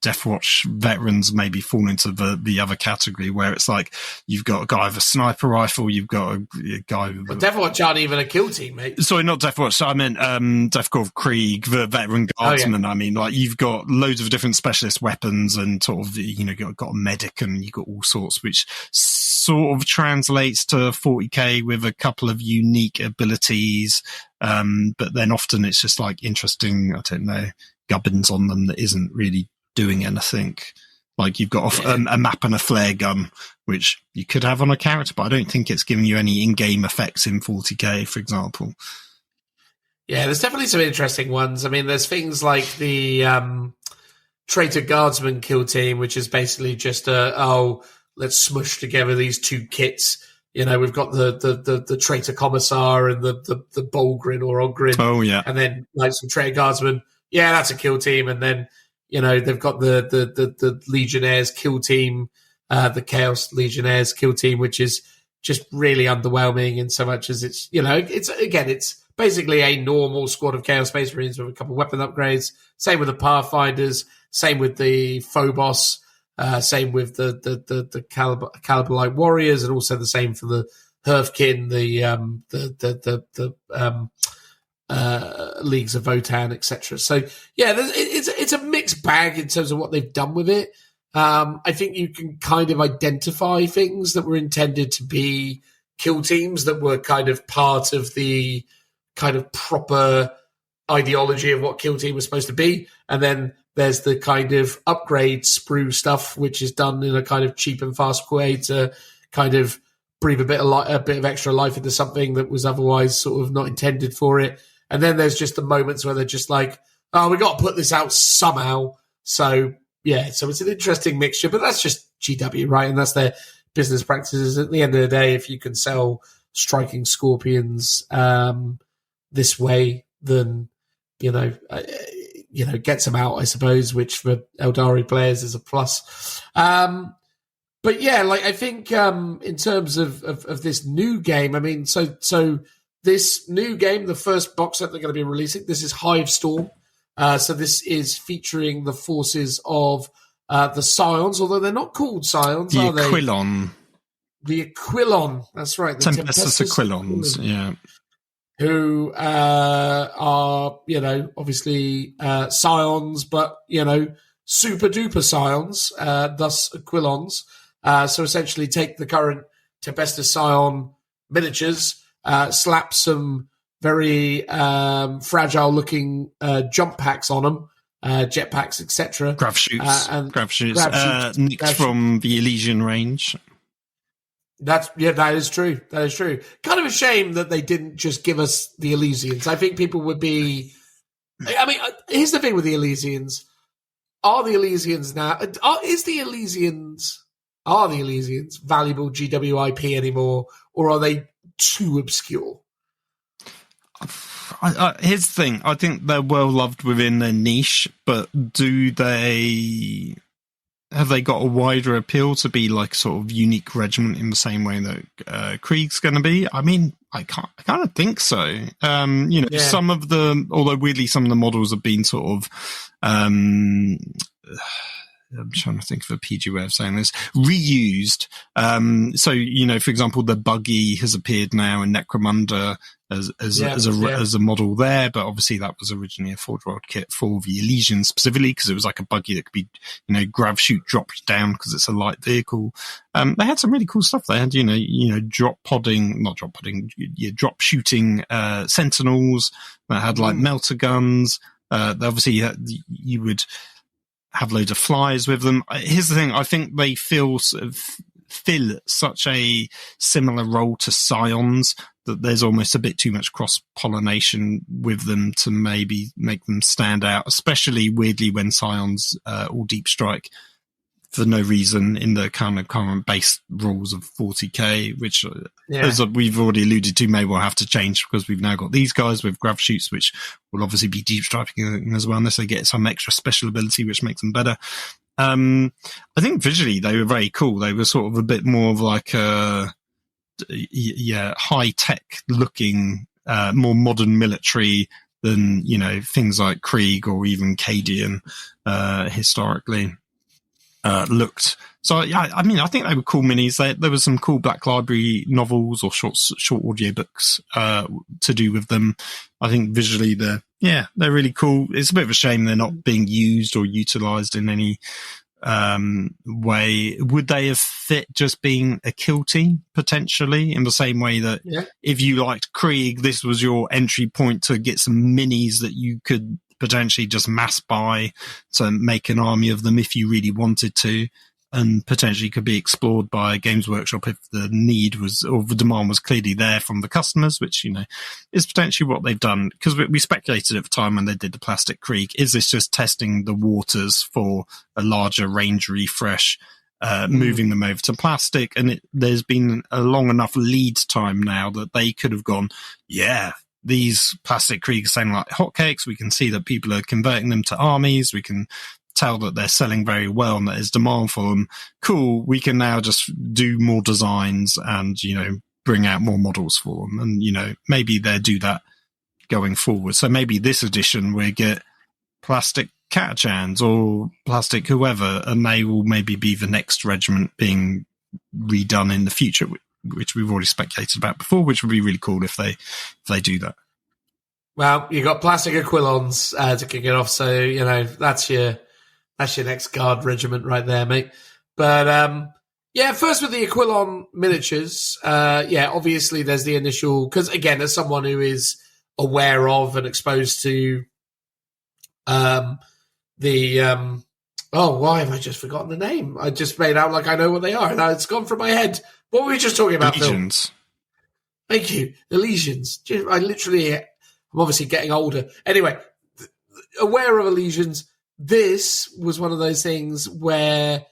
Death Watch veterans maybe fall into the other category, where it's like you've got a guy with a sniper rifle, you've got a guy with Death Watch aren't even a kill team, mate. Sorry, not Death Watch. I meant Death Korps of Krieg, the veteran guardsman. I mean, like, you've got loads of different specialist weapons and sort of, got a medic and you've got all sorts, which sort of translates to 40k with a couple of unique abilities. But then often it's just like interesting, I don't know, gubbins on them that isn't really doing anything. Like, you've got a map and a flare gun, which you could have on a character, but I don't think it's giving you any in-game effects in 40k, for example. Yeah, there's definitely some interesting ones. I mean, there's things like the Traitor Guardsman kill team, which is basically just let's smush together these two kits. We've got the Traitor Commissar and the Bolgrin or Ogrin. Oh, yeah. And then like some Traitor Guardsman. Yeah, that's a kill team. And then they've got the Legionnaires kill team, the Chaos Legionnaires kill team, which is just really underwhelming in so much as it's basically a normal squad of Chaos Space Marines with a couple of weapon upgrades. Same with the Pathfinders, same with the Phobos, same with the Caliber Light Warriors, and also the same for the Herfkin, the Leagues of Votan, etc. So yeah, it's a mixed bag in terms of what they've done with it. I think you can kind of identify things that were intended to be kill teams that were kind of part of the kind of proper ideology of what kill team was supposed to be, and then there's the kind of upgrade sprue stuff, which is done in a kind of cheap and fast way to kind of breathe a bit of extra life into something that was otherwise sort of not intended for it. And then there's just the moments where they're just like, oh, we got to put this out somehow. So yeah, so it's an interesting mixture, but that's just GW, right? And that's their business practices. At the end of the day, if you can sell Striking Scorpions this way, then gets them out, I suppose, which for Eldari players is a plus. But yeah, like, I think in terms of this new game, I mean, so this new game, the first box set they're going to be releasing, this is Hive Storm. So this is featuring the forces of the Scions, although they're not called Scions, The are they? Aquilon. The Aquilon, that's right. The Tempestus Aquilons, yeah. Who are, obviously Scions, but, super duper Scions, thus Aquilons. So essentially take the current Tempestus Scion miniatures, slap some very fragile looking jump packs on them, jetpacks, etc. Grav shoots. Nicked from the Elysian range. That is true. That is true. Kind of a shame that they didn't just give us the Elysians. I think people would be. I mean, here's the thing with the Elysians: are the Elysians now? Are the Elysians valuable GWIP anymore, or are they too obscure? Here's the thing: I think they're well loved within their niche, but have they got a wider appeal to be like sort of unique regiment in the same way that Krieg's going to be? I mean, I kind of think so. Some of although weirdly, some of the models have been sort of, I'm trying to think of a PG way of saying this, reused. So, for example, the buggy has appeared now in Necromunda as a model there, but obviously that was originally a Forge-World kit for the Elysian specifically because it was like a buggy that could be, grav shoot dropped down because it's a light vehicle. They had some really cool stuff. They had, drop shooting sentinels that had like melter guns. Obviously you would have loads of flyers with them. Here's the thing. I think they fill such a similar role to Scions that there's almost a bit too much cross-pollination with them to maybe make them stand out, especially weirdly when Scions all deep strike for no reason in the kind of current base rules of 40k, which, as we've already alluded to, may well have to change because we've now got these guys with grav shoots, which will obviously be deep striking as well, unless they get some extra special ability, which makes them better. I think visually they were very cool. They were sort of a bit more of like a high-tech looking, more modern military than, things like Krieg or even Cadian historically looked. So, I think they were cool minis. There was some cool Black Library novels or short audio books to do with them. I think visually they're really cool. It's a bit of a shame they're not being used or utilized in any way. Would they have fit just being a kill team potentially, in the same way that if you liked Krieg, this was your entry point to get some minis that you could potentially just mass buy to make an army of them if you really wanted to, and potentially could be explored by Games Workshop if the need was, or the demand was clearly there from the customers, which, is potentially what they've done. Because we speculated at the time when they did the Plastic Krieg, is this just testing the waters for a larger range refresh, moving them over to plastic? And there's been a long enough lead time now that they could have gone, these Plastic Krieg are selling like hotcakes. We can see that people are converting them to armies. We can tell that they're selling very well and that there's demand for them. Cool. We can now just do more designs and, bring out more models for them. And, maybe they'll do that going forward. So maybe this edition we get plastic Catachans or plastic whoever, and they will maybe be the next regiment being redone in the future, which we've already speculated about before, which would be really cool if they do that. Well, you got plastic Aquilons to kick it off, so that's your next guard regiment right there, mate. But first with the Aquilon miniatures, obviously there's the initial, because again, as someone who is aware of and exposed to why have I just forgotten the name? I just made out like I know what they are, and now it's gone from my head. What were we just talking about, Legions. Phil? Thank you. The Legions. I'm obviously getting older. Anyway, aware of Legions, this was one of those things where,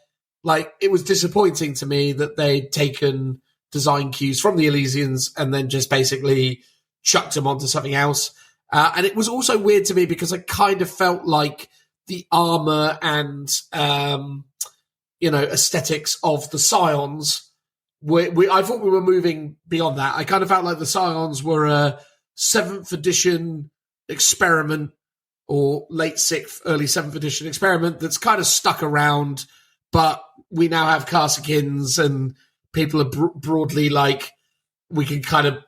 it was disappointing to me that they'd taken design cues from the Elysians and then just basically chucked them onto something else. And it was also weird to me because I kind of felt like the armor and, aesthetics of the Scions, I thought we were moving beyond that. I kind of felt like the Scions were a 7th edition experiment or late 6th, early 7th edition experiment that's kind of stuck around, but we now have Karsikins and people are broadly like, we can kind of,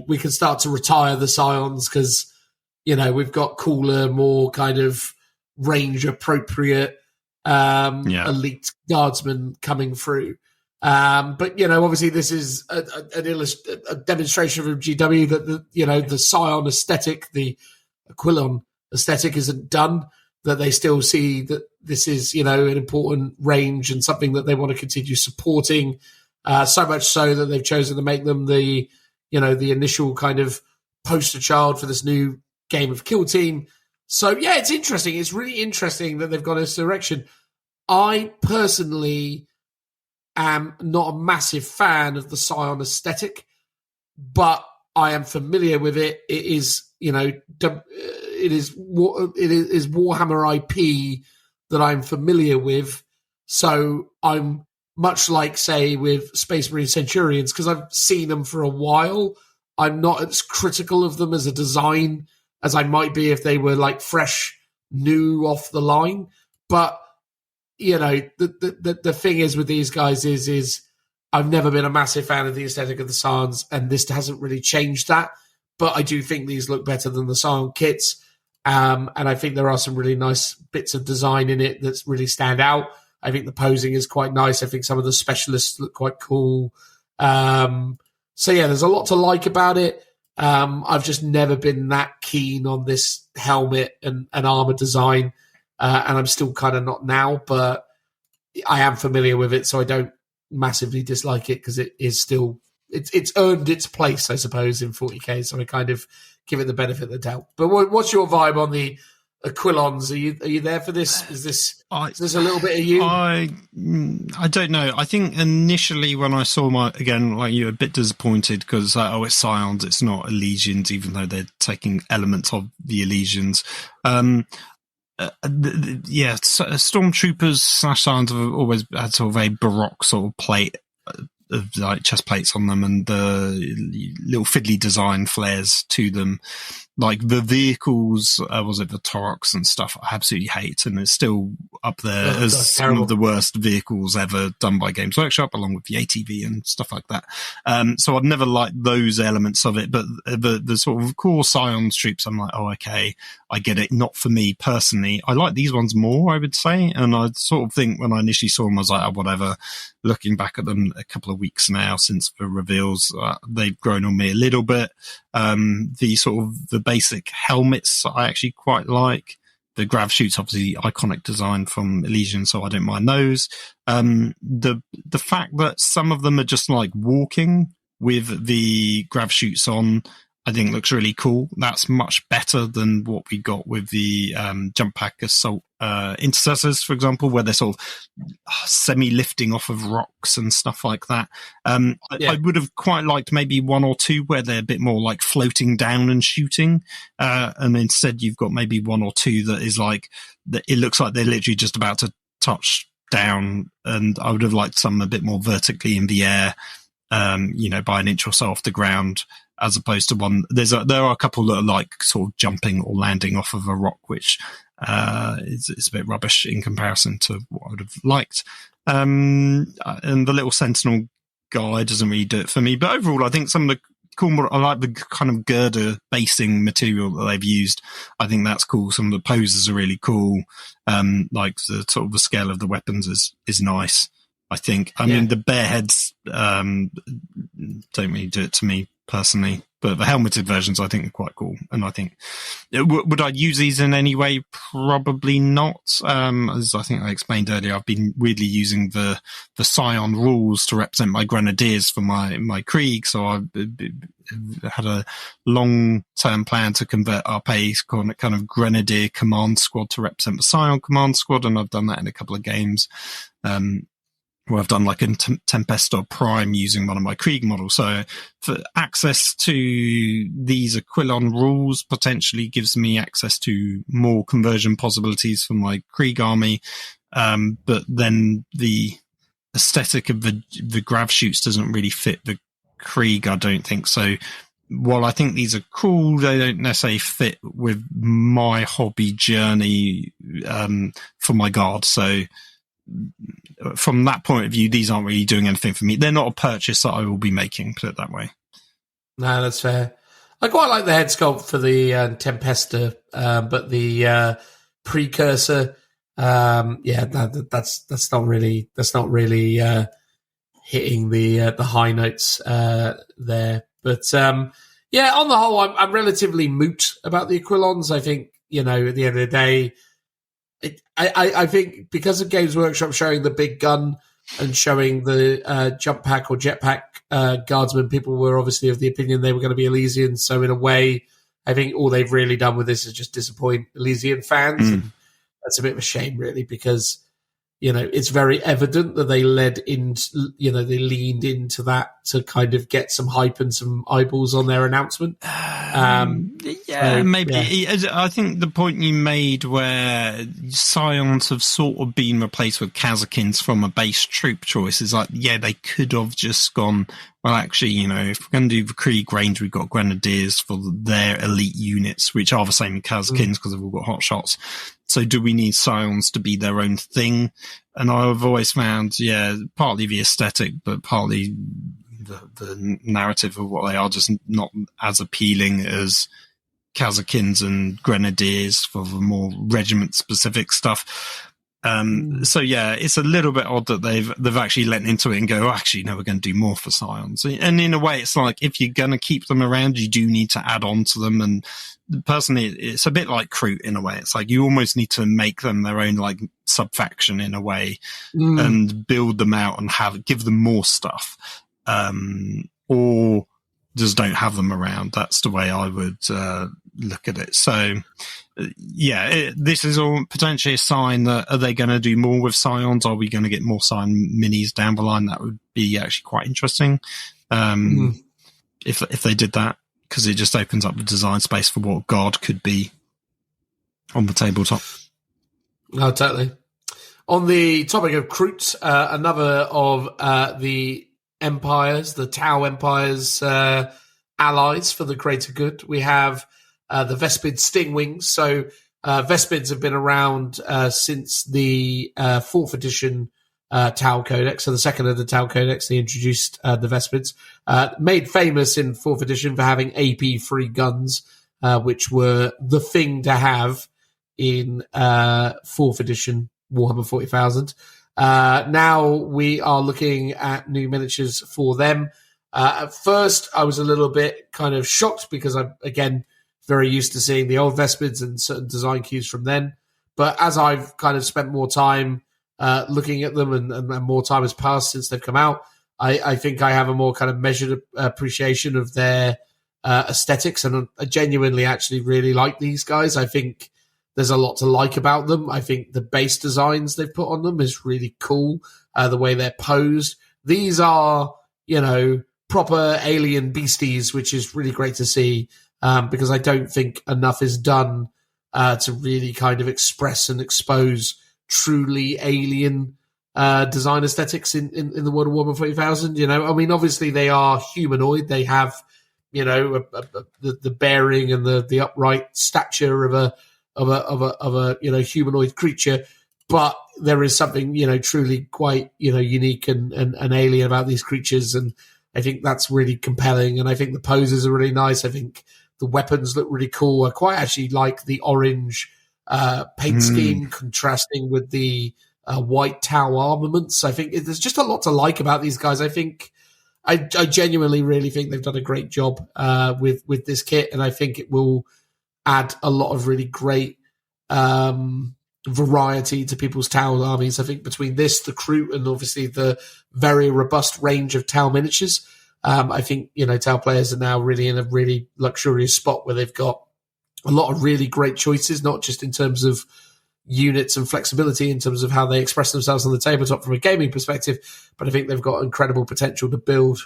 we can start to retire the Scions because, we've got cooler, more kind of range appropriate elite guardsmen coming through. But obviously this is a demonstration from GW that the Scion aesthetic, the Aquilon aesthetic isn't done, that they still see that this is, an important range and something that they want to continue supporting. So much so that they've chosen to make them the initial kind of poster child for this new game of Kill Team. So yeah, it's interesting. It's really interesting that they've gone this direction. I personally am not a massive fan of the Scion aesthetic, but I am familiar with it. It is, it is Warhammer IP that I'm familiar with. So I'm much like, say, with Space Marine Centurions, because I've seen them for a while. I'm not as critical of them as a design as I might be if they were like fresh, new, off the line. But the thing is with these guys is I've never been a massive fan of the aesthetic of the Scions, and this hasn't really changed that. But I do think these look better than the Scion kits, and I think there are some really nice bits of design in it that really stand out. I think the posing is quite nice. I think some of the specialists look quite cool. So yeah, there's a lot to like about it. I've just never been that keen on this helmet and armor design, and I'm still kind of not now, but I am familiar with it, so I don't massively dislike it because it is still it's earned its place, I suppose, in 40k. So I kind of give it the benefit of the doubt. But what's your vibe on the Aquilons? Are you there for this? Is this a little bit of you? I don't know. I think initially when I saw again, like you, a bit disappointed because it's Scions, it's not Allegians, even though they're taking elements of the Allegians. Stormtroopers / Scions have always had sort of a baroque sort of plate, of like chest plates on them, and the little fiddly design flares to them. Like the vehicles, was it the Torox and stuff? I absolutely hate, and it's still up there as some of the worst vehicles ever done by Games Workshop, along with the ATV and stuff like that. So I'd never liked those elements of it, but the sort of core Scions troops, I'm like, oh, okay, I get it. Not for me personally. I like these ones more, I would say, and I sort of think when I initially saw them, I was like, oh, whatever. Looking back at them a couple of weeks now since the reveals, they've grown on me a little bit. The sort of the basic helmets I actually quite like. The grav chutes, obviously iconic design from Elysian, so I don't mind those. The fact that some of them are just like walking with the grav chutes on, I think looks really cool. That's much better than what we got with the jump pack assault intercessors, for example, where they're sort of semi-lifting off of rocks and stuff like that. I would have quite liked maybe one or two where they're a bit more like floating down and shooting, and instead you've got maybe one or two that is like, it looks like they're literally just about to touch down, and I would have liked some a bit more vertically in the air, by an inch or so off the ground, as opposed to one. There are a couple that are like sort of jumping or landing off of a rock, which is a bit rubbish in comparison to what I would have liked. And the little Sentinel guy doesn't really do it for me. But overall, I think some of the cool, I like the kind of girder basing material that they've used. I think that's cool. Some of the poses are really cool. Like the sort of the scale of the weapons is nice, I think. I mean, the bear heads don't really do it to me personally, but the helmeted versions I think are quite cool. And I think, would I use these in any way? Probably not. As I think I explained earlier, I've been weirdly using the Scion rules to represent my grenadiers for my Krieg. So I've had a long-term plan to convert up a kind of grenadier command squad to represent the Scion command squad. And I've done that in a couple of games. Where I've done like a Tempestor Prime using one of my Krieg models. So for access to these Aquilon rules potentially gives me access to more conversion possibilities for my Krieg army. But then the aesthetic of the grav chutes doesn't really fit the Krieg, I don't think. So while I think these are cool, they don't necessarily fit with my hobby journey for my guard. So from that point of view, these aren't really doing anything for me. They're not a purchase that I will be making, put it that way. No, that's fair. I quite like the head sculpt for the Tempesta, but the Precursor, that's not really hitting the high notes there. But on the whole, I'm relatively moot about the Aquilons. I think, at the end of the day, I think because of Games Workshop showing the big gun and showing the jump pack or jetpack guardsmen, people were obviously of the opinion they were going to be Elysian. So in a way, I think all they've really done with this is just disappoint Elysian fans. And that's a bit of a shame, really, because it's very evident that they leaned into that to kind of get some hype and some eyeballs on their announcement. Maybe. Yeah. I think the point you made where Scions have sort of been replaced with Kazakins from a base troop choice is like, they could have just gone, well, actually, if we're going to do the Krieg range, we've got Grenadiers for their elite units, which are the same as Kazakins because they've all got hot shots. So do we need Scions to be their own thing? And I've always found, partly the aesthetic, but partly the narrative of what they are just not as appealing as Kazakins and Grenadiers for the more regiment-specific stuff. It's a little bit odd that they've actually let into it and go, we're going to do more for Scions. And in a way, it's like, if you're going to keep them around, you do need to add on to them. And personally, it's a bit like Kroot in a way. It's like you almost need to make them their own like sub-faction in a way and build them out and give them more stuff. Or just don't have them around. That's the way I would look at it. So, this is all potentially a sign that are they going to do more with Scions? Are we going to get more Scion minis down the line? That would be actually quite interesting if they did that, because it just opens up the design space for what Guard could be on the tabletop. No, totally. On the topic of Kroot, another of the empires, the Tau Empire's allies for the greater good, we have the Vespid Stingwings. So Vespids have been around since the 4th edition Tau Codex. So the second of the Tau Codex, they introduced the Vespids. Made famous in 4th edition for having AP-free guns, which were the thing to have in 4th edition Warhammer 40,000. Now we are looking at new miniatures for them. At first, I was a little bit kind of shocked because I'm, again, very used to seeing the old Vespids and certain design cues from then. But as I've kind of spent more time looking at them and more time has passed since they've come out, I think I have a more kind of measured appreciation of their aesthetics, and I genuinely actually really like these guys. I think there's a lot to like about them. I think the base designs they've put on them is really cool. The way they're posed. These are, proper alien beasties, which is really great to see, because I don't think enough is done to really kind of express and expose truly alien design aesthetics in the world of Warhammer 40,000. Obviously they are humanoid. They have, the bearing and the upright stature of a humanoid creature, but there is something truly quite unique and alien about these creatures, and I think that's really compelling. And I think the poses are really nice. I think the weapons look really cool. I quite actually like the orange paint scheme contrasting with the white Tau armaments. I think there's just a lot to like about these guys. I think I genuinely really think they've done a great job with this kit, and I think it will add a lot of really great variety to people's Tau armies. I think between this, the Kroot, and obviously the very robust range of Tau miniatures, I think Tau players are now really in a really luxurious spot where they've got a lot of really great choices, not just in terms of units and flexibility in terms of how they express themselves on the tabletop from a gaming perspective, but I think they've got incredible potential to build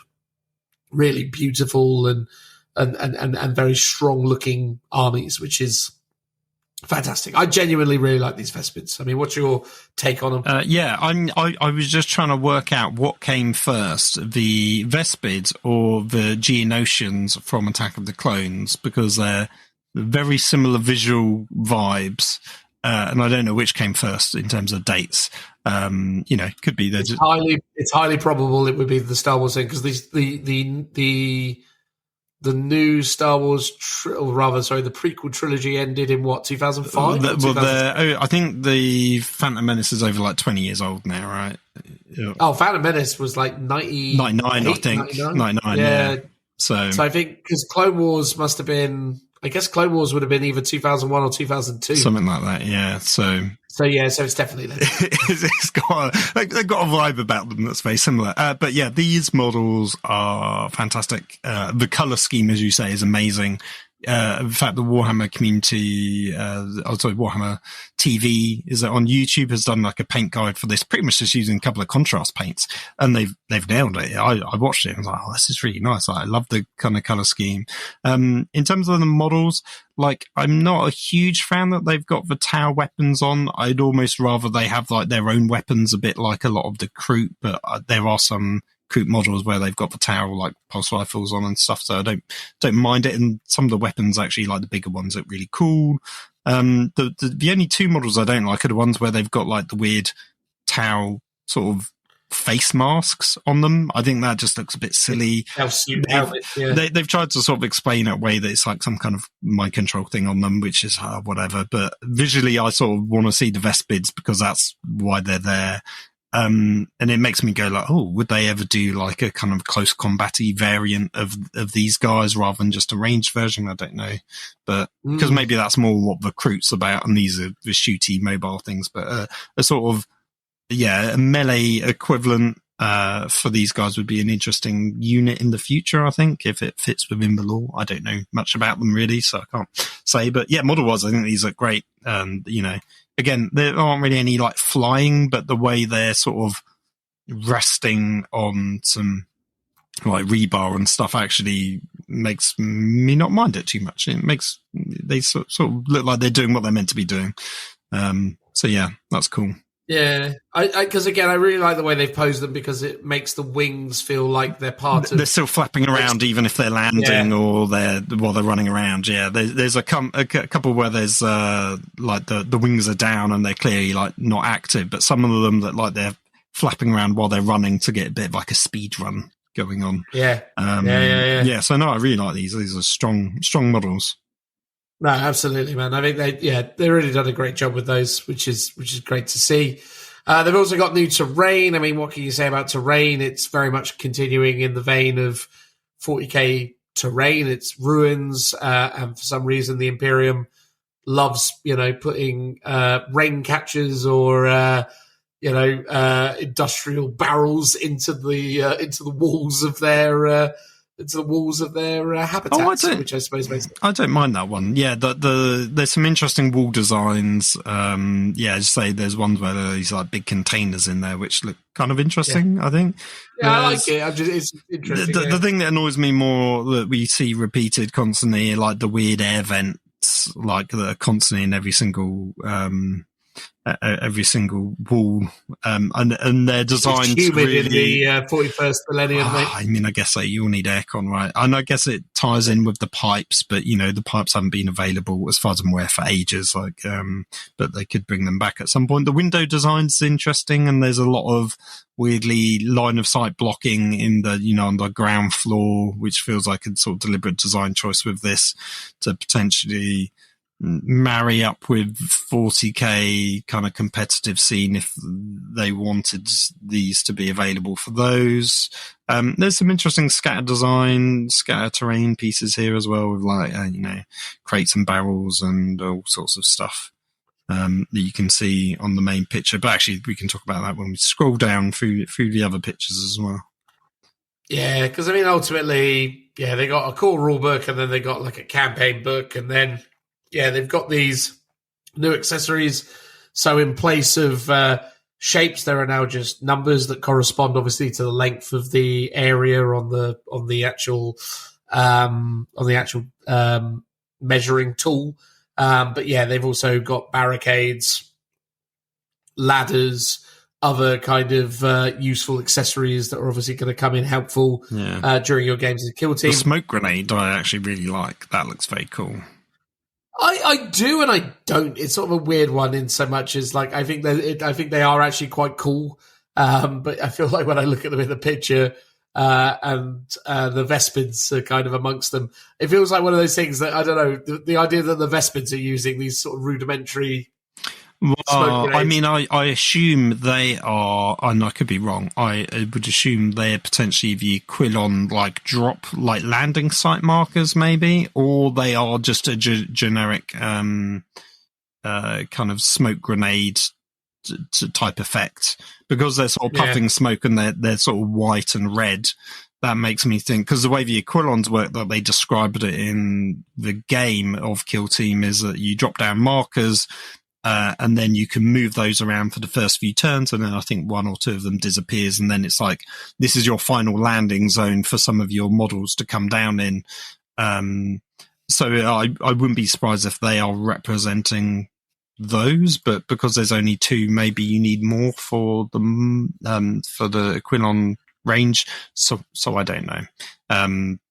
really beautiful and very strong looking armies, which is Fantastic. I genuinely really like these Vespids. I mean, what's your take on them? I was just trying to work out what came first, the Vespids or the Geonosians from Attack of the Clones, because they're very similar visual vibes. And I don't know which came first in terms of dates. Could be it's highly probable it would be the Star Wars thing, because the new Star Wars, the prequel trilogy ended in what, 2005? I think the Phantom Menace is over like 20 years old now, right? Yeah. Oh, Phantom Menace was like 99, I think. 99, yeah. So I think, because Clone Wars must have been, I guess Clone Wars would have been either 2001 or 2002. Something like that, yeah. So it's definitely they've got a vibe about them that's very similar. But yeah, these models are fantastic. The color scheme, as you say, is amazing. In fact, the Warhammer community, Warhammer TV is on YouTube, has done like a paint guide for this, pretty much just using a couple of contrast paints, and they've nailed it. I watched it and was like, oh, this is really nice. I love the kind of color scheme. In terms of the models, like, I'm not a huge fan that they've got the tower weapons on. I'd almost rather they have like their own weapons, a bit like a lot of the Kroot, but there are some Kroot models where they've got the tower like pulse rifles on and stuff, so I don't mind it. And some of the weapons, actually, like the bigger ones, look really cool. The only two models I don't like are the ones where they've got like the weird Tau sort of face masks on them. I think that just looks a bit silly. They've tried to sort of explain it away that it's like some kind of mind control thing on them, which is whatever. But visually, I sort of want to see the Vespids because that's why they're there. And it makes me go like, oh, would they ever do like a kind of close combat-y variant of these guys rather than just a ranged version? I don't know, but because maybe that's more what the Kroot's about, and these are the shooty mobile things. But a sort of a melee equivalent for these guys would be an interesting unit in the future, I think, if it fits within the lore. I don't know much about them really, so I can't say. But yeah, model-wise, I think these look great. Again, there aren't really any like flying, but the way they're sort of resting on some like rebar and stuff actually makes me not mind it too much. It makes they sort of look like they're doing what they're meant to be doing. So yeah, that's cool. Yeah, because again, I really like the way they've posed them, because it makes the wings feel like they're part of. They're still flapping around, even if they're landing or while they're running around. Yeah, there's a couple where there's like the wings are down and they're clearly like not active, but some of them that like they're flapping around while they're running to get a bit of like a speed run going on. Yeah. So no, I really like these. These are strong models. No, absolutely, man. I think they really done a great job with those, which is great to see. They've also got new terrain. I mean, what can you say about terrain? It's very much continuing in the vein of 40k terrain. It's ruins, and for some reason, the Imperium loves, putting rain catchers or industrial barrels into the walls of their. It's the walls of their habitats, which I suppose makes sense. I don't mind that one. Yeah, there's some interesting wall designs. As say, there's ones where there's like big containers in there, which look kind of interesting. I think. Yeah, I like it. It's interesting. The thing that annoys me more that we see repeated constantly, like the weird air vents, like that are constantly in every single wall, and their designs it's humid really in the 41st millennium. Mate. I mean, I guess you'll need aircon, right? And I guess it ties in with the pipes, but the pipes haven't been available as far as I'm aware for ages. But they could bring them back at some point. The window design's interesting, and there's a lot of weirdly line of sight blocking in the on the ground floor, which feels like a sort of deliberate design choice with this to potentially marry up with 40k kind of competitive scene if they wanted these to be available for those. There's some interesting scatter terrain pieces here as well, with like crates and barrels and all sorts of stuff that you can see on the main picture. But actually, we can talk about that when we scroll down through the other pictures as well. Yeah, because I mean, ultimately, they got a core rule book, and then they got like a campaign book, and then they've got these new accessories. So in place of shapes, there are now just numbers that correspond, obviously, to the length of the area on the actual measuring tool. But yeah, they've also got barricades, ladders, other kind of useful accessories that are obviously going to come in helpful during your games as a kill team. The smoke grenade I actually really like. That looks very cool. I do and I don't. It's sort of a weird one in so much as like I think they are actually quite cool. But I feel like when I look at them in the picture and the Vespids are kind of amongst them, it feels like one of those things that I don't know. The idea that the Vespids are using these sort of rudimentary. Well, I mean, I assume they are, and I could be wrong, I would assume they're potentially the Aquilon, like, drop, like, landing site markers, maybe, or they are just a generic kind of smoke grenade type effect. Because they're sort of puffing smoke and they're sort of white and red, that makes me think, because the way the Aquilons work, that they described it in the game of Kill Team, is that you drop down markers, and then you can move those around for the first few turns, and then I think one or two of them disappears, and then it's like, this is your final landing zone for some of your models to come down in. So I wouldn't be surprised if they are representing those, but because there's only two, maybe you need more for the Aquilon range. So I don't know.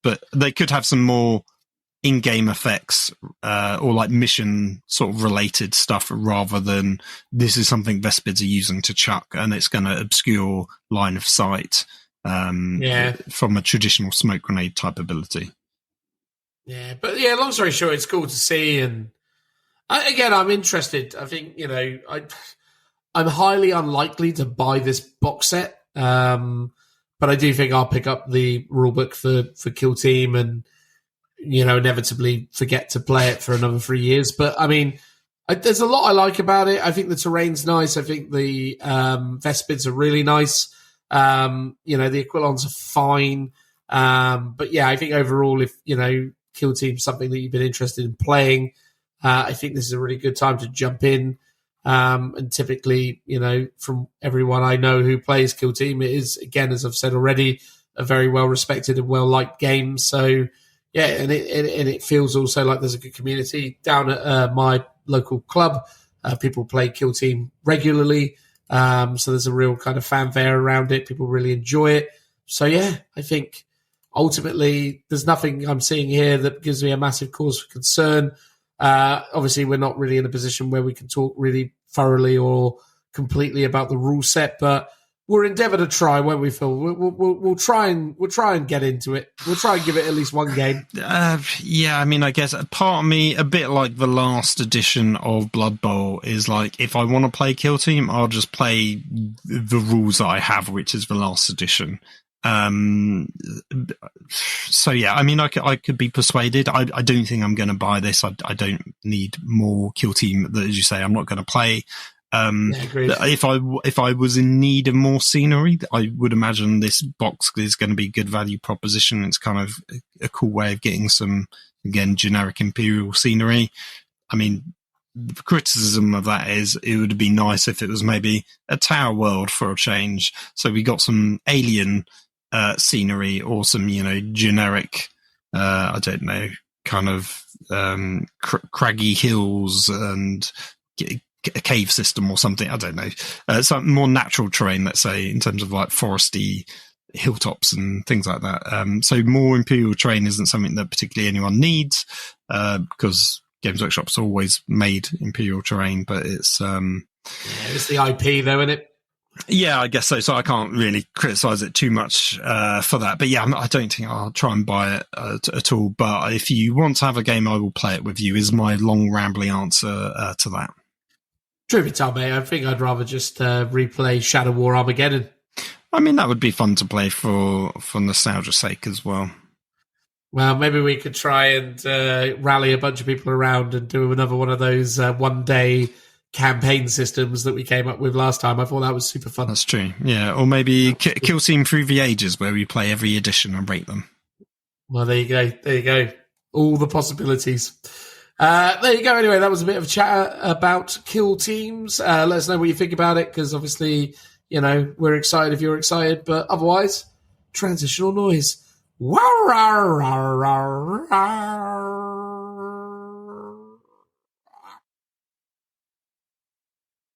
But they could have some more in-game effects or like mission sort of related stuff, rather than this is something Vespids are using to chuck and it's going to obscure line of sight from a traditional smoke grenade type ability. Yeah, but yeah, long story short, it's cool to see, and I'm interested. I think, I'm highly unlikely to buy this box set, but I do think I'll pick up the rulebook for Kill Team and inevitably forget to play it for another 3 years. But I mean, there's a lot I like about it. I think the terrain's nice. I think the Vespids are really nice. The Aquilons are fine. But yeah, I think overall, if, Kill Team's something that you've been interested in playing, I think this is a really good time to jump in. And typically, from everyone I know who plays Kill Team, it is, again, as I've said already, a very well-respected and well-liked game. So, yeah, and it feels also like there's a good community down at my local club. People play Kill Team regularly, so there's a real kind of fanfare around it. People really enjoy it. So yeah, I think ultimately there's nothing I'm seeing here that gives me a massive cause for concern. Obviously, we're not really in a position where we can talk really thoroughly or completely about the rule set, but we'll endeavour to try, won't we, Phil? We'll try and get into it. We'll try and give it at least one game. I mean, I guess part of me, a bit like the last edition of Blood Bowl, is like, if I want to play Kill Team, I'll just play the rules that I have, which is the last edition. So yeah, I mean, I could be persuaded. I don't think I'm going to buy this. I don't need more Kill Team that, as you say, I'm not going to play. If I was in need of more scenery, I would imagine this box is going to be a good value proposition. It's kind of a cool way of getting some, again, generic Imperial scenery. I mean, the criticism of that is it would be nice if it was maybe a Tower World for a change. So we got some alien scenery or some, generic, I don't know, kind of craggy hills and a cave system or something. I don't know. Some more natural terrain, let's say, in terms of like foresty hilltops and things like that. So more Imperial terrain isn't something that particularly anyone needs, because Games Workshop's always made Imperial terrain, but it's it's the IP though, isn't it? Yeah, I guess so. So I can't really criticize it too much for that. But yeah, I don't think I'll try and buy it at all. But if you want to have a game, I will play it with you, is my long rambling answer to that. Truth be told, mate, I think I'd rather just replay Shadow War Armageddon. I mean, that would be fun to play for nostalgia's sake as well. Well, maybe we could try and rally a bunch of people around and do another one of those one-day campaign systems that we came up with last time. I thought that was super fun. That's true, yeah. Or maybe Kill Team Through the Ages, where we play every edition and rate them. Well, there you go. All the possibilities. There you go. Anyway, that was a bit of a chat about Kill Teams. Let us know what you think about it, because obviously, we're excited if you're excited, but otherwise, transitional noise.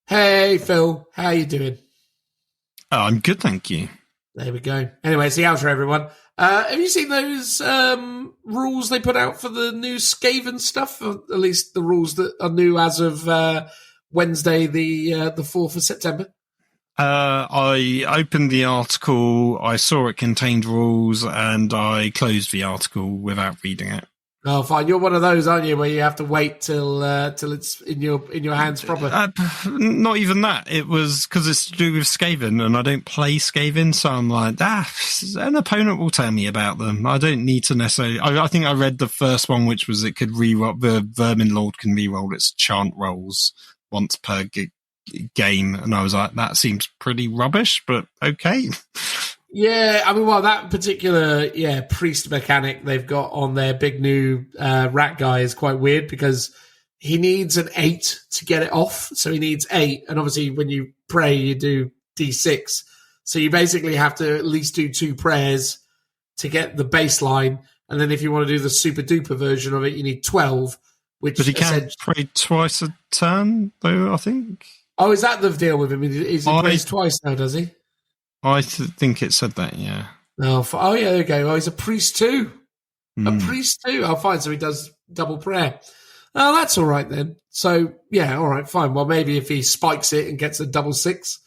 Hey, Phil. How you doing? Oh, I'm good, thank you. There we go. Anyway, it's the outro, everyone. Have you seen those rules they put out for the new Skaven stuff? Or at least the rules that are new as of Wednesday, the 4th of September? I opened the article, I saw it contained rules, and I closed the article without reading it. Oh, fine. You're one of those, aren't you, where you have to wait till it's in your hands proper? Not even that. It was because it's to do with Skaven, and I don't play Skaven, so I'm like, an opponent will tell me about them. I don't need to necessarily. I think I read the first one, which was it could re-roll, the Vermin Lord can re-roll its chant rolls once per game, and I was like, that seems pretty rubbish, but okay. Yeah, I mean, well, that particular priest mechanic they've got on their big new rat guy is quite weird because he needs an 8 to get it off. So he needs 8, and obviously when you pray, you do D6. So you basically have to at least do 2 prayers to get the baseline, and then if you want to do the super duper version of it, you need 12. But he can't pray twice a turn, though. I think. Oh, is that the deal with him? He prays twice now, does he? I think it said that, yeah. Oh, yeah, there you go. Oh, he's a priest too. A priest too. Oh, fine. So he does double prayer. Oh, that's all right then. So, yeah, all right, fine. Well, maybe if he spikes it and gets a double 6,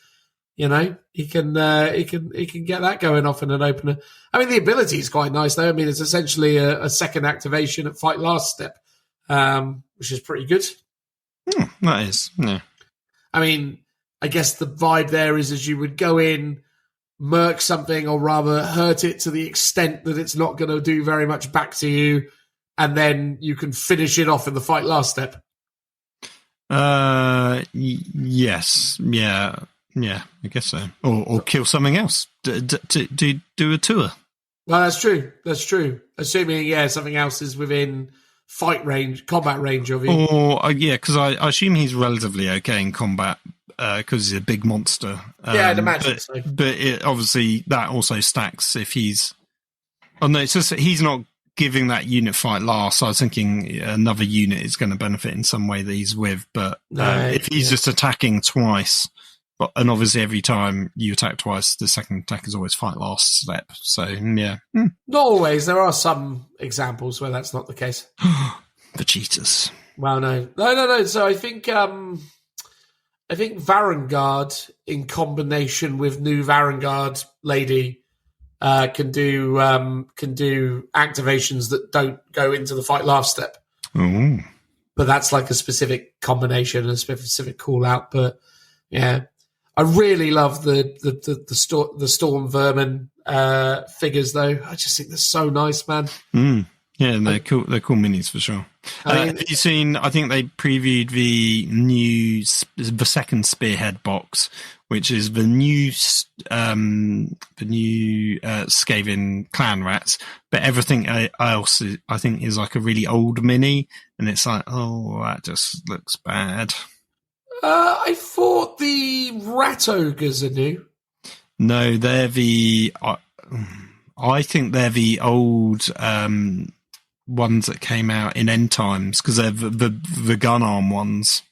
he can get that going off in an opener. I mean, the ability is quite nice, though. I mean, it's essentially a second activation at fight last step, which is pretty good. That is, yeah. I mean, I guess the vibe there is as you would go in, murk something, or rather hurt it to the extent that it's not going to do very much back to you, and then you can finish it off in the fight last step. Yes, yeah, I guess so. Or kill something else. Do a tour. Well, that's true. Assuming, something else is within combat range of you. Or, because I assume he's relatively okay in combat, because he's a big monster. Yeah, I'd imagine so. But obviously that also stacks if he's... Oh, no, it's just that he's not giving that unit fight last. So I was thinking another unit is going to benefit in some way that he's with. But if he's just attacking twice, and obviously every time you attack twice, the second attack is always fight last step. So, yeah. Not always. There are some examples where that's not the case. The cheaters. Well, no. So I think Varangard, in combination with new Varangard lady, can do activations that don't go into the fight last step. Ooh. But that's like a specific combination, a specific call out. But yeah, I really love the Storm Vermin figures, though. I just think they're so nice, man. Yeah, they're cool. They're cool minis for sure. Have you seen? I think they previewed the second Spearhead box, which is the new Skaven clan rats. But everything else, I think, is like a really old mini, and it's like, oh, that just looks bad. I thought the Rat Ogres are new. No, they're the. I think they're the old ones that came out in End Times, because they're the gun arm ones.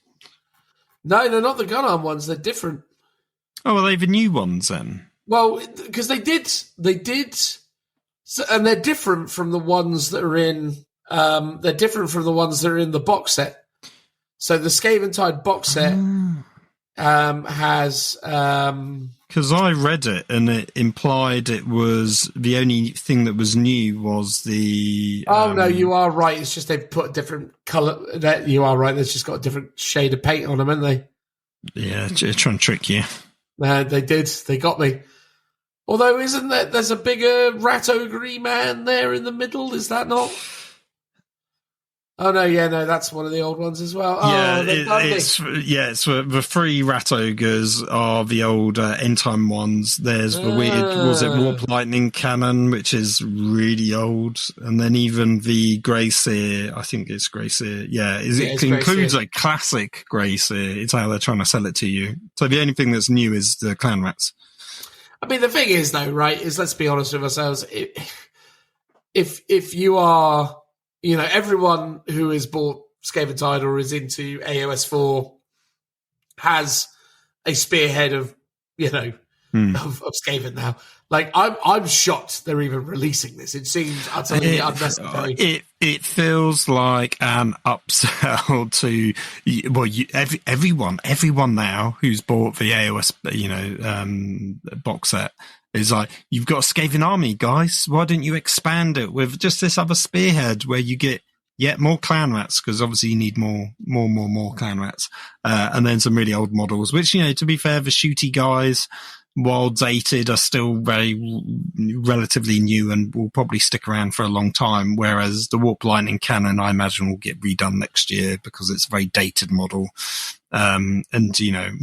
No, they're not the gun arm ones. They're different. Oh, are they the new ones then? Well, because they did, and they're different from the ones that are in. They're different from the ones that are in the box set. So the Scaventide box set has. Because I read it and it implied it was the only thing that was new was the. Oh no, you are right. It's just they've put a different color. You are right. They've just got a different shade of paint on them, haven't they? Yeah, trying to trick you. They did. They got me. Although, isn't there's a bigger rat ogre man there in the middle? Is that not? Oh no, that's one of the old ones as well. Yeah, it's the three rat ogres are the old end time ones. There's the weird, was it warp lightning cannon, which is really old, and then even the grey seer. I think it's grey seer. Yeah, it includes a classic grey seer. It's how they're trying to sell it to you. So the only thing that's new is the clan rats. I mean, the thing is, though, right? Is let's be honest with ourselves. If you are. You know, everyone who has bought Scaventide or is into AOS 4 has a spearhead of of Skaven now. Like I'm shocked they're even releasing this. It seems utterly unnecessary. It feels like an upsell to everyone now who's bought the AOS box set is like, you've got a Skaven army, guys. Why don't you expand it with just this other spearhead where you get more clan rats, because obviously you need more clan rats, and then some really old models, which, to be fair, the shooty guys, while dated, are still very relatively new and will probably stick around for a long time, whereas the Warp Lightning cannon, I imagine, will get redone next year because it's a very dated model. And,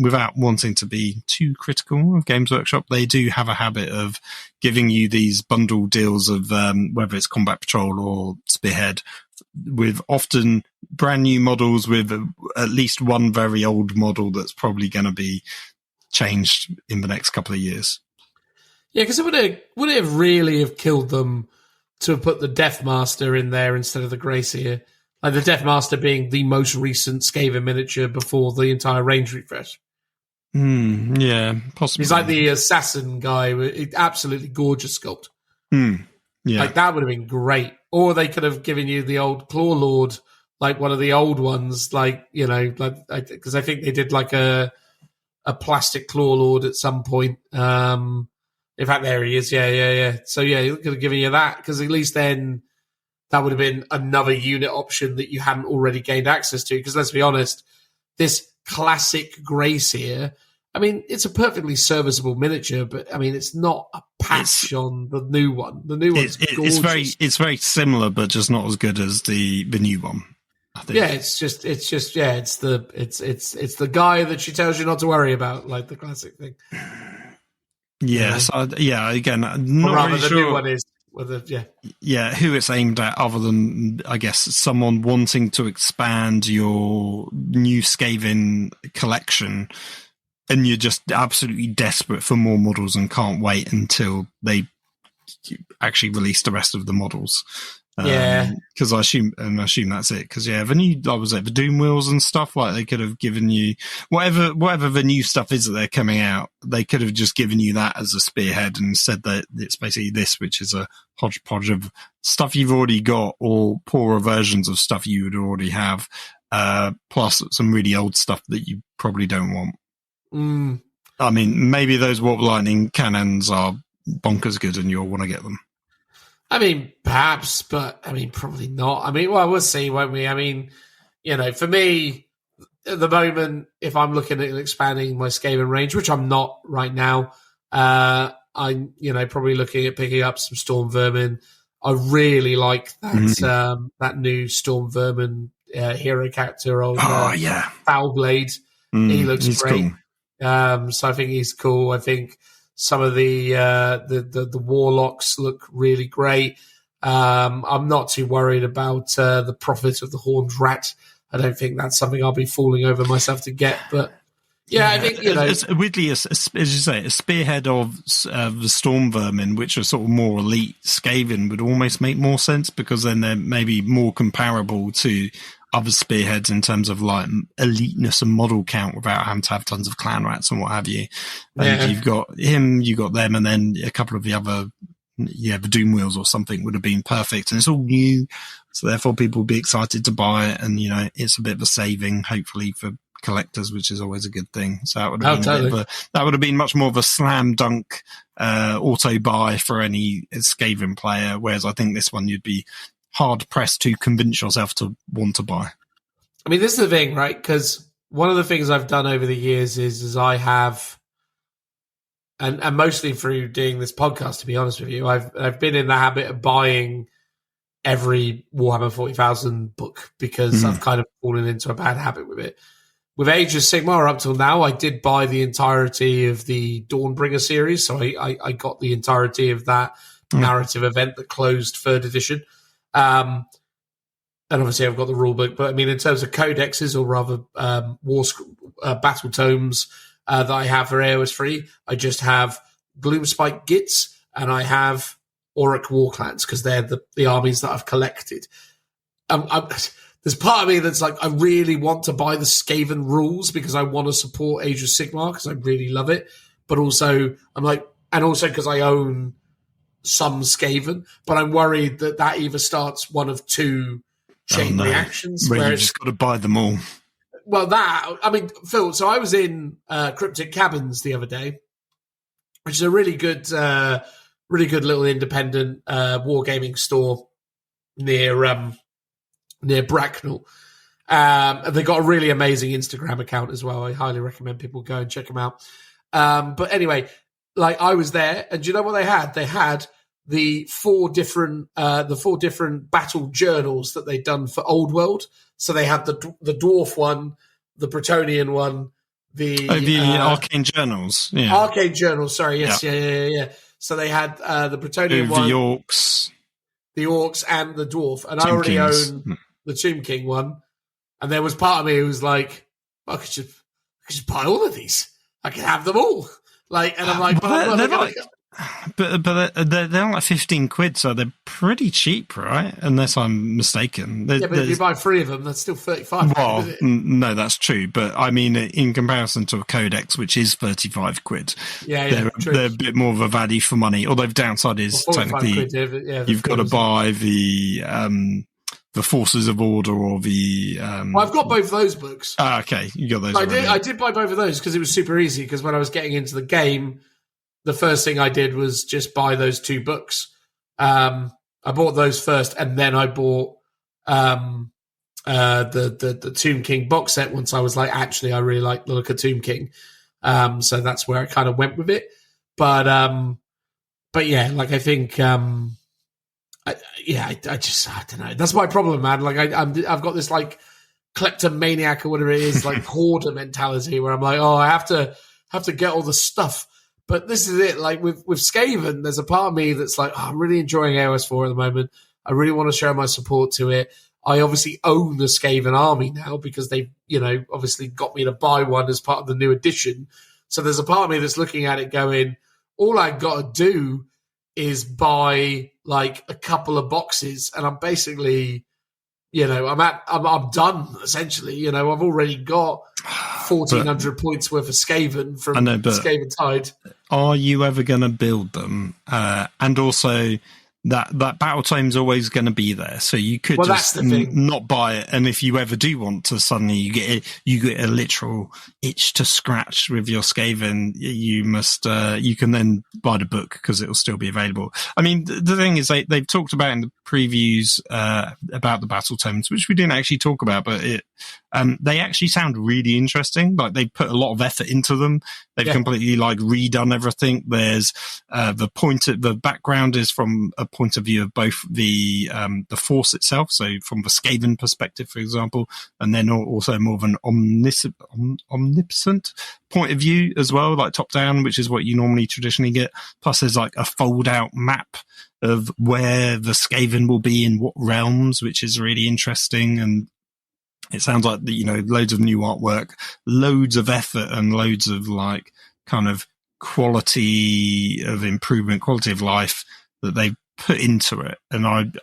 without wanting to be too critical of Games Workshop, they do have a habit of giving you these bundle deals of whether it's Combat Patrol or Spearhead, with often brand new models with at least one very old model that's probably going to be changed in the next couple of years. Yeah, because would it have really have killed them to have put the Deathmaster in there instead of the Greyseer? Like the Deathmaster being the most recent Skaven miniature before the entire range refresh. Yeah, possibly. He's like the assassin guy, with absolutely gorgeous sculpt. Yeah, like that would have been great. Or they could have given you the old Claw Lord, like one of the old ones, because I think they did like a plastic Claw Lord at some point. In fact, there he is. Yeah. So yeah, he could have given you that, because at least then that would have been another unit option that you hadn't already gained access to. Because let's be honest, this classic Greyseer, I mean, it's a perfectly serviceable miniature, but I mean, it's not a patch on the new one. The new one's gorgeous. It's very similar, but just not as good as the new one, I think. Yeah, it's the guy that she tells you not to worry about, like the classic thing. Yes, again, I'm not really the sure. New one is who it's aimed at, other than, I guess, someone wanting to expand your new Skaven collection, and you're just absolutely desperate for more models and can't wait until they actually release the rest of the models. Because I assume that's it. Because the new, the Doom Wheels and stuff, like they could have given you whatever the new stuff is that they're coming out. They could have just given you that as a spearhead and said that it's basically this, which is a hodgepodge of stuff you've already got, or poorer versions of stuff you would already have, plus some really old stuff that you probably don't want. I mean, maybe those Warp Lightning cannons are bonkers good and you'll want to get them. I mean, perhaps, but I mean, probably not. I mean, well, we'll see, won't we? I mean, for me, at the moment, if I'm looking at expanding my Skaven range, which I'm not right now, I'm, probably looking at picking up some Storm Vermin. I really like that that new Storm Vermin hero character on Foulblade. He looks great. Cool. So I think he's cool. I think some of the warlocks look really great. I'm not too worried about the Prophet of the Horned Rat. I don't think that's something I'll be falling over myself to get. But I think it's weirdly, as you say, a spearhead of the Storm Vermin, which are sort of more elite Skaven, would almost make more sense, because then they're maybe more comparable to other spearheads in terms of like eliteness and model count, without having to have tons of clan rats and what have you. And you've got him, you got them, and then a couple of the other, the Doom Wheels or something would have been perfect. And it's all new, so therefore people will be excited to buy it. And it's a bit of a saving, hopefully, for collectors, which is always a good thing. So that would have been that would have been much more of a slam dunk auto buy for any Skaven player. Whereas I think this one you'd be hard pressed to convince yourself to want to buy. I mean, this is the thing, right? Because one of the things I've done over the years is I have, and mostly through doing this podcast, to be honest with you, I've been in the habit of buying every Warhammer 40,000 book, because I've kind of fallen into a bad habit with it. With Age of Sigmar up till now, I did buy the entirety of the Dawnbringer series, so I got the entirety of that narrative event that closed 3rd edition. And obviously I've got the rule book, but I mean, in terms of codexes, or rather battle tomes that I have for AOS 3, I just have Gloomspike Gits and I have Auric War Clans, because they're the armies that I've collected. there's part of me that's like, I really want to buy the Skaven rules because I want to support Age of Sigmar because I really love it. But also, I'm like, and also because I own some Skaven, but I'm worried that either starts one of two chain reactions. Where you just got to buy them all. Well, I mean, Phil, so I was in Cryptic Cabins the other day, which is a really good little independent wargaming store near Bracknell. And they got a really amazing Instagram account as well. I highly recommend people go and check them out. But anyway, like I was there, and do you know what they had? They had the four different battle journals that they'd done for Old World. So they had the dwarf one, the Bretonian one, the Arcane Journals. Yeah. Arcane Journals, sorry, yes, yeah. So they had the Bretonian one, the Orcs, and the Dwarf. And I already own the Tomb King one. And there was part of me who was like, I could just buy all of these. I could have them all. Like, and I'm like, but they're like 15 quid, so they're pretty cheap, right? Unless I'm mistaken. But if you buy 3 of them, that's still 35. Well, no, that's true. But I mean, in comparison to a Codex, which is 35 quid, they're a bit more of a value for money. Although the downside is technically you've got to buy the Forces of Order or the. Well, I've got both of those books. Okay, you got those. I did buy both of those because it was super easy. Because when I was getting into the game, the first thing I did was just buy those 2 books. I bought those first, and then I bought the Tomb King box set once I was like, actually, I really like the look of Tomb King. So that's where I kind of went with it. But yeah, like I think, I don't know. That's my problem, man. Like I've got this like kleptomaniac or whatever it is, like hoarder mentality where I'm like, oh, I have to get all the stuff. But this is it. Like with Skaven, there's a part of me that's like, oh, I'm really enjoying AOS4 at the moment. I really want to show my support to it. I obviously own the Skaven army now because they've, obviously got me to buy one as part of the new edition. So there's a part of me that's looking at it going, all I got to do is buy like a couple of boxes, and I'm basically, I'm done essentially. I've already got 1,400 points worth of Skaven from Skaven Tide. Are you ever going to build them? And also, that battle time's always going to be there, so you could just not buy it. And if you ever do want to, suddenly you get a literal itch to scratch with your Skaven. You can then buy the book because it will still be available. I mean, the thing is, they've talked about in the previews about the battle tomes, which we didn't actually talk about, but they actually sound really interesting. Like they put a lot of effort into them. They've completely like redone everything. There's the background is from a point of view of both the force itself, so from the Skaven perspective, for example, and then also more of an omnipotent point of view as well, like top down, which is what you normally traditionally get. Plus, there's like a fold out map of where the Skaven will be in what realms, which is really interesting. And it sounds like loads of new artwork, loads of effort, and loads of like kind of quality of improvement, quality of life that they've put into it. And I'd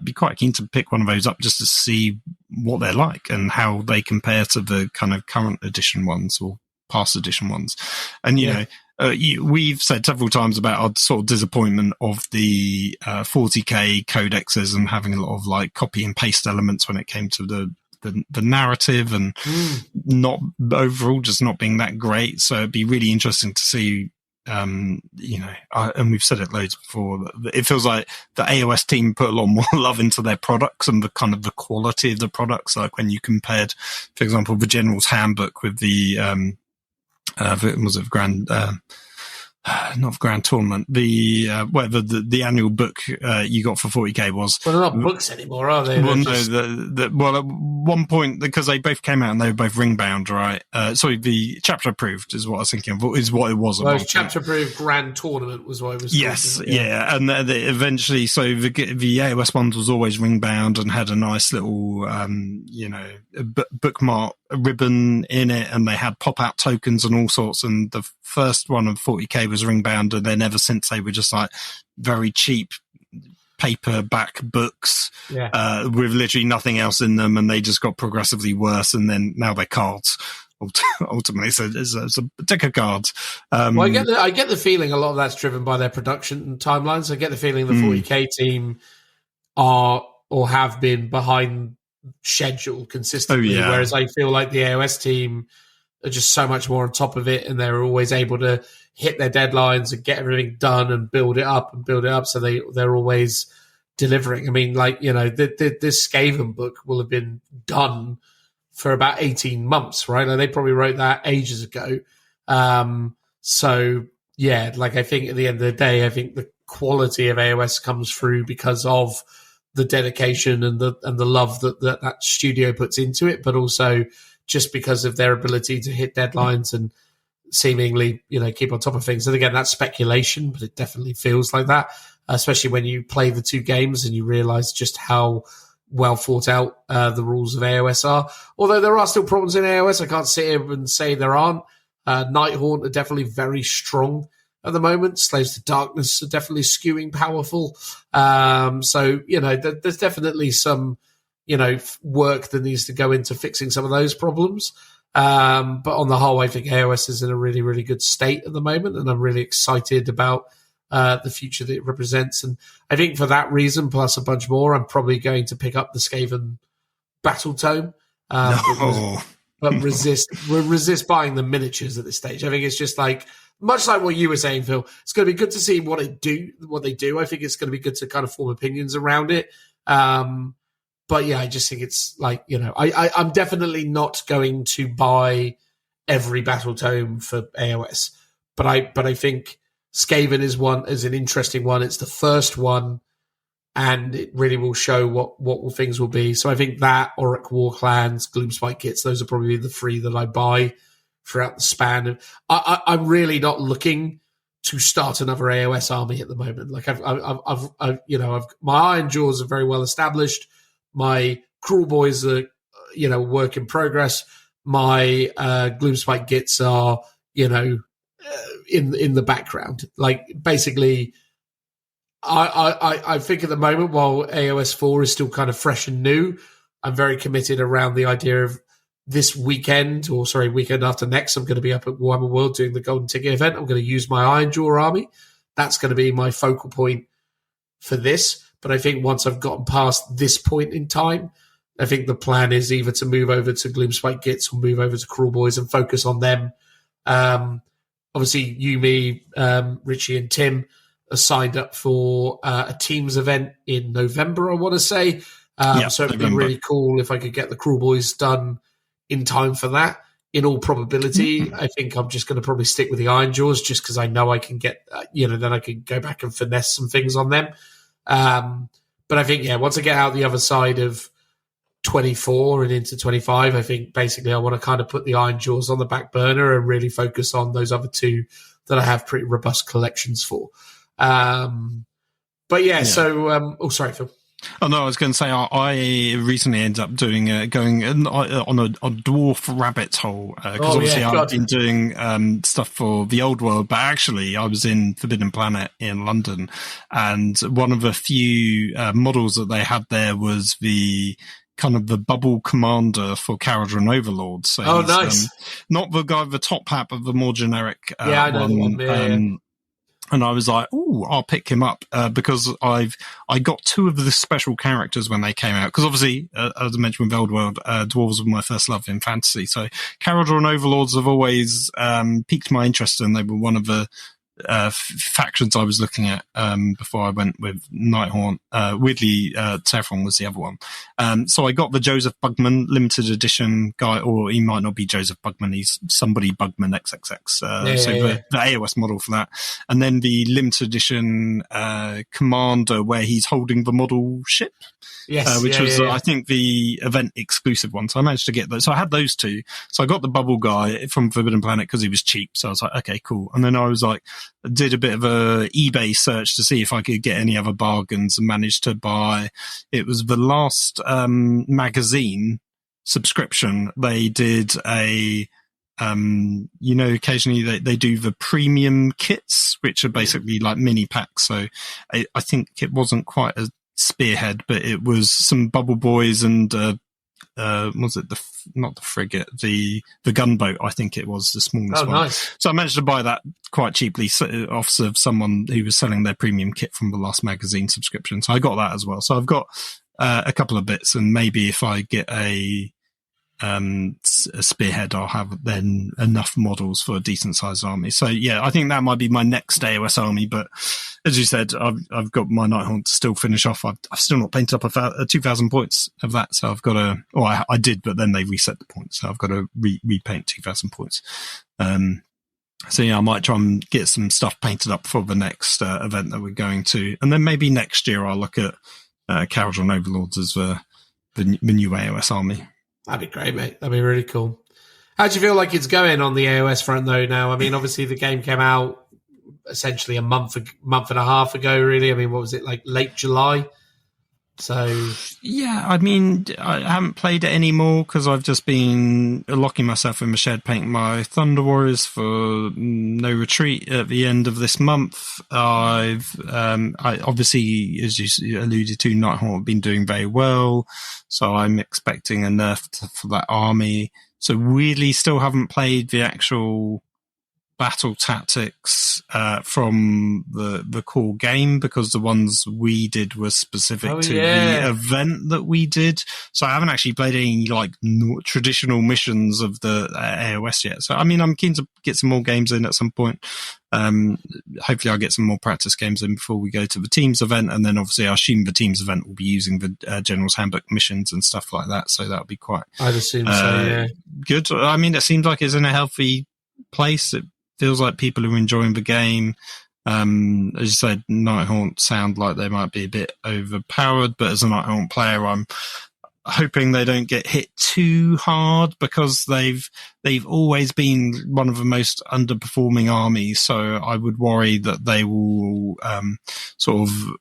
be quite keen to pick one of those up just to see what they're like and how they compare to the kind of current edition ones or past edition ones. And we've said several times about our sort of disappointment of the 40k codexes and having a lot of like copy and paste elements when it came to the narrative and not overall just not being that great. So it'd be really interesting to see. And we've said it loads before, it feels like the AOS team put a lot more love into their products and the kind of the quality of the products. Like when you compared, for example, the General's Handbook with the not Grand Tournament, the whatever the annual book you got for 40k was. Well, they're not books anymore, are they? Well, no, at one point, because they both came out and they were both ring bound, right? Sorry, the chapter approved is what I was thinking of, is what it was. Well, chapter approved Grand Tournament was what it was. Yes, yeah. And they eventually, so the AOS ones was always ring bound and had a nice little, bookmark ribbon in it, and they had pop out tokens and all sorts. And the first one of 40k was ring bound, and then ever since they were just like very cheap paperback books Yeah. with literally nothing else in them, and they just got progressively worse, and then now they're cards. Ultimately, so it's a deck of cards. Well, I get the feeling a lot of that's driven by their production timelines. I get the feeling the 40k team are or have been behind schedule consistently, whereas I feel like the AOS team are just so much more on top of it, and they're always able to hit their deadlines and get everything done and build it up. So they're always delivering. I mean, like, you know, this Skaven book will have been done for about 18 months, right? Like, they probably wrote that ages ago. So yeah, like, I think at the end of the day, I think the quality of AOS comes through because of the dedication and the love that studio puts into it, but also just because of their ability to hit deadlines and seemingly, you know, keep on top of things. And again, that's speculation, but it definitely feels like that, especially when you play the two games and you realize just how well thought out the rules of AOS are. Although there are still problems in AOS, I can't sit here and say there aren't. Nighthaunt are definitely very strong at the moment. Slaves to Darkness are definitely skewing powerful. So, you know, there's definitely some, you know, work that needs to go into fixing some of those problems. But on the whole, I think AOS is in a really, really good state at the moment, and I'm really excited about the future that it represents. And I think for that reason, plus a bunch more, I'm probably going to pick up the Skaven Battle Tome. But resist buying the miniatures at this stage. I think it's just like, much like what you were saying, Phil, it's going to be good to see what they do. I think it's going to be good to kind of form opinions around it. But yeah, I just think it's like, you know, I'm definitely not going to buy every battle tome for AOS, but I think Skaven is an interesting one. It's the first one, and it really will show what things will be. So I think that, Auric War Clans, Gloomspite kits, those are probably the three that I buy throughout the span. I'm really not looking to start another AOS army at the moment. Like I've you know, my Iron Jaws are very well established. My Cruel Boys are, you know, work in progress. My Gloomspite Gits are, you know, in the background. Like, basically, I think at the moment, while AOS 4 is still kind of fresh and new, I'm very committed around the idea of this weekend, weekend after next, I'm going to be up at Warhammer World doing the Golden Ticket event. I'm going to use my Iron Jaw army. That's going to be my focal point for this. But I think once I've gotten past this point in time, I think the plan is either to move over to Gloomspite Gits or move over to Cruel Boys and focus on them. Obviously, you, me, Richie and Tim are signed up for a Teams event in November, I want to say. So it'd be really cool if I could get the Cruel Boys done in time for that. In all probability, I think I'm just going to probably stick with the Iron Jaws just because I know I can get, then I can go back and finesse some things on them. But I think, once I get out the other side of 24 and into 25, I think basically I want to kind of put the Iron Jaws on the back burner and really focus on those other two that I have pretty robust collections for. So, sorry, Phil. Oh no, I was going to say I recently ended up going on a dwarf rabbit hole because obviously I've been doing stuff for the old world, but actually I was in Forbidden Planet in London, and one of the few models that they had there was the kind of the bubble commander for Caradron Overlord. So nice. Not the guy with the top hat, but the more generic I know one. The one. And I was like, "Oh, I'll pick him up," because I got two of the special characters when they came out. Because obviously, as I mentioned with Old World, dwarves were my first love in fantasy. So Caradron Overlords have always piqued my interest, and they were one of the factions I was looking at before I went with Nighthaunt. Weirdly, Terraform was the other one. So I got the Joseph Bugman limited edition guy, or he might not be Joseph Bugman, he's somebody Bugman XXX. The AOS model for that. And then the limited edition commander where he's holding the model ship. Yes, which was, I think, the event exclusive one. So I managed to get those. So I had those two. So I got the bubble guy from Forbidden Planet because he was cheap. So I was like, okay, cool. And then I was like, did a bit of a eBay search to see if I could get any other bargains and managed to buy. It was the last magazine subscription. They did a occasionally they do the premium kits, which are basically like mini packs. So I think it wasn't quite a spearhead, but it was some bubble boys and was it not the frigate, the gunboat? I think it was the smallest one. Nice. So I managed to buy that quite cheaply off of someone who was selling their premium kit from the last magazine subscription. So I got that as well. So I've got a couple of bits, and maybe if I get a spearhead, I'll have then enough models for a decent sized army. So yeah, I think that might be my next AOS army. But as you said, I've got my Nighthaunt to still finish off. I've still not painted up 2,000 points of that, so I've got to. Oh, I did, but then they reset the points, so I've got to repaint 2,000 points. So yeah, I might try and get some stuff painted up for the next event that we're going to, and then maybe next year I'll look at Caradron Overlords as the new AOS army. That'd be great, mate. That'd be really cool. How do you feel like it's going on the AOS front, though, now? I mean, obviously the game came out essentially a month and a half ago, really. I mean, what was it, like late July? So yeah, I mean, I haven't played it anymore because I've just been locking myself in the shed painting my Thunder Warriors for No Retreat at the end of this month. I obviously, as you alluded to, Nighthaunt have been doing very well, so I'm expecting a nerf for that army. So really still haven't played the actual battle tactics from the core game, because the ones we did were specific to the event that we did. So I haven't actually played any like traditional missions of the AOS yet. So I mean, I'm keen to get some more games in at some point. Hopefully I'll get some more practice games in before we go to the Teams event, and then obviously I assume the Teams event will be using the General's Handbook missions and stuff like that, so that'll be quite I'd assume so, yeah. Good. I mean, it seems like it's in a healthy place. It feels like people are enjoying the game. As you said, Nighthaunt sound like they might be a bit overpowered, but as a Nighthaunt player, I'm hoping they don't get hit too hard, because they've always been one of the most underperforming armies. So I would worry that they will sort of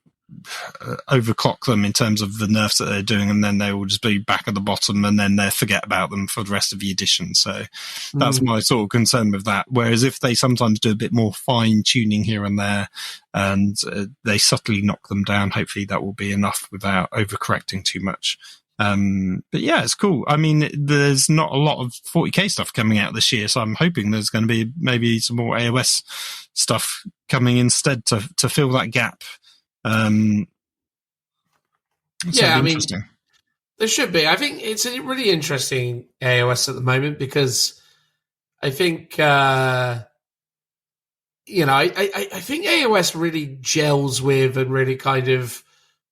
overclock them in terms of the nerfs that they're doing, and then they will just be back at the bottom, and then they'll forget about them for the rest of the edition. So that's my sort of concern with that. Whereas if they sometimes do a bit more fine tuning here and there, and they subtly knock them down, hopefully that will be enough without overcorrecting too much. But yeah, it's cool. I mean, there's not a lot of 40k stuff coming out this year, so I'm hoping there's going to be maybe some more AOS stuff coming instead to fill that gap. Yeah, I mean, there should be. I think it's a really interesting AOS at the moment, because I think, I think AOS really gels with and really kind of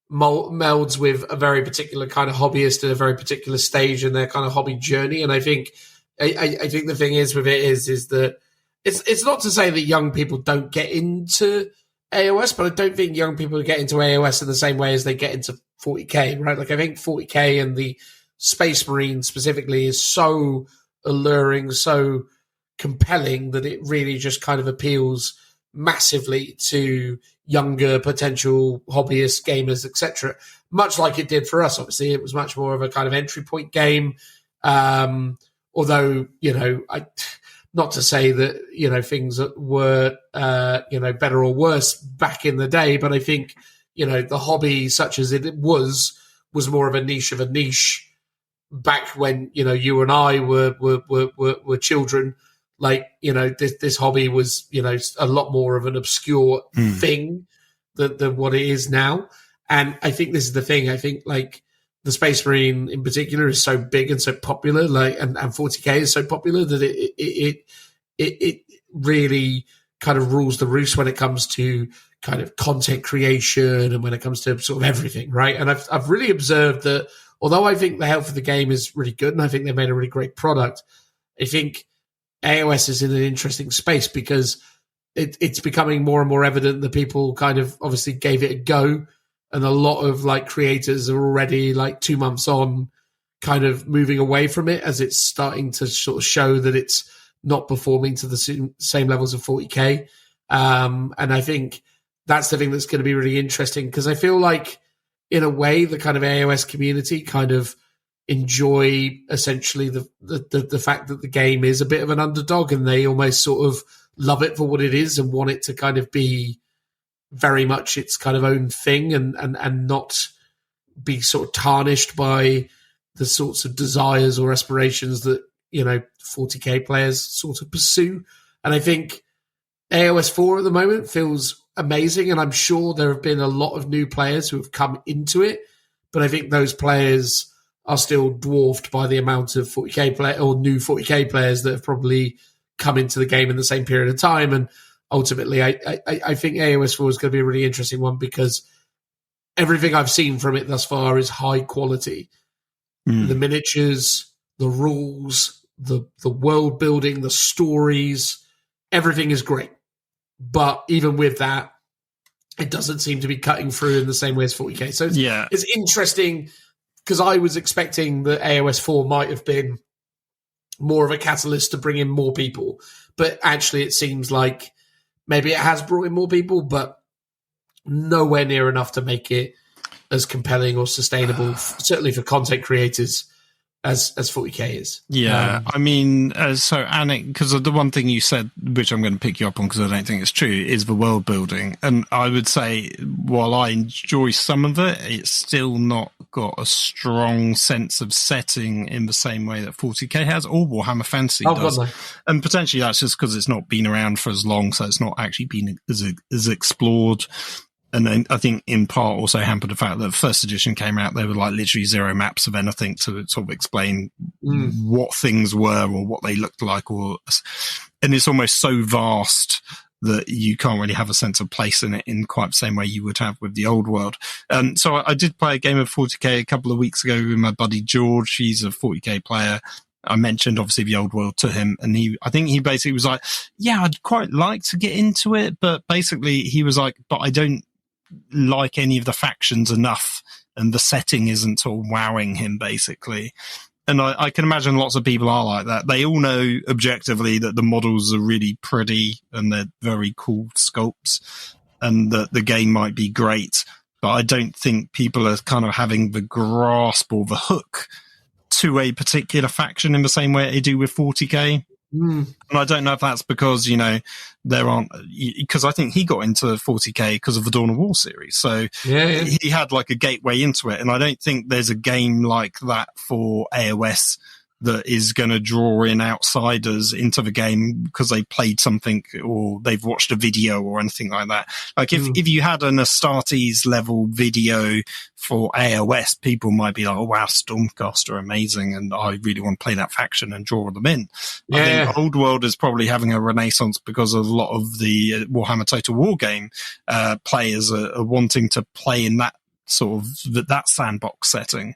melds with a very particular kind of hobbyist at a very particular stage in their kind of hobby journey. And I think, I think the thing is with it is that it's not to say that young people don't get into AOS, but I don't think young people get into AOS in the same way as they get into 40k, right? Like I think 40k and the Space Marine specifically is so alluring, so compelling, that it really just kind of appeals massively to younger potential hobbyists, gamers, etc. Much like it did for us. Obviously, it was much more of a kind of entry point game. Although, not to say that, things were, better or worse back in the day, but I think, the hobby such as it was more of a niche back when, you and I were children. Like, this hobby was, a lot more of an obscure thing than what it is now. And I think this is the thing. I think like the Space Marine in particular is so big and so popular, like, and 40k is so popular that it really kind of rules the roost when it comes to kind of content creation and when it comes to sort of everything, right? And I've really observed that although I think the health of the game is really good and I think they made a really great product, I think AOS is in an interesting space because it's becoming more and more evident that people kind of obviously gave it a go, and a lot of like creators are already like 2 months on kind of moving away from it as it's starting to sort of show that it's not performing to the same levels of 40k. And I think that's the thing that's going to be really interesting, because I feel like in a way the kind of AOS community kind of enjoy essentially the fact that the game is a bit of an underdog, and they almost sort of love it for what it is and want it to kind of be very much its kind of own thing, and not be sort of tarnished by the sorts of desires or aspirations that, 40k players sort of pursue. And I think AOS 4 at the moment feels amazing, and I'm sure there have been a lot of new players who have come into it, but I think those players are still dwarfed by the amount of 40k play or new 40k players that have probably come into the game in the same period of time. And ultimately, I think AOS 4 is going to be a really interesting one, because everything I've seen from it thus far is high quality. The miniatures, the rules, the world building, the stories, everything is great. But even with that, it doesn't seem to be cutting through in the same way as 40k. So it's interesting, because I was expecting that AOS 4 might have been more of a catalyst to bring in more people. But actually, it seems like maybe it has brought in more people, but nowhere near enough to make it as compelling or sustainable, certainly for content creators, as 40k is. Yeah, I mean, so Anik, because the one thing you said, which I'm going to pick you up on because I don't think it's true, is the world building. And I would say, while I enjoy some of it, it's still not got a strong sense of setting in the same way that 40k has, or Warhammer Fantasy does. God, no. And potentially that's just because it's not been around for as long, so it's not actually been as explored. And then I think in part also hampered the fact that the first edition came out, there were like literally zero maps of anything to sort of explain what things were or what they looked like, and it's almost so vast that you can't really have a sense of place in it in quite the same way you would have with the old world. So I did play a game of 40k a couple of weeks ago with my buddy George. He's a 40k player. I mentioned obviously the old world to him, and I think he basically was like, yeah, I'd quite like to get into it, but basically he was like, but I don't like any of the factions enough, and the setting isn't sort of wowing him basically. And I can imagine lots of people are like that. They all know objectively that the models are really pretty and they're very cool sculpts, and that the game might be great, but I don't think people are kind of having the grasp or the hook to a particular faction in the same way they do with 40k. And I don't know if that's because, there aren't, because I think he got into 40k because of the Dawn of War series. So he had like a gateway into it. And I don't think there's a game like that for AOS that is going to draw in outsiders into the game because they played something or they've watched a video or anything like that. Like if you had an Astartes level video for AOS, people might be like, oh wow, Stormcast are amazing and I really want to play that faction and draw them in. I think Old World is probably having a renaissance because a lot of the Warhammer Total War game players are wanting to play in that sort of that sandbox setting.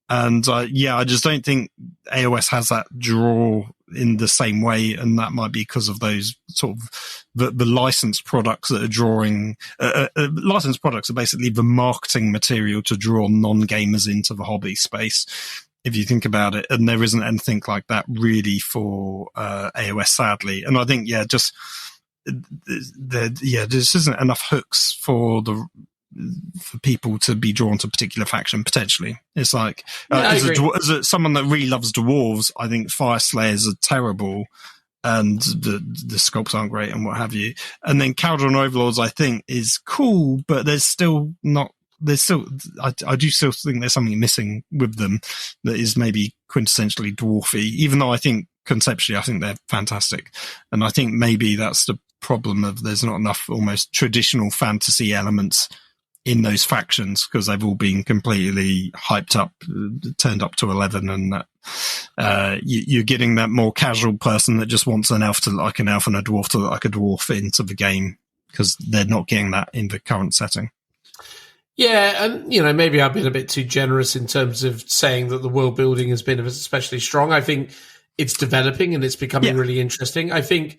And I just don't think AOS has that draw in the same way, and that might be because of those sort of the licensed products that are drawing. Licensed products are basically the marketing material to draw non-gamers into the hobby space, if you think about it. And there isn't anything like that really for AOS, sadly. And I think just there just isn't enough hooks for people to be drawn to a particular faction potentially. It's like as someone that really loves dwarves, I think Fire Slayers are terrible and the sculpts aren't great and what have you. And then Caldron Overlords I think is cool, but I do still think there's something missing with them that is maybe quintessentially dwarfy, even though I think conceptually I think they're fantastic. And I think maybe that's the problem of there's not enough almost traditional fantasy elements in those factions because they've all been completely hyped up, turned up to 11, and you're getting that more casual person that just wants an elf to look like an elf and a dwarf to look like a dwarf into the game because they're not getting that in the current setting. Yeah, and maybe I've been a bit too generous in terms of saying that the world building has been especially strong. I think it's developing and it's becoming really interesting. I think,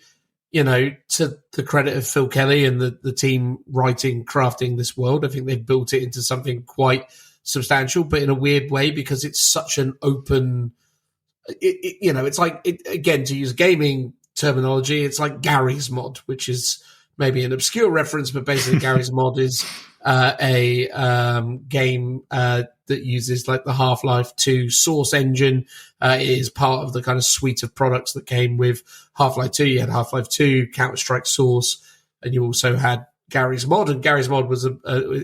to the credit of Phil Kelly and the team crafting this world, I think they've built it into something quite substantial, but in a weird way because it's such an open, it's like, again, to use gaming terminology, it's like Gary's Mod, which is maybe an obscure reference, but basically Gary's Mod is a game that uses like the Half-Life 2 Source engine. It is part of the kind of suite of products that came with Half-Life 2. You had Half-Life 2, Counter-Strike Source, and you also had Gary's Mod. And Gary's Mod was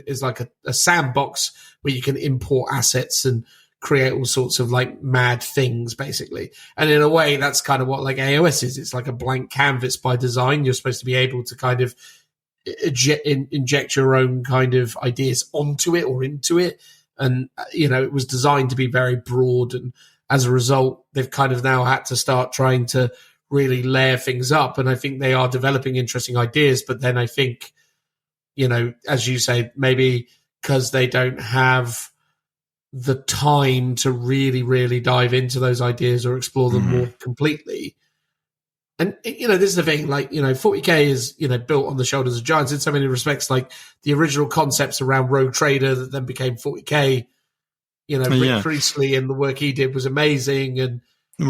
is like a sandbox where you can import assets and create all sorts of like mad things, basically. And in a way, that's kind of what like AOS is. It's like a blank canvas by design. You're supposed to be able to kind of inject your own kind of ideas onto it or into it. And, it was designed to be very broad. And as a result, they've kind of now had to start trying to really layer things up. And I think they are developing interesting ideas. But then I think, as you say, maybe because they don't have the time to really, really dive into those ideas or explore them more completely. And, this is the thing, like, 40K is, built on the shoulders of giants in so many respects. Like the original concepts around Rogue Trader that then became 40K, Rick Priestley and the work he did was amazing. And, a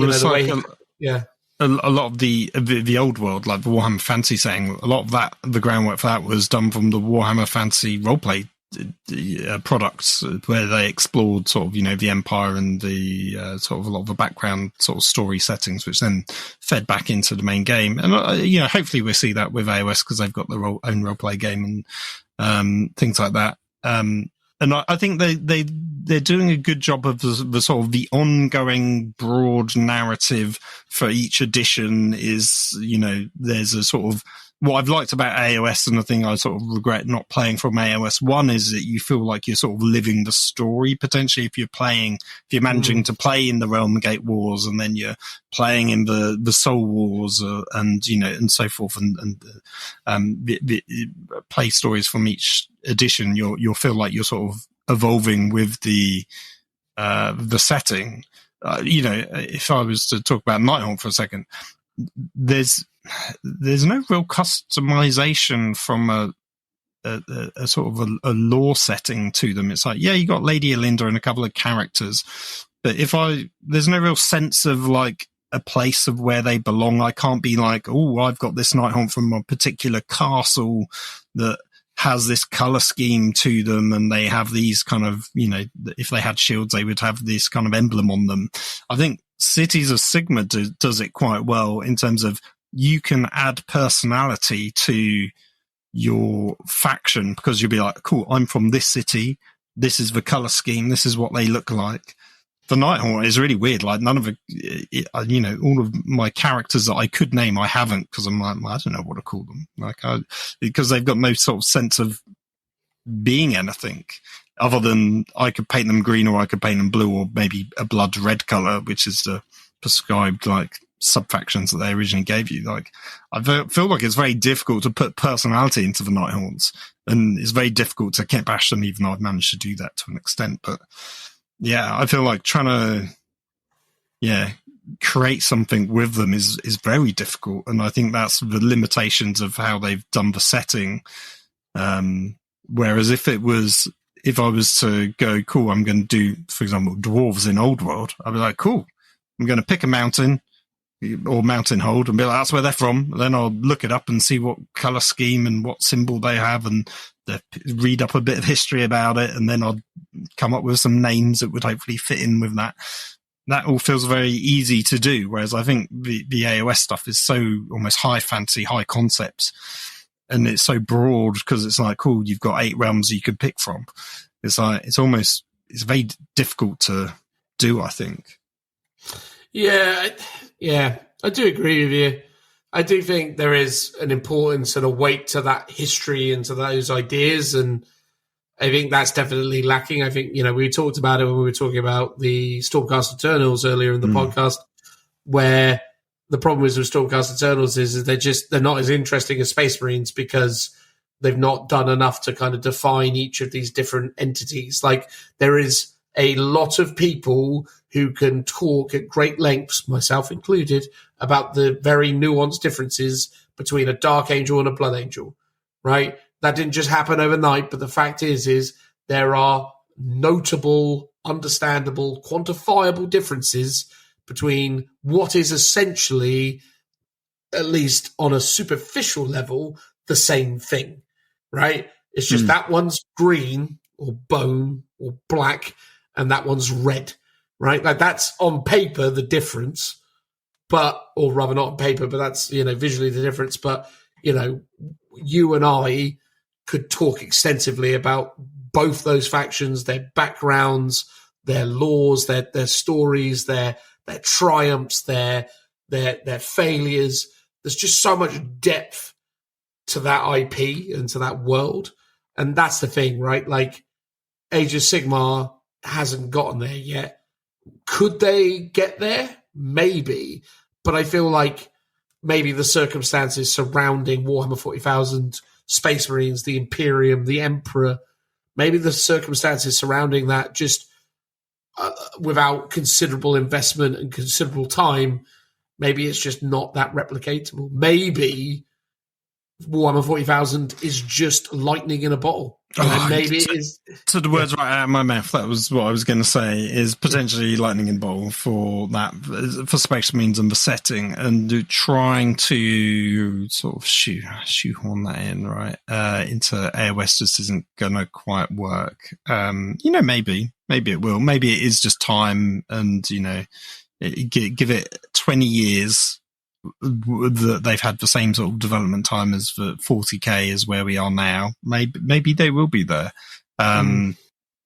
lot of the old world, like the Warhammer Fantasy setting, a lot of that, the groundwork for that was done from the Warhammer Fantasy roleplay products, where they explored sort of the Empire and the sort of a lot of the background sort of story settings, which then fed back into the main game. And hopefully we'll see that with AOS because they've got their own roleplay game and things like that. And I think they're doing a good job of the sort of the ongoing broad narrative for each edition. Is there's a sort of, what I've liked about AOS, and the thing I sort of regret not playing from AOS 1, is that you feel like you're sort of living the story potentially if you're managing to play in the Realm Gate Wars, and then you're playing in the Soul Wars, and so forth, and play stories from each edition. You'll feel like you're sort of evolving with the setting. If I was to talk about Nighthaunt for a second, there's no real customization from a sort of a lore setting to them. It's like, you got Lady Alinda and a couple of characters, but there's no real sense of like a place of where they belong. I can't be like, oh, I've got this Nighthaunt from a particular castle that has this color scheme to them, and they have these kind of, if they had shields, they would have this kind of emblem on them. I think Cities of Sigma does it quite well in terms of you can add personality to your faction, because you'll be like, cool, I'm from this city. This is the color scheme. This is what they look like. The Nighthaunt is really weird. Like none of it, all of my characters that I could name, I haven't, because I'm like, I don't know what to call them. Because they've got no sort of sense of being anything other than I could paint them green, or I could paint them blue, or maybe a blood red color, which is the prescribed like sub-factions that they originally gave you. Like, I feel like it's very difficult to put personality into the Nighthaunts, and it's very difficult to kit bash them, even though I've managed to do that to an extent. But yeah, I feel like trying to create something with them is very difficult, and I think that's the limitations of how they've done the setting. Whereas if I was to go, cool, I'm going to do, for example, dwarves in Old World, I'd be like, cool, I'm going to pick a mountain or mountain hold and be like, that's where they're from. Then I'll look it up and see what color scheme and what symbol they have, and read up a bit of history about it, and then I'll come up with some names that would hopefully fit in with that. That all feels very easy to do, whereas I think the AOS stuff is so almost high fantasy, high concepts, and it's so broad because it's like, cool, you've got 8 realms you could pick from. It's like, it's very difficult to do, I think. Yeah, I do agree with you. I do think there is an importance and a weight to that history and to those ideas, and I think that's definitely lacking. I think, we talked about it when we were talking about the Stormcast Eternals earlier in the podcast, where the problem is with Stormcast Eternals is they're not as interesting as Space Marines because they've not done enough to kind of define each of these different entities. Like, there is a lot of people who can talk at great lengths, myself included, about the very nuanced differences between a Dark Angel and a Blood Angel, right? That didn't just happen overnight, but the fact is there are notable, understandable, quantifiable differences between what is essentially, at least on a superficial level, the same thing, right? It's just that one's green or bone or black, and that one's red, right? Like that's on paper the difference, or rather not on paper, but that's, visually the difference. But, you and I could talk extensively about both those factions, their backgrounds, their laws, their stories, their triumphs, their failures. There's just so much depth to that IP and to that world. And that's the thing, right? Like, Age of Sigmar hasn't gotten there yet. Could they get there? Maybe. But I feel like maybe the circumstances surrounding Warhammer 40,000, Space Marines, the Imperium, the Emperor, maybe the circumstances surrounding that just without considerable investment and considerable time, maybe it's just not that replicatable. Maybe Warhammer 40,000 is just lightning in a bottle. Maybe it is. So the words right out of my mouth, that was what I was going to say, is potentially lightning in a bottle for that, for Space Marines and the setting, and trying to sort of shoehorn that in, right, into AOS just isn't going to quite work. Maybe it will. Maybe it is just time and, give it 20 years. They've had the same sort of development time as for 40k as where we are now. Maybe they will be there. And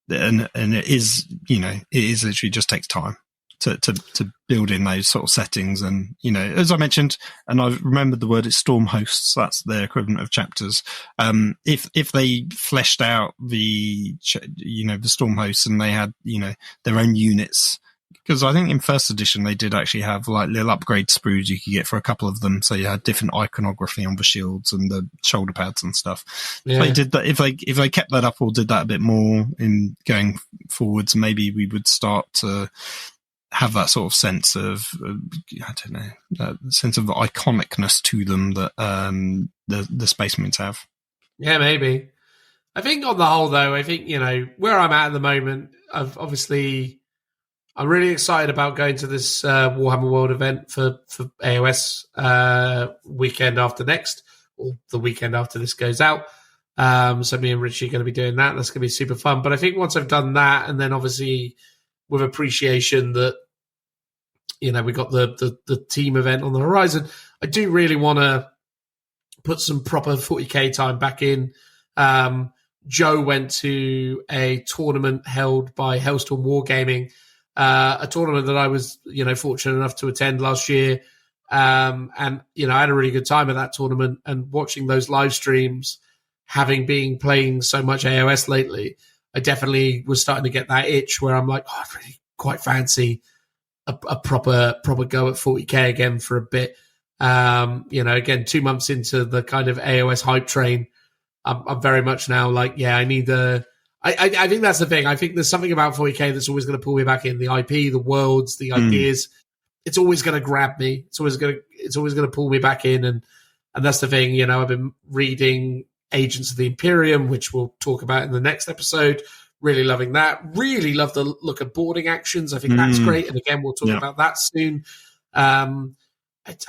it is, it is literally just takes time to build in those sort of settings. And, as I mentioned, and I've remembered the word, it's storm hosts. That's their equivalent of chapters. If they fleshed out the storm hosts and they had, their own units, because I think in first edition they did actually have like little upgrade sprues you could get for a couple of them, so you had different iconography on the shields and the shoulder pads and stuff. Yeah. If they did that, if they kept that up or did that a bit more in going forwards, maybe we would start to have that sort of sense of that sense of iconicness to them that the Space Marines have. Yeah, maybe. I think on the whole, though, where I'm at the moment, I'm really excited about going to this Warhammer World event for AOS weekend after next, or the weekend after this goes out. So me and Richie are going to be doing that. That's going to be super fun. But I think once I've done that, and then obviously with appreciation that, we got the team event on the horizon, I do really want to put some proper 40k time back in. Joe went to a tournament held by Hellstorm Wargaming, a tournament that I was, fortunate enough to attend last year. And, I had a really good time at that tournament, and watching those live streams, having been playing so much AOS lately, I definitely was starting to get that itch where I'm like, I really quite fancy a proper go at 40k again for a bit. Again, 2 months into the kind of AOS hype train, I'm very much now like, I need I think that's the thing. I think there's something about 40k that's always going to pull me back in. The IP, the worlds, the ideas. It's always going to grab me. It's always going to pull me back in. And that's the thing. I've been reading Agents of the Imperium, which we'll talk about in the next episode. Really loving that. Really love the look of boarding actions. I think that's great. And again, we'll talk about that soon. I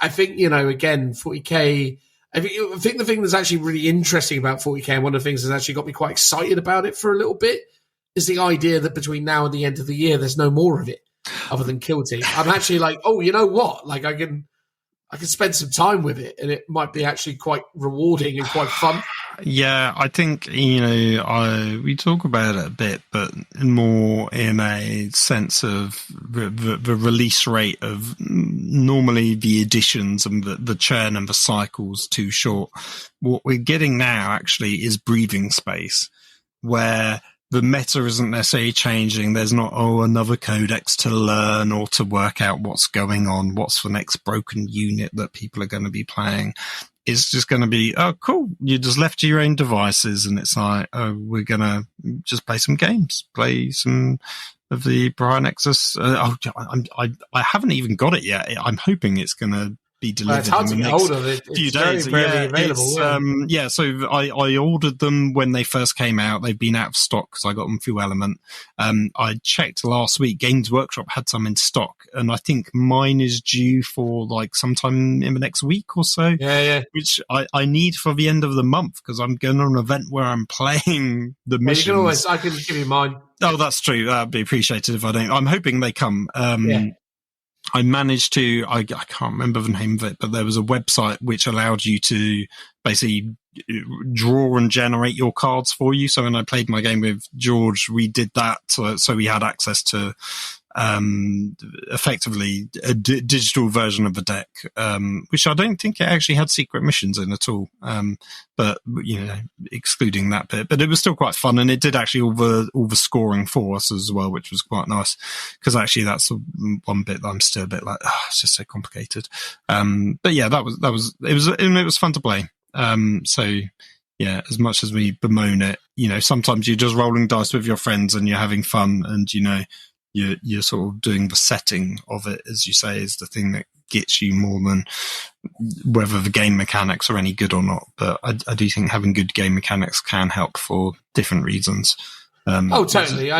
think, again, 40k. I think the thing that's actually really interesting about 40k, and one of the things that's actually got me quite excited about it for a little bit, is the idea that between now and the end of the year, there's no more of it other than Kill Team. I'm actually like, oh, you know what? Like I can spend some time with it, and it might be actually quite rewarding and quite fun. Yeah, I think, we talk about it a bit, but more in a sense of the release rate of normally the editions and the churn and the cycle's too short. What we're getting now actually is breathing space, where the meta isn't necessarily changing. There's not, another codex to learn or to work out what's going on, what's the next broken unit that people are going to be playing. It's just going to be, cool, you just left to your own devices, and it's like, we're going to just play some games, play some of the Brian Nexus. I haven't even got it yet. I'm hoping it's going to be delivered. It's hard in to the get next hold of it. few It's days. very Yeah, available. it's, so I ordered them when they first came out. They've been out of stock because I got them through Element. I checked last week. Games Workshop had some in stock, and I think mine is due for like sometime in the next week or so. Yeah. Which I need for the end of the month because I'm going on an event where I'm playing the missions. I can give you mine. Oh, that's true. That'd be appreciated if I don't. I'm hoping they come. Yeah. I managed to, I can't remember the name of it, but there was a website which allowed you to basically draw and generate your cards for you. So when I played my game with George, we did that. So we had access to effectively a digital version of the deck, which I don't think it actually had secret missions in at all. But excluding that bit, but it was still quite fun, and it did actually all the scoring for us as well, which was quite nice. Because actually, that's the one bit that I'm still a bit like, it's just so complicated. But yeah, it was fun to play. So yeah, as much as we bemoan it, sometimes you're just rolling dice with your friends and you're having fun, and you're sort of doing the setting of it, as you say, is the thing that gets you more than whether the game mechanics are any good or not. But I do think having good game mechanics can help for different reasons. Totally.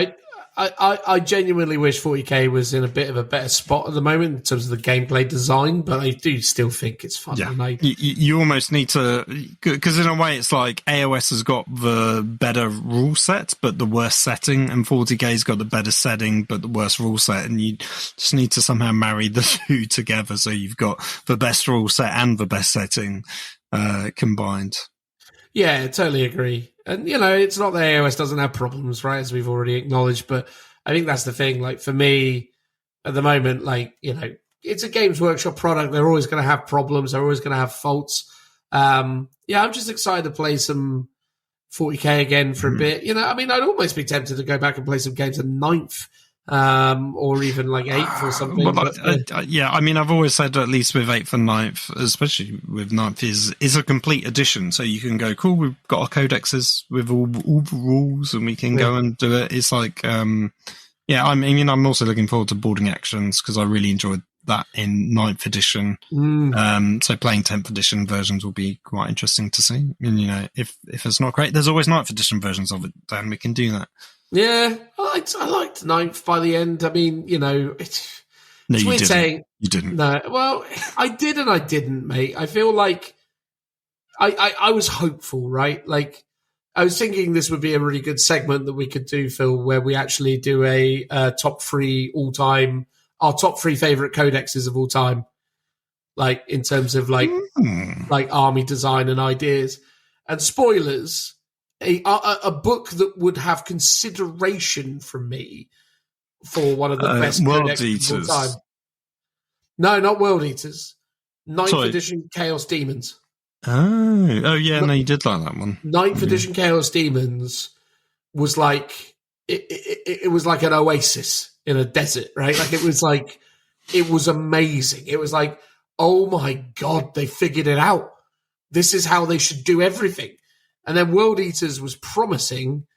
I genuinely wish 40k was in a bit of a better spot at the moment in terms of the gameplay design, but I do still think it's fun. Yeah, you almost need to, because in a way it's like AOS has got the better rule set but the worst setting, and 40k's got the better setting but the worst rule set, and you just need to somehow marry the two together so you've got the best rule set and the best setting combined. Yeah, totally agree. And, it's not that AOS doesn't have problems, right, as we've already acknowledged, but I think that's the thing. Like, for me, at the moment, it's a Games Workshop product. They're always going to have problems. They're always going to have faults. I'm just excited to play some 40k again for a bit. I'd almost be tempted to go back and play some games at 9th. Or even like 8th or something. I've always said at least with 8th and 9th, especially with 9th, is a complete edition. So you can go, cool, we've got our codexes with all the rules and we can go and do it. It's like, I'm also looking forward to boarding actions because I really enjoyed that in 9th edition. So playing 10th edition versions will be quite interesting to see. And, if it's not great, there's always 9th edition versions of it, then we can do that. Yeah, I liked 9th by the end. I mean, it's weird didn't. Saying you didn't. No, well, I did and I didn't, mate. I feel like I was hopeful, right? Like, I was thinking this would be a really good segment that we could do, Phil, where we actually do a top 3 all-time, our top 3 favorite codexes of all time, like in terms of like army design and ideas. And spoilers. A book that would have consideration from me for one of the best codexes of all time. No, not World Eaters. 9th edition Chaos Demons. Oh yeah, no, you did like that one. 9th edition Chaos Demons was like it was like an oasis in a desert, right? Like it was amazing. It was like, oh my god, they figured it out. This is how they should do everything. And then World Eaters was promising,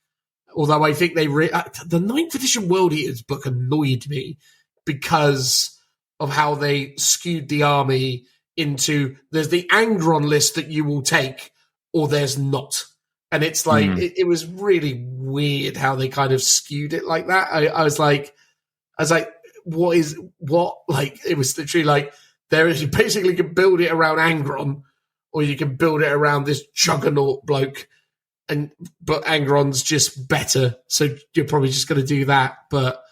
although I think the 9th edition World Eaters book annoyed me because of how they skewed the army into there's the Angron list that you will take or there's not. And it's like, it was really weird how they kind of skewed it like that. I was like, what? Like, it was literally like, you basically can build it around Angron, or you can build it around this juggernaut bloke, but Angron's just better, so you're probably just going to do that. But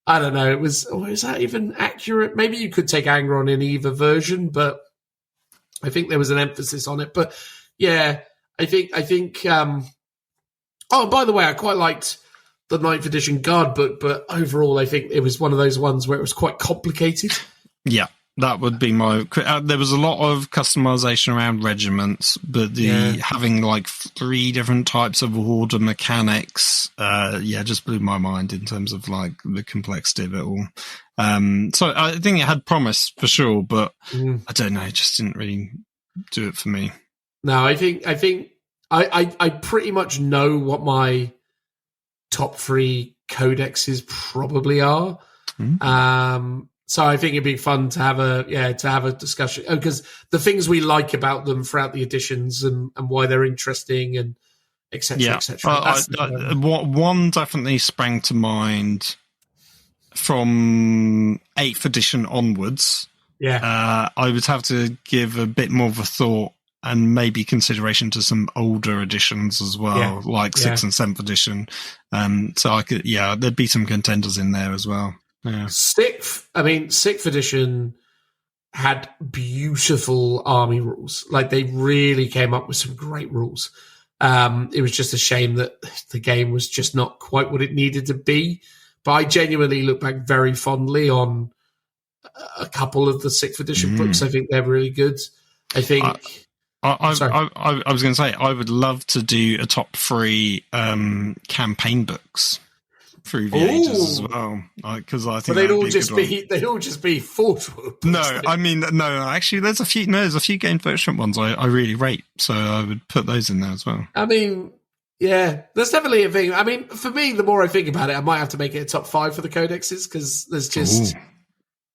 I don't know. Is that even accurate? Maybe you could take Angron in either version, but I think there was an emphasis on it. But yeah, I think. Oh, by the way, I quite liked the 9th edition Guard book, but overall, I think it was one of those ones where it was quite complicated. Yeah. That would be my. There was a lot of customization around regiments, but having like 3 different types of order mechanics, just blew my mind in terms of like the complexity of it all. So I think it had promise for sure, but I don't know, it just didn't really do it for me. No, I think I pretty much know what my top 3 codexes probably are. So I think it'd be fun to have a discussion, because the things we like about them throughout the editions and why they're interesting and etc. etc. One definitely sprang to mind from 8th edition onwards. Yeah, I would have to give a bit more of a thought and maybe consideration to some older editions as well, like 6th and 7th edition. So there'd be some contenders in there as well. Yeah. 6th edition had beautiful army rules. Like, they really came up with some great rules. It was just a shame that the game was just not quite what it needed to be. But I genuinely look back very fondly on a couple of the 6th edition books. I think they're really good. I think... I was going to say, I would love to do a top 3 campaign books through the ages as well, because I think they'd all just be Forgeworld books. Actually, there's a few Game Workshop ones I really rate, so I would put those in there as well. I mean, yeah, there's definitely a thing. I mean, for me, the more I think about it, I might have to make it a top 5 for the codexes, because there's just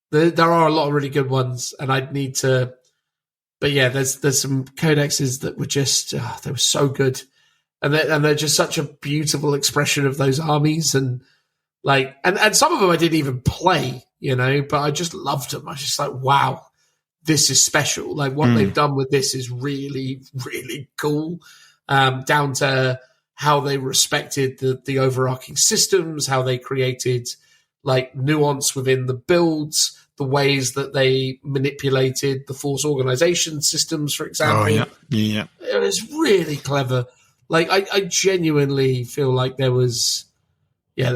there are a lot of really good ones, and I'd need to. But yeah, there's some codexes that were just they were so good. And they're just such a beautiful expression of those armies, and and some of them I didn't even play, but I just loved them. I was just like, wow, this is special. Like, what they've done with this is really, really cool. Down to how they respected the overarching systems, how they created like nuance within the builds, the ways that they manipulated the force organization systems, for example. Oh yeah. It was really clever. Like, I genuinely feel like there was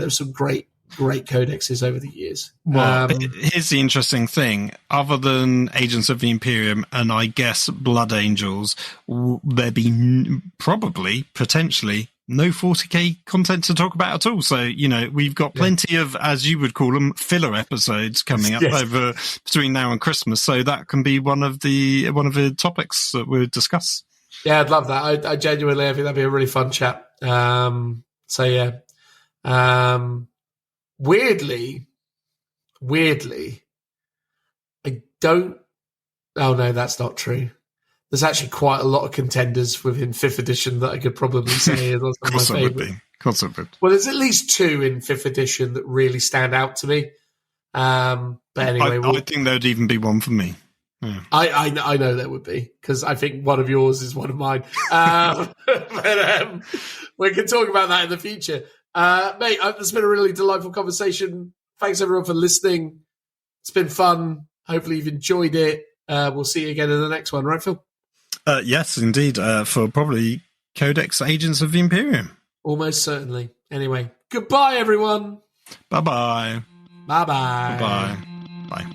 some great codexes over the years. Well, here's the interesting thing. Other than Agents of the Imperium and I guess Blood Angels, there'd be potentially no 40k content to talk about at all. So, we've got plenty of, as you would call them, filler episodes coming up over between now and Christmas. So that can be one of the topics that we'll discuss. Yeah, I'd love that. I genuinely, I think that'd be a really fun chat. Weirdly, I don't. Oh no, that's not true. There's actually quite a lot of contenders within 5th edition that I could probably say are my favourite. Well, there's at least 2 in 5th edition that really stand out to me. But anyway, I think there'd even be one for me. Yeah. I know there would be, because I think one of yours is one of mine. But we can talk about that in the future. Mate, it's been a really delightful conversation. Thanks everyone for listening. It's been fun. Hopefully you've enjoyed it. We'll see you again in the next one, right, Phil? Yes, indeed. For probably Codex Agents of the Imperium. Almost certainly. Anyway, goodbye, everyone. Bye-bye. Bye-bye. Bye-bye. Bye.